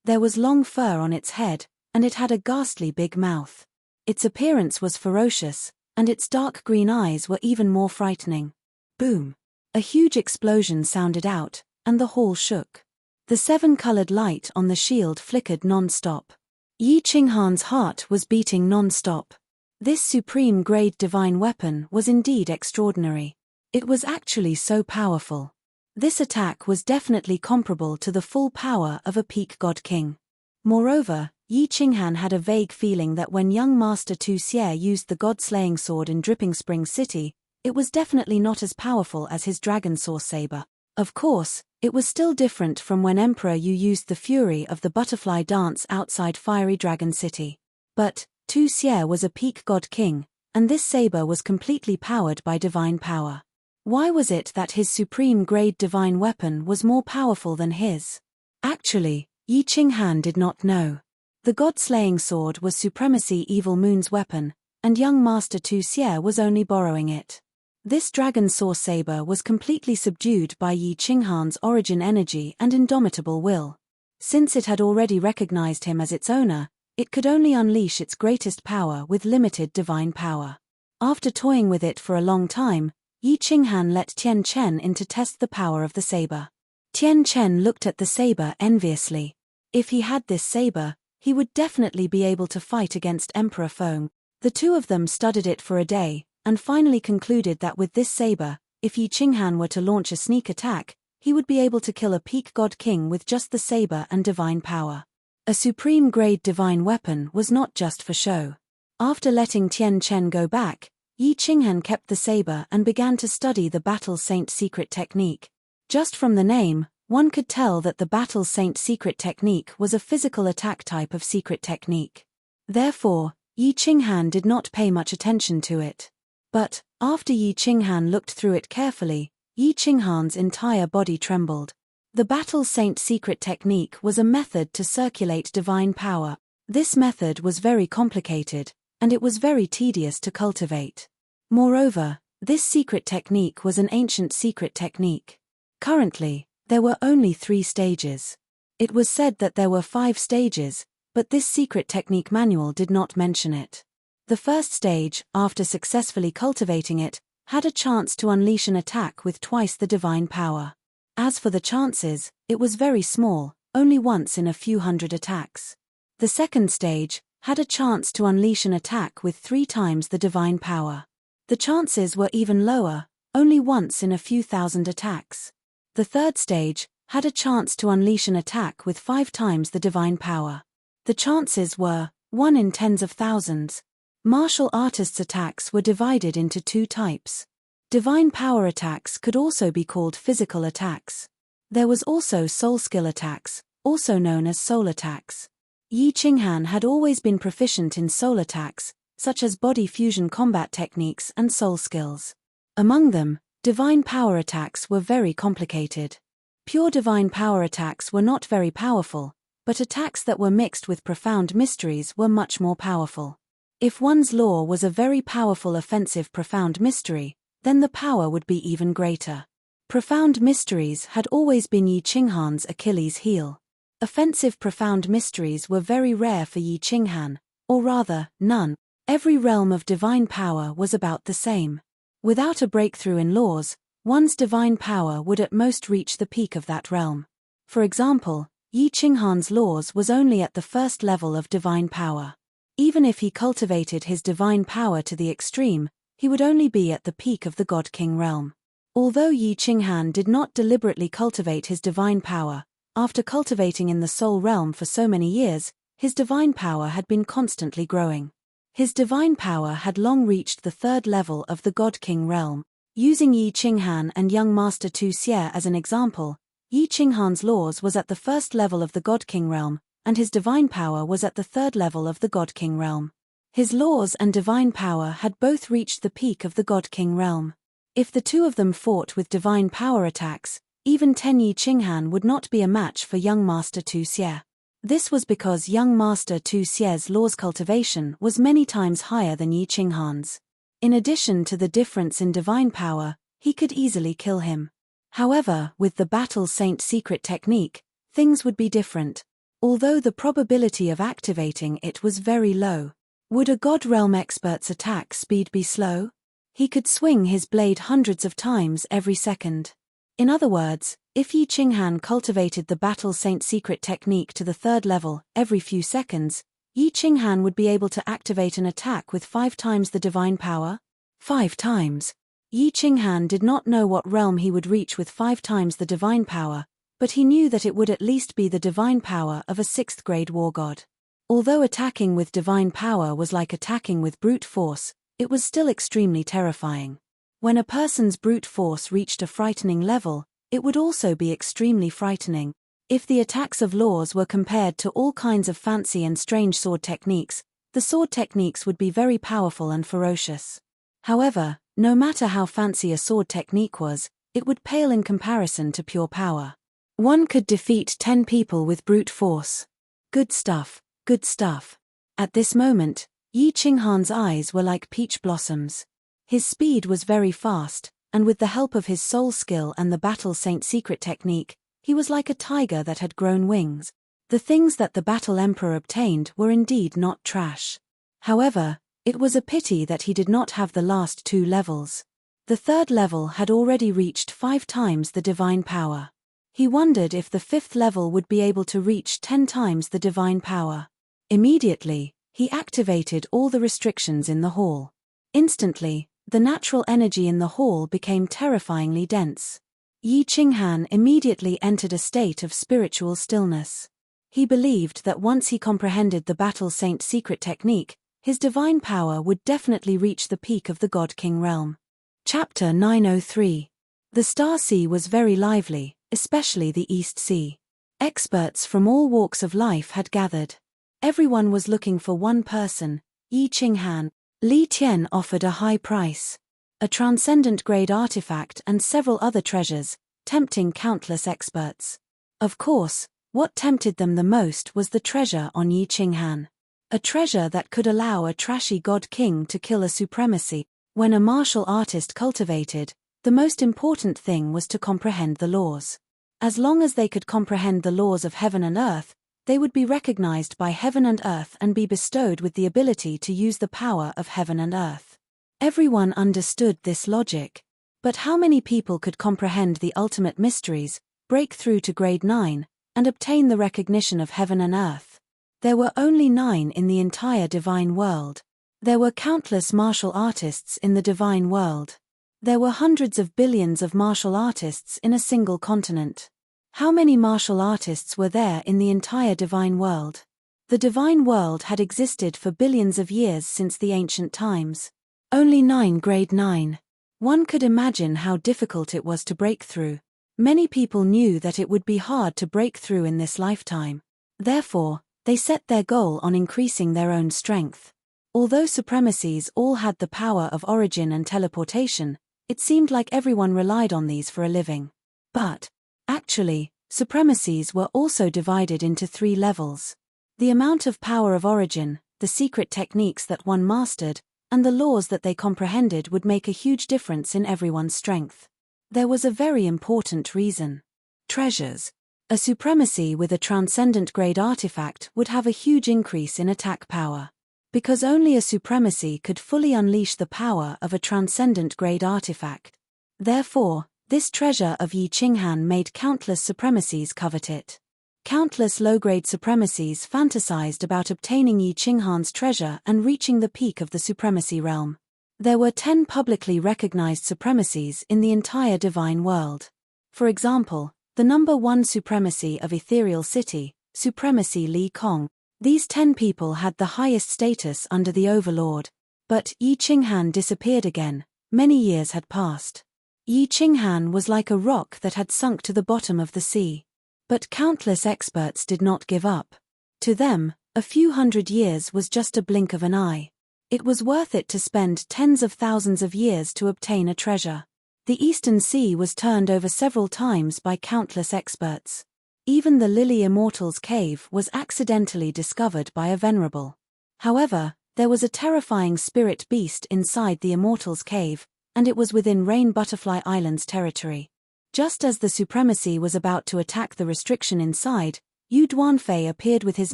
There was long fur on its head, and it had a ghastly big mouth. Its appearance was ferocious, and its dark green eyes were even more frightening. Boom! A huge explosion sounded out, and the hall shook. The 7-colored light on the shield flickered non-stop. Yi Qinghan's heart was beating non-stop. This supreme-grade divine weapon was indeed extraordinary. It was actually so powerful. This attack was definitely comparable to the full power of a peak god king. Moreover, Yi Qinghan had a vague feeling that when young Master Tu Xie used the god-slaying sword in Dripping Spring City, it was definitely not as powerful as his dragon source saber. Of course, it was still different from when Emperor Yu used the fury of the butterfly dance outside Fiery Dragon City. But Tu Xie was a peak god king, and this saber was completely powered by divine power. Why was it that his supreme-grade divine weapon was more powerful than his? Actually, Yi Qinghan did not know. The god-slaying sword was Supremacy Evil Moon's weapon, and young Master Tu Xie was only borrowing it. This dragon source saber was completely subdued by Yi Qinghan's origin energy and indomitable will. Since it had already recognized him as its owner, it could only unleash its greatest power with limited divine power. After toying with it for a long time, Yi Qinghan let Tian Chen in to test the power of the saber. Tian Chen looked at the saber enviously. If he had this saber, he would definitely be able to fight against Emperor Feng. The two of them studied it for a day, and finally concluded that with this saber, if Yi Qinghan were to launch a sneak attack, he would be able to kill a peak god king with just the saber and divine power. A supreme-grade divine weapon was not just for show. After letting Tian Chen go back, Yi Qinghan kept the saber and began to study the Battle Saint secret technique. Just from the name, one could tell that the Battle Saint secret technique was a physical attack type of secret technique. Therefore, Yi Qinghan did not pay much attention to it. But, after Yi Qinghan looked through it carefully, Yi Qinghan's entire body trembled. The Battle Saint secret technique was a method to circulate divine power. This method was very complicated, and it was very tedious to cultivate. Moreover, this secret technique was an ancient secret technique. Currently, there were only 3 stages. It was said that there were 5 stages, but this secret technique manual did not mention it. The first stage, after successfully cultivating it, had a chance to unleash an attack with twice the divine power. As for the chances, it was very small, only once in a few hundred attacks. The second stage had a chance to unleash an attack with 3 times the divine power. The chances were even lower, only once in a few thousand attacks. The third stage had a chance to unleash an attack with 5 times the divine power. The chances were 1 in tens of thousands. Martial artists' attacks were divided into 2 types. Divine power attacks could also be called physical attacks. There was also soul skill attacks, also known as soul attacks. Yi Qinghan had always been proficient in soul attacks, such as body fusion combat techniques and soul skills. Among them, divine power attacks were very complicated. Pure divine power attacks were not very powerful, but attacks that were mixed with profound mysteries were much more powerful. If one's law was a very powerful offensive profound mystery, then the power would be even greater. Profound mysteries had always been Yi Qinghan's Achilles' heel. Offensive profound mysteries were very rare for Yi Qinghan, or rather, none. Every realm of divine power was about the same. Without a breakthrough in laws, one's divine power would at most reach the peak of that realm. For example, Yi Qinghan's laws was only at the first level of divine power. Even if he cultivated his divine power to the extreme, he would only be at the peak of the God King realm. Although Yi Qinghan did not deliberately cultivate his divine power, after cultivating in the soul realm for so many years, his divine power had been constantly growing. His divine power had long reached the 3rd level of the God King realm. Using Yi Qinghan and young Master Tu Xie as an example, Yi Qinghan's laws was at the 1st level of the God King realm, and his divine power was at the 3rd level of the God King realm. His laws and divine power had both reached the peak of the God King realm. If the two of them fought with divine power attacks, even 10 Yi Qinghan would not be a match for young Master Tu Xie. This was because young Master Tu Xie's laws cultivation was many times higher than Yi Qinghan's. In addition to the difference in divine power, he could easily kill him. However, with the Battle Saint secret technique, things would be different. Although the probability of activating it was very low. Would a God Realm expert's attack speed be slow? He could swing his blade hundreds of times every second. In other words, if Yi Qinghan cultivated the Battle Saint secret technique to the 3rd level every few seconds, Yi Qinghan would be able to activate an attack with 5 times the divine power. 5 times. Yi Qinghan did not know what realm he would reach with 5 times the divine power, but he knew that it would at least be the divine power of a 6th grade war god. Although attacking with divine power was like attacking with brute force, it was still extremely terrifying. When a person's brute force reached a frightening level, it would also be extremely frightening. If the attacks of laws were compared to all kinds of fancy and strange sword techniques, the sword techniques would be very powerful and ferocious. However, no matter how fancy a sword technique was, it would pale in comparison to pure power. One could defeat 10 people with brute force. Good stuff, good stuff. At this moment, Yi Qinghan's eyes were like peach blossoms. His speed was very fast, and with the help of his soul skill and the Battle Saint secret technique, he was like a tiger that had grown wings. The things that the Battle Emperor obtained were indeed not trash. However, it was a pity that he did not have the last 2 levels. The 3rd level had already reached 5 times the divine power. He wondered if the 5th level would be able to reach 10 times the divine power. Immediately, he activated all the restrictions in the hall. Instantly, the natural energy in the hall became terrifyingly dense. Yi Qinghan immediately entered a state of spiritual stillness. He believed that once he comprehended the Battle Saint secret technique, his divine power would definitely reach the peak of the God King realm. Chapter 903. The Star Sea was very lively, especially the East Sea. Experts from all walks of life had gathered. Everyone was looking for one person, Yi Qinghan. Li Tian offered a high price. A transcendent-grade artifact and several other treasures, tempting countless experts. Of course, what tempted them the most was the treasure on Yi Qinghan. A treasure that could allow a trashy god king to kill a supremacy. When a martial artist cultivated, the most important thing was to comprehend the laws. As long as they could comprehend the laws of heaven and earth, they would be recognized by heaven and earth and be bestowed with the ability to use the power of heaven and earth. Everyone understood this logic. But how many people could comprehend the ultimate mysteries, break through to grade 9, and obtain the recognition of heaven and earth? There were only 9 in the entire divine world. There were countless martial artists in the divine world. There were hundreds of billions of martial artists in a single continent. How many martial artists were there in the entire divine world? The divine world had existed for billions of years since the ancient times. Only 9 grade 9. One could imagine how difficult it was to break through. Many people knew that it would be hard to break through in this lifetime. Therefore, they set their goal on increasing their own strength. Although supremacies all had the power of origin and teleportation, it seemed like everyone relied on these for a living. But, actually, supremacies were also divided into 3 levels. The amount of power of origin, the secret techniques that one mastered, and the laws that they comprehended would make a huge difference in everyone's strength. There was a very important reason. Treasures. A supremacy with a transcendent-grade artifact would have a huge increase in attack power. Because only a supremacy could fully unleash the power of a transcendent-grade artifact. Therefore, this treasure of Yi Qinghan made countless supremacies covet it. Countless low-grade supremacies fantasized about obtaining Yi Qinghan's treasure and reaching the peak of the supremacy realm. There were 10 publicly recognized supremacies in the entire divine world. For example, the number 1 supremacy of Ethereal City, Supremacy Li Kong. These 10 people had the highest status under the Overlord. But Yi Qinghan disappeared again. Many years had passed. Yi Qinghan was like a rock that had sunk to the bottom of the sea. But countless experts did not give up. To them, a few hundred years was just a blink of an eye. It was worth it to spend tens of thousands of years to obtain a treasure. The Eastern Sea was turned over several times by countless experts. Even the Lily Immortal's cave was accidentally discovered by a venerable. However, there was a terrifying spirit beast inside the Immortal's cave, and it was within Rain Butterfly Island's territory. Just as the supremacy was about to attack the restriction inside, Yu Duanfei appeared with his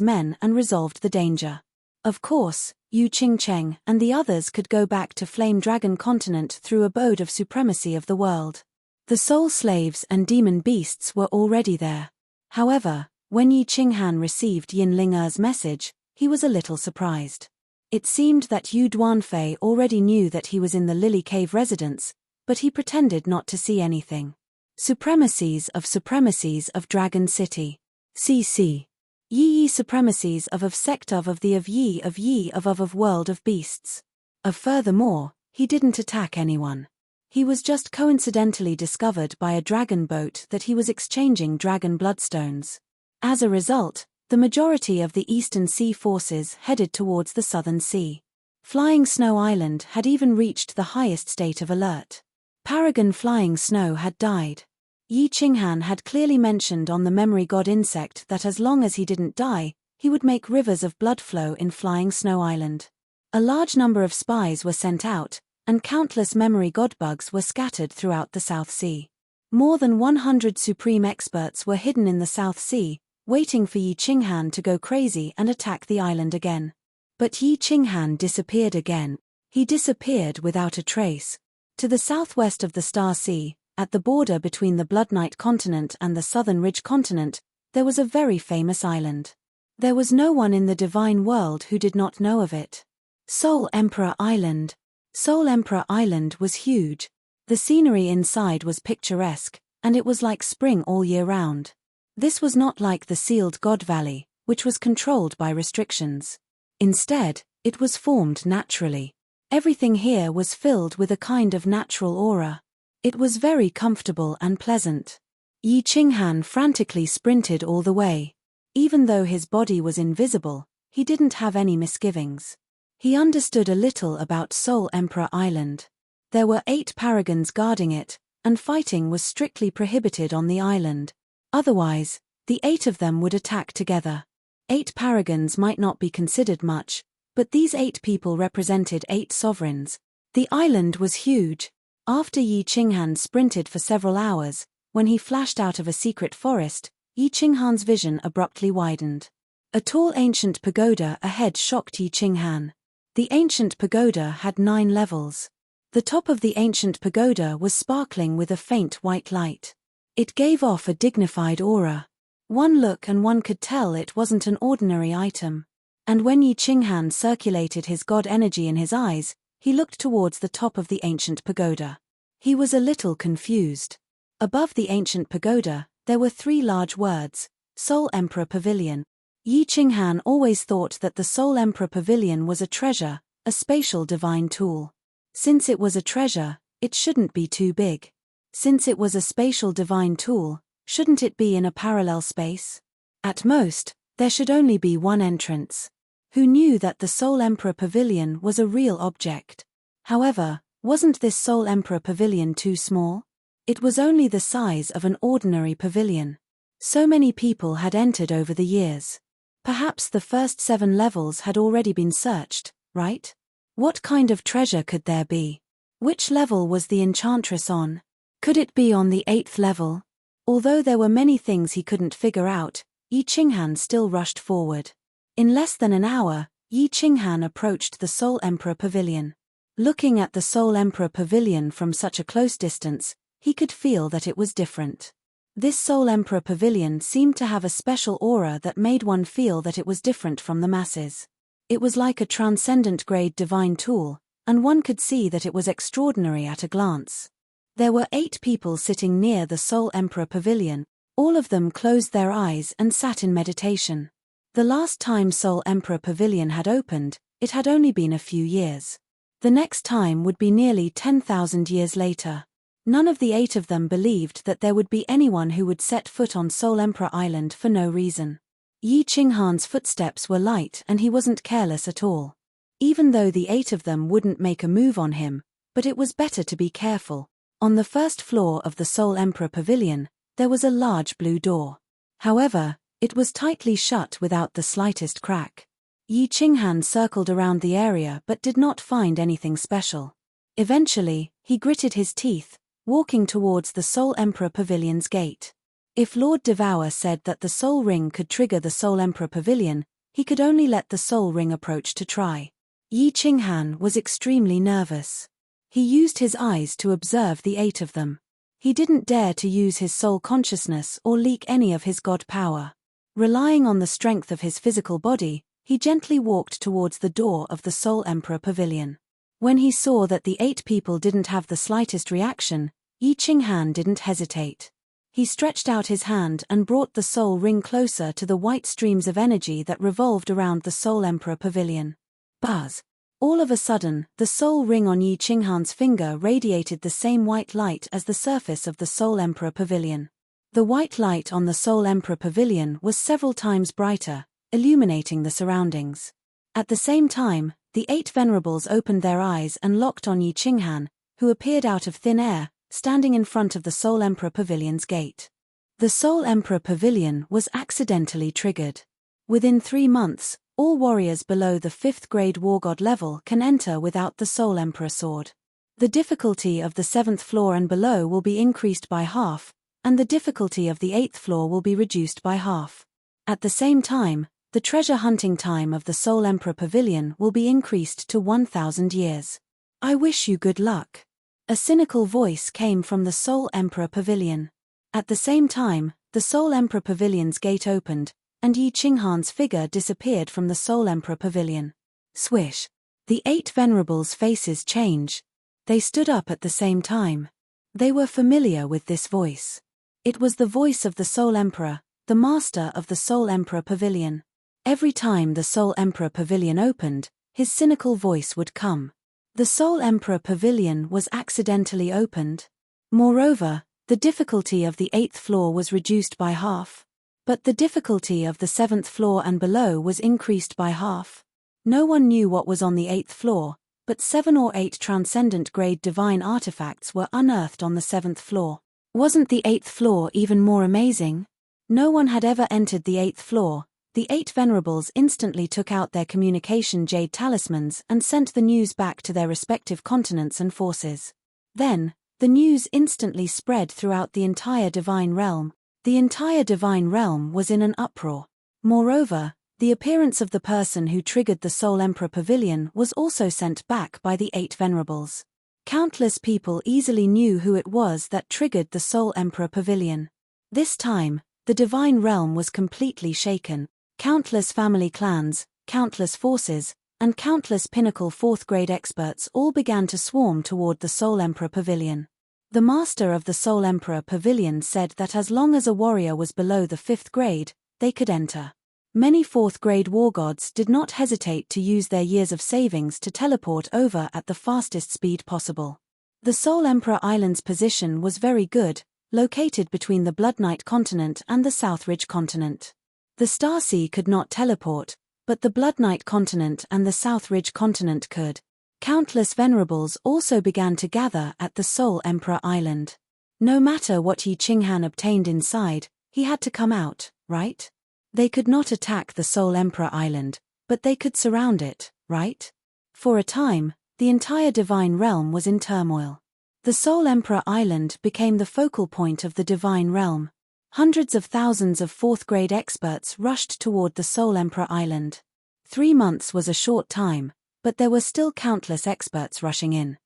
men and resolved the danger. Of course, Yu Qingcheng and the others could go back to Flame Dragon Continent through abode of supremacy of the world. The soul slaves and demon beasts were already there. However, when Yi Qinghan received Yin Ling'er's message, he was a little surprised. It seemed that Yu Duanfei already knew that he was in the Lily Cave residence, but he pretended not to see anything. Supremacies of Dragon City. CC. Yi supremacies of sect of the of Yi of world of beasts. Furthermore, he didn't attack anyone. He was just coincidentally discovered by a dragon boat that he was exchanging dragon bloodstones. As a result, the majority of the Eastern Sea forces headed towards the Southern Sea. Flying Snow Island had even reached the highest state of alert. Paragon Flying Snow had died. Yi Qinghan had clearly mentioned on the memory god insect that as long as he didn't die, he would make rivers of blood flow in Flying Snow Island. A large number of spies were sent out, and countless memory god bugs were scattered throughout the South Sea. More than 100 supreme experts were hidden in the South Sea, waiting for Yi Qinghan to go crazy and attack the island again. But Yi Qinghan disappeared again. He disappeared without a trace. To the southwest of the Star Sea, at the border between the Blood Knight continent and the Southern Ridge continent, there was a very famous island. There was no one in the divine world who did not know of it. Soul Emperor Island. Soul Emperor Island was huge. The scenery inside was picturesque, and it was like spring all year round. This was not like the sealed God Valley, which was controlled by restrictions. Instead, it was formed naturally. Everything here was filled with a kind of natural aura. It was very comfortable and pleasant. Yi Qinghan frantically sprinted all the way. Even though his body was invisible, he didn't have any misgivings. He understood a little about Soul Emperor Island. There were 8 paragons guarding it, and fighting was strictly prohibited on the island. Otherwise, the 8 of them would attack together. 8 paragons might not be considered much, but these 8 people represented 8 sovereigns. The island was huge. After Yi Qinghan sprinted for several hours, when he flashed out of a secret forest, Yi Qinghan's vision abruptly widened. A tall ancient pagoda ahead shocked Yi Qinghan. The ancient pagoda had 9 levels. The top of the ancient pagoda was sparkling with a faint white light. It gave off a dignified aura. One look and one could tell it wasn't an ordinary item. And when Yi Qinghan circulated his god energy in his eyes, he looked towards the top of the ancient pagoda. He was a little confused. Above the ancient pagoda, there were 3 large words, Soul Emperor Pavilion. Yi Qinghan always thought that the Soul Emperor Pavilion was a treasure, a spatial divine tool. Since it was a treasure, it shouldn't be too big. Since it was a spatial divine tool, shouldn't it be in a parallel space? At most, there should only be one entrance. Who knew that the Soul Emperor Pavilion was a real object? However, wasn't this Soul Emperor Pavilion too small? It was only the size of an ordinary pavilion. So many people had entered over the years. Perhaps the first 7 levels had already been searched, right? What kind of treasure could there be? Which level was the enchantress on? Could it be on the 8th level? Although there were many things he couldn't figure out, Yi Qinghan still rushed forward. In less than an hour, Yi Qinghan approached the Soul Emperor Pavilion. Looking at the Soul Emperor Pavilion from such a close distance, he could feel that it was different. This Soul Emperor Pavilion seemed to have a special aura that made one feel that it was different from the masses. It was like a transcendent grade divine tool, and one could see that it was extraordinary at a glance. There were 8 people sitting near the Soul Emperor Pavilion. All of them closed their eyes and sat in meditation. The last time Soul Emperor Pavilion had opened, it had only been a few years. The next time would be nearly 10,000 years later. None of the 8 of them believed that there would be anyone who would set foot on Soul Emperor Island for no reason. Yi Qinghan's footsteps were light and he wasn't careless at all. Even though the 8 of them wouldn't make a move on him, but it was better to be careful. On the first floor of the Soul Emperor Pavilion, there was a large blue door. However, it was tightly shut without the slightest crack. Yi Qinghan circled around the area but did not find anything special. Eventually, he gritted his teeth, walking towards the Soul Emperor Pavilion's gate. If Lord Devour said that the Soul Ring could trigger the Soul Emperor Pavilion, he could only let the Soul Ring approach to try. Yi Qinghan was extremely nervous. He used his eyes to observe the 8 of them. He didn't dare to use his soul consciousness or leak any of his god power. Relying on the strength of his physical body, he gently walked towards the door of the Soul Emperor Pavilion. When he saw that the 8 people didn't have the slightest reaction, Yi Qinghan didn't hesitate. He stretched out his hand and brought the Soul Ring closer to the white streams of energy that revolved around the Soul Emperor Pavilion. Buzz! All of a sudden, the Soul Ring on Yi Qinghan's finger radiated the same white light as the surface of the Soul Emperor Pavilion. The white light on the Soul Emperor Pavilion was several times brighter, illuminating the surroundings. At the same time, the 8 venerables opened their eyes and locked on Yi Qinghan, who appeared out of thin air, standing in front of the Soul Emperor Pavilion's gate. The Soul Emperor Pavilion was accidentally triggered. Within 3 months, all warriors below the 5th grade war god level can enter without the Soul Emperor sword. The difficulty of the 7th floor and below will be increased by half, and the difficulty of the 8th floor will be reduced by half. At the same time, the treasure hunting time of the Soul Emperor Pavilion will be increased to 1,000 years. I wish you good luck. A cynical voice came from the Soul Emperor Pavilion. At the same time, the Soul Emperor Pavilion's gate opened, and Yi Qinghan's figure disappeared from the Soul Emperor Pavilion. Swish! The 8 venerables' faces changed. They stood up at the same time. They were familiar with this voice. It was the voice of the Soul Emperor, the master of the Soul Emperor Pavilion. Every time the Soul Emperor Pavilion opened, his cynical voice would come. The Soul Emperor Pavilion was accidentally opened. Moreover, the difficulty of the 8th floor was reduced by half. But the difficulty of the 7th floor and below was increased by half. No one knew what was on the 8th floor, but 7 or 8 transcendent grade divine artifacts were unearthed on the 7th floor. Wasn't the 8th floor even more amazing? No one had ever entered the 8th floor. The 8 venerables instantly took out their communication jade talismans and sent the news back to their respective continents and forces. Then, the news instantly spread throughout the entire divine realm. The entire divine realm was in an uproar. Moreover, the appearance of the person who triggered the Soul Emperor Pavilion was also sent back by the 8 venerables. Countless people easily knew who it was that triggered the Soul Emperor Pavilion. This time, the divine realm was completely shaken. Countless family clans, countless forces, and countless pinnacle 4th grade experts all began to swarm toward the Soul Emperor Pavilion. The master of the Soul Emperor Pavilion said that as long as a warrior was below the 5th grade, they could enter. Many 4th grade war gods did not hesitate to use their years of savings to teleport over at the fastest speed possible. The Soul Emperor Island's position was very good, located between the Blood Knight continent and the South Ridge continent. The Starsea could not teleport, but the Blood Knight continent and the South Ridge continent could. Countless venerables also began to gather at the Soul Emperor Island. No matter what Yi Qinghan obtained inside, he had to come out, right? They could not attack the Soul Emperor Island, but they could surround it, right? For a time, the entire divine realm was in turmoil. The Soul Emperor Island became the focal point of the divine realm. Hundreds of thousands of 4th grade experts rushed toward the Soul Emperor Island. 3 months was a short time, but there were still countless experts rushing in.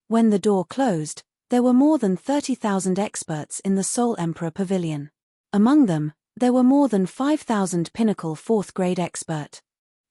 When the door closed, there were more than 30,000 experts in the Soul Emperor Pavilion. Among them, there were more than 5,000 pinnacle 4th grade expert.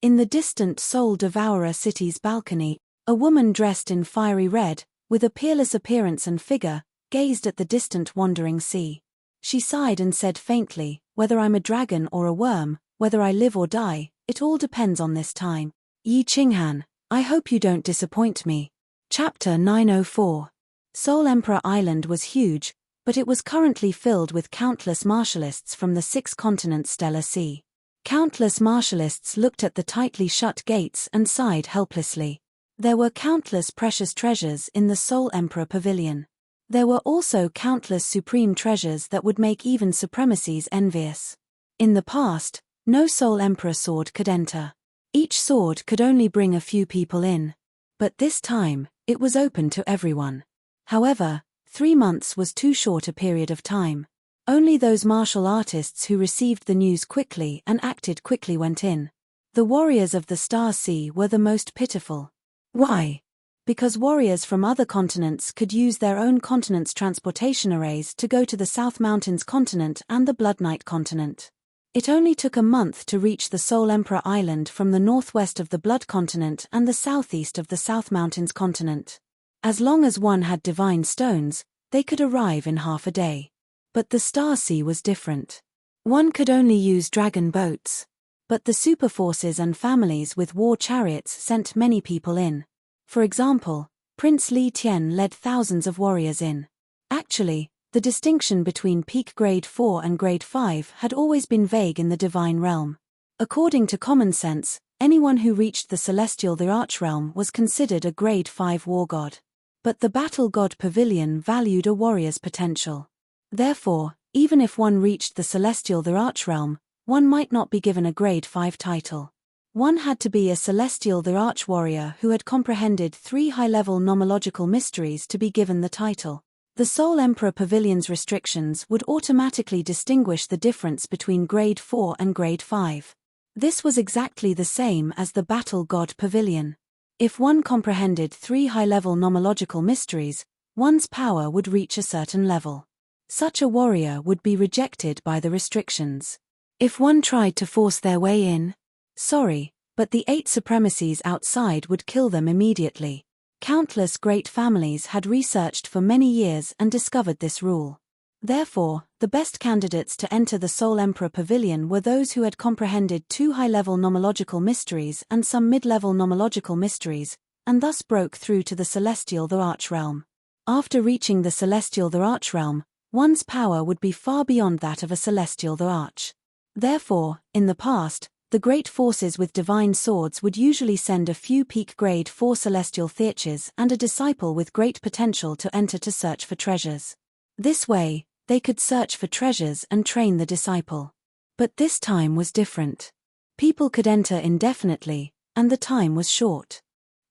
In the distant Soul Devourer city's balcony, a woman dressed in fiery red, with a peerless appearance and figure, gazed at the distant wandering sea. She sighed and said faintly, "Whether I'm a dragon or a worm, whether I live or die, it all depends on this time. Yi Qinghan, I hope you don't disappoint me." Chapter 904. Soul Emperor Island was huge, but it was currently filled with countless martialists from the 6 continents Stellar Sea. Countless martialists looked at the tightly shut gates and sighed helplessly. There were countless precious treasures in the Soul Emperor Pavilion. There were also countless supreme treasures that would make even supremacies envious. In the past, no Soul Emperor sword could enter. Each sword could only bring a few people in. But this time, it was open to everyone. However, 3 months was too short a period of time. Only those martial artists who received the news quickly and acted quickly went in. The warriors of the Star Sea were the most pitiful. Why? Because warriors from other continents could use their own continent's transportation arrays to go to the South Mountains continent and the Blood Knight continent. It only took a month to reach the Soul Emperor Island from the northwest of the Blood continent and the southeast of the South Mountains continent. As long as one had divine stones, they could arrive in half a day. But the Star Sea was different. One could only use dragon boats. But the superforces and families with war chariots sent many people in. For example, Prince Li Tian led thousands of warriors in. Actually, the distinction between peak grade 4 and grade 5 had always been vague in the divine realm. According to common sense, anyone who reached the celestial the Archrealm was considered a grade 5 war god. But the Battle God Pavilion valued a warrior's potential. Therefore, even if one reached the celestial the Archrealm, one might not be given a grade 5 title. One had to be a celestial the Arch-warrior who had comprehended 3 high-level nomological mysteries to be given the title. The Soul Emperor Pavilion's restrictions would automatically distinguish the difference between grade 4 and grade 5. This was exactly the same as the Battle God Pavilion. If one comprehended 3 high-level nomological mysteries, one's power would reach a certain level. Such a warrior would be rejected by the restrictions. If one tried to force their way in, sorry, but the 8 supremacies outside would kill them immediately. Countless great families had researched for many years and discovered this rule. Therefore, the best candidates to enter the Soul Emperor Pavilion were those who had comprehended 2 high-level nomological mysteries and some mid-level nomological mysteries, and thus broke through to the Celestial the Archrealm. After reaching the Celestial the Archrealm, one's power would be far beyond that of a Celestial the Arch. Therefore, in the past, the great forces with divine swords would usually send a few peak grade 4 celestial theaches and a disciple with great potential to enter to search for treasures. This way, they could search for treasures and train the disciple. But this time was different. People could enter indefinitely, and the time was short.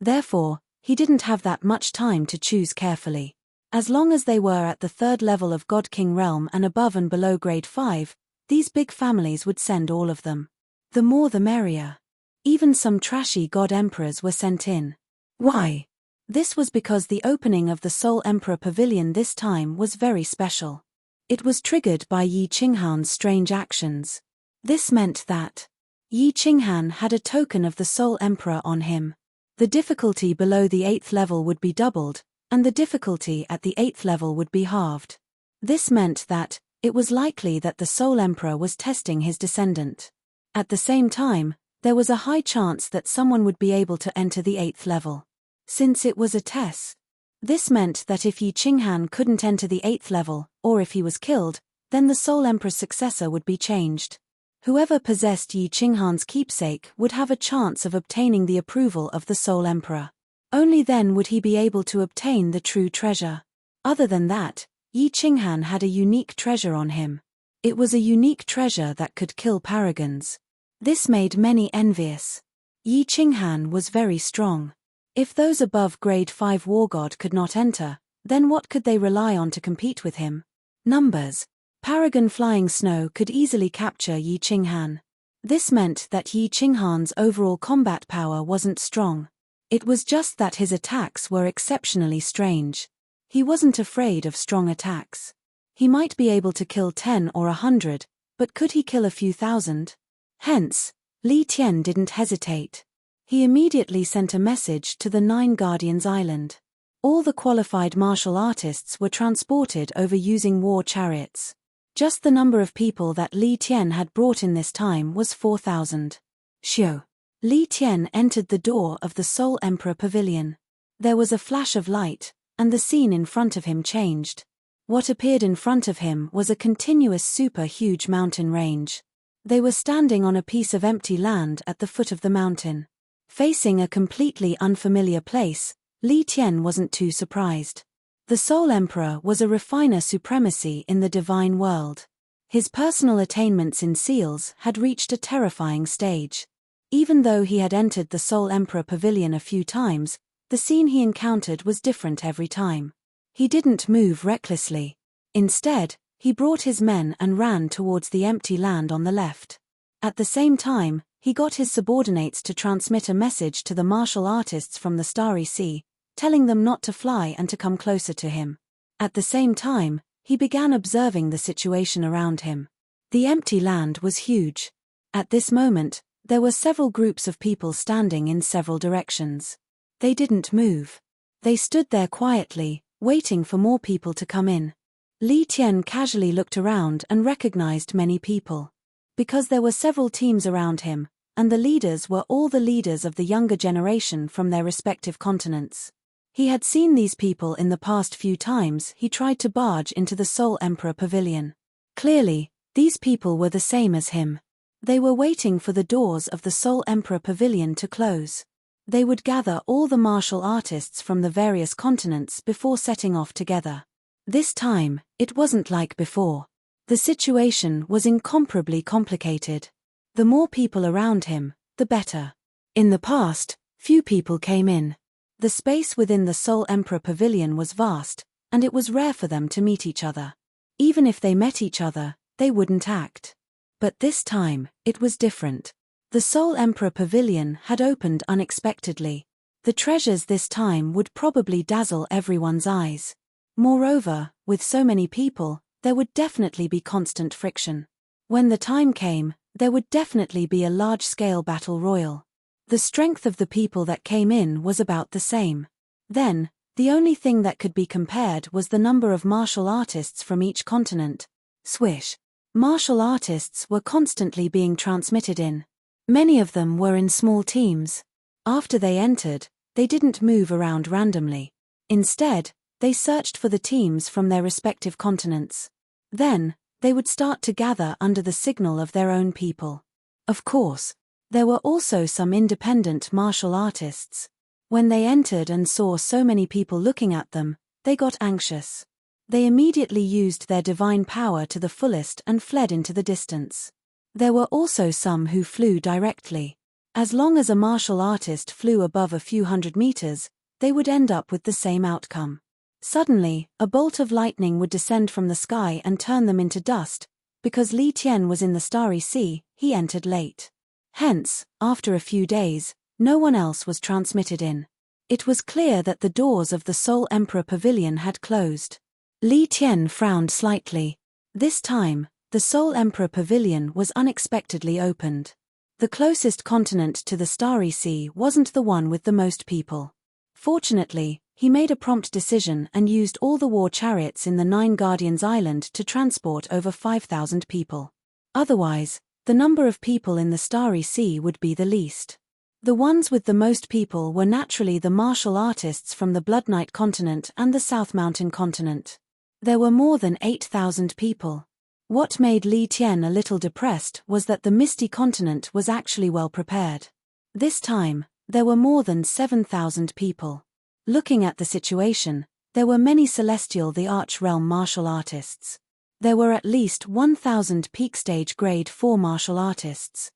Therefore, he didn't have that much time to choose carefully. As long as they were at the 3rd level of God King Realm and above and below grade 5, these big families would send all of them. The more the merrier. Even some trashy god emperors were sent in. Why? This was because the opening of the Soul Emperor Pavilion this time was very special. It was triggered by Yi Qinghan's strange actions. This meant that Yi Qinghan had a token of the Soul Emperor on him. The difficulty below the 8th level would be doubled, and the difficulty at the 8th level would be halved. This meant that it was likely that the Soul Emperor was testing his descendant. At the same time, there was a high chance that someone would be able to enter the 8th level. Since it was a test, this meant that if Yi Qinghan couldn't enter the 8th level, or if he was killed, then the Soul Emperor's successor would be changed. Whoever possessed Yi Qinghan's keepsake would have a chance of obtaining the approval of the Soul Emperor. Only then would he be able to obtain the true treasure. Other than that, Yi Qinghan had a unique treasure on him. It was a unique treasure that could kill paragons. This made many envious. Yi Qinghan was very strong. If those above grade 5 war god could not enter, then what could they rely on to compete with him? Numbers. Paragon Flying Snow could easily capture Yi Qinghan. This meant that Yi Qinghan's overall combat power wasn't strong. It was just that his attacks were exceptionally strange. He wasn't afraid of strong attacks. He might be able to kill 10 or 100, but could he kill a few thousand? Hence, Li Tian didn't hesitate. He immediately sent a message to the 9 Guardians Island. All the qualified martial artists were transported over using war chariots. Just the number of people that Li Tian had brought in this time was 4,000. Xiu. Li Tian entered the door of the Soul Emperor Pavilion. There was a flash of light, and the scene in front of him changed. What appeared in front of him was a continuous super-huge mountain range. They were standing on a piece of empty land at the foot of the mountain. Facing a completely unfamiliar place, Li Tian wasn't too surprised. The Soul Emperor was a refiner supremacy in the divine world. His personal attainments in seals had reached a terrifying stage. Even though he had entered the Soul Emperor Pavilion a few times, the scene he encountered was different every time. He didn't move recklessly. Instead, he brought his men and ran towards the empty land on the left. At the same time, he got his subordinates to transmit a message to the martial artists from the Starry Sea, telling them not to fly and to come closer to him. At the same time, he began observing the situation around him. The empty land was huge. At this moment, there were several groups of people standing in several directions. They didn't move. They stood there quietly, waiting for more people to come in. Li Tian casually looked around and recognized many people. Because there were several teams around him, and the leaders were all the leaders of the younger generation from their respective continents. He had seen these people in the past few times he tried to barge into the Soul Emperor Pavilion. Clearly, these people were the same as him. They were waiting for the doors of the Soul Emperor Pavilion to close. They would gather all the martial artists from the various continents before setting off together. This time, it wasn't like before. The situation was incomparably complicated. The more people around him, the better. In the past, few people came in. The space within the Soul Emperor Pavilion was vast, and it was rare for them to meet each other. Even if they met each other, they wouldn't act. But this time, it was different. The Soul Emperor Pavilion had opened unexpectedly. The treasures this time would probably dazzle everyone's eyes. Moreover, with so many people, there would definitely be constant friction. When the time came, there would definitely be a large-scale battle royal. The strength of the people that came in was about the same. Then, the only thing that could be compared was the number of martial artists from each continent. Swish. Martial artists were constantly being transmitted in. Many of them were in small teams. After they entered, they didn't move around randomly. Instead, they searched for the teams from their respective continents. Then, they would start to gather under the signal of their own people. Of course, there were also some independent martial artists. When they entered and saw so many people looking at them, they got anxious. They immediately used their divine power to the fullest and fled into the distance. There were also some who flew directly. As long as a martial artist flew above a few hundred meters, they would end up with the same outcome. Suddenly, a bolt of lightning would descend from the sky and turn them into dust. Because Li Tian was in the Starry Sea, he entered late. Hence, after a few days, no one else was transmitted in. It was clear that the doors of the Soul Emperor Pavilion had closed. Li Tian frowned slightly. This time, the Soul Emperor Pavilion was unexpectedly opened. The closest continent to the Starry Sea wasn't the one with the most people. Fortunately, he made a prompt decision and used all the war chariots in the Nine Guardians Island to transport over 5,000 people. Otherwise, the number of people in the Starry Sea would be the least. The ones with the most people were naturally the martial artists from the Blood Knight continent and the South Mountain continent. There were more than 8,000 people. What made Li Tian a little depressed was that the Misty continent was actually well prepared. This time, there were more than 7,000 people. Looking at the situation, there were many Celestial the Arch-Realm martial artists. There were at least 1,000 peak stage grade 4 martial artists.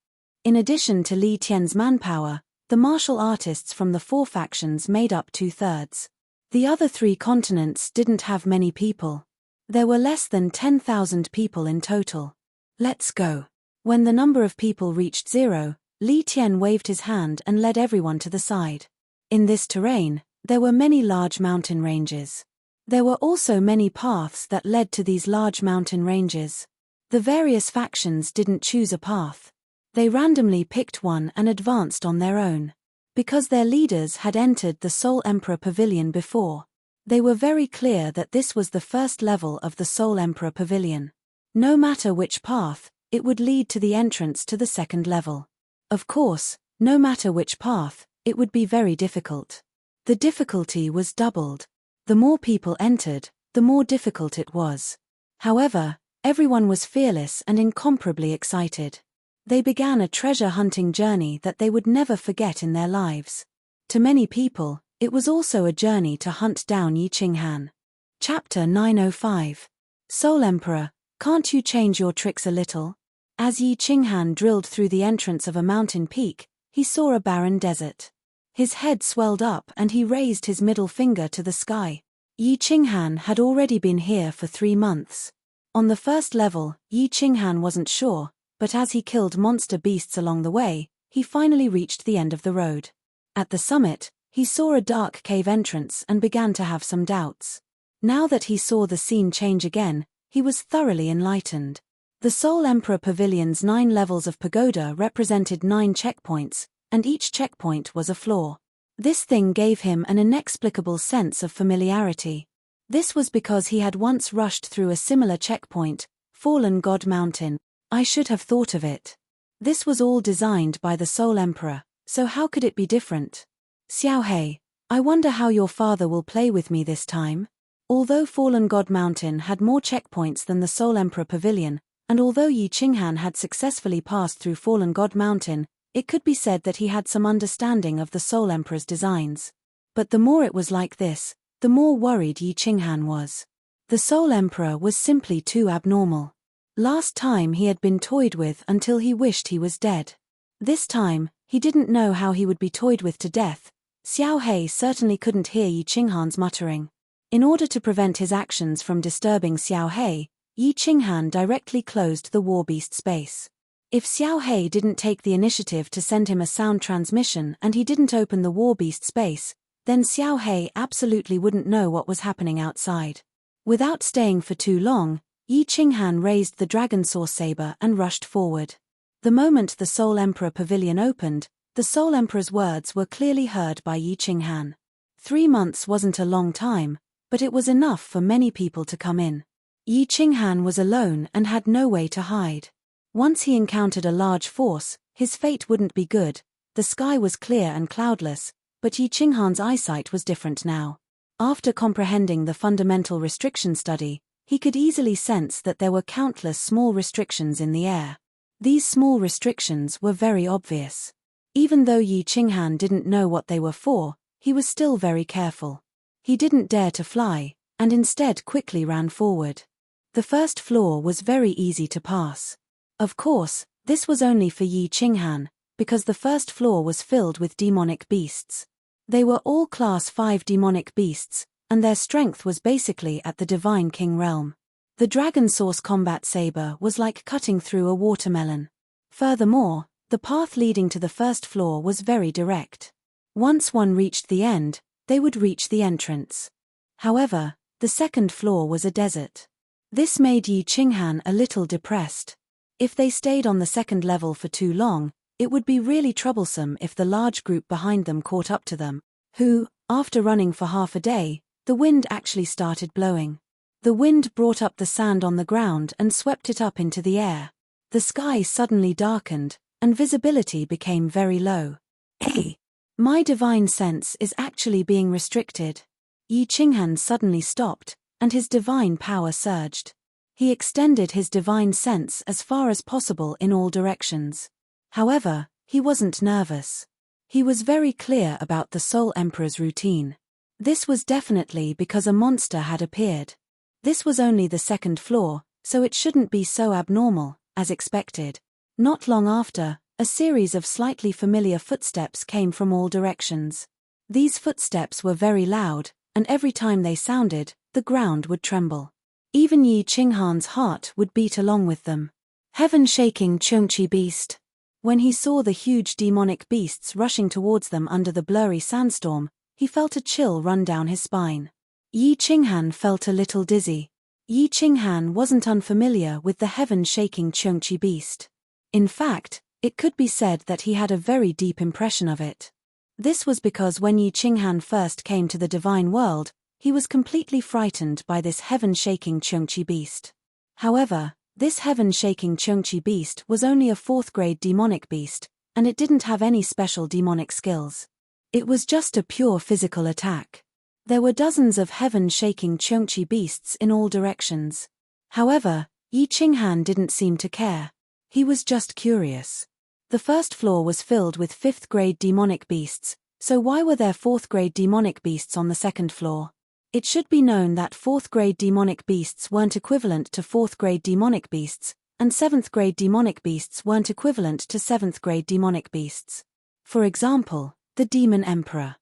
In addition to Li Tian's manpower, the martial artists from the 4 factions made up 2/3. The other 3 continents didn't have many people. There were less than 10,000 people in total. Let's go. When the number of people reached 0, Li Tian waved his hand and led everyone to the side. In this terrain, there were many large mountain ranges. There were also many paths that led to these large mountain ranges. The various factions didn't choose a path. They randomly picked one and advanced on their own. Because their leaders had entered the Soul Emperor Pavilion before, they were very clear that this was the first level of the Soul Emperor Pavilion. No matter which path, it would lead to the entrance to the second level. Of course, no matter which path, it would be very difficult. The difficulty was doubled. The more people entered, the more difficult it was. However, everyone was fearless and incomparably excited. They began a treasure-hunting journey that they would never forget in their lives. To many people, it was also a journey to hunt down Yi Qinghan. Chapter 905. Soul Emperor, can't you change your tricks a little? As Yi Qinghan drilled through the entrance of a mountain peak, he saw a barren desert. His head swelled up and he raised his middle finger to the sky. Yi Qinghan had already been here for 3 months. On the first level, Yi Qinghan wasn't sure, but as he killed monster beasts along the way, he finally reached the end of the road. At the summit, he saw a dark cave entrance and began to have some doubts. Now that he saw the scene change again, he was thoroughly enlightened. The Soul Emperor Pavilion's 9 levels of pagoda represented 9 checkpoints, and each checkpoint was a floor. This thing gave him an inexplicable sense of familiarity. This was because he had once rushed through a similar checkpoint, Fallen God Mountain. I should have thought of it. This was all designed by the Soul Emperor, so how could it be different? Xiaohei, I wonder how your father will play with me this time? Although Fallen God Mountain had more checkpoints than the Soul Emperor Pavilion, and although Yi Qinghan had successfully passed through Fallen God Mountain, it could be said that he had some understanding of the Soul Emperor's designs. But the more it was like this, the more worried Yi Qinghan was. The Soul Emperor was simply too abnormal. Last time he had been toyed with until he wished he was dead. This time, he didn't know how he would be toyed with to death. Xiaohei certainly couldn't hear Yi Qinghan's muttering. In order to prevent his actions from disturbing Xiaohei, Yi Qinghan directly closed the warbeast space. If Xiaohei didn't take the initiative to send him a sound transmission and he didn't open the warbeast space, then Xiaohei absolutely wouldn't know what was happening outside. Without staying for too long, Yi Qinghan raised the dragon source saber and rushed forward. The moment the Soul Emperor Pavilion opened, the Soul Emperor's words were clearly heard by Yi Qinghan. 3 months wasn't a long time, but it was enough for many people to come in. Yi Qinghan was alone and had no way to hide. Once he encountered a large force, his fate wouldn't be good. The sky was clear and cloudless, but Yi Qinghan's eyesight was different now. After comprehending the fundamental restriction study, he could easily sense that there were countless small restrictions in the air. These small restrictions were very obvious. Even though Yi Qinghan didn't know what they were for, he was still very careful. He didn't dare to fly, and instead quickly ran forward. The first floor was very easy to pass. Of course, this was only for Yi Qinghan, because the first floor was filled with demonic beasts. They were all Class 5 demonic beasts, and their strength was basically at the Divine King realm. The Dragon Source Combat Saber was like cutting through a watermelon. Furthermore, the path leading to the first floor was very direct. Once one reached the end, they would reach the entrance. However, the second floor was a desert. This made Yi Qinghan a little depressed. If they stayed on the second level for too long, it would be really troublesome if the large group behind them caught up to them, who, after running for half a day, the wind actually started blowing. The wind brought up the sand on the ground and swept it up into the air. The sky suddenly darkened, and visibility became very low. Hey! My divine sense is actually being restricted. Yi Qinghan suddenly stopped, and his divine power surged. He extended his divine sense as far as possible in all directions. However, he wasn't nervous. He was very clear about the Soul Emperor's routine. This was definitely because a monster had appeared. This was only the second floor, so it shouldn't be so abnormal, as expected. Not long after, a series of slightly familiar footsteps came from all directions. These footsteps were very loud, and every time they sounded, the ground would tremble. Even Yi Qinghan's heart would beat along with them. Heaven-shaking Chungchi beast. When he saw the huge demonic beasts rushing towards them under the blurry sandstorm, he felt a chill run down his spine. Yi Qinghan felt a little dizzy. Yi Qinghan wasn't unfamiliar with the heaven-shaking Chungchi beast. In fact, it could be said that he had a very deep impression of it. This was because when Yi Qinghan first came to the divine world, he was completely frightened by this heaven-shaking Chungchi beast. However, this heaven-shaking Chungchi beast was only a 4th-grade demonic beast, and it didn't have any special demonic skills. It was just a pure physical attack. There were dozens of heaven-shaking Chungchi beasts in all directions. However, Yi Qinghan didn't seem to care. He was just curious. The first floor was filled with 5th-grade demonic beasts, so why were there 4th-grade demonic beasts on the second floor? It should be known that 4th-grade demonic beasts weren't equivalent to 4th-grade demonic beasts, and 7th-grade demonic beasts weren't equivalent to 7th-grade demonic beasts. For example, the Demon Emperor.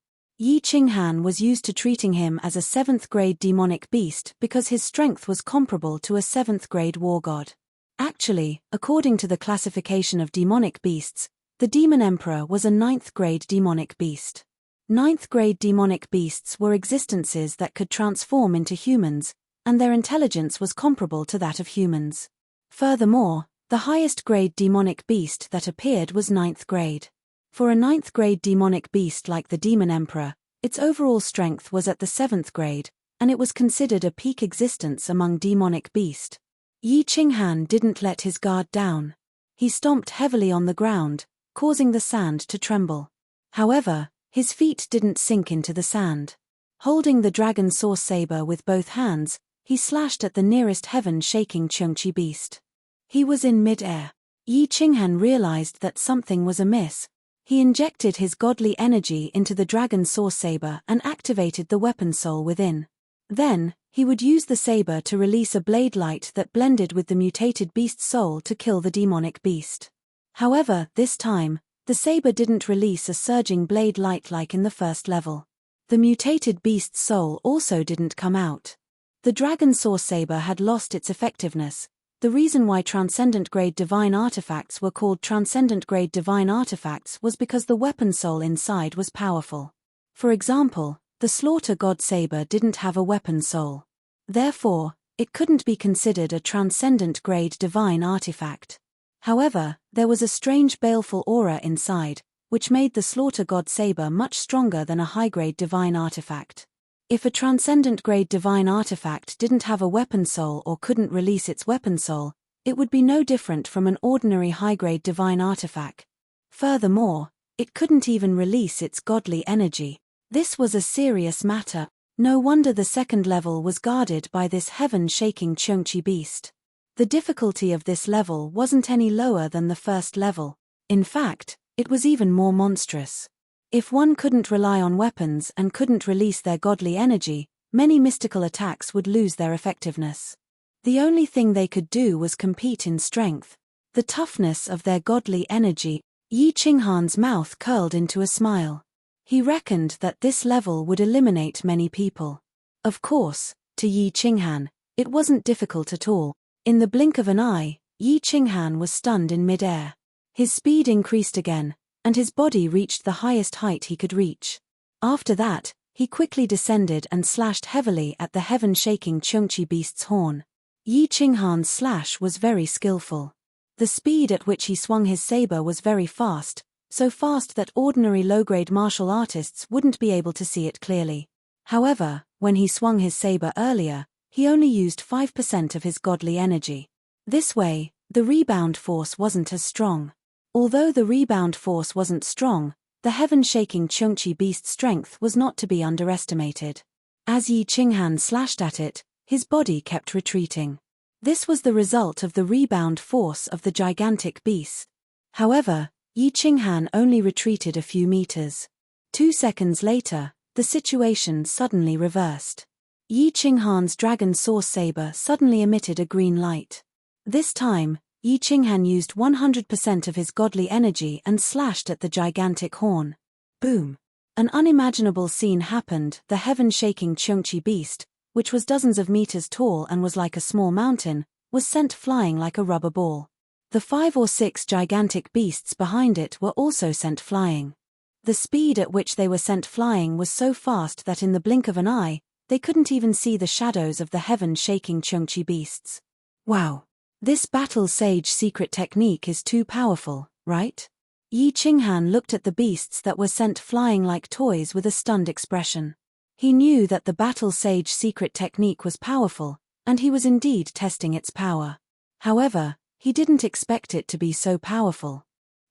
Yi Qinghan was used to treating him as a 7th-grade demonic beast because his strength was comparable to a 7th-grade war god. Actually, according to the classification of demonic beasts, the Demon Emperor was a 9th-grade demonic beast. 9th-grade demonic beasts were existences that could transform into humans, and their intelligence was comparable to that of humans. Furthermore, the highest grade demonic beast that appeared was 9th grade. For a 9th grade demonic beast like the Demon Emperor, its overall strength was at the 7th grade, and it was considered a peak existence among demonic beast. Yi Qinghan didn't let his guard down. He stomped heavily on the ground, causing the sand to tremble. However, his feet didn't sink into the sand. Holding the dragon source saber with both hands, he slashed at the nearest heaven-shaking Chengqi beast. He was in mid-air. Yi Qinghan realized that something was amiss. He injected his godly energy into the dragon source saber and activated the weapon soul within. Then, he would use the saber to release a blade light that blended with the mutated beast's soul to kill the demonic beast. However, this time, the saber didn't release a surging blade light like in the first level. The mutated beast's soul also didn't come out. The dragon source saber had lost its effectiveness. The reason why transcendent-grade divine artifacts were called transcendent-grade divine artifacts was because the weapon soul inside was powerful. For example, the slaughter god saber didn't have a weapon soul. Therefore, it couldn't be considered a transcendent-grade divine artifact. However, there was a strange baleful aura inside, which made the slaughter god saber much stronger than a high-grade divine artifact. If a transcendent-grade divine artifact didn't have a weapon soul or couldn't release its weapon soul, it would be no different from an ordinary high-grade divine artifact. Furthermore, it couldn't even release its godly energy. This was a serious matter. No wonder the second level was guarded by this heaven-shaking Chengqi beast. The difficulty of this level wasn't any lower than the first level. In fact, it was even more monstrous. If one couldn't rely on weapons and couldn't release their godly energy, many mystical attacks would lose their effectiveness. The only thing they could do was compete in strength. The toughness of their godly energy. Yi Qinghan's mouth curled into a smile. He reckoned that this level would eliminate many people. Of course, to Yi Qinghan, it wasn't difficult at all. In the blink of an eye, Yi Qinghan was stunned in mid-air. His speed increased again, and his body reached the highest height he could reach. After that, he quickly descended and slashed heavily at the heaven-shaking Chengqi beast's horn. Yi Qinghan's slash was very skillful. The speed at which he swung his saber was very fast, so fast that ordinary low-grade martial artists wouldn't be able to see it clearly. However, when he swung his saber earlier, he only used 5% of his godly energy. This way, the rebound force wasn't as strong. Although the rebound force wasn't strong, the heaven-shaking Chengqi beast's strength was not to be underestimated. As Yi Qinghan slashed at it, his body kept retreating. This was the result of the rebound force of the gigantic beast. However, Yi Qinghan only retreated a few meters. 2 seconds later, the situation suddenly reversed. Yi Qinghan's dragon source saber suddenly emitted a green light. This time, Yi Qinghan used 100% of his godly energy and slashed at the gigantic horn. Boom! An unimaginable scene happened. The heaven-shaking Chengqi beast, which was dozens of meters tall and was like a small mountain, was sent flying like a rubber ball. The 5 or 6 gigantic beasts behind it were also sent flying. The speed at which they were sent flying was so fast that in the blink of an eye, they couldn't even see the shadows of the heaven-shaking Chengqi beasts. Wow! This battle sage secret technique is too powerful, right? Yi Qinghan looked at the beasts that were sent flying like toys with a stunned expression. He knew that the battle sage secret technique was powerful, and he was indeed testing its power. However, he didn't expect it to be so powerful.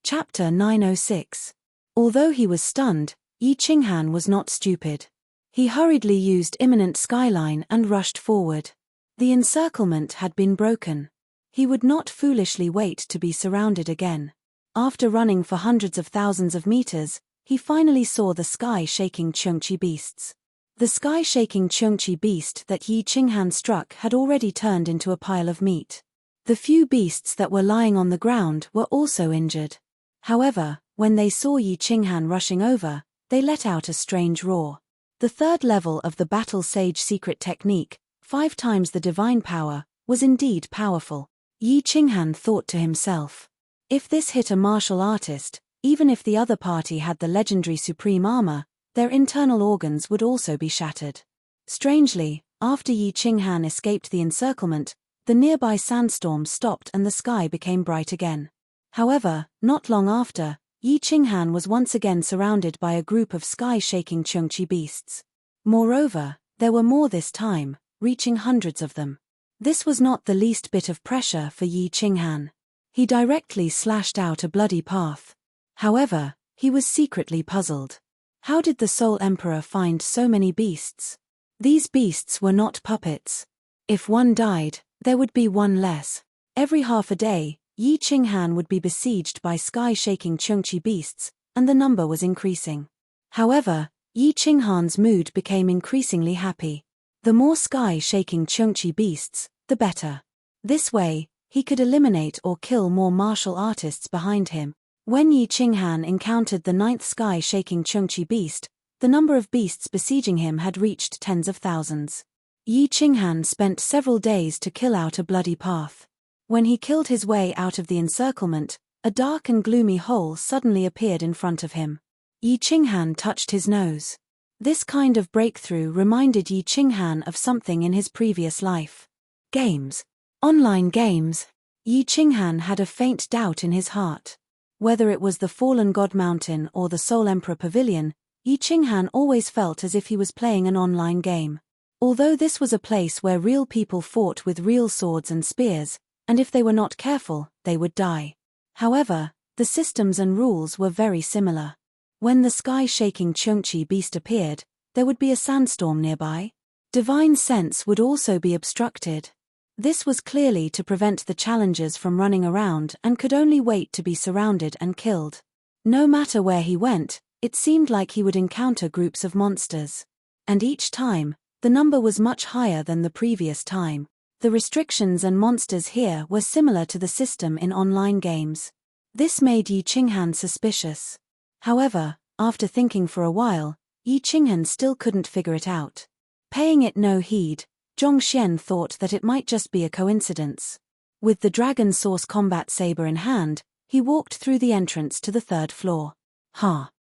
Chapter 906. Although he was stunned, Yi Qinghan was not stupid. He hurriedly used imminent skyline and rushed forward. The encirclement had been broken. He would not foolishly wait to be surrounded again. After running for hundreds of thousands of meters, he finally saw the sky-shaking Chengqi beasts. The sky-shaking Chengqi beast that Yi Qinghan struck had already turned into a pile of meat. The few beasts that were lying on the ground were also injured. However, when they saw Yi Qinghan rushing over, they let out a strange roar. The third level of the Battle Sage secret technique, 5 times the divine power, was indeed powerful. Yi Qinghan thought to himself. If this hit a martial artist, even if the other party had the legendary supreme armor, their internal organs would also be shattered. Strangely, after Yi Qinghan escaped the encirclement, the nearby sandstorm stopped and the sky became bright again. However, not long after, Yi Qinghan was once again surrounded by a group of sky-shaking Chengqi beasts. Moreover, there were more this time, reaching hundreds of them. This was not the least bit of pressure for Yi Qinghan. He directly slashed out a bloody path. However, he was secretly puzzled. How did the Soul Emperor find so many beasts? These beasts were not puppets. If one died, there would be one less. Every half a day, Yi Qinghan would be besieged by sky-shaking Chengqi beasts, and the number was increasing. However, Yi Qinghan's mood became increasingly happy. The more sky-shaking Chengqi beasts, the better. This way, he could eliminate or kill more martial artists behind him. When Yi Qinghan encountered the 9th sky-shaking Chengqi beast, the number of beasts besieging him had reached tens of thousands. Yi Qinghan spent several days to kill out a bloody path. When he killed his way out of the encirclement, a dark and gloomy hole suddenly appeared in front of him. Yi Qinghan touched his nose. This kind of breakthrough reminded Yi Qinghan of something in his previous life. Games. Online games. Yi Qinghan had a faint doubt in his heart. Whether it was the Fallen God Mountain or the Soul Emperor Pavilion, Yi Qinghan always felt as if he was playing an online game. Although this was a place where real people fought with real swords and spears, and if they were not careful, they would die. However, the systems and rules were very similar. When the sky-shaking Chengqi beast appeared, there would be a sandstorm nearby. Divine sense would also be obstructed. This was clearly to prevent the challengers from running around and could only wait to be surrounded and killed. No matter where he went, it seemed like he would encounter groups of monsters. And each time, the number was much higher than the previous time. The restrictions and monsters here were similar to the system in online games. This made Yi Qinghan suspicious. However, after thinking for a while, Yi Qinghan still couldn't figure it out. Paying it no heed, Zhongxian thought that it might just be a coincidence. With the Dragon Source combat saber in hand, he walked through the entrance to the 3rd floor.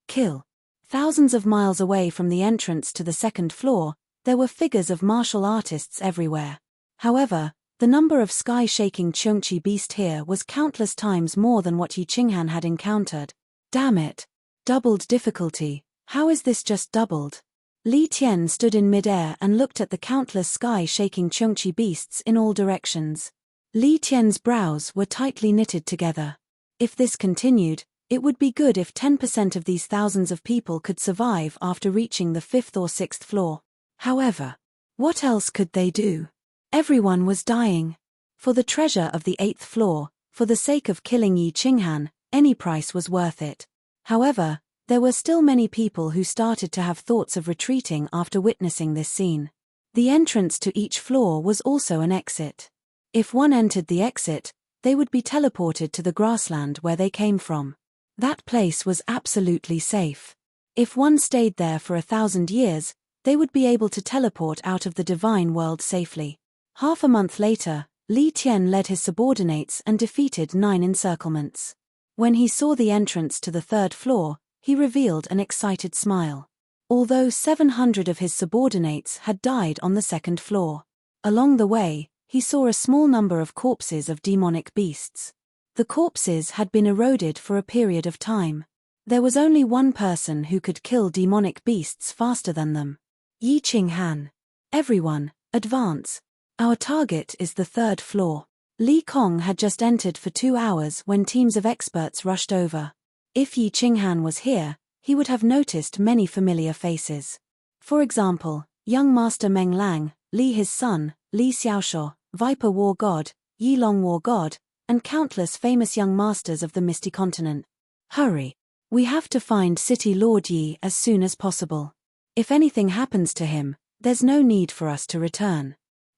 Kill. Thousands of miles away from the entrance to the 2nd floor, there were figures of martial artists everywhere. However, the number of sky-shaking Chengqi beast here was countless times more than what Yi Qinghan had encountered. Damn it! Doubled difficulty. How is this just doubled? Li Tian stood in mid-air and looked at the countless sky-shaking Chengqi beasts in all directions. Li Tian's brows were tightly knitted together. If this continued, it would be good if 10% of these thousands of people could survive after reaching the 5th or 6th floor. However, what else could they do? Everyone was dying. For the treasure of the 8th floor, for the sake of killing Yi Qinghan, any price was worth it. However, there were still many people who started to have thoughts of retreating after witnessing this scene. The entrance to each floor was also an exit. If one entered the exit, they would be teleported to the grassland where they came from. That place was absolutely safe. If one stayed there for 1,000 years, they would be able to teleport out of the divine world safely. Half a month later, Li Tian led his subordinates and defeated 9 encirclements. When he saw the entrance to the 3rd floor, he revealed an excited smile. Although 700 of his subordinates had died on the 2nd floor. Along the way, he saw a small number of corpses of demonic beasts. The corpses had been eroded for a period of time. There was only one person who could kill demonic beasts faster than them. Yi Qinghan. Everyone, advance. Our target is the 3rd floor. Li Kong had just entered for 2 hours when teams of experts rushed over. If Yi Qinghan was here, he would have noticed many familiar faces. For example, young Master Meng Lang, Li his son, Li Xiaoshuo, Viper War God, Yi Long War God, and countless famous young masters of the Misty Continent. Hurry! We have to find City Lord Yi as soon as possible. If anything happens to him, there's no need for us to return.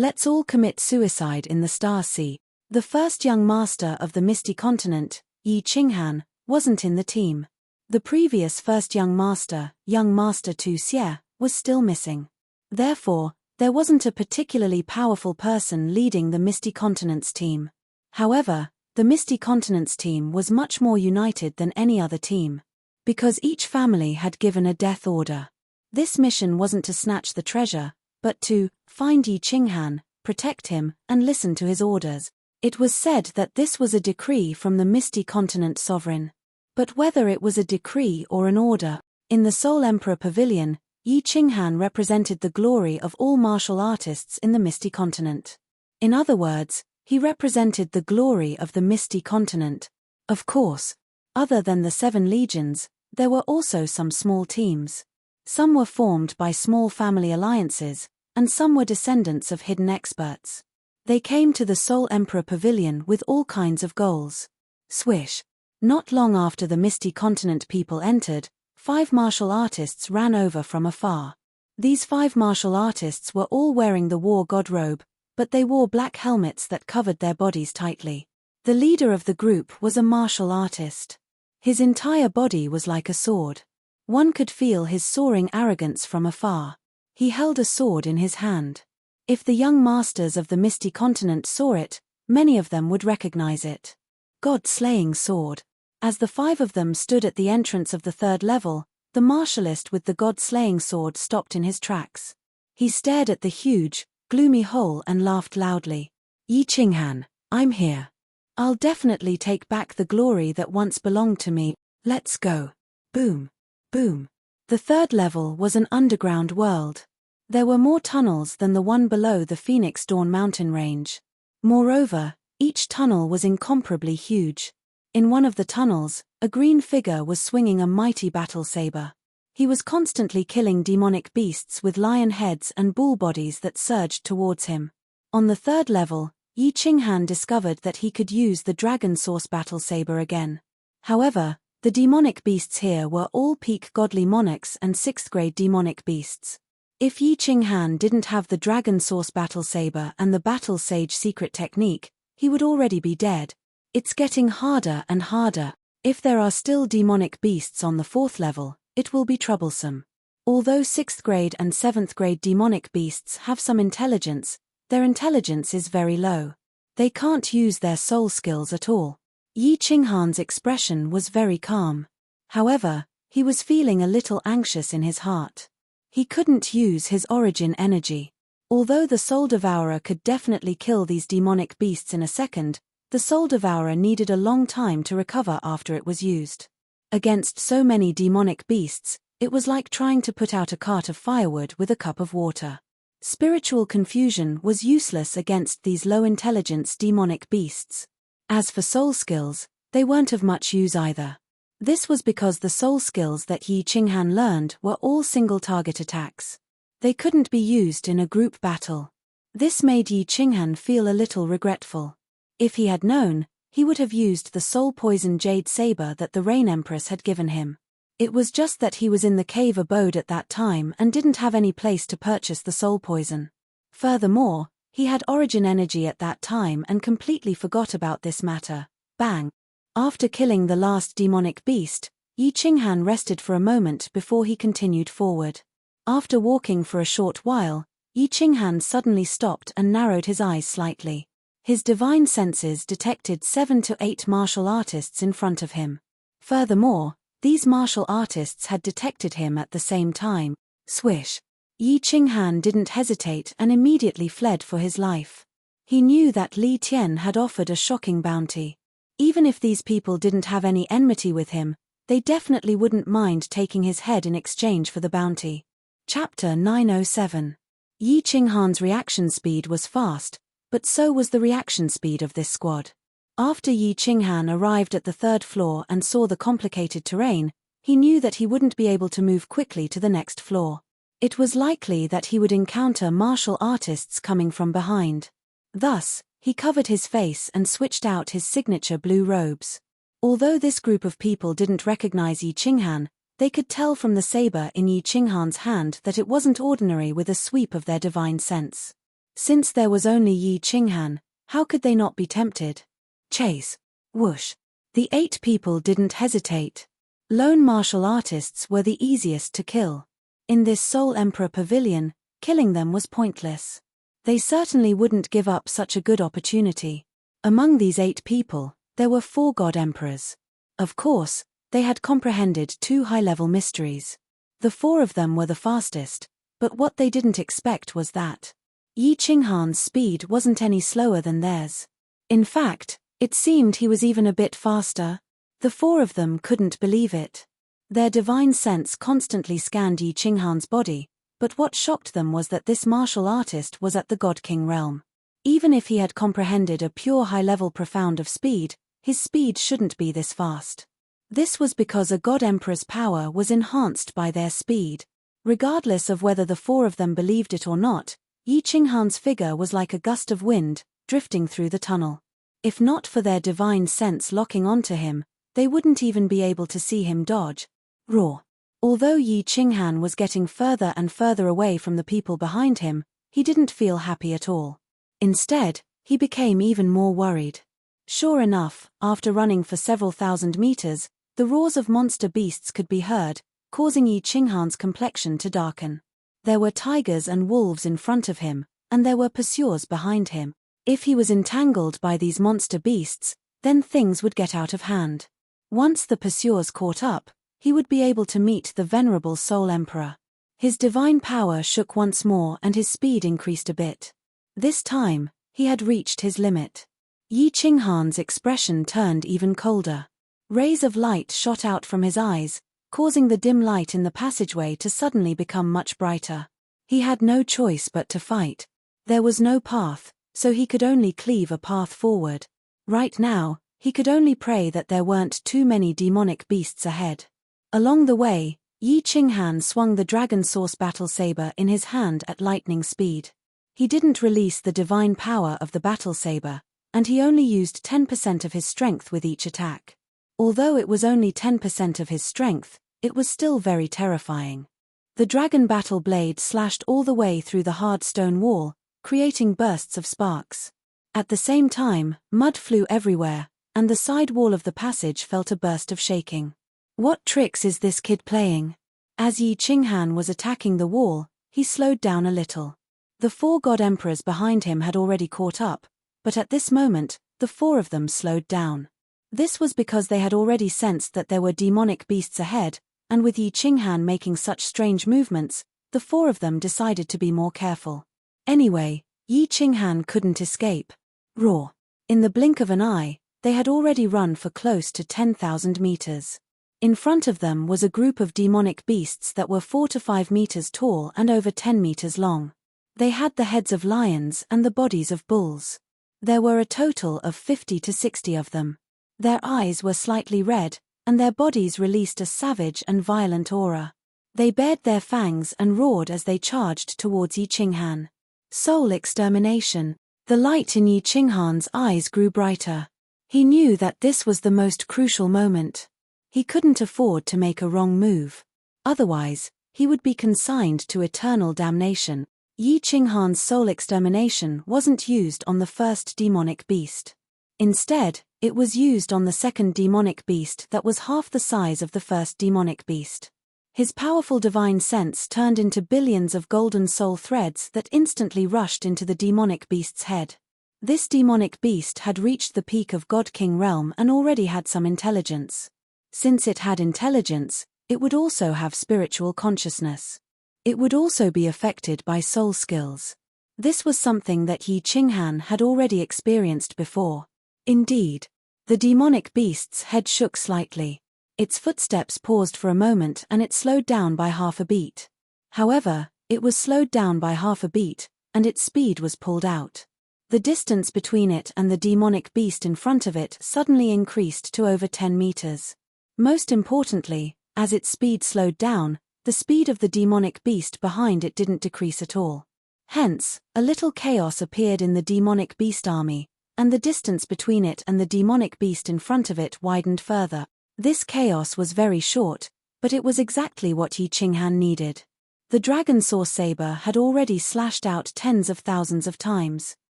Let's all commit suicide in the Star Sea. The first young master of the Misty Continent, Yi Qinghan, wasn't in the team. The previous first young master Tu Xie, was still missing. Therefore, there wasn't a particularly powerful person leading the Misty Continents team. However, the Misty Continents team was much more united than any other team. Because each family had given a death order. This mission wasn't to snatch the treasure, but to find Yi Qinghan, protect him, and listen to his orders. It was said that this was a decree from the Misty Continent sovereign. But whether it was a decree or an order, in the Soul Emperor Pavilion, Yi Qinghan represented the glory of all martial artists in the Misty Continent. In other words, he represented the glory of the Misty Continent. Of course, other than the 7 legions, there were also some small teams. Some were formed by small family alliances, and some were descendants of hidden experts. They came to the Soul Emperor Pavilion with all kinds of goals. Swish! Not long after the Misty Continent people entered, 5 martial artists ran over from afar. These 5 martial artists were all wearing the war god robe, but they wore black helmets that covered their bodies tightly. The leader of the group was a martial artist. His entire body was like a sword. One could feel his soaring arrogance from afar. He held a sword in his hand. If the young masters of the Misty Continent saw it, many of them would recognize it. God-slaying sword. As the 5 of them stood at the entrance of the 3rd level, the martialist with the god-slaying sword stopped in his tracks. He stared at the huge, gloomy hole and laughed loudly. Yi Qinghan, I'm here. I'll definitely take back the glory that once belonged to me. Let's go. Boom. Boom. The 3rd level was an underground world. There were more tunnels than the one below the Phoenix Dawn mountain range. Moreover, each tunnel was incomparably huge. In one of the tunnels, a green figure was swinging a mighty battle saber. He was constantly killing demonic beasts with lion heads and bull bodies that surged towards him. On the 3rd level, Yi Qinghan discovered that he could use the Dragon Source battle saber again. However, the demonic beasts here were all peak godly monarchs and 6th-grade demonic beasts. If Yi Qinghan didn't have the Dragon Source battle saber and the Battle Sage secret technique, he would already be dead. It's getting harder and harder. If there are still demonic beasts on the 4th level, it will be troublesome. Although 6th grade and 7th grade demonic beasts have some intelligence, their intelligence is very low. They can't use their soul skills at all. Yi Qinghan's expression was very calm. However, he was feeling a little anxious in his heart. He couldn't use his origin energy. Although the Soul Devourer could definitely kill these demonic beasts in a second, the Soul Devourer needed a long time to recover after it was used. Against so many demonic beasts, it was like trying to put out a cart of firewood with a cup of water. Spiritual confusion was useless against these low-intelligence demonic beasts. As for soul skills, they weren't of much use either. This was because the soul skills that Yi Qinghan learned were all single-target attacks. They couldn't be used in a group battle. This made Yi Qinghan feel a little regretful. If he had known, he would have used the soul poison jade saber that the Rain Empress had given him. It was just that he was in the cave abode at that time and didn't have any place to purchase the soul poison. Furthermore, he had origin energy at that time and completely forgot about this matter. Bang! After killing the last demonic beast, Yi Qinghan rested for a moment before he continued forward. After walking for a short while, Yi Qinghan suddenly stopped and narrowed his eyes slightly. His divine senses detected 7 to 8 martial artists in front of him. Furthermore, these martial artists had detected him at the same time. Swish! Yi Qinghan didn't hesitate and immediately fled for his life. He knew that Li Tian had offered a shocking bounty. Even if these people didn't have any enmity with him, they definitely wouldn't mind taking his head in exchange for the bounty. Chapter 907. Yi Qinghan's reaction speed was fast, but so was the reaction speed of this squad. After Yi Qinghan arrived at the 3rd floor and saw the complicated terrain, he knew that he wouldn't be able to move quickly to the next floor. It was likely that he would encounter martial artists coming from behind. Thus, he covered his face and switched out his signature blue robes. Although this group of people didn't recognize Yi Qinghan, they could tell from the saber in Yi Qinghan's hand that it wasn't ordinary with a sweep of their divine sense. Since there was only Yi Qinghan, how could they not be tempted? Chase. Whoosh. The 8 people didn't hesitate. Lone martial artists were the easiest to kill. In this Soul Emperor pavilion, killing them was pointless. They certainly wouldn't give up such a good opportunity. Among these 8 people, there were 4 God Emperors. Of course, they had comprehended 2 high-level mysteries. The 4 of them were the fastest, but what they didn't expect was that Yi Qinghan's speed wasn't any slower than theirs. In fact, it seemed he was even a bit faster. The 4 of them couldn't believe it. Their divine sense constantly scanned Yi Qinghan's body, but what shocked them was that this martial artist was at the God King realm. Even if he had comprehended a pure high-level profound of speed, his speed shouldn't be this fast. This was because a God Emperor's power was enhanced by their speed. Regardless of whether the 4 of them believed it or not, Yi Qinghan's figure was like a gust of wind, drifting through the tunnel. If not for their divine sense locking onto him, they wouldn't even be able to see him dodge. Roar. Although Yi Qinghan was getting further and further away from the people behind him, he didn't feel happy at all. Instead, he became even more worried. Sure enough, after running for several thousand meters, the roars of monster beasts could be heard, causing Yi Qinghan's complexion to darken. There were tigers and wolves in front of him, and there were pursuers behind him. If he was entangled by these monster beasts, then things would get out of hand. Once the pursuers caught up, he would be able to meet the venerable Soul Emperor. His divine power shook once more and his speed increased a bit. This time, he had reached his limit. Yi Qinghan's expression turned even colder. Rays of light shot out from his eyes, causing the dim light in the passageway to suddenly become much brighter. He had no choice but to fight. There was no path, so he could only cleave a path forward. Right now, he could only pray that there weren't too many demonic beasts ahead. Along the way, Yi Qinghan swung the dragon source battle saber in his hand at lightning speed. He didn't release the divine power of the battle saber, and he only used 10% of his strength with each attack. Although it was only 10% of his strength, it was still very terrifying. The dragon battle blade slashed all the way through the hard stone wall, creating bursts of sparks. At the same time, mud flew everywhere, and the side wall of the passage felt a burst of shaking. What tricks is this kid playing? As Yi Qinghan was attacking the wall, he slowed down a little. The 4 God Emperors behind him had already caught up, but at this moment, the 4 of them slowed down. This was because they had already sensed that there were demonic beasts ahead, and with Yi Qinghan making such strange movements, the 4 of them decided to be more careful. Anyway, Yi Qinghan couldn't escape. Roar. In the blink of an eye, they had already run for close to 10,000 meters. In front of them was a group of demonic beasts that were 4 to 5 meters tall and over 10 meters long. They had the heads of lions and the bodies of bulls. There were a total of 50 to 60 of them. Their eyes were slightly red, and their bodies released a savage and violent aura. They bared their fangs and roared as they charged towards Yi Qinghan. Soul extermination. The light in Yi Qinghan's eyes grew brighter. He knew that this was the most crucial moment. He couldn't afford to make a wrong move. Otherwise, he would be consigned to eternal damnation. Yi Qinghan's soul extermination wasn't used on the first demonic beast. Instead, it was used on the second demonic beast that was half the size of the first demonic beast. His powerful divine sense turned into billions of golden soul threads that instantly rushed into the demonic beast's head. This demonic beast had reached the peak of God King realm and already had some intelligence. Since it had intelligence, it would also have spiritual consciousness. It would also be affected by soul skills. This was something that Yi Qinghan had already experienced before. Indeed, the demonic beast's head shook slightly. Its footsteps paused for a moment and it slowed down by half a beat. However, it was slowed down by half a beat, and its speed was pulled out. The distance between it and the demonic beast in front of it suddenly increased to over 10 meters. Most importantly, as its speed slowed down, the speed of the demonic beast behind it didn't decrease at all. Hence, a little chaos appeared in the demonic beast army, and the distance between it and the demonic beast in front of it widened further. This chaos was very short, but it was exactly what Yi Qinghan needed. The dragon source saber had already slashed out tens of thousands of times.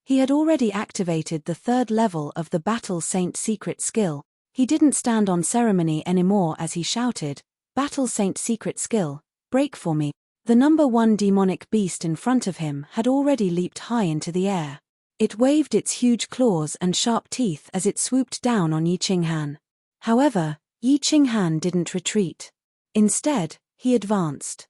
He had already activated the 3rd level of the Battle Saint secret skill. He didn't stand on ceremony anymore as he shouted, "Battle Saint Secret Skill, break for me." The number 1 demonic beast in front of him had already leaped high into the air. It waved its huge claws and sharp teeth as it swooped down on Yi Qinghan. However, Yi Qinghan didn't retreat. Instead, he advanced.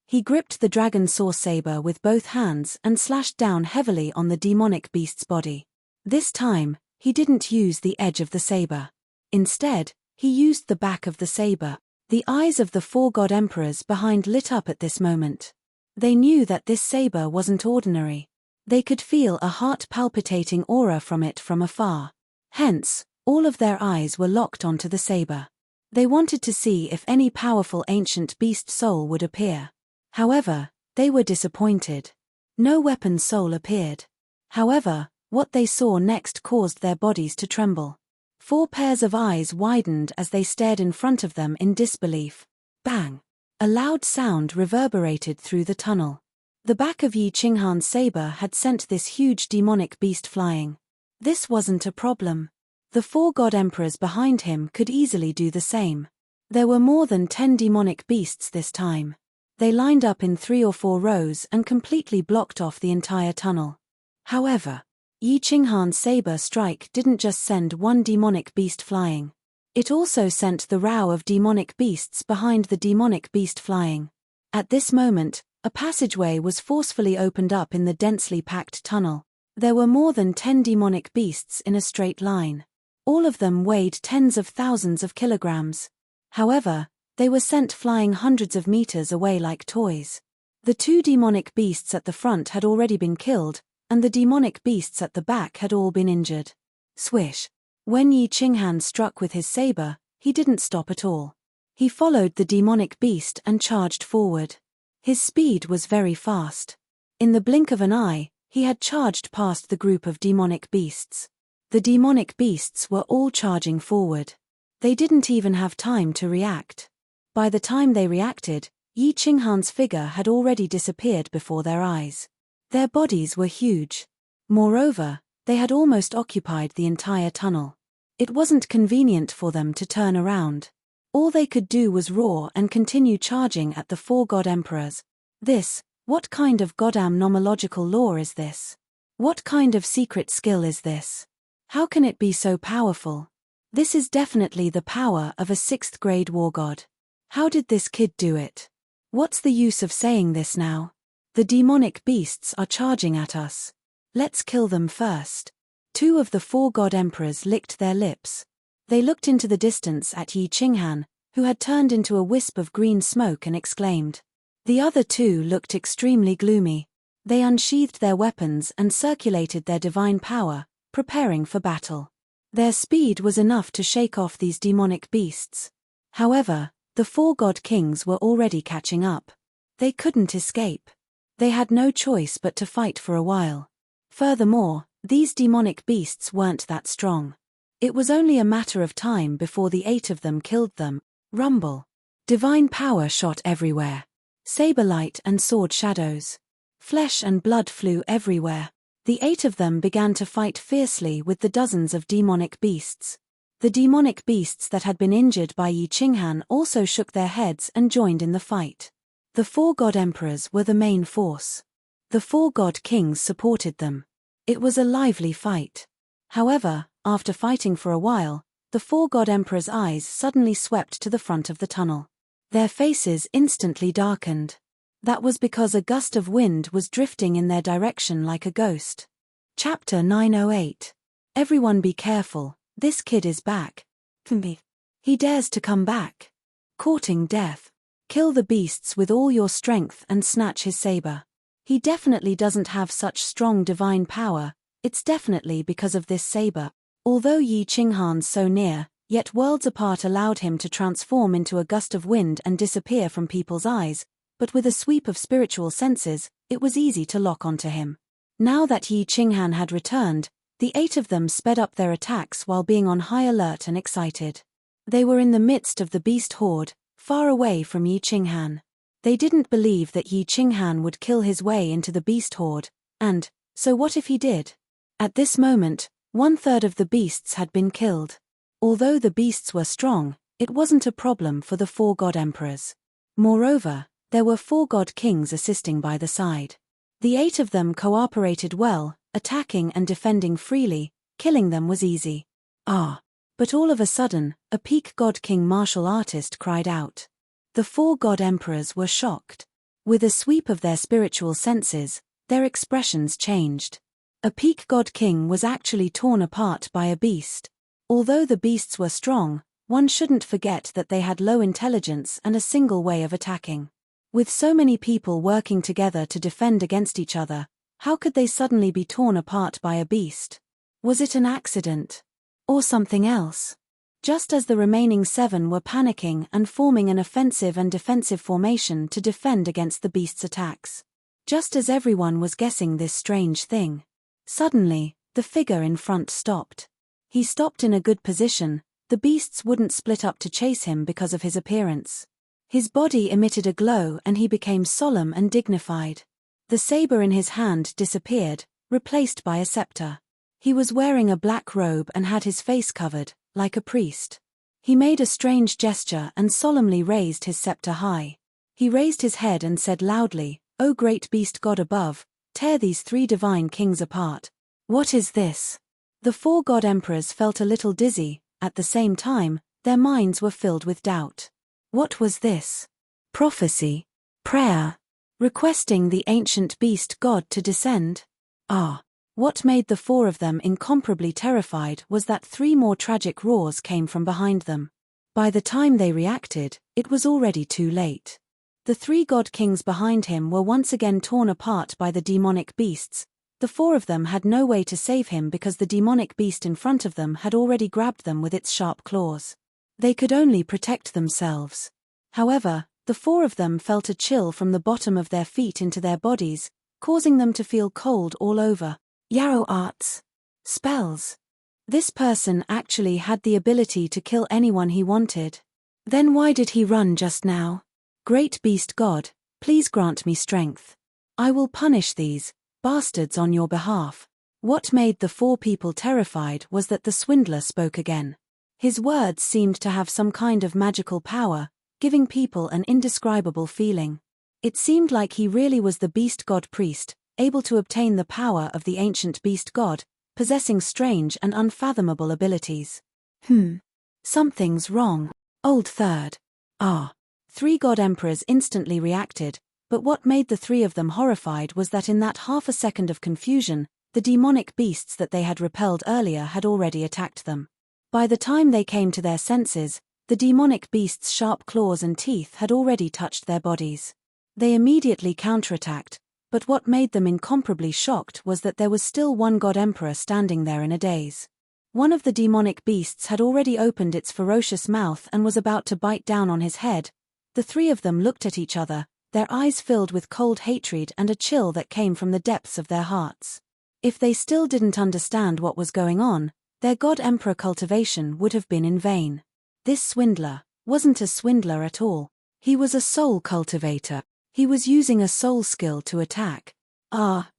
He gripped the dragon saw saber with both hands and slashed down heavily on the demonic beast's body. This time, he didn't use the edge of the saber. Instead, he used the back of the saber. The eyes of the 4 god emperors behind lit up at this moment. They knew that this saber wasn't ordinary. They could feel a heart-palpitating aura from it from afar. Hence, all of their eyes were locked onto the saber. They wanted to see if any powerful ancient beast soul would appear. However, they were disappointed. No weapon soul appeared. However, what they saw next caused their bodies to tremble. 4 pairs of eyes widened as they stared in front of them in disbelief. Bang! A loud sound reverberated through the tunnel. The back of Yi Qinghan's saber had sent this huge demonic beast flying. This wasn't a problem. The 4 god emperors behind him could easily do the same. There were more than 10 demonic beasts this time. They lined up in 3 or 4 rows and completely blocked off the entire tunnel. However, Yi Qinghan's saber strike didn't just send 1 demonic beast flying. It also sent the row of demonic beasts behind the demonic beast flying. At this moment, a passageway was forcefully opened up in the densely packed tunnel. There were more than 10 demonic beasts in a straight line. All of them weighed tens of thousands of kilograms. However, they were sent flying hundreds of meters away like toys. The 2 demonic beasts at the front had already been killed, and the demonic beasts at the back had all been injured. Swish! When Yi Qinghan struck with his saber, he didn't stop at all. He followed the demonic beast and charged forward. His speed was very fast. In the blink of an eye, he had charged past the group of demonic beasts. The demonic beasts were all charging forward. They didn't even have time to react. By the time they reacted, Yi Qinghan's figure had already disappeared before their eyes. Their bodies were huge. Moreover, they had almost occupied the entire tunnel. It wasn't convenient for them to turn around. All they could do was roar and continue charging at the 4 god emperors. What kind of goddamn nomological law is this? What kind of secret skill is this? How can it be so powerful? This is definitely the power of a 6th grade war god. How did this kid do it? What's the use of saying this now? The demonic beasts are charging at us. Let's kill them first. 2 of the 4 god emperors licked their lips. They looked into the distance at Yi Qinghan, who had turned into a wisp of green smoke, and exclaimed. The other 2 looked extremely gloomy. They unsheathed their weapons and circulated their divine power, preparing for battle. Their speed was enough to shake off these demonic beasts. However, the 4 god kings were already catching up. They couldn't escape. They had no choice but to fight for a while. Furthermore, these demonic beasts weren't that strong. It was only a matter of time before the 8 of them killed them. Rumble. Divine power shot everywhere. Saber light and sword shadows. Flesh and blood flew everywhere. The 8 of them began to fight fiercely with the dozens of demonic beasts. The demonic beasts that had been injured by Yi Qinghan also shook their heads and joined in the fight. The 4 god emperors were the main force. The 4 god kings supported them. It was a lively fight. However, after fighting for a while, the 4 god emperors' eyes suddenly swept to the front of the tunnel. Their faces instantly darkened. That was because a gust of wind was drifting in their direction like a ghost. Chapter 908. Everyone be careful, this kid is back. He dares to come back. Courting death. Kill the beasts with all your strength and snatch his saber. He definitely doesn't have such strong divine power, it's definitely because of this saber. Although Yi Qinghan's so near, yet worlds apart allowed him to transform into a gust of wind and disappear from people's eyes, but with a sweep of spiritual senses, it was easy to lock onto him. Now that Yi Qinghan had returned, the 8 of them sped up their attacks while being on high alert and excited. They were in the midst of the beast horde, far away from Yi Qinghan. They didn't believe that Yi Qinghan would kill his way into the beast horde, and, so what if he did? At this moment, 1/3 of the beasts had been killed. Although the beasts were strong, it wasn't a problem for the 4 god emperors. Moreover, there were 4 god kings assisting by the side. The 8 of them cooperated well, attacking and defending freely. Killing them was easy. But all of a sudden, a peak god king martial artist cried out. The 4 god emperors were shocked. With a sweep of their spiritual senses, their expressions changed. A peak god king was actually torn apart by a beast. Although the beasts were strong, one shouldn't forget that they had low intelligence and a single way of attacking. With so many people working together to defend against each other, how could they suddenly be torn apart by a beast? Was it an accident? Or something else? Just as the remaining 7 were panicking and forming an offensive and defensive formation to defend against the beast's attacks. Just as everyone was guessing this strange thing. Suddenly, the figure in front stopped. He stopped in a good position. The beasts wouldn't split up to chase him because of his appearance. His body emitted a glow and he became solemn and dignified. The saber in his hand disappeared, replaced by a scepter. He was wearing a black robe and had his face covered, like a priest. He made a strange gesture and solemnly raised his scepter high. He raised his head and said loudly, "O great beast god above, tear these 3 divine kings apart." What is this? The 4 god emperors felt a little dizzy. At the same time, their minds were filled with doubt. What was this? Prophecy? Prayer? Requesting the ancient beast god to descend? What made the 4 of them incomparably terrified was that 3 more tragic roars came from behind them. By the time they reacted, it was already too late. The 3 god kings behind him were once again torn apart by the demonic beasts. The 4 of them had no way to save him because the demonic beast in front of them had already grabbed them with its sharp claws. They could only protect themselves. However, the 4 of them felt a chill from the bottom of their feet into their bodies, causing them to feel cold all over. Yarrow arts. Spells. This person actually had the ability to kill anyone he wanted. Then why did he run just now? Great beast god, please grant me strength. I will punish these bastards on your behalf. What made the 4 people terrified was that the swindler spoke again. His words seemed to have some kind of magical power, giving people an indescribable feeling. It seemed like he really was the beast god priest, able to obtain the power of the ancient beast god, possessing strange and unfathomable abilities. Something's wrong. Old third. 3 god emperors instantly reacted, but what made the 3 of them horrified was that in that half a second of confusion, the demonic beasts that they had repelled earlier had already attacked them. By the time they came to their senses, the demonic beasts' sharp claws and teeth had already touched their bodies. They immediately counterattacked, but what made them incomparably shocked was that there was still 1 god emperor standing there in a daze. One of the demonic beasts had already opened its ferocious mouth and was about to bite down on his head. The 3 of them looked at each other, their eyes filled with cold hatred and a chill that came from the depths of their hearts. If they still didn't understand what was going on, their god emperor cultivation would have been in vain. This swindler wasn't a swindler at all. He was a soul cultivator. He was using a soul skill to attack.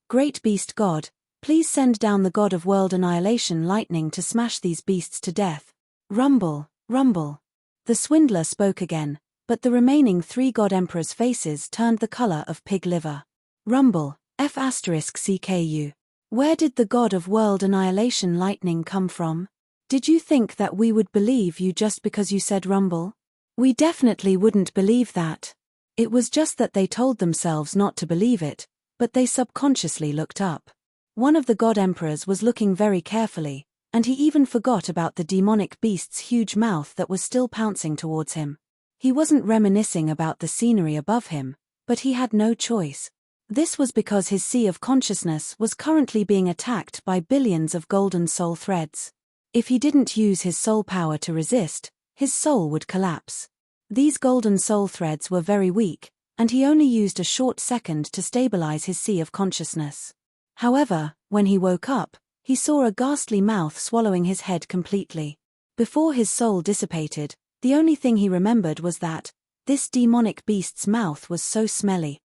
Great beast god, please send down the god of world annihilation lightning to smash these beasts to death. Rumble, rumble. The swindler spoke again, but the remaining 3 god emperors' faces turned the color of pig liver. Rumble, F***CKU. Where did the god of world annihilation lightning come from? Did you think that we would believe you just because you said rumble? We definitely wouldn't believe that. It was just that they told themselves not to believe it, but they subconsciously looked up. One of the god emperors was looking very carefully, and he even forgot about the demonic beast's huge mouth that was still pouncing towards him. He wasn't reminiscing about the scenery above him, but he had no choice. This was because his sea of consciousness was currently being attacked by billions of golden soul threads. If he didn't use his soul power to resist, his soul would collapse. These golden soul threads were very weak, and he only used a short second to stabilize his sea of consciousness. However, when he woke up, he saw a ghastly mouth swallowing his head completely. Before his soul dissipated, the only thing he remembered was that this demonic beast's mouth was so smelly.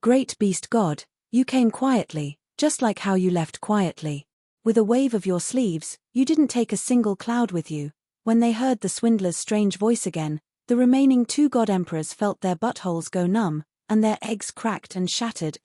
Great beast god, you came quietly, just like how you left quietly. With a wave of your sleeves, you didn't take a single cloud with you, when they heard the swindler's strange voice again, the remaining 2 god emperors felt their buttholes go numb, and their eggs cracked and shattered.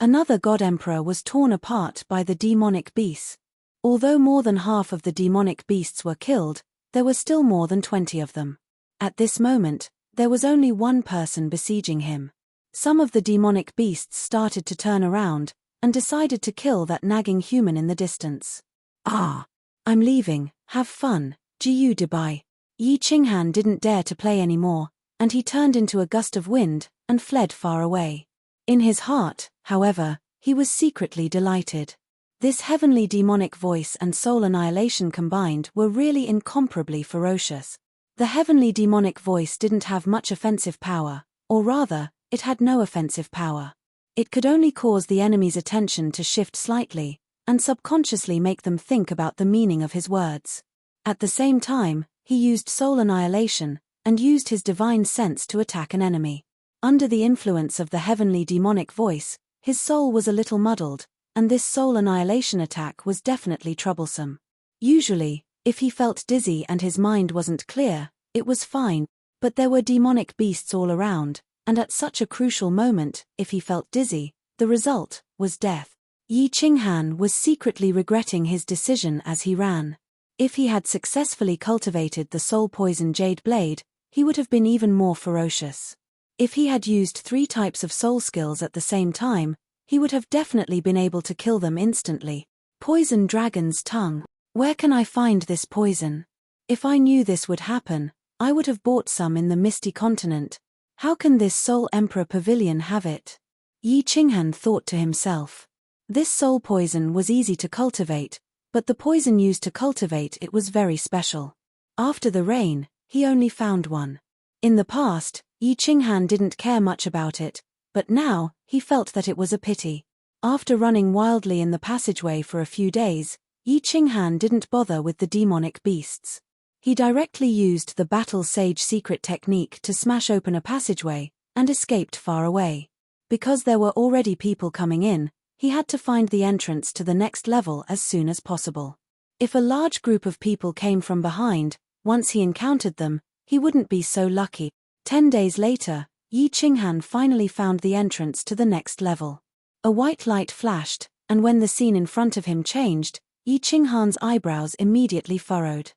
Another god emperor was torn apart by the demonic beasts. Although more than half of the demonic beasts were killed, there were still more than 20 of them. At this moment, there was only one person besieging him. Some of the demonic beasts started to turn around, and decided to kill that nagging human in the distance. I'm leaving, have fun, Gu Dubai. Yi Qinghan didn't dare to play anymore, and he turned into a gust of wind, and fled far away. In his heart, however, he was secretly delighted. This heavenly demonic voice and soul annihilation combined were really incomparably ferocious. The heavenly demonic voice didn't have much offensive power, or rather, it had no offensive power. It could only cause the enemy's attention to shift slightly, and subconsciously make them think about the meaning of his words. At the same time, he used soul annihilation, and used his divine sense to attack an enemy. Under the influence of the heavenly demonic voice, his soul was a little muddled, and this soul annihilation attack was definitely troublesome. Usually, if he felt dizzy and his mind wasn't clear, it was fine, but there were demonic beasts all around, and at such a crucial moment, if he felt dizzy, the result was death. Yi Qinghan was secretly regretting his decision as he ran. If he had successfully cultivated the soul-poison jade blade, he would have been even more ferocious. If he had used 3 types of soul skills at the same time, he would have definitely been able to kill them instantly. Poison dragon's tongue. Where can I find this poison? If I knew this would happen, I would have bought some in the Misty Continent. How can this Soul Emperor Pavilion have it? Yi Qinghan thought to himself. This soul poison was easy to cultivate, but the poison used to cultivate it was very special. After the rain, he only found one. In the past, Yi Qinghan didn't care much about it, but now, he felt that it was a pity. After running wildly in the passageway for a few days, Yi Qinghan didn't bother with the demonic beasts. He directly used the Battle Sage secret technique to smash open a passageway, and escaped far away. Because there were already people coming in, he had to find the entrance to the next level as soon as possible. If a large group of people came from behind, once he encountered them, he wouldn't be so lucky. 10 days later, Yi Qinghan finally found the entrance to the next level. A white light flashed, and when the scene in front of him changed, Yi Qinghan's eyebrows immediately furrowed.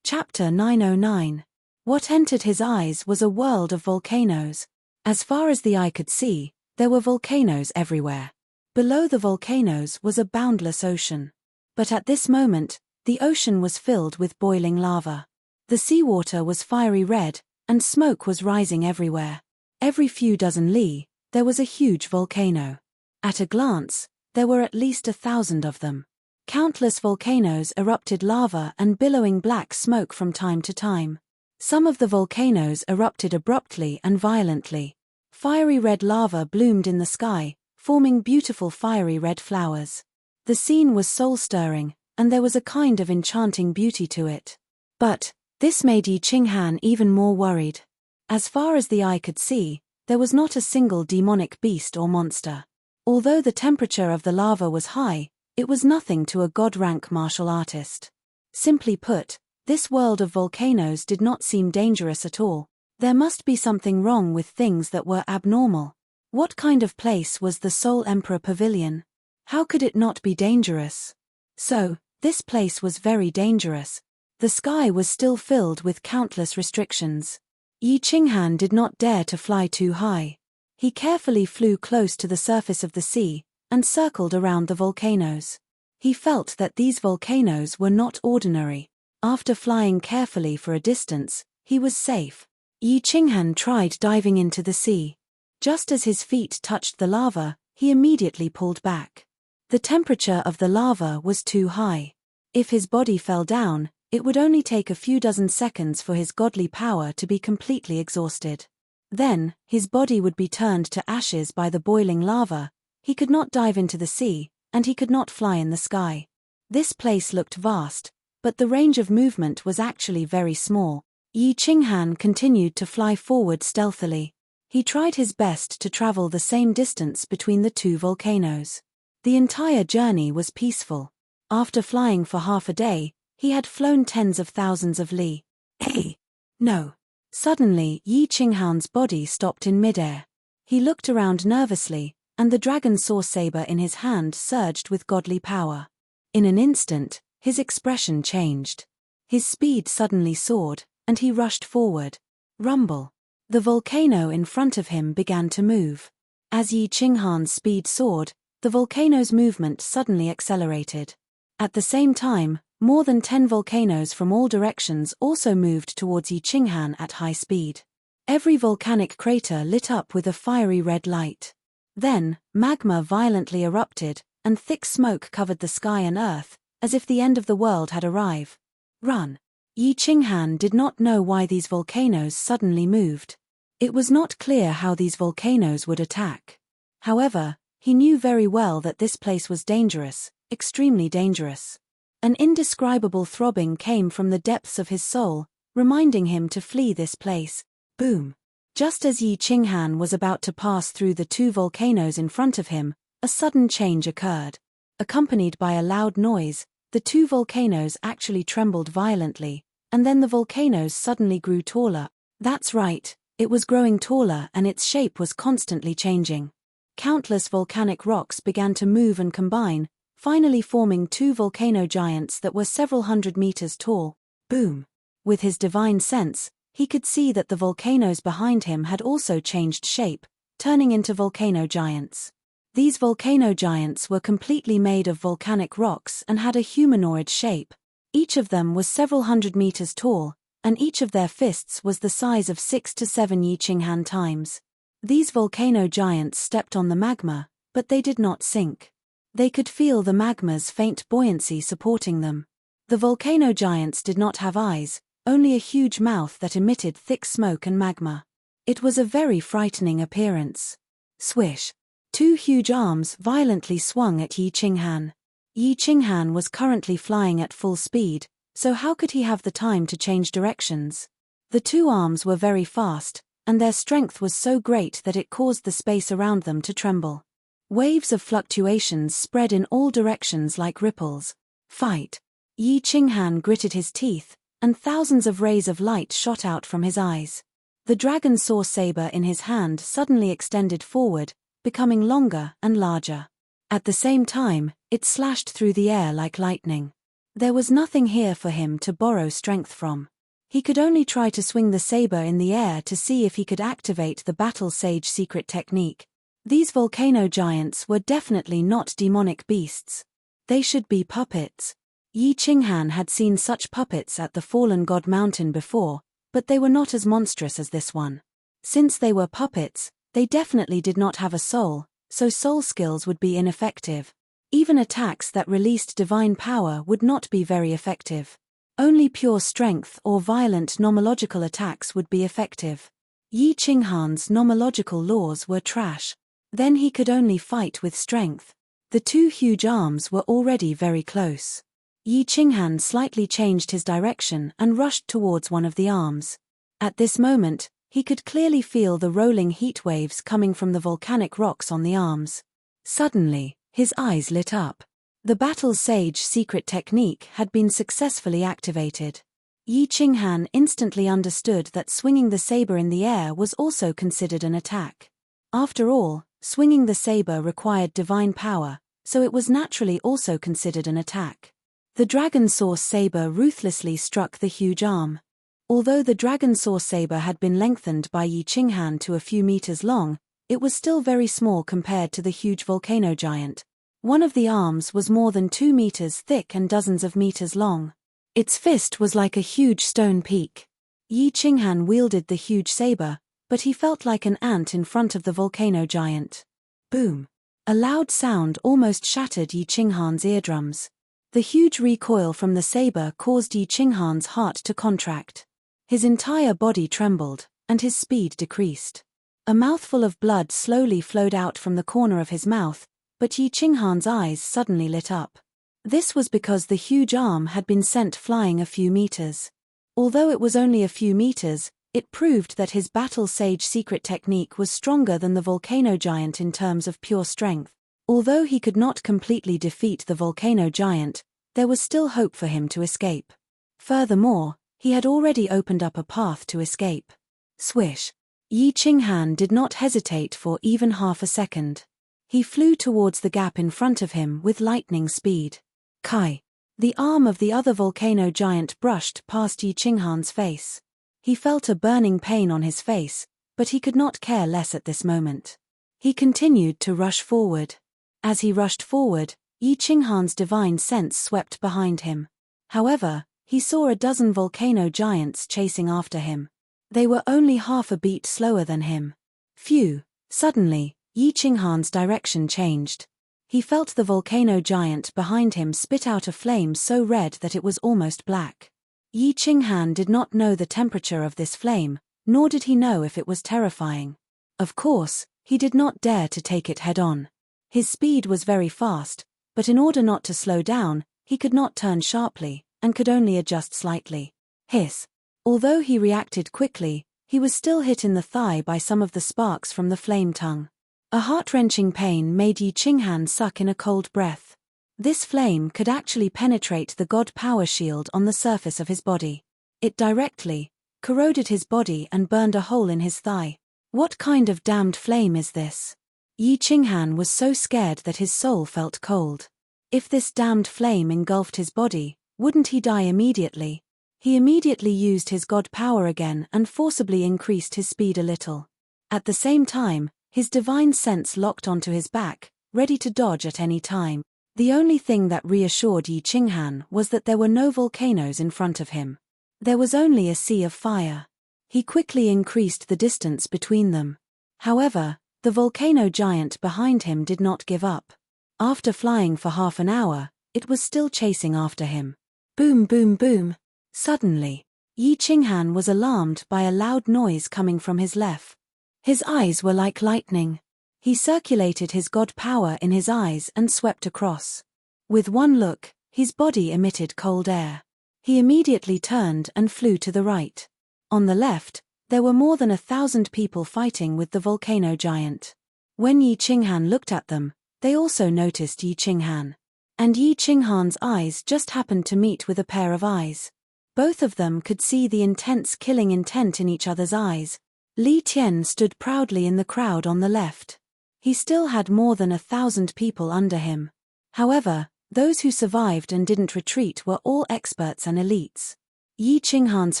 Chapter 909. What entered his eyes was a world of volcanoes. As far as the eye could see, there were volcanoes everywhere. Below the volcanoes was a boundless ocean. But at this moment, the ocean was filled with boiling lava. The seawater was fiery red, and smoke was rising everywhere. Every few dozen li, there was a huge volcano. At a glance, there were at least 1,000 of them. Countless volcanoes erupted lava and billowing black smoke from time to time. Some of the volcanoes erupted abruptly and violently. Fiery red lava bloomed in the sky, forming beautiful fiery red flowers. The scene was soul-stirring, and there was a kind of enchanting beauty to it. But this made Yi Qinghan even more worried. As far as the eye could see, there was not a single demonic beast or monster. Although the temperature of the lava was high, it was nothing to a god-rank martial artist. Simply put, this world of volcanoes did not seem dangerous at all. There must be something wrong with things that were abnormal. What kind of place was the Soul Emperor Pavilion? How could it not be dangerous? So, this place was very dangerous. The sky was still filled with countless restrictions. Yi Qinghan did not dare to fly too high. He carefully flew close to the surface of the sea, and circled around the volcanoes. He felt that these volcanoes were not ordinary. After flying carefully for a distance, he was safe. Yi Qinghan tried diving into the sea. Just as his feet touched the lava, he immediately pulled back. The temperature of the lava was too high. If his body fell down, it would only take a few dozen seconds for his godly power to be completely exhausted. Then, his body would be turned to ashes by the boiling lava. He could not dive into the sea, and he could not fly in the sky. This place looked vast, but the range of movement was actually very small. Yi Qinghan continued to fly forward stealthily. He tried his best to travel the same distance between the 2 volcanoes. The entire journey was peaceful. After flying for half a day, He had flown tens of thousands of li. Hey! No! Suddenly, Yi Qinghan's body stopped in midair. He looked around nervously, and the dragon sword saber in his hand surged with godly power. In an instant, his expression changed. His speed suddenly soared, and he rushed forward. Rumble! The volcano in front of him began to move. As Yi Qinghan's speed soared, the volcano's movement suddenly accelerated. At the same time, more than 10 volcanoes from all directions also moved towards Yi Qinghan at high speed. Every volcanic crater lit up with a fiery red light. Then, magma violently erupted, and thick smoke covered the sky and earth, as if the end of the world had arrived. Run! Yi Qinghan did not know why these volcanoes suddenly moved. It was not clear how these volcanoes would attack. However, he knew very well that this place was dangerous, extremely dangerous. An indescribable throbbing came from the depths of his soul, reminding him to flee this place. Boom! Just as Yi Qinghan was about to pass through the 2 volcanoes in front of him, a sudden change occurred. Accompanied by a loud noise, the 2 volcanoes actually trembled violently, and then the volcanoes suddenly grew taller. That's right, it was growing taller and its shape was constantly changing. Countless volcanic rocks began to move and combine, finally forming 2 volcano giants that were several hundred meters tall. Boom! With his divine sense, he could see that the volcanoes behind him had also changed shape, turning into volcano giants. These volcano giants were completely made of volcanic rocks and had a humanoid shape. Each of them was several hundred meters tall, and each of their fists was the size of 6 to 7 Yi Qinghan times. These volcano giants stepped on the magma, but they did not sink. They could feel the magma's faint buoyancy supporting them. The volcano giants did not have eyes, only a huge mouth that emitted thick smoke and magma. It was a very frightening appearance. Swish! 2 huge arms violently swung at Yi Qinghan. Yi Qinghan was currently flying at full speed, so how could he have the time to change directions? The 2 arms were very fast, and their strength was so great that it caused the space around them to tremble. Waves of fluctuations spread in all directions like ripples. Fight! Yi Qinghan gritted his teeth, and thousands of rays of light shot out from his eyes. The dragon sword saber in his hand suddenly extended forward, becoming longer and larger. At the same time, it slashed through the air like lightning. There was nothing here for him to borrow strength from. He could only try to swing the saber in the air to see if he could activate the battle sage secret technique. These volcano giants were definitely not demonic beasts. They should be puppets. Yi Qinghan had seen such puppets at the Fallen God Mountain before, but they were not as monstrous as this one. Since they were puppets, they definitely did not have a soul, so soul skills would be ineffective. Even attacks that released divine power would not be very effective. Only pure strength or violent nomological attacks would be effective. Yi Qinghan's nomological laws were trash. Then he could only fight with strength. The 2 huge arms were already very close. Yi Qinghan slightly changed his direction and rushed towards one of the arms. At this moment, he could clearly feel the rolling heat waves coming from the volcanic rocks on the arms. Suddenly, his eyes lit up. The battle sage secret technique had been successfully activated. Yi Qinghan instantly understood that swinging the saber in the air was also considered an attack. After all, swinging the saber required divine power, so it was naturally also considered an attack. The dragon sword saber ruthlessly struck the huge arm. Although the dragon sword saber had been lengthened by Yi Qinghan to a few meters long, it was still very small compared to the huge volcano giant. One of the arms was more than 2 meters thick and dozens of meters long. Its fist was like a huge stone peak. Yi Qinghan wielded the huge saber, but he felt like an ant in front of the volcano giant. Boom! A loud sound almost shattered Yi Qinghan's eardrums. The huge recoil from the saber caused Yi Qinghan's heart to contract. His entire body trembled, and his speed decreased. A mouthful of blood slowly flowed out from the corner of his mouth, but Yi Qinghan's eyes suddenly lit up. This was because the huge arm had been sent flying a few meters. Although it was only a few meters, it proved that his battle sage secret technique was stronger than the volcano giant in terms of pure strength. Although he could not completely defeat the volcano giant, there was still hope for him to escape. Furthermore, he had already opened up a path to escape. Swish! Yi Qinghan did not hesitate for even half a second. He flew towards the gap in front of him with lightning speed. Kai! The arm of the other volcano giant brushed past Yi Qinghan's face. He felt a burning pain on his face, but he could not care less at this moment. He continued to rush forward. As he rushed forward, Yi Qinghan's divine sense swept behind him. However, he saw a dozen volcano giants chasing after him. They were only half a beat slower than him. Phew! Suddenly, Yi Qinghan's direction changed. He felt the volcano giant behind him spit out a flame so red that it was almost black. Yi Qinghan did not know the temperature of this flame, nor did he know if it was terrifying. Of course, he did not dare to take it head-on. His speed was very fast, but in order not to slow down, he could not turn sharply, and could only adjust slightly. Hiss! Although he reacted quickly, he was still hit in the thigh by some of the sparks from the flame tongue. A heart-wrenching pain made Yi Qinghan suck in a cold breath. This flame could actually penetrate the god power shield on the surface of his body. It directly corroded his body and burned a hole in his thigh. What kind of damned flame is this? Yi Qinghan was so scared that his soul felt cold. If this damned flame engulfed his body, wouldn't he die immediately? He immediately used his god power again and forcibly increased his speed a little. At the same time, his divine sense locked onto his back, ready to dodge at any time. The only thing that reassured Yi Qinghan was that there were no volcanoes in front of him. There was only a sea of fire. He quickly increased the distance between them. However, the volcano giant behind him did not give up. After flying for half an hour, it was still chasing after him. Boom, boom, boom. Suddenly, Yi Qinghan was alarmed by a loud noise coming from his left. His eyes were like lightning. He circulated his god power in his eyes and swept across. With one look, his body emitted cold air. He immediately turned and flew to the right. On the left, there were more than 1,000 people fighting with the volcano giant. When Yi Qinghan looked at them, they also noticed Yi Qinghan. And Yi Qinghan's eyes just happened to meet with a pair of eyes. Both of them could see the intense killing intent in each other's eyes. Li Tian stood proudly in the crowd on the left. He still had more than 1,000 people under him. However, those who survived and didn't retreat were all experts and elites. Yi Qinghan's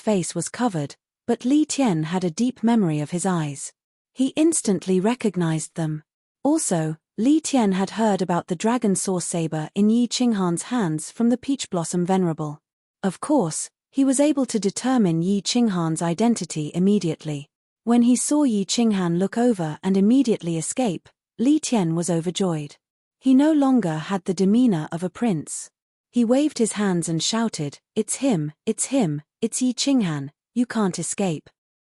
face was covered, but Li Tian had a deep memory of his eyes. He instantly recognized them. Also, Li Tian had heard about the dragon source saber in Yi Qinghan's hands from the Peach Blossom Venerable. Of course, he was able to determine Yi Qinghan's identity immediately. When he saw Yi Qinghan look over and immediately escape, Li Tian was overjoyed. He no longer had the demeanor of a prince. He waved his hands and shouted, it's him, it's Yi Qinghan, you can't escape."